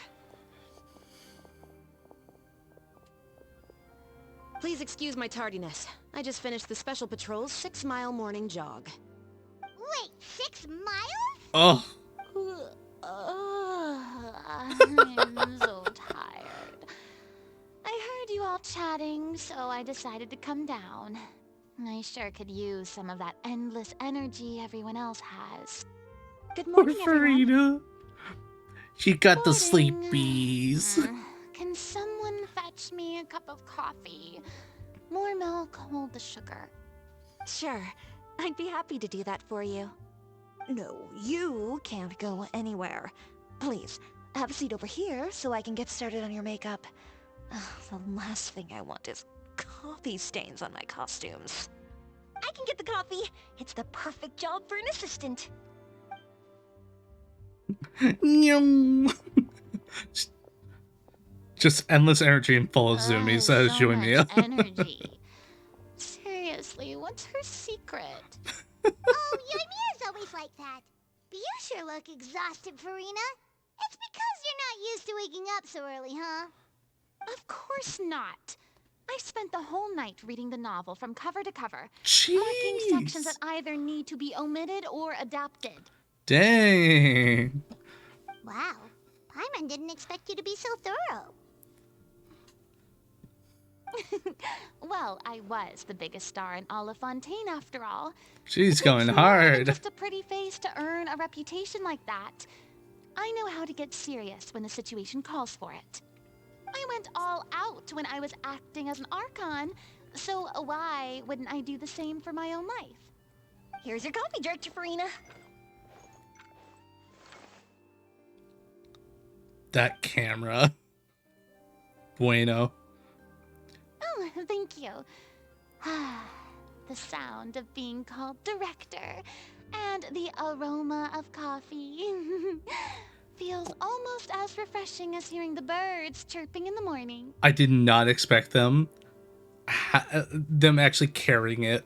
Please excuse my tardiness. I just finished the Special Patrol's 6-mile morning jog. Wait, 6 miles? Oh. I'm so tired. I heard you all chatting, so I decided to come down. I sure could use some of that endless energy everyone else has. Good Poor morning, everyone. Farina. She got the sleepies. Can someone fetch me a cup of coffee? More milk, hold the sugar. Sure, I'd be happy to do that for you. No, you can't go anywhere. Please, have a seat over here so I can get started on your makeup. The last thing I want is coffee stains on my costumes. I can get the coffee. It's the perfect job for an assistant. Just endless energy and full of zoomies, says So Joymia. much energy. Seriously, what's her secret? Oh, Yoimiya's always like that. But you sure look exhausted, Farina. It's because you're not used to waking up so early, huh? Of course not. I spent the whole night reading the novel from cover to cover, Jeez. marking sections that either need to be omitted or adapted. Dang. Wow. Paimon didn't expect you to be so thorough. Well, I was the biggest star in all of Fontaine after all. She's It going takes more than hard. just a pretty face to earn a reputation like that. I know how to get serious when the situation calls for it. I went all out when I was acting as an Archon, so why wouldn't I do the same for my own life? Here's your coffee, Director Farina. That camera. Bueno. Oh, thank you. The sound of being called director and the aroma of coffee feels almost as refreshing as hearing the birds chirping in the morning. I did not expect them actually carrying it.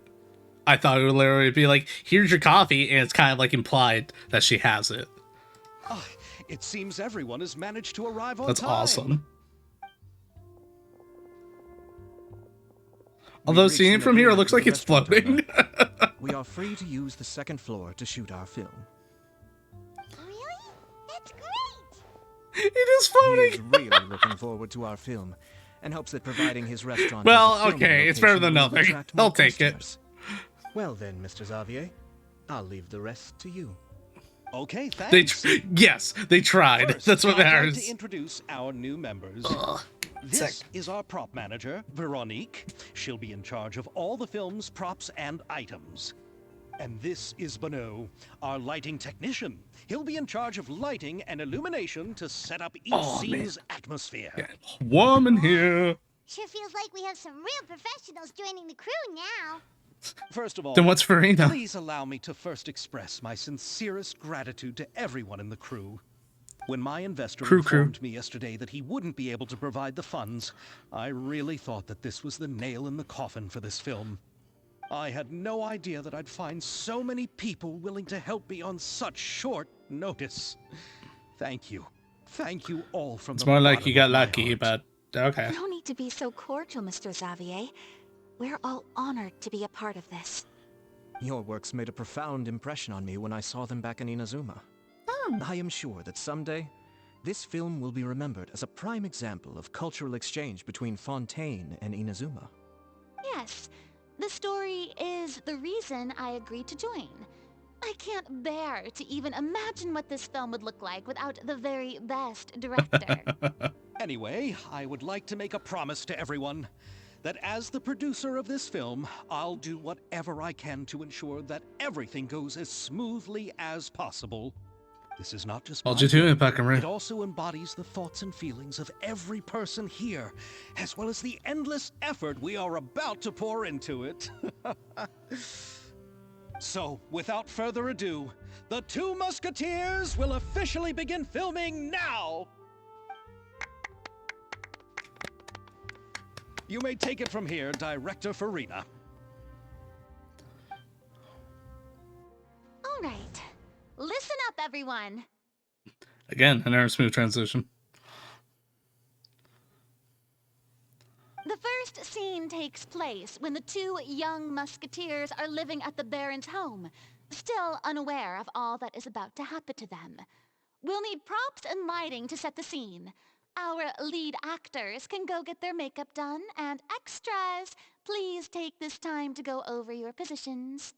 I thought it would literally be like, "Here's your coffee," and it's kind of like implied that she has it. Oh, it seems everyone has managed to arrive on That's time. awesome. Although seeing it from here, it looks like it's floating. We are free to use the second floor to shoot our film. Really? That's great! It is floating! He is really looking forward to our film, and hopes that providing his restaurant Well, as a filming okay, it's better than location will nothing. attract more I'll take it. customers. Well then, Mr. Xavier, I'll leave the rest to you. Okay, They thanks. yes, they tried. First, That's what I'd like matters. to introduce our new members. This sick. is our prop manager, Veronique. She'll be in charge of all the film's props and items. And this is Bono, our lighting technician. He'll be in charge of lighting and illumination to set up each scene's atmosphere. Yeah, warm in here. Sure feels like we have some real professionals joining the crew now. First of all, Then what's Farina? Please allow me to first express my sincerest gratitude to everyone in the crew. When my investor informed me yesterday that he wouldn't be able to provide the funds, I really thought that this was the nail in the coffin for this film. I had no idea that I'd find so many people willing to help me on such short notice. Thank you. Thank you all from It's the more bottom like you got of my lucky, heart. but okay. No need to be so cordial, Mr. Xavier. We're all honored to be a part of this. Your works made a profound impression on me when I saw them back in Inazuma. I am sure that someday, this film will be remembered as a prime example of cultural exchange between Fontaine and Inazuma. Yes, the story is the reason I agreed to join. I can't bear to even imagine what this film would look like without the very best director. Anyway, I would like to make a promise to everyone that as the producer of this film, I'll do whatever I can to ensure that everything goes as smoothly as possible. This is not just my film. It also embodies the thoughts and feelings of every person here, as well as the endless effort we are about to pour into it. So, without further ado, The Two Musketeers will officially begin filming now! You may take it from here, Director Farina. All right. Listen up, everyone. Again, another smooth transition. The first scene takes place when the two young musketeers are living at the Baron's home, still unaware of all that is about to happen to them. We'll need props and lighting to set the scene. Our lead actors can go get their makeup done, and extras, please take this time to go over your positions.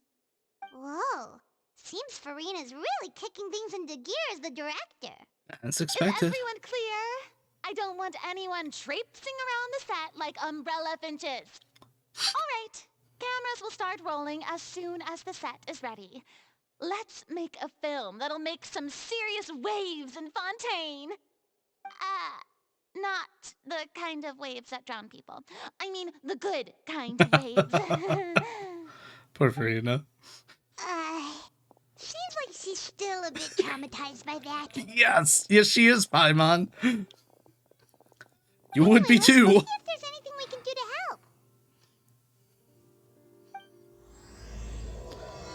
Whoa. Seems Farina's really kicking things into gear as the director. As Is expected. everyone clear? I don't want anyone traipsing around the set like umbrella finches. All right, cameras will start rolling as soon as the set is ready. Let's make a film that'll make some serious waves in Fontaine. Not the kind of waves that drown people. I mean, the good kind of waves. Poor Farina. Seems like she's still a bit traumatized by that. Yes, she is, Paimon. You would be too. Let's see if there's anything we can do to help.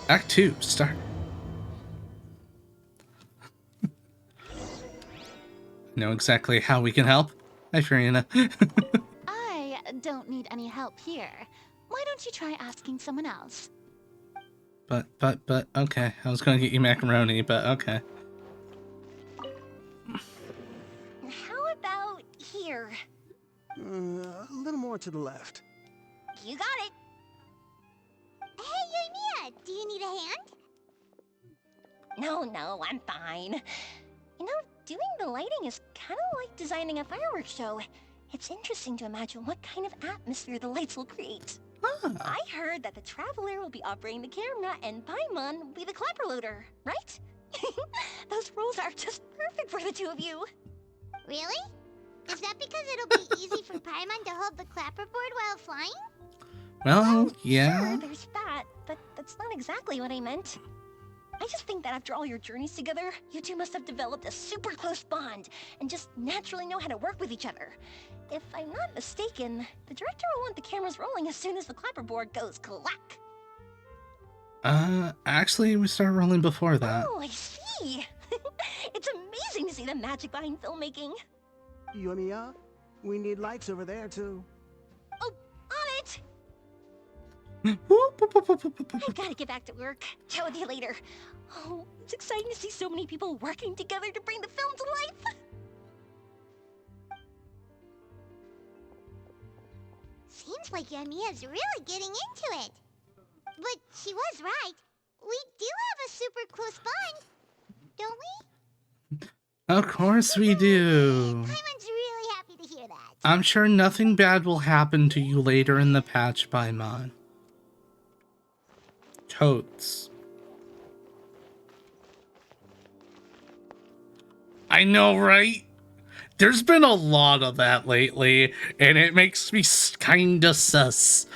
Act 2, start. Know exactly how we can help. Hi, Farina. I don't need any help here. Why don't you try asking someone else? But, okay. I was gonna get you macaroni, but okay. How about here? A little more to the left. You got it. Hey, Yoimiya, do you need a hand? No, I'm fine. You know, doing the lighting is kind of like designing a fireworks show. It's interesting to imagine what kind of atmosphere the lights will create. I heard that the Traveler will be operating the camera and Paimon will be the clapper loader, right? Those roles are just perfect for the two of you. Really? Is that because it'll be easy for Paimon to hold the clapperboard while flying? Well, yeah. Sure, there's that, but that's not exactly what I meant. I just think that after all your journeys together, you two must have developed a super close bond and just naturally know how to work with each other. If I'm not mistaken, the director will want the cameras rolling as soon as the clapperboard goes clack. Actually, we started rolling before that. Oh, I see. It's amazing to see the magic behind filmmaking. Yoimiya, we need lights over there, too. Oh, on it! I've got to get back to work. Chat with you later. Oh, it's exciting to see so many people working together to bring the film to life. Seems like Yoimiya's really getting into it. But she was right. We do have a super close bond, don't we? Of course we do. Paimon's really happy to hear that. I'm sure nothing bad will happen to you later in the patch, Paimon. Totes. I know, right? There's been a lot of that lately, and it makes me kinda sus.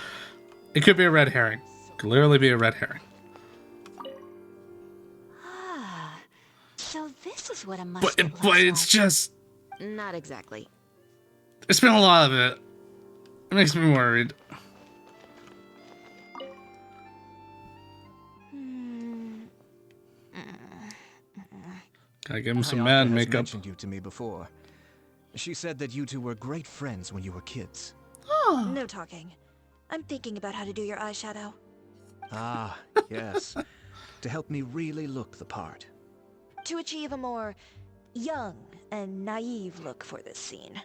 It could be a red herring, Could literally be a red herring. Ah, so this is what a musket looks But it's like. just... Not exactly. It's been a lot of it. It makes me worried. Gotta give him some Hayaka mad has makeup. mentioned you to me before. She said that you two were great friends when you were kids. Oh. No talking. I'm thinking about how to do your eyeshadow. Ah, yes. To help me really look the part. To achieve a more young and naive look for this scene.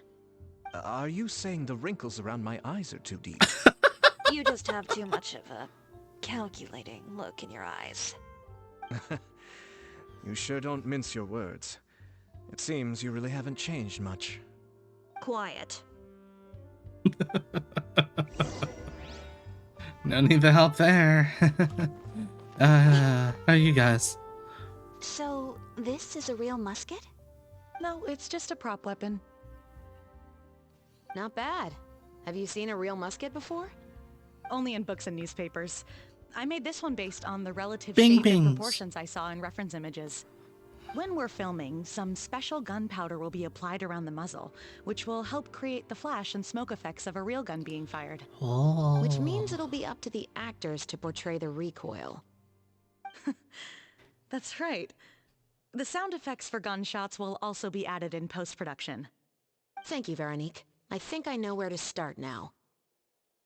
Are you saying the wrinkles around my eyes are too deep? You just have too much of a calculating look in your eyes. You sure don't mince your words. It seems you really haven't changed much. Quiet. No need to help there. How are you guys? So, this is a real musket? No, it's just a prop weapon. Not bad. Have you seen a real musket before? Only in books and newspapers. I made this one based on the relative Bing shape and bings. proportions I saw in reference images. When we're filming, some special gunpowder will be applied around the muzzle, which will help create the flash and smoke effects of a real gun being fired. Oh. Which means it'll be up to the actors to portray the recoil. That's right. The sound effects for gunshots will also be added in post-production. Thank you, Veronique. I think I know where to start now.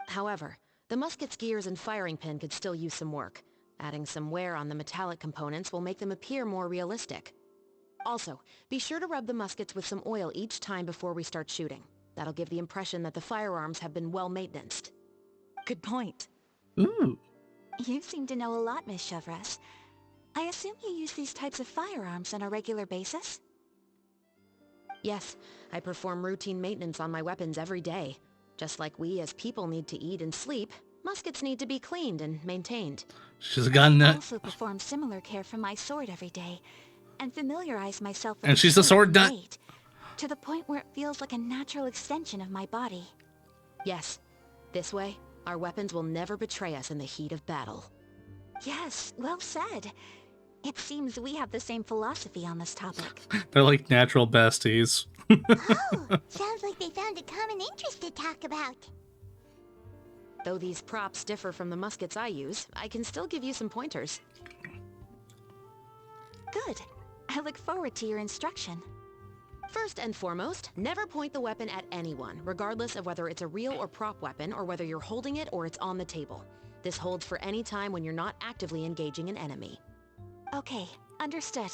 However, the musket's gears and firing pin could still use some work. Adding some wear on the metallic components will make them appear more realistic. Also, be sure to rub the muskets with some oil each time before we start shooting. That'll give the impression that the firearms have been well maintained. Good point. Ooh. You seem to know a lot, Miss Chevres. I assume you use these types of firearms on a regular basis? Yes, I perform routine maintenance on my weapons every day. Just like we as people need to eat and sleep, muskets need to be cleaned and maintained. She's a gun nut. I also perform similar care for my sword every day, and familiarize myself with And the she's a shape sword and nut. weight, to the point where it feels like a natural extension of my body. Yes, this way, our weapons will never betray us in the heat of battle. Yes, well said. It seems we have the same philosophy on this topic. They're like natural besties. Oh, sounds like they found a common interest to talk about. Though these props differ from the muskets I use, I can still give you some pointers. Good. I look forward to your instruction. First and foremost, never point the weapon at anyone, regardless of whether it's a real or prop weapon or whether you're holding it or it's on the table. This holds for any time when you're not actively engaging an enemy. Okay, understood.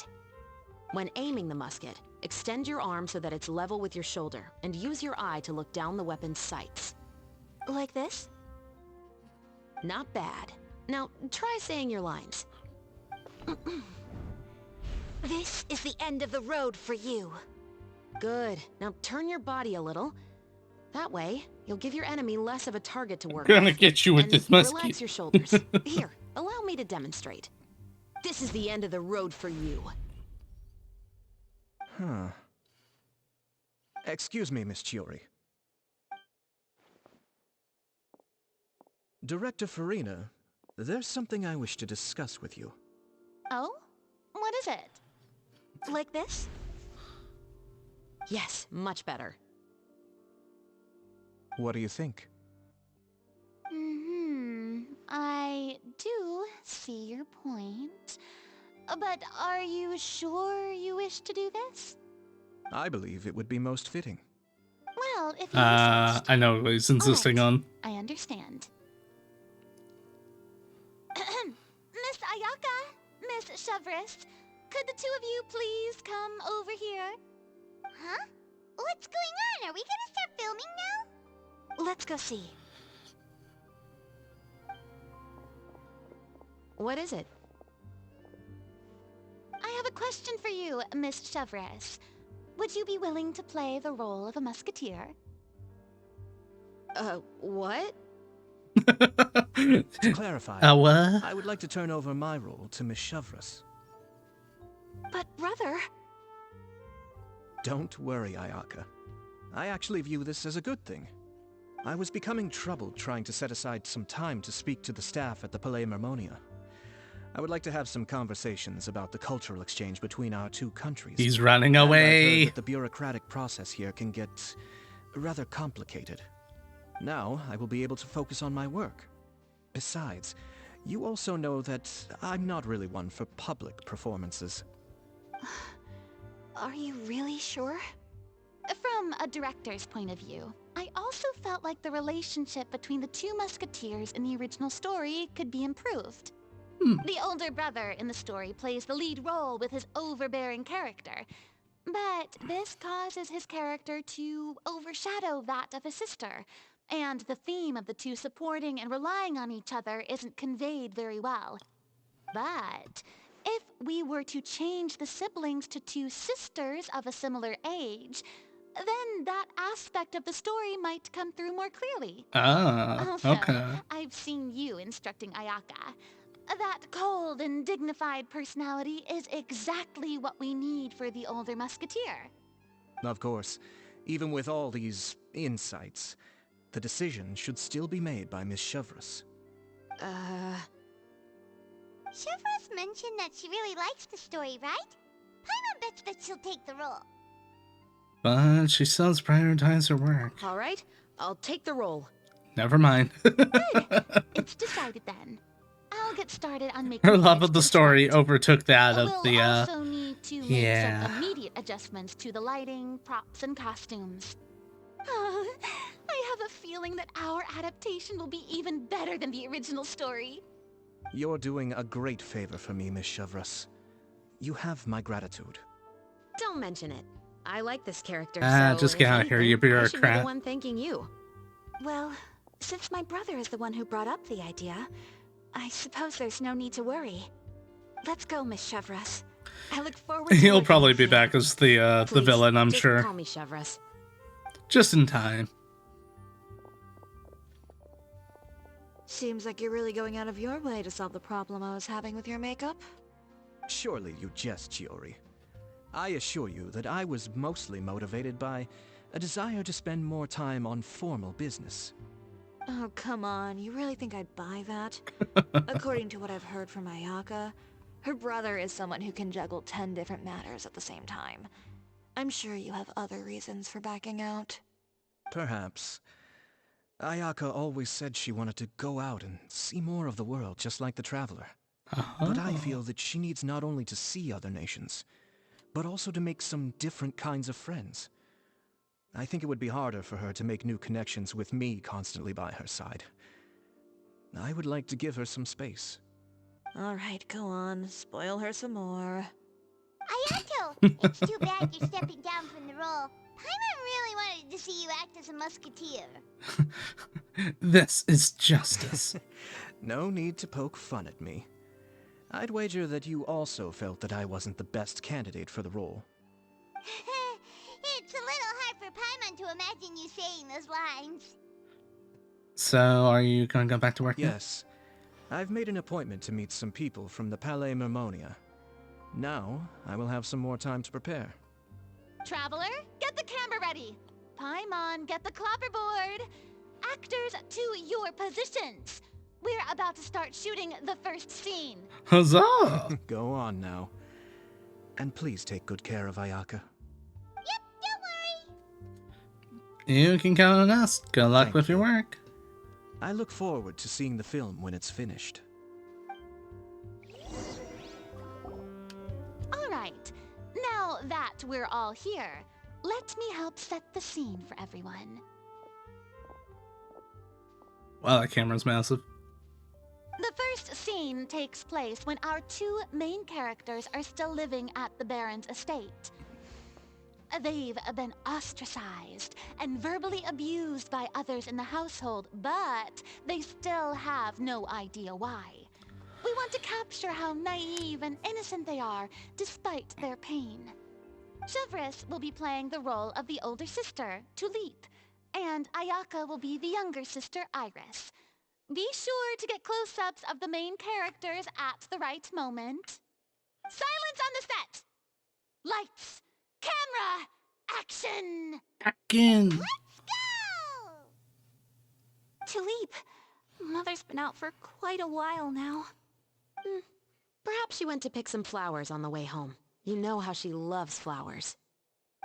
When aiming the musket, extend your arm so that it's level with your shoulder, and use your eye to look down the weapon's sights. Like this? Not bad. Now, try saying your lines. This is the end of the road for you. Good. Now turn your body a little. That way, you'll give your enemy less of a target to work Gonna with. get you with And this musket. relax your shoulders. Here, allow me to demonstrate. This is the end of the road for you. Huh. Excuse me, Miss Chiori. Director Farina, there's something I wish to discuss with you. Oh? What is it? Like this? Yes, much better. What do you think? I do see your point. But are you sure you wish to do this? I believe it would be most fitting. Well, if you I know what he's insisting on. I understand. Miss Ayaka, Miss Chevres, could the two of you please come over here? Huh? What's going on? Are we gonna start filming now? Let's go see. What is it? I have a question for you, Miss Chevres. Would you be willing to play the role of a musketeer? What? To clarify, what? I would like to turn over my role to Miss Chevres. But, brother... Don't worry, Ayaka. I actually view this as a good thing. I was becoming troubled trying to set aside some time to speak to the staff at the Palais Mermonia. I would like to have some conversations about the cultural exchange between our two countries. He's running And away. I've heard that the bureaucratic process here can get rather complicated. Now, I will be able to focus on my work. Besides, you also know that I'm not really one for public performances. Are you really sure? From a director's point of view, I also felt like the relationship between the two musketeers in the original story could be improved. The older brother in the story plays the lead role with his overbearing character, but this causes his character to overshadow that of his sister, and the theme of the two supporting and relying on each other isn't conveyed very well. But if we were to change the siblings to two sisters of a similar age, then that aspect of the story might come through more clearly. Also, Okay. I've seen you instructing Ayaka. That cold and dignified personality is exactly what we need for the older musketeer. Of course, even with all these insights, the decision should still be made by Miss Chevreuse. Chevreuse mentioned that she really likes the story, right? Paimon bets that she'll take the role. But she still has to prioritize her work. All right, I'll take the role. Never mind. It's decided then. I'll get started on making Her love of the story overtook that of we'll the, also need to make some immediate adjustments to the lighting, props, and costumes. Oh, I have a feeling that our adaptation will be even better than the original story. You're doing a great favor for me, Miss Chevreuse. You have my gratitude. Don't mention it. I like this character, Ah, so just get out of here, you I should be the bureaucrat. one thanking you. Well, since my brother is the one who brought up the idea, I suppose there's no need to worry. Let's go, Miss Chevreuse. I look forward to He'll working probably with be you. back as the Please, villain, I'm just sure. Call me Chevreuse. Just in time. Seems like you're really going out of your way to solve the problem I was having with your makeup. Surely you jest, Chiori. I assure you that I was mostly motivated by a desire to spend more time on formal business. Oh, come on. You really think I'd buy that? According to what I've heard from Ayaka, her brother is someone who can juggle 10 different matters at the same time. I'm sure you have other reasons for backing out. Perhaps. Ayaka always said she wanted to go out and see more of the world, just like the Traveler. But I feel that she needs not only to see other nations, but also to make some different kinds of friends. I think it would be harder for her to make new connections with me constantly by her side. I would like to give her some space. Alright, go on. Spoil her some more. Ayato! It's too bad you're stepping down from the role. Paimon really wanted to see you act as a musketeer. This is justice. No need to poke fun at me. I'd wager that you also felt that I wasn't the best candidate for the role. It's a little hard for Paimon to imagine you saying those lines. So, are you gonna go back to work now? Yes. I've made an appointment to meet some people from the Palais Mermonia. Now, I will have some more time to prepare. Traveler, get the camera ready. Paimon, get the clapperboard. Actors, to your positions. We're about to start shooting the first scene. Huzzah! Go on now. And please take good care of Ayaka. Yep, don't worry. You can count on us. Good luck Thank with your you. work. I look forward to seeing the film when it's finished. All right. Now that we're all here, let me help set the scene for everyone. Wow, that camera's massive. The first scene takes place when our two main characters are still living at the Baron's estate. They've been ostracized and verbally abused by others in the household, but they still have no idea why. We want to capture how naive and innocent they are, despite their pain. Chevreuse will be playing the role of the older sister, Tulip, and Ayaka will be the younger sister, Iris. Be sure to get close-ups of the main characters at the right moment. Silence on the set! Lights! Camera! Action! Action! Let's go! Tulip. Mother's been out for quite a while now. Perhaps she went to pick some flowers on the way home. You know how she loves flowers.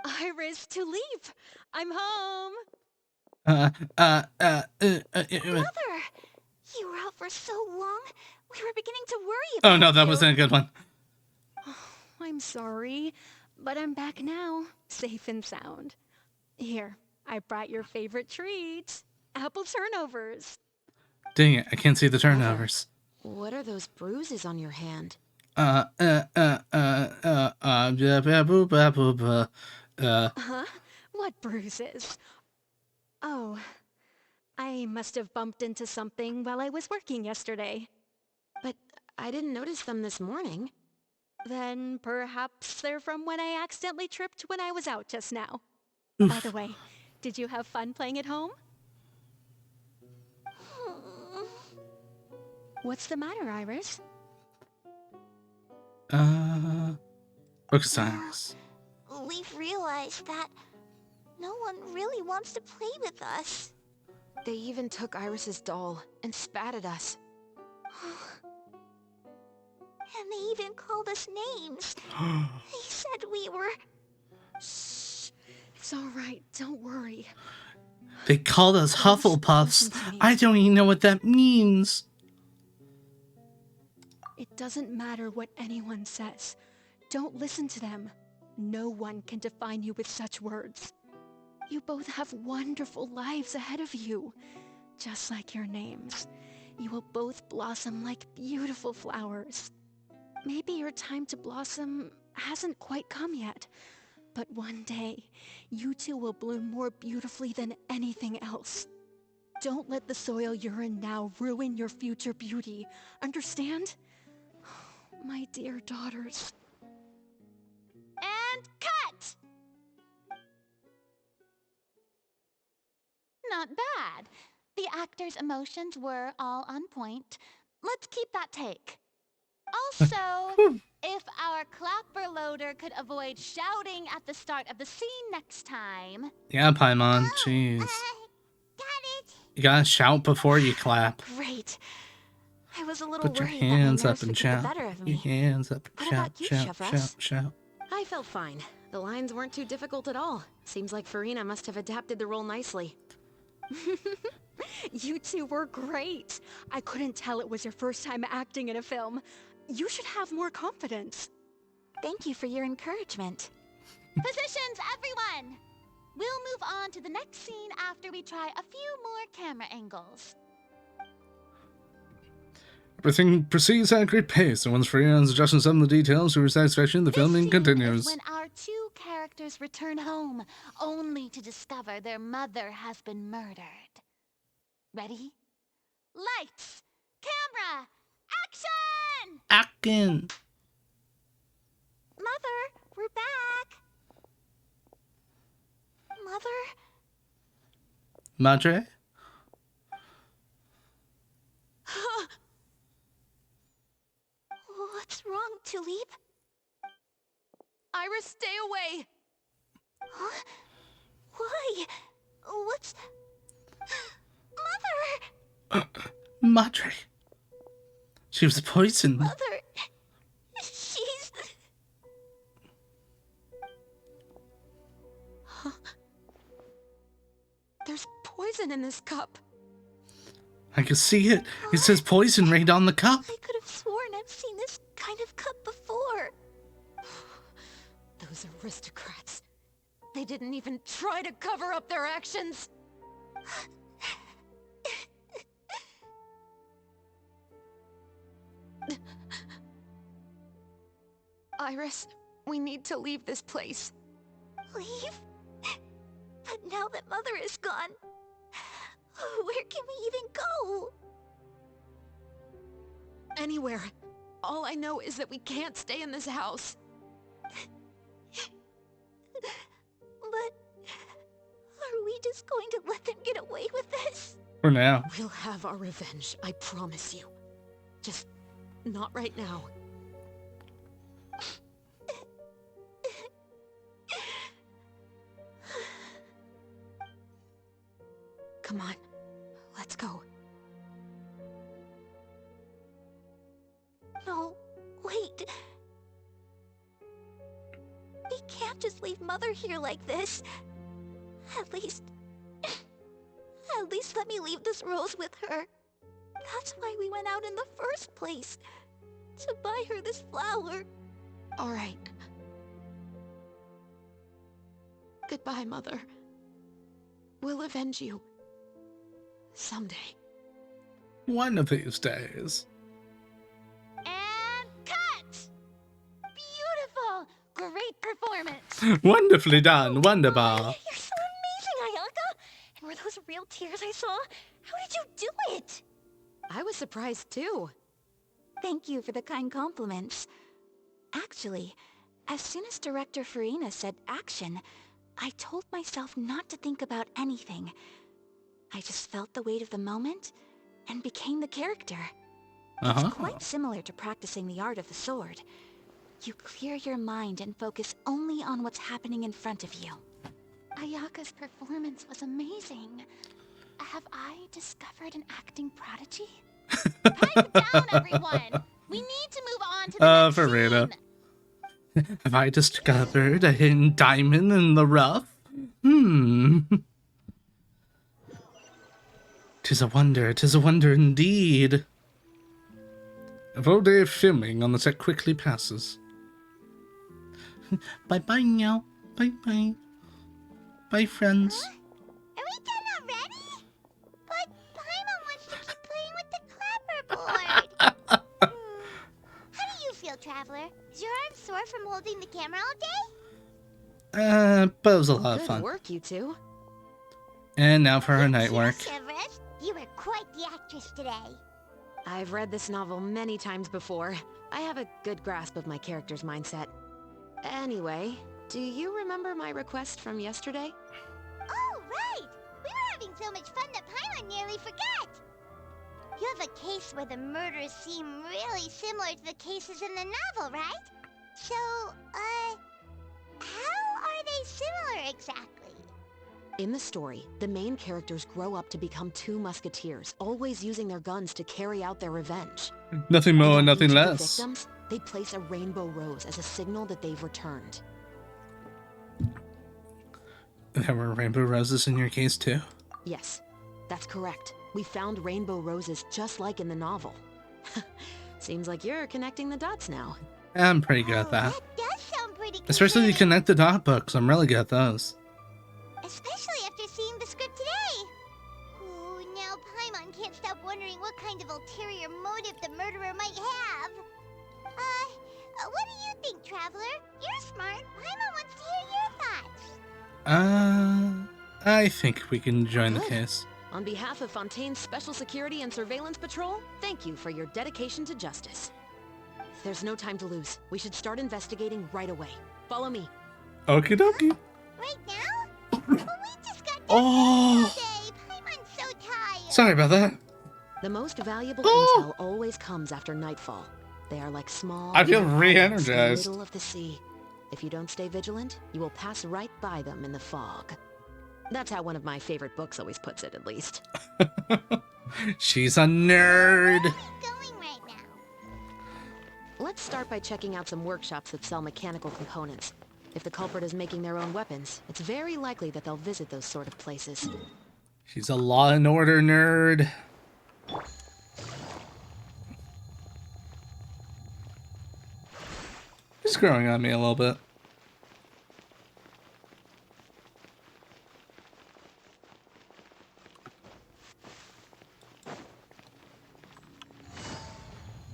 Iris, Tulip! I'm home! Mother! You were out for so long, we were beginning to worry about you. Oh no, that wasn't a good one. I'm sorry, but I'm back now, safe and sound. Here, I brought your favorite treat. Apple turnovers. Dang it, I can't see the turnovers. What are those bruises on your hand? Huh? What bruises? Oh, I must have bumped into something while I was working yesterday. But I didn't notice them this morning. Then perhaps they're from when I accidentally tripped when I was out just now. Oof. By the way, did you have fun playing at home? What's the matter, Iris? Focus on Iris. We've realized that no one really wants to play with us. They even took Iris's doll and spat at us. And they even called us names. They said we were... Shh. It's all right. Don't worry. They called us Hufflepuffs. I don't even know what that means. It doesn't matter what anyone says. Don't listen to them. No one can define you with such words. You both have wonderful lives ahead of you. Just like your names. You will both blossom like beautiful flowers. Maybe your time to blossom hasn't quite come yet. But one day, you two will bloom more beautifully than anything else. Don't let the soil you're in now ruin your future beauty. Understand? My dear daughters. And cut! Not bad. The actor's emotions were all on point. Let's keep that take. Also, if our clapper loader could avoid shouting at the start of the scene next time... Yeah, Paimon, jeez. Got it. You gotta shout before you clap. Great. I was a little Put your worried hands that my up nerves and would get the shout. better of Your me. hands up and What shout, about you, shout, Chef shout, Russ? shout. I felt fine. The lines weren't too difficult at all. Seems like Farina must have adapted the role nicely. You two were great. I couldn't tell it was your first time acting in a film. You should have more confidence. Thank you for your encouragement. Positions, everyone! We'll move on to the next scene after we try a few more camera angles. Everything proceeds at a great pace, and once Farina has adjusted some of the details to her satisfaction, the filming continues. When our two characters return home, only to discover their mother has been murdered. Ready? Lights! Camera! Action! Action! Mother, we're back! Mother? Madre? What's wrong, Tulip? Iris, stay away! Huh? Why? What's... Mother! Madre. She was poisoned. Mother... She's... Huh? There's poison in this cup. I can see it. It says poison right on the cup. I could have sworn I've seen this kind of cup before. Those aristocrats. They didn't even try to cover up their actions. Iris, we need to leave this place. Leave? But now that Mother is gone, where can we even go? Anywhere. All I know is that we can't stay in this house. But are we just going to let them get away with this? For now. We'll have our revenge, I promise you. Just not right now. Come on, Let's go. No, wait. We can't just leave Mother here like this. At least let me leave this rose with her. That's why we went out in the first place. To buy her this flower. All right. Goodbye, Mother. We'll avenge you. Someday. One of these days. And cut! Beautiful! Great performance! Wonderfully done. Wonderbar. You're so amazing, Ayaka! And were those real tears I saw? How did you do it? I was surprised too. Thank you for the kind compliments. Actually, as soon as Director Farina said action, I told myself not to think about anything. I just felt the weight of the moment and became the character. It's quite similar to practicing the art of the sword. You clear your mind and focus only on what's happening in front of you. Ayaka's performance was amazing. Have I discovered an acting prodigy? Pipe down, everyone! We need to move on to the next Farina. scene! Have I discovered a hidden diamond in the rough? 'Tis a wonder indeed. A full day of filming on the set quickly passes. Bye-bye now. Bye-bye. Bye, friends. Are we done already? But Paimon wants to keep playing with the clapperboard. How do you feel, Traveler? Is your arm sore from holding the camera all day? But it was a lot of Good fun. work, you two. And now for our night work. Severus, you were quite the actress today. I've read this novel many times before. I have a good grasp of my character's mindset. Anyway, do you remember my request from yesterday? Oh, right! We were having so much fun that Paimon nearly forgot! You have a case where the murders seem really similar to the cases in the novel, right? So, how are they similar exactly? In the story, the main characters grow up to become two musketeers, always using their guns to carry out their revenge. Nothing more, And on nothing each of the less. victims, they place a rainbow rose as a signal that they've returned. There were rainbow roses in your case too? Yes, that's correct. We found rainbow roses just like in the novel. Seems like you're connecting the dots now. I'm pretty good at that. That does sound pretty Especially the convincing. Connect the Dot books. I'm really good at those. Especially after seeing the script today. Ooh, now Paimon can't stop wondering what kind of ulterior motive the murderer might have. What do you think, Traveler? You're smart. Paimon wants to hear your thoughts. I think we can join the Good. case. On behalf of Fontaine's Special Security and Surveillance Patrol, thank you for your dedication to justice. There's no time to lose. We should start investigating right away. Follow me. Okie dokie. Right now? But we just got done Oh. all day. Paimon's so tired. Sorry about that. The most valuable intel always comes after nightfall. They are like small... I feel inner islands re-energized. In the middle of the sea. If you don't stay vigilant, you will pass right by them in the fog. That's how one of my favorite books always puts it, at least. She's a nerd. Going right now. Let's start by checking out some workshops that sell mechanical components. If the culprit is making their own weapons, it's very likely that they'll visit those sort of places. She's a Law and Order nerd. She's growing on me a little bit.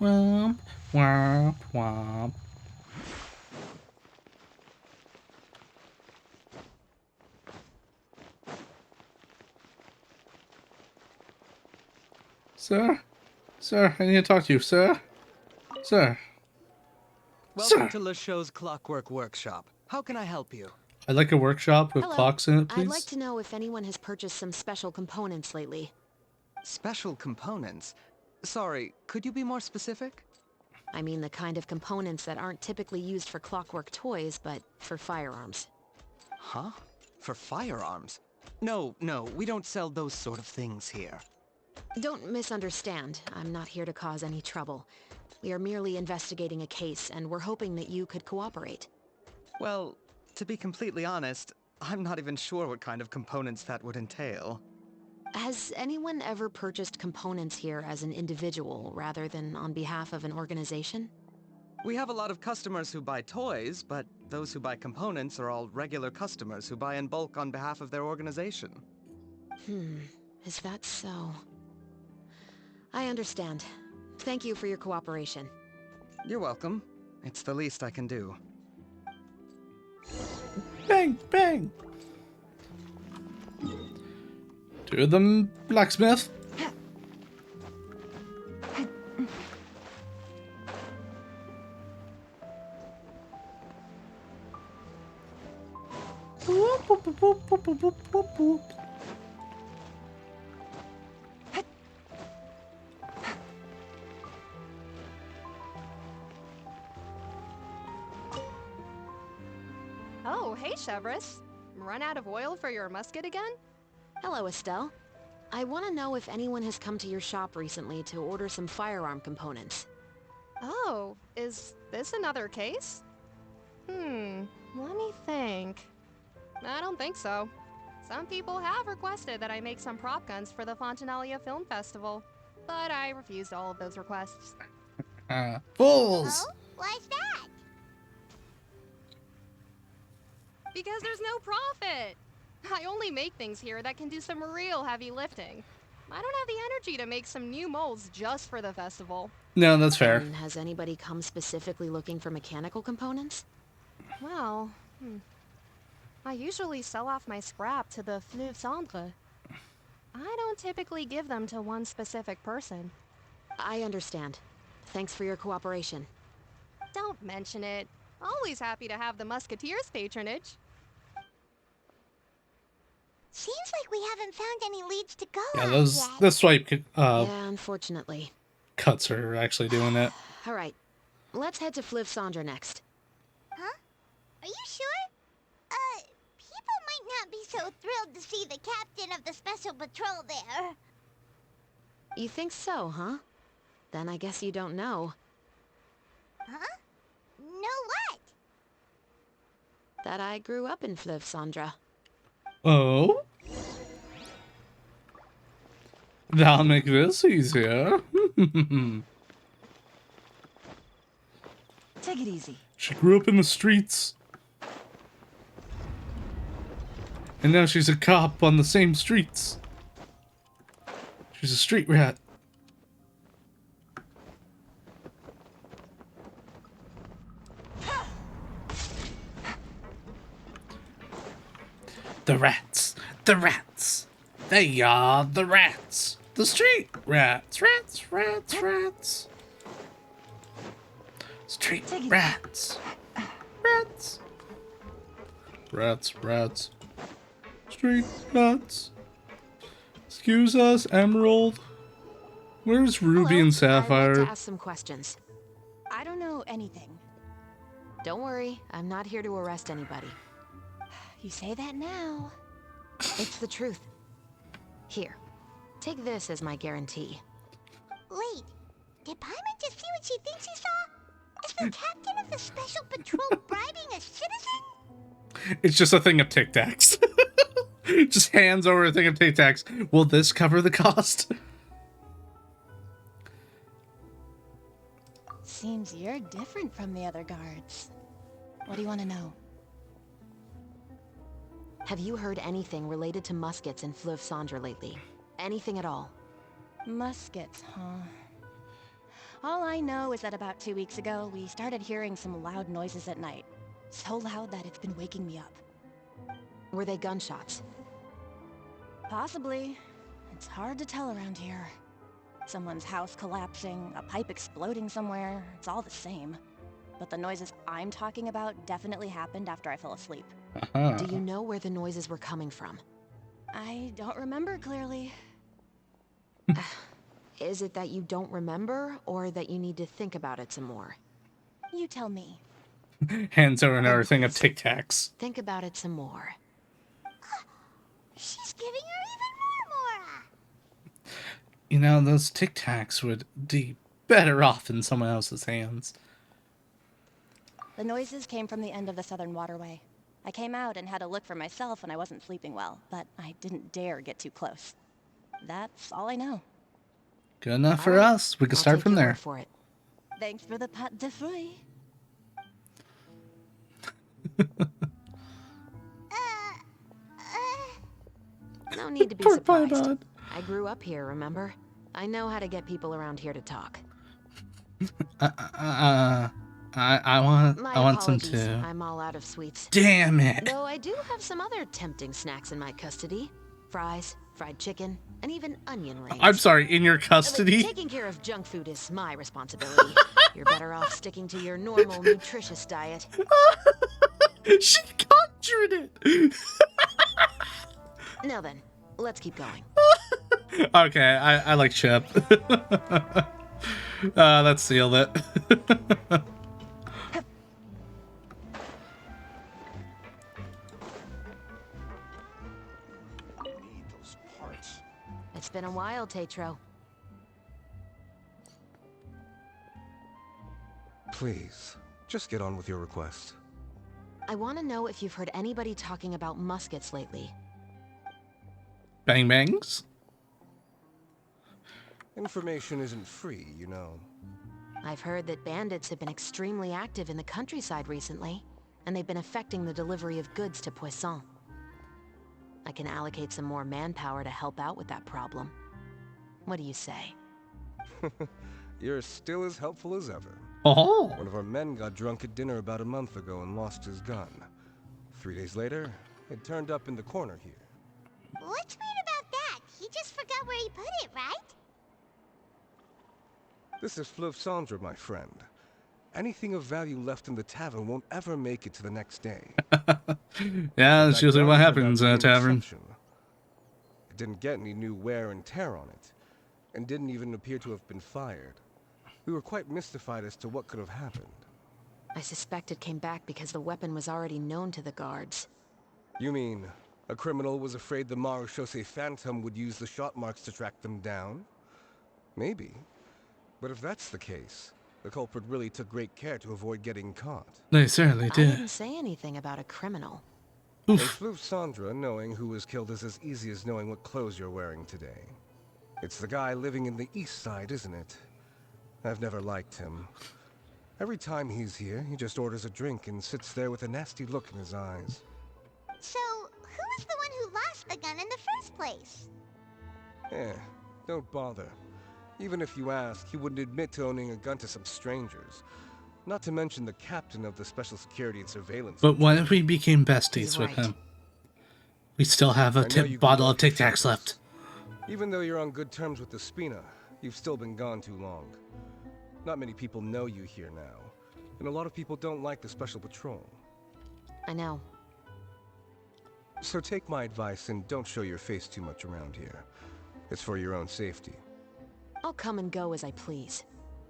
Womp, womp, womp. Sir? Sir, I need to talk to you, sir. Sir. Welcome Sir. to LeChaux's Clockwork Workshop. How can I help you? I'd like a workshop with Hello. clocks in it, please. I'd like to know if anyone has purchased some special components lately. Special components? Sorry, could you be more specific? I mean the kind of components that aren't typically used for clockwork toys, but for firearms. Huh? For firearms? No, we don't sell those sort of things here. Don't misunderstand. I'm not here to cause any trouble. We are merely investigating a case, and we're hoping that you could cooperate. Well, to be completely honest, I'm not even sure what kind of components that would entail. Has anyone ever purchased components here as an individual rather than on behalf of an organization? We have a lot of customers who buy toys, but those who buy components are all regular customers who buy in bulk on behalf of their organization. Is that so? I understand. Thank you for your cooperation. You're welcome. It's the least I can do. Bang, bang. To the blacksmith. Whoop, whoop, whoop, whoop, whoop, whoop, whoop, whoop. Oh, hey, Chevres. Run out of oil for your musket again? Hello, Estelle. I want to know if anyone has come to your shop recently to order some firearm components. Oh, is this another case? Let me think. I don't think so. Some people have requested that I make some prop guns for the Fontanalia Film Festival, but I refused all of those requests. Fools! Oh? Why's that? Because there's no profit! I only make things here that can do some real heavy lifting. I don't have the energy to make some new molds just for the festival. No, that's fair. And has anybody come specifically looking for mechanical components? Well, I usually sell off my scrap to the Fleuve Cendre. I don't typically give them to one specific person. I understand. Thanks for your cooperation. Don't mention it. Always happy to have the Musketeers' patronage. Seems like we haven't found any leads to go Yeah, on those yet. the swipe Yeah, unfortunately. cuts are actually doing it. All right, let's head to Fleuve Cendre next. Huh? Are you sure? People might not be so thrilled to see the captain of the special patrol there. You think so, huh? Then I guess you don't know. Huh? Know what? That I grew up in Fleuve Cendre. Oh? That'll make this easier. Take it easy. She grew up in the streets. And now she's a cop on the same streets. She's a street rat. The rats. The rats. They are the rats. The street rats. Rats. Street rats. Rats. Street rats. Excuse us, Emerald. Where's Ruby and I'd Sapphire? like to ask some questions. I don't know anything. Don't worry, I'm not here to arrest anybody. You say that now. It's the truth. Here, take this as my guarantee. Wait, did Paimon just see what she thinks she saw? Is the captain of the special patrol bribing a citizen? It's just a thing of Tic Tacs. Just hands over a thing of Tic Tacs. Will this cover the cost? Seems you're different from the other guards. What do you want to know? Have you heard anything related to muskets in Fleuve Cendre lately? Anything at all? Muskets, huh? All I know is that about 2 weeks ago, we started hearing some loud noises at night. So loud that it's been waking me up. Were they gunshots? Possibly. It's hard to tell around here. Someone's house collapsing, a pipe exploding somewhere, it's all the same. But the noises I'm talking about definitely happened after I fell asleep. Do you know where the noises were coming from? I don't remember clearly. Is it that you don't remember, or that you need to think about it some more? You tell me. Hands over another thing of Tic Tacs. Think about it some more. She's giving her even more. You know, those Tic Tacs would be better off in someone else's hands. The noises came from the end of the Southern Waterway. I came out and had a look for myself when I wasn't sleeping well, but I didn't dare get too close. That's all I know. Good enough for us. We can start from there. For it. Thanks for the pat de fruits. No need to be Poor surprised. Paimon. I grew up here, remember? I know how to get people around here to talk. I want some apologies. too. I'm all out of sweets. Damn it. Though I do have some other tempting snacks in my custody. Fries, fried chicken, and even onion rings. I'm sorry, in your But custody? taking care of junk food is my responsibility. You're better off sticking to your normal, nutritious diet. She conjured it! Now then, let's keep going. Okay, I like Chip. That sealed it. It's been a while, Tetro. Please, just get on with your request. I want to know if you've heard anybody talking about muskets lately. Bang bangs? Information isn't free, you know. I've heard that bandits have been extremely active in the countryside recently, and they've been affecting the delivery of goods to Poisson. I can allocate some more manpower to help out with that problem. What do you say? You're still as helpful as ever. Oh. One of our men got drunk at dinner about a month ago and lost his gun. 3 days later, it turned up in the corner here. What's weird about that? He just forgot where he put it, right? This is Fleuve Cendre, my friend. Anything of value left in the tavern won't ever make it to the next day. Yeah, that's That usually gun what turned happens out in to a be an tavern. exception. It didn't get any new wear and tear on it, and didn't even appear to have been fired. We were quite mystified as to what could have happened. I suspect it came back because the weapon was already known to the guards. You mean, a criminal was afraid the Marechaussee Phantom would use the shot marks to track them down? Maybe. But if that's the case, the culprit really took great care to avoid getting caught. They certainly I did. didn't say anything about a criminal. In Fleuve Cendre, knowing who was killed is as easy as knowing what clothes you're wearing today. It's the guy living in the east side, isn't it? I've never liked him. Every time he's here, he just orders a drink and sits there with a nasty look in his eyes. So, who was the one who lost the gun in the first place? Don't bother. Even if you ask, he wouldn't admit to owning a gun to some strangers. Not to mention the captain of the Special Security and Surveillance. But what if we became besties with him? We still have a bottle of Tic Tacs left. Even though you're on good terms with the Spina, you've still been gone too long. Not many people know you here now, and a lot of people don't like the Special Patrol. I know. So take my advice and don't show your face too much around here. It's for your own safety. I'll come and go as I please,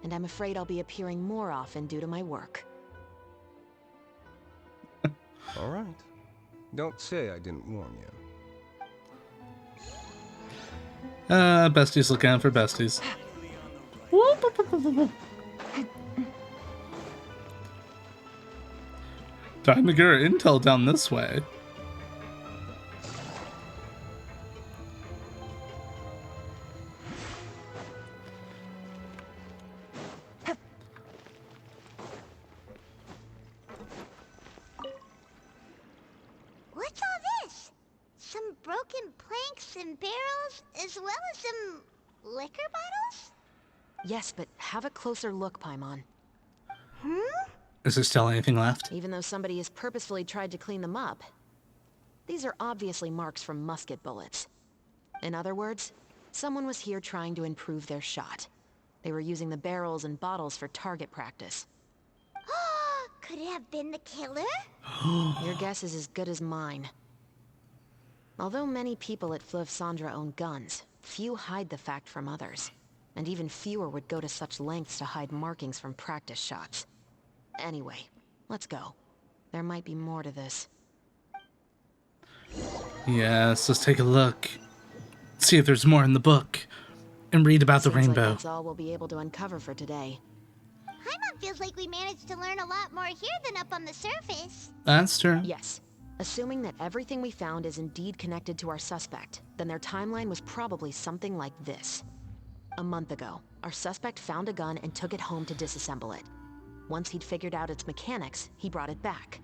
and I'm afraid I'll be appearing more often due to my work. All right. Don't say I didn't warn you. Besties looking out for besties. Time to get our intel down this way. What's all this? Some broken planks and barrels, as well as some liquor bottles? Yes, but have a closer look, Paimon. Is there still anything left? Even though somebody has purposefully tried to clean them up. These are obviously marks from musket bullets. In other words, someone was here trying to improve their shot. They were using the barrels and bottles for target practice. Could it have been the killer? Your guess is as good as mine. Although many people at Fleuve Cendre own guns, few hide the fact from others. And even fewer would go to such lengths to hide markings from practice shots. Anyway, let's go. There might be more to this. Yes, let's take a look. See if there's more in the book. And read about the Seems like rainbow. that's all we'll be able to uncover for today. Paimon feels like we managed to learn a lot more here than up on the surface. That's true. Yes. Assuming that everything we found is indeed connected to our suspect, then their timeline was probably something like this. A month ago, our suspect found a gun and took it home to disassemble it. Once he'd figured out its mechanics, he brought it back.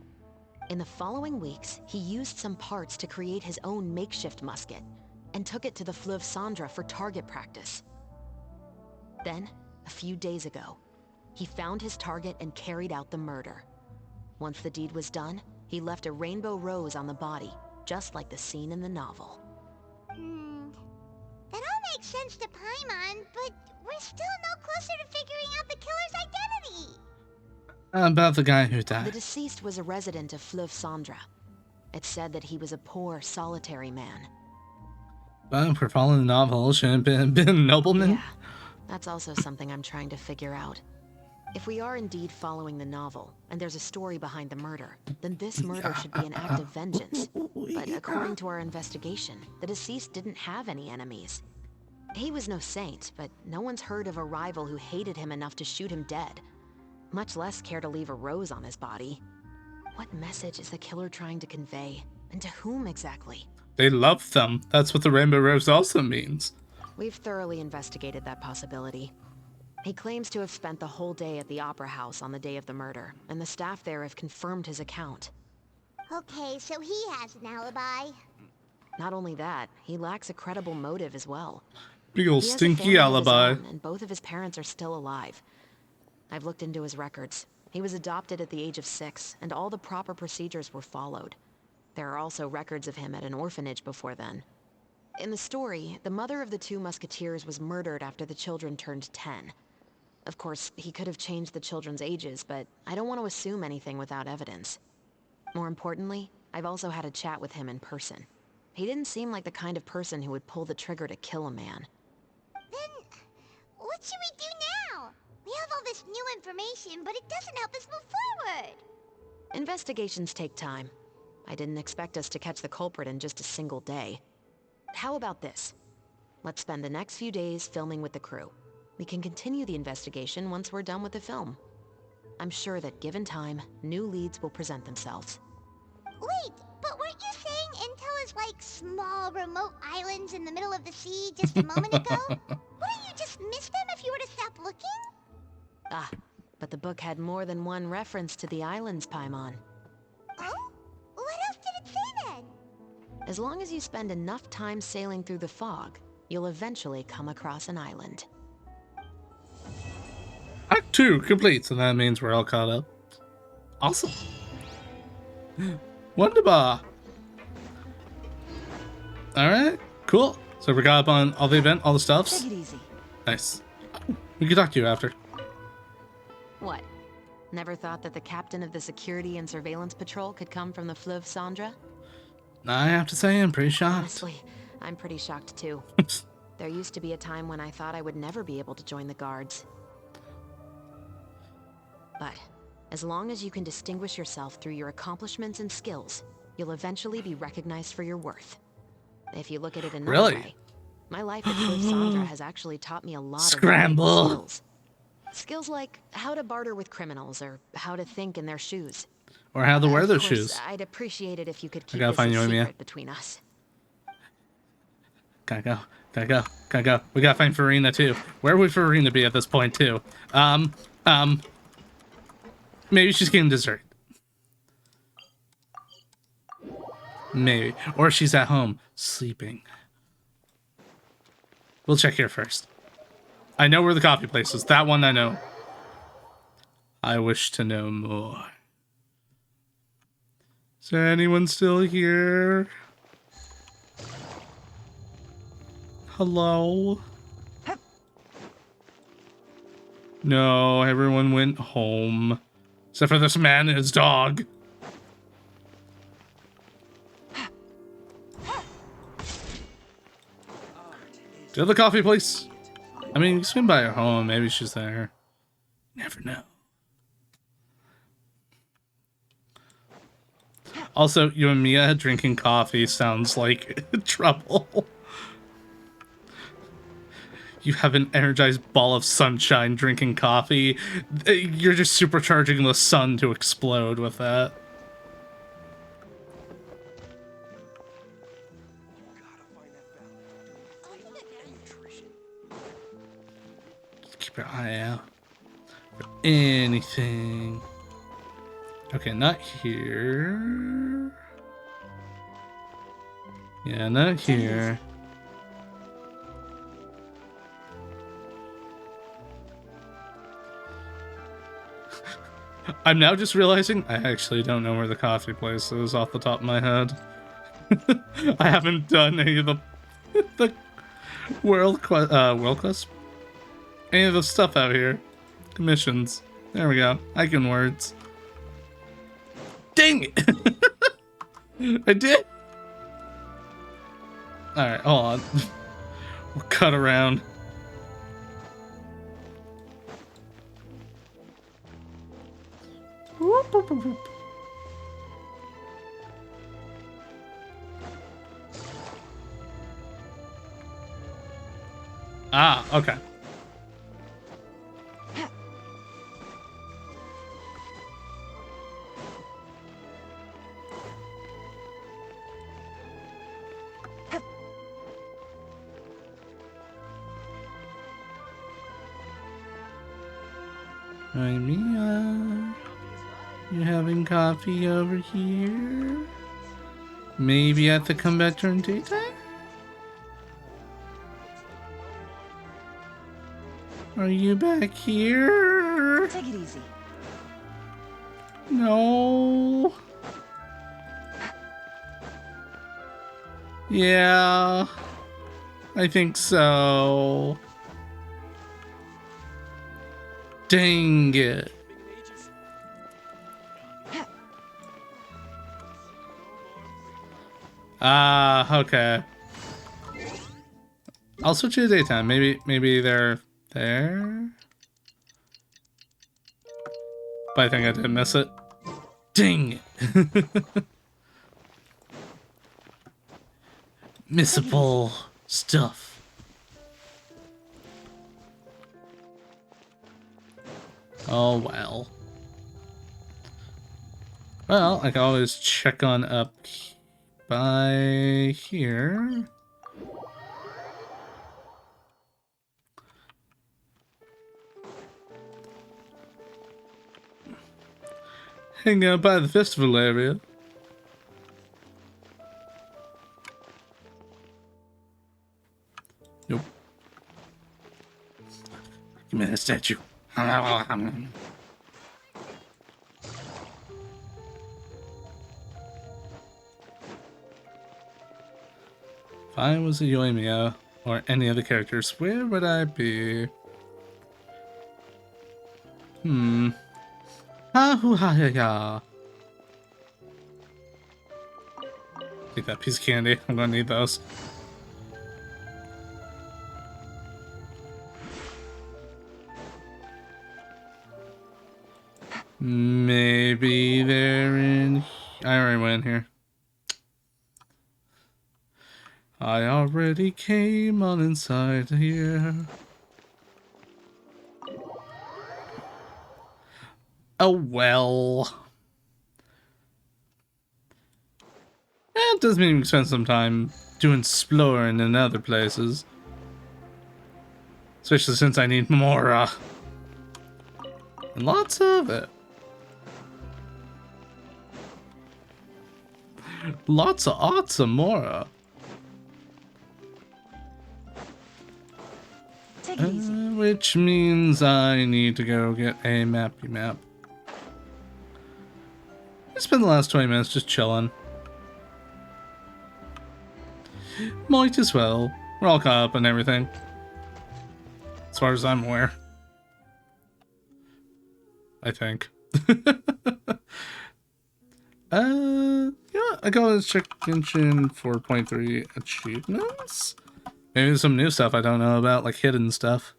In the following weeks, he used some parts to create his own makeshift musket and took it to the Fleuve Cendra for target practice. Then, a few days ago, he found his target and carried out the murder. Once the deed was done, he left a rainbow rose on the body, just like the scene in the novel. That all makes sense to Paimon, but we're still no closer to figuring out the killer's identity. About the guy who The died. deceased was a resident of Fleuve Cendra. It's said that he was a poor, solitary man. Well, for following the novel, shouldn't have been a nobleman. Yeah, that's also something I'm trying to figure out. If we are indeed following the novel, and there's a story behind the murder, then this murder should be an act of vengeance. But according to our investigation, the deceased didn't have any enemies. He was no saint, but no one's heard of a rival who hated him enough to shoot him dead. Much less care to leave a rose on his body. What message is the killer trying to convey? And to whom exactly? They love them. That's what the rainbow rose also means. We've thoroughly investigated that possibility. He claims to have spent the whole day at the Opera House on the day of the murder, and the staff there have confirmed his account. Okay, so he has an alibi. Not only that, he lacks a credible motive as well. Big ol' He has a stinky family of his alibi. own, and both of his parents are still alive. I've looked into his records. He was adopted at the age of 6, and all the proper procedures were followed. There are also records of him at an orphanage before then. In the story, the mother of the 2 musketeers was murdered after the children turned 10. Of course, he could have changed the children's ages, but I don't want to assume anything without evidence. More importantly, I've also had a chat with him in person. He didn't seem like the kind of person who would pull the trigger to kill a man. Then, what should we do now? We have all this new information, but it doesn't help us move forward. Investigations take time. I didn't expect us to catch the culprit in just a single day. How about this? Let's spend the next few days filming with the crew. We can continue the investigation once we're done with the film. I'm sure that given time, new leads will present themselves. Wait, but weren't you saying Intel is like small, remote islands in the middle of the sea just a moment ago? Wouldn't you just miss them if you were to stop looking? Ah, but the book had more than one reference to the islands, Paimon. Oh? What else did it say then? As long as you spend enough time sailing through the fog, you'll eventually come across an island. Act 2 complete, so that means we're all caught up. Awesome. Wonderbar. Alright, cool. So we got up on all the event, all the stuffs. Take it easy. Nice. We can talk to you after. What? Never thought that the captain of the security and surveillance patrol could come from the Fleuve Cendra? I have to say, I'm pretty shocked. Honestly, I'm pretty shocked too. There used to be a time when I thought I would never be able to join the guards. But as long as you can distinguish yourself through your accomplishments and skills, you'll eventually be recognized for your worth. If you look at it another way, my life at Fleuve Cendra has actually taught me a lot of valuable skills. Skills like how to barter with criminals or how to think in their shoes. Or how to wear those Of course, shoes. I'd appreciate it if you could keep gotta this find a you, Mia. secret between us. Gotta go. Gotta go. Gotta go. We gotta find Farina too. Where would Farina be at this point too? Maybe she's getting dessert. Maybe. Or she's at home, sleeping. We'll check here first. I know where the coffee place is. That one I know. I wish to know more. Is there anyone still here? Hello? No, everyone went home. Except for this man and his dog. To the coffee place. I mean, you can swing by her home. Maybe she's there. Never know. Also, you and Mia drinking coffee sounds like trouble. You have an energized ball of sunshine drinking coffee. You're just supercharging the sun to explode with that. Just keep your eye out for anything. Okay, not here. Yeah, not here. I'm now just realizing I actually don't know where the coffee place is off the top of my head. I haven't done any of the world quest, any of the stuff out here. Commissions. There we go. Icon words. Dang it! I did. All right, hold on. We'll cut around. Whoop, whoop, whoop, whoop. Ah, okay. Hi, Mia. You having coffee over here? Maybe I have to come back during daytime? Are you back here? Take it easy. No. Yeah, I think so. Dang it. Ah, okay. I'll switch to daytime. Maybe they're there. But I think I did miss it. Dang it. Missable stuff. Oh well. Well, I can always check on up by here. Hang out by the festival area. Nope. Give me that statue. If I was a Yoimiya or any other characters, where would I be? Ha-hoo-ha-ya-ya. Take that piece of candy. I'm gonna need those. Maybe they're in... I already went here. I already came on inside here. Oh well. It does mean we spend some time doing exploring in other places. Especially since I need more, and lots of it. Lots of Mora. Take it easy. Which means I need to go get a mappy map. I spent the last 20 minutes just chilling. Might as well. We're all caught up and everything. As far as I'm aware. I think. Yeah, I go and check Genshin 4.3 achievements. Maybe there's some new stuff I don't know about, like hidden stuff.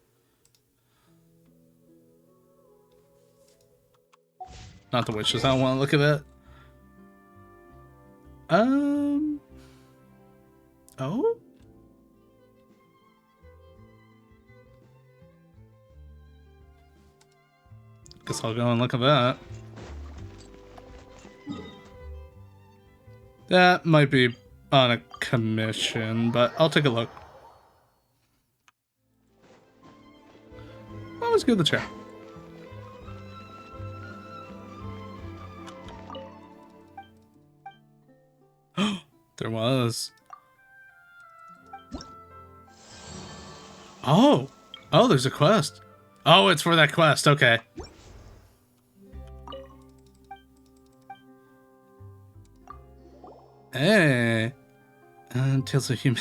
Not the witches, I don't want to look at that. Oh? Guess I'll go and look at that. That might be on a commission, but I'll take a look. Always good to check. There was. Oh! Oh, there's a quest. Oh, it's for that quest. Okay. Hey. Tales of human.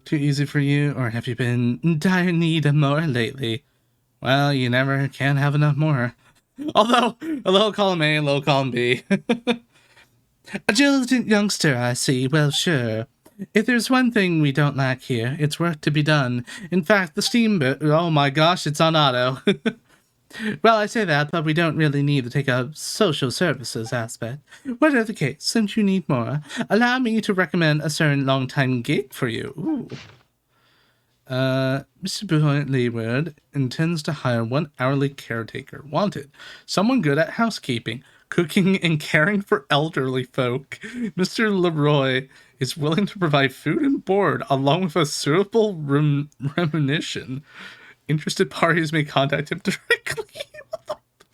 Too easy for you, or have you been in dire need of more lately? Well, you never can have enough more. Although, a little column A, a little column B. A diligent youngster, I see. Well, sure. If there's one thing we don't lack here, it's work to be done. In fact, the steamboat... Oh my gosh, it's on auto. Well, I say that, but we don't really need to take a social services aspect. Whatever the case, since you need more, allow me to recommend a certain long-time gig for you. Ooh. Mr. Boyd Leeward intends to hire one hourly caretaker. Wanted. Someone good at housekeeping, cooking, and caring for elderly folk. Mr. Leroy is willing to provide food and board, along with a suitable remuneration. Interested parties may contact him directly.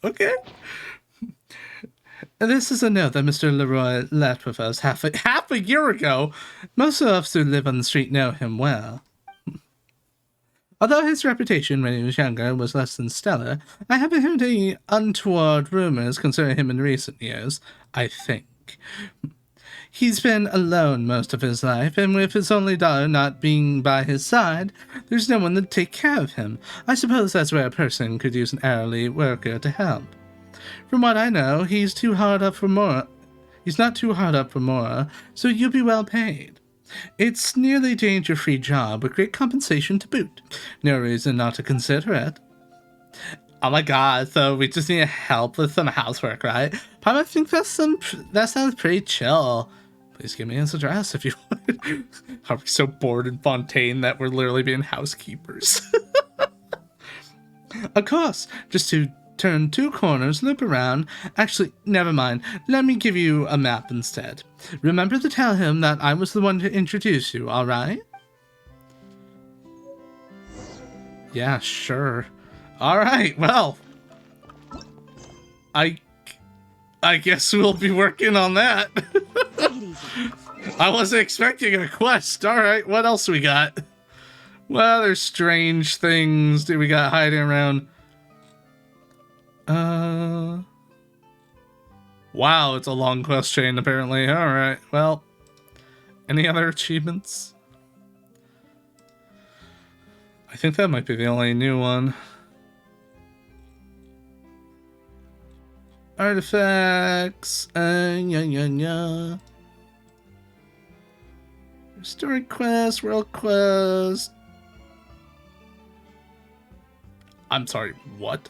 Okay. This is a note that Mr. Leroy left with us half a year ago. Most of us who live on the street know him well. Although his reputation when he was younger was less than stellar, I haven't heard any untoward rumors concerning him in recent years, I think. He's been alone most of his life, and with his only daughter not being by his side, there's no one to take care of him. I suppose that's where a person could use an hourly worker to help. From what I know, he's not too hard up for more, so you'll be well paid. It's nearly a danger-free job with great compensation to boot. No reason not to consider it. Oh my god, so we just need help with some housework, right? I think that sounds pretty chill. Please give me his address if you would. Are we so bored in Fontaine that we're literally being housekeepers? Of course, just to turn 2 corners, loop around. Actually, never mind. Let me give you a map instead. Remember to tell him that I was the one to introduce you, alright? Yeah, sure. Alright, well. I guess we'll be working on that. I wasn't expecting a quest. Alright, what else we got? Well, there's strange things that we got hiding around. Wow, it's a long quest chain, apparently. Alright, well. Any other achievements? I think that might be the only new one. Artifacts. Yeah. Story quest, world quest. I'm sorry, what?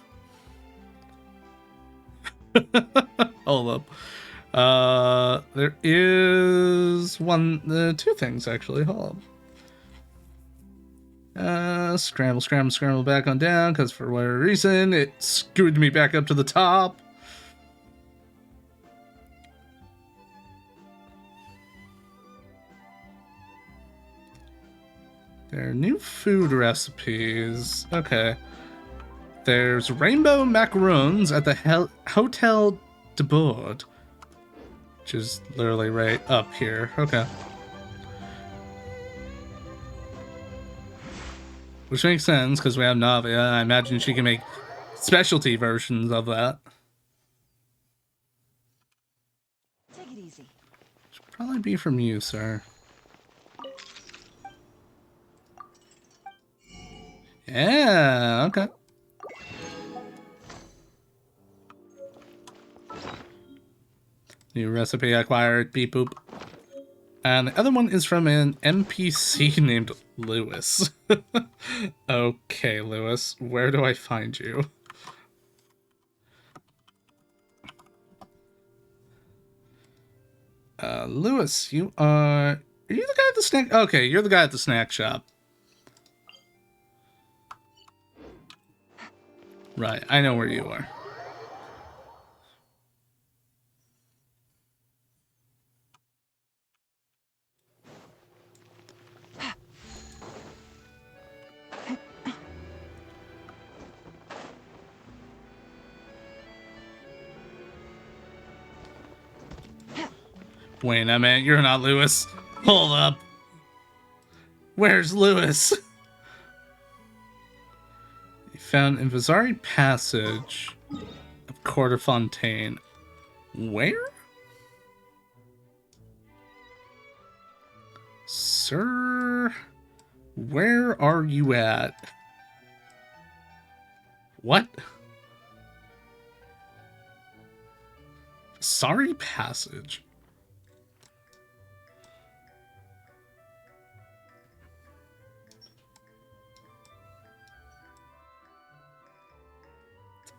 Hold up. There is 2 things actually. Hold up. Scramble back on down, because for whatever reason it screwed me back up to the top. There are new food recipes. Okay. There's rainbow macaroons at the Hotel de Bourg, which is literally right up here. Okay. Which makes sense, because we have Navia. I imagine she can make specialty versions of that. Take it easy. Should probably be from you, sir. Yeah, okay. New recipe acquired, beep boop. And the other one is from an NPC named Lewis. Okay, Lewis, where do I find you? Lewis, you are you the guy at the snack? Okay, you're the guy at the snack shop. Right, I know where you are. Wait a minute, you're not Lewis. Hold up. Where's Lewis? You found in Vizari Passage of Court of Fontaine. Where? Sir, where are you at? What? Sorry Passage.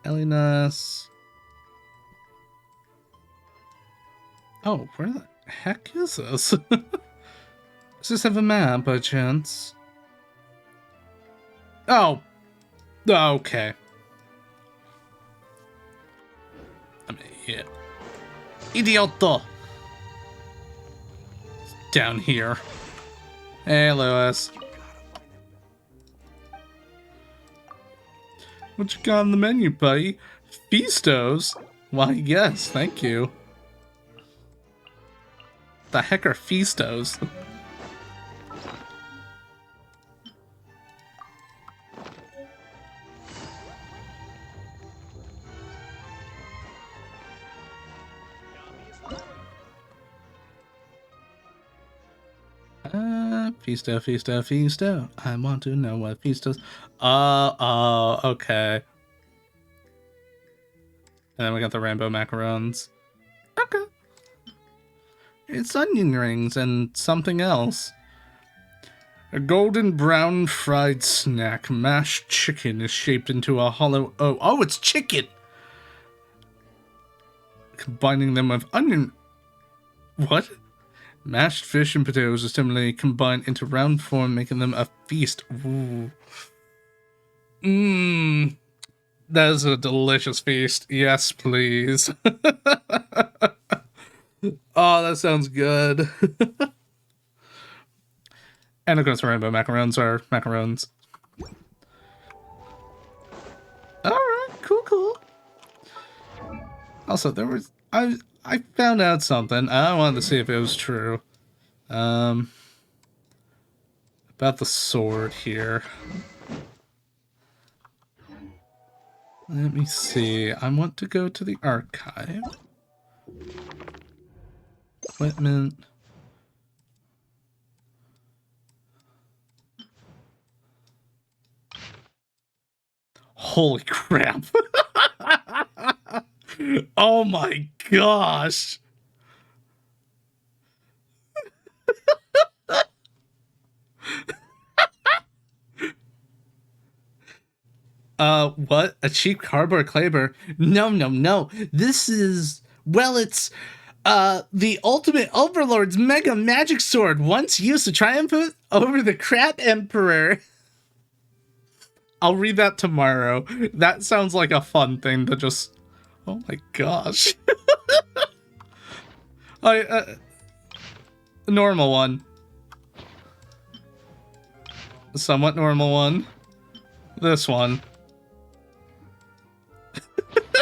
Elinas. Oh, where the heck is this? Does this have a map by chance? Oh. Okay. I'm an idiot. Idiotto! Down here. Hey, Lewis. What you got on the menu, buddy? Feastos? Why, yes, thank you. The heck are Feastos? Feasto. I want to know what Feastos. Okay. And then we got the rainbow macarons. Okay. It's onion rings and something else. A golden brown fried snack. Mashed chicken is shaped into a hollow O. Oh, it's chicken! Combining them with onion... What? Mashed fish and potatoes are similarly combined into round form, making them a feast. Ooh. Mmm. That is a delicious feast. Yes, please. Oh, that sounds good. And of course, rainbow macarons are macarons. Alright, cool. Also, there was... I found out something. I wanted to see if it was true. About the sword here. Let me see. I want to go to the archive. Equipment. Holy crap. Oh my gosh. What? A cheap cardboard claver? No. This is... Well, it's... the ultimate overlord's mega magic sword, once used to triumph over the crap emperor. I'll read that tomorrow. That sounds like a fun thing to just... Oh my gosh. Normal one. Somewhat normal one. This one.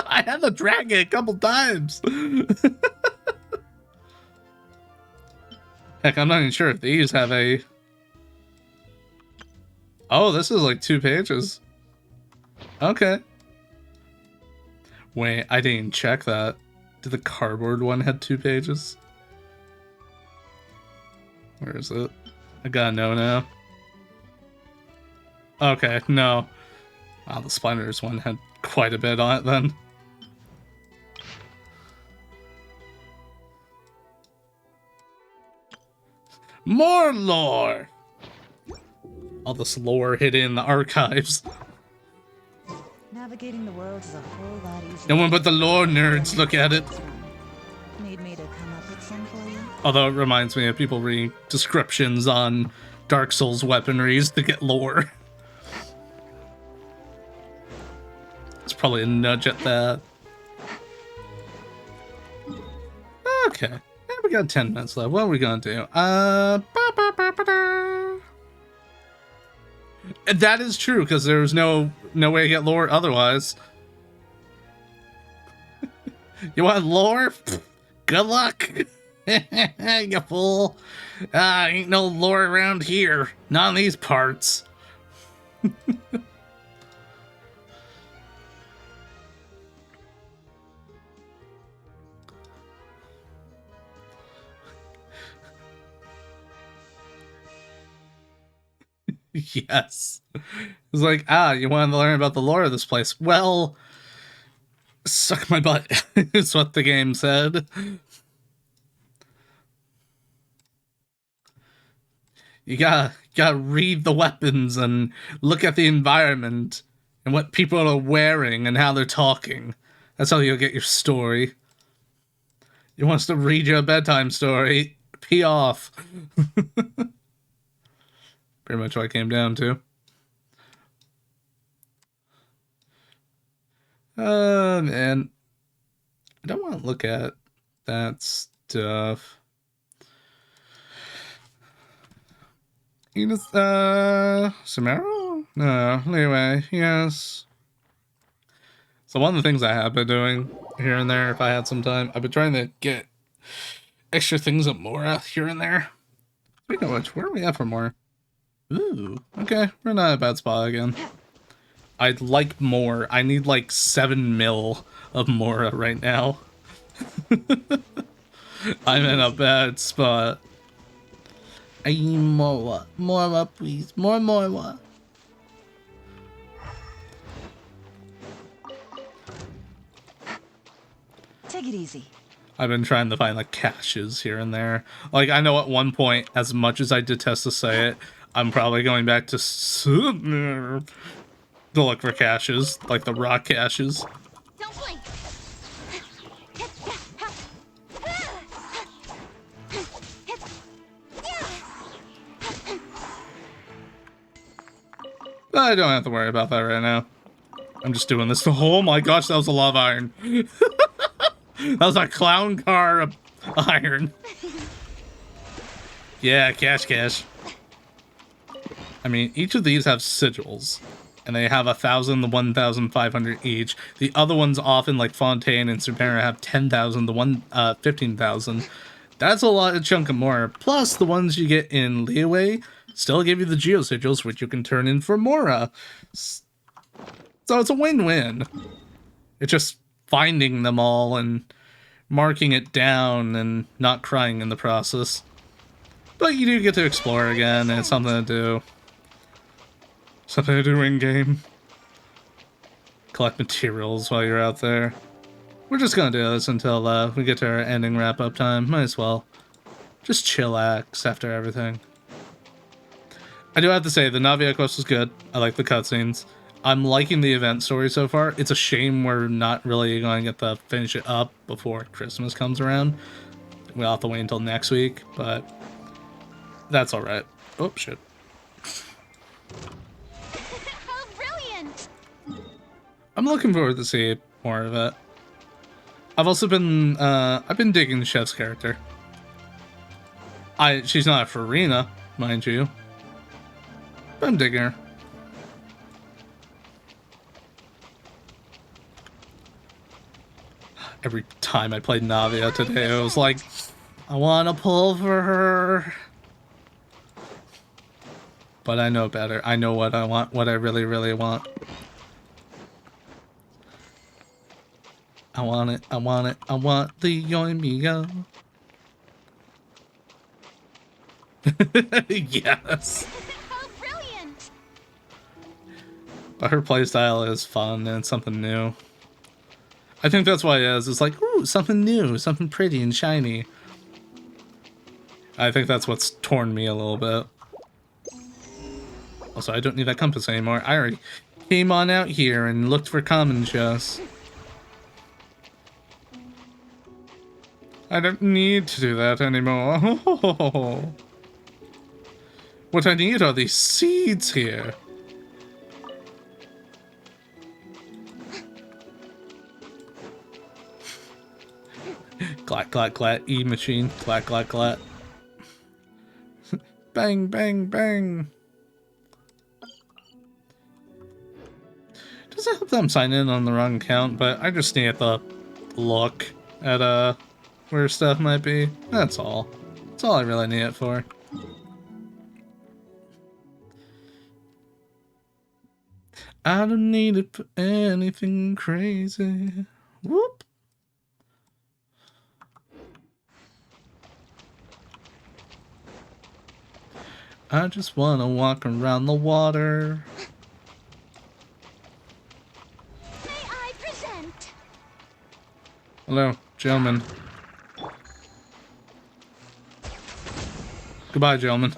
I had to drag it a couple times. Heck, I'm not even sure if these have a... Oh, this is like 2 pages. Okay. Wait, I didn't check that. Did the cardboard one have 2 pages? Where is it? I gotta know now. Okay, no. Wow, the Splendors one had quite a bit on it then. More lore! All this lore hidden in the archives. Navigating the world is a whole lot easier. No one but the lore nerds look at it. Need me to come up with some for you? Although it reminds me of people reading descriptions on Dark Souls weaponries to get lore. It's probably a nudge at that. Okay. Yeah, we got 10 minutes left. What are we gonna do? That is true, because there's no way to get lore otherwise. You want lore? Good luck! You fool! Ain't no lore around here. Not in these parts. Yes. It's like, you want to learn about the lore of this place? Well, suck my butt, is what the game said. You gotta read the weapons and look at the environment and what people are wearing and how they're talking. That's how you'll get your story. You want us to read you a bedtime story? Pee off. Pretty much what it came down to. And I don't want to look at that stuff. Edith, Samara? No, anyway, yes. So one of the things I have been doing here and there, if I had some time, I've been trying to get extra things at Mora here and there. Speaking of which, where are we at for more? Ooh, okay, we're not in a bad spot again. I'd like more. I need like 7 mil of Mora right now. I'm in a bad spot. I need more. More, please. More. Take it easy. I've been trying to find like caches here and there. Like, I know at one point, as much as I detest to say it, I'm probably going back to look for caches, like the rock caches. Don't blink. But I don't have to worry about that right now. I'm just doing this. Oh my gosh, that was a love iron. That was a clown car of iron. Yeah, cash. I mean, each of these have sigils, and they have 1,000 to 1,500 each. The other ones often, like Fontaine and Supera, have 10,000 to 15,000. That's a lot of chunk of more. Plus, the ones you get in Leeway still give you the Geo Sigils, which you can turn in for Mora. So it's a win-win. It's just finding them all and marking it down and not crying in the process. But you do get to explore again, and it's something to do. Something to do in-game. Collect materials while you're out there. We're just gonna do this until we get to our ending wrap-up time. Might as well. Just chillax after everything. I do have to say, the Navia quest was good. I like the cutscenes. I'm liking the event story so far. It's a shame we're not really going to get to finish it up before Christmas comes around. We'll have to wait until next week, but that's alright. Oh, shit. How brilliant! I'm looking forward to see more of it. I've also been, I've been digging Chef's character. She's not a Farina, mind you. But I'm digging her. Every time I played Navia today, I was like, I want to pull for her. But I know better. I know what I want, what I really, really want. I want it, I want it, I want the Yoimiya. Yes. How brilliant! But her playstyle is fun and it's something new. I think that's why it is. It's like, ooh, something new, something pretty and shiny. I think that's what's torn me a little bit. Also, I don't need that compass anymore. I already came on out here and looked for common chests. I don't need to do that anymore. What I need are these seeds here. Clack, clack, clack. E-machine. Clack, clack, clack. Bang, bang, bang. Does it help that I'm signing in on the wrong account? But I just need to look at where stuff might be. That's all. That's all I really need it for. I don't need it for anything crazy. Whoop. I just want to walk around the water. May I present? Hello, gentlemen. Goodbye, gentlemen.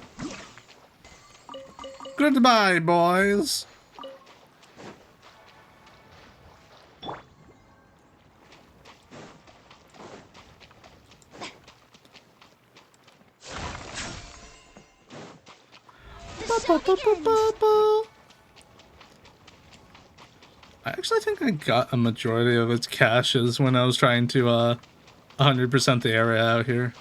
Goodbye, boys. I actually think I got a majority of its caches when I was trying to 100% the area out here.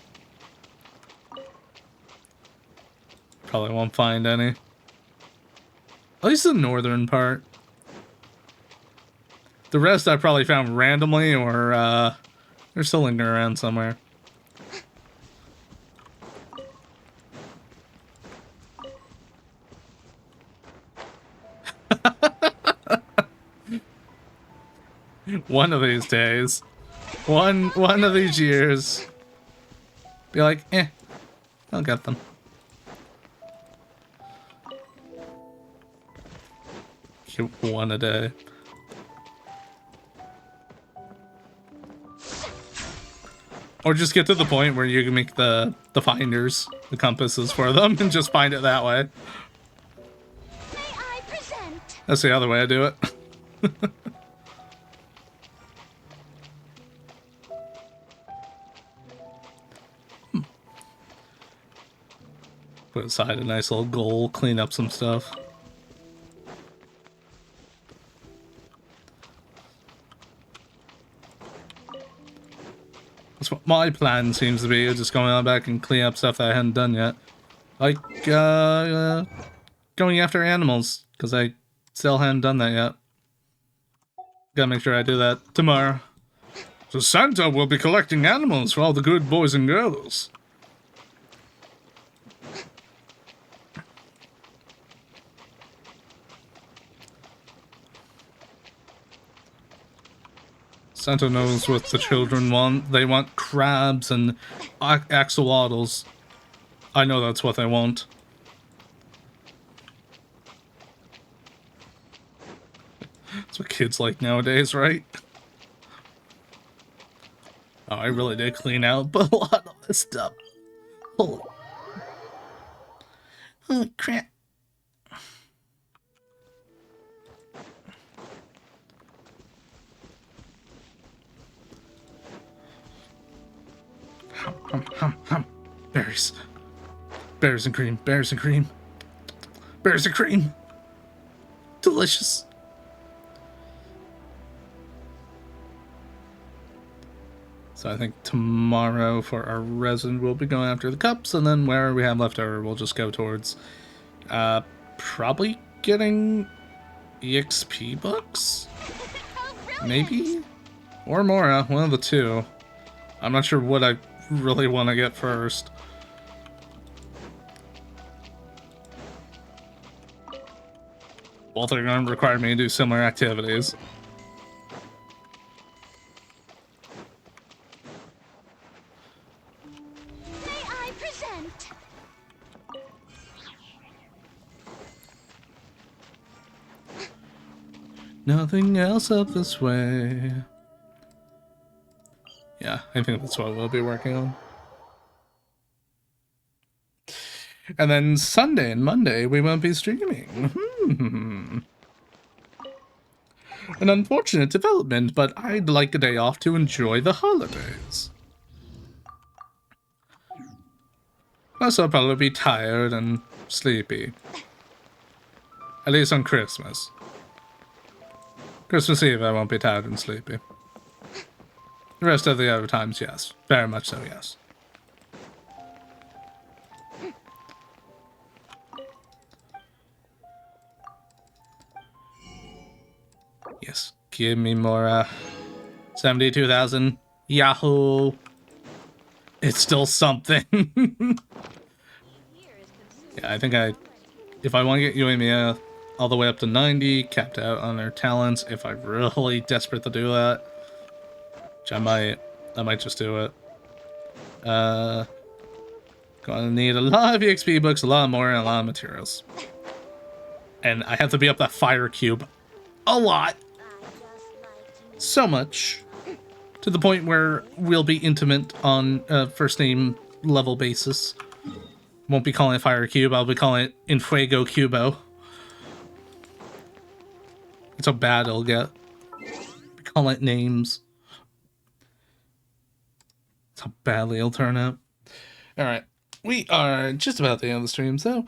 Probably won't find any. At least the northern part. The rest I probably found randomly or they're still lingering around somewhere. One of these days. One of these years. Be like, I'll get them. Get one a day. Or just get to the point where you can make the finders, the compasses for them, and just find it that way. May I present? That's the other way I do it. Put aside a nice little goal, clean up some stuff. That's what my plan seems to be, just going on back and clean up stuff that I hadn't done yet. Like, going after animals, because I still hadn't done that yet. Gotta make sure I do that tomorrow. So Santa will be collecting animals for all the good boys and girls. Santa knows what the children want. They want crabs and axolotls. I know that's what they want. That's what kids like nowadays, right? Oh, I really did clean out a lot of this stuff. Holy crap. Hum. Berries. Berries and cream. Berries and cream. Berries and cream. Delicious. So I think tomorrow for our resin, we'll be going after the cups, and then where we have left over, we'll just go towards probably getting EXP books? Maybe? Or Mora, one of the two. I'm not sure what I really want to get first. Both are going to require me to do similar activities. May I present? Nothing else up this way. Yeah, I think that's what we'll be working on. And then Sunday and Monday, we won't be streaming. An unfortunate development, but I'd like a day off to enjoy the holidays. Plus, I'll probably be tired and sleepy. At least on Christmas. Christmas Eve, I won't be tired and sleepy. The rest of the other times, yes. Very much so, yes. Yes. Give me more, 72,000. Yahoo! It's still something. Yeah, I think if I want to get Yuemiya all the way up to 90, capped out on their talents, if I'm really desperate to do that, which I might just do it. Gonna need a lot of EXP books, a lot more, and a lot of materials. And I have to be up that fire cube a lot. So much. To the point where we'll be intimate on a first name level basis. Won't be calling it Fire Cube, I'll be calling it Infuego Cubo. That's how bad it'll get. We call it names. That's how badly it'll turn out. Alright, we are just about the end of the stream, so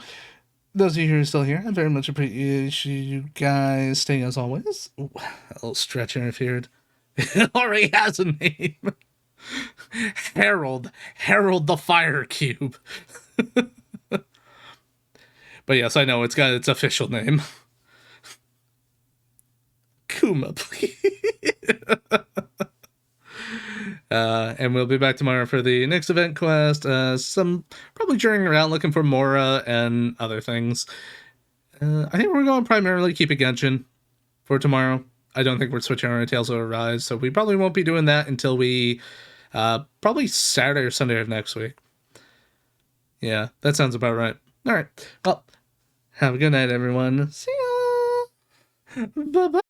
those of you who are still here, I very much appreciate you guys staying as always. Ooh, a little stretch interfered. It already has a name. Harold the Fire Cube. But yes, I know it's got its official name. Kuma, please. And we'll be back tomorrow for the next event quest. Some probably journeying around looking for Mora and other things. I think we're going to primarily keep it Genshin for tomorrow. I don't think we're switching our Tales of Arise, so we probably won't be doing that until we probably Saturday or Sunday of next week. Yeah, that sounds about right. All right. Well, have a good night, everyone. See ya. Bye-bye.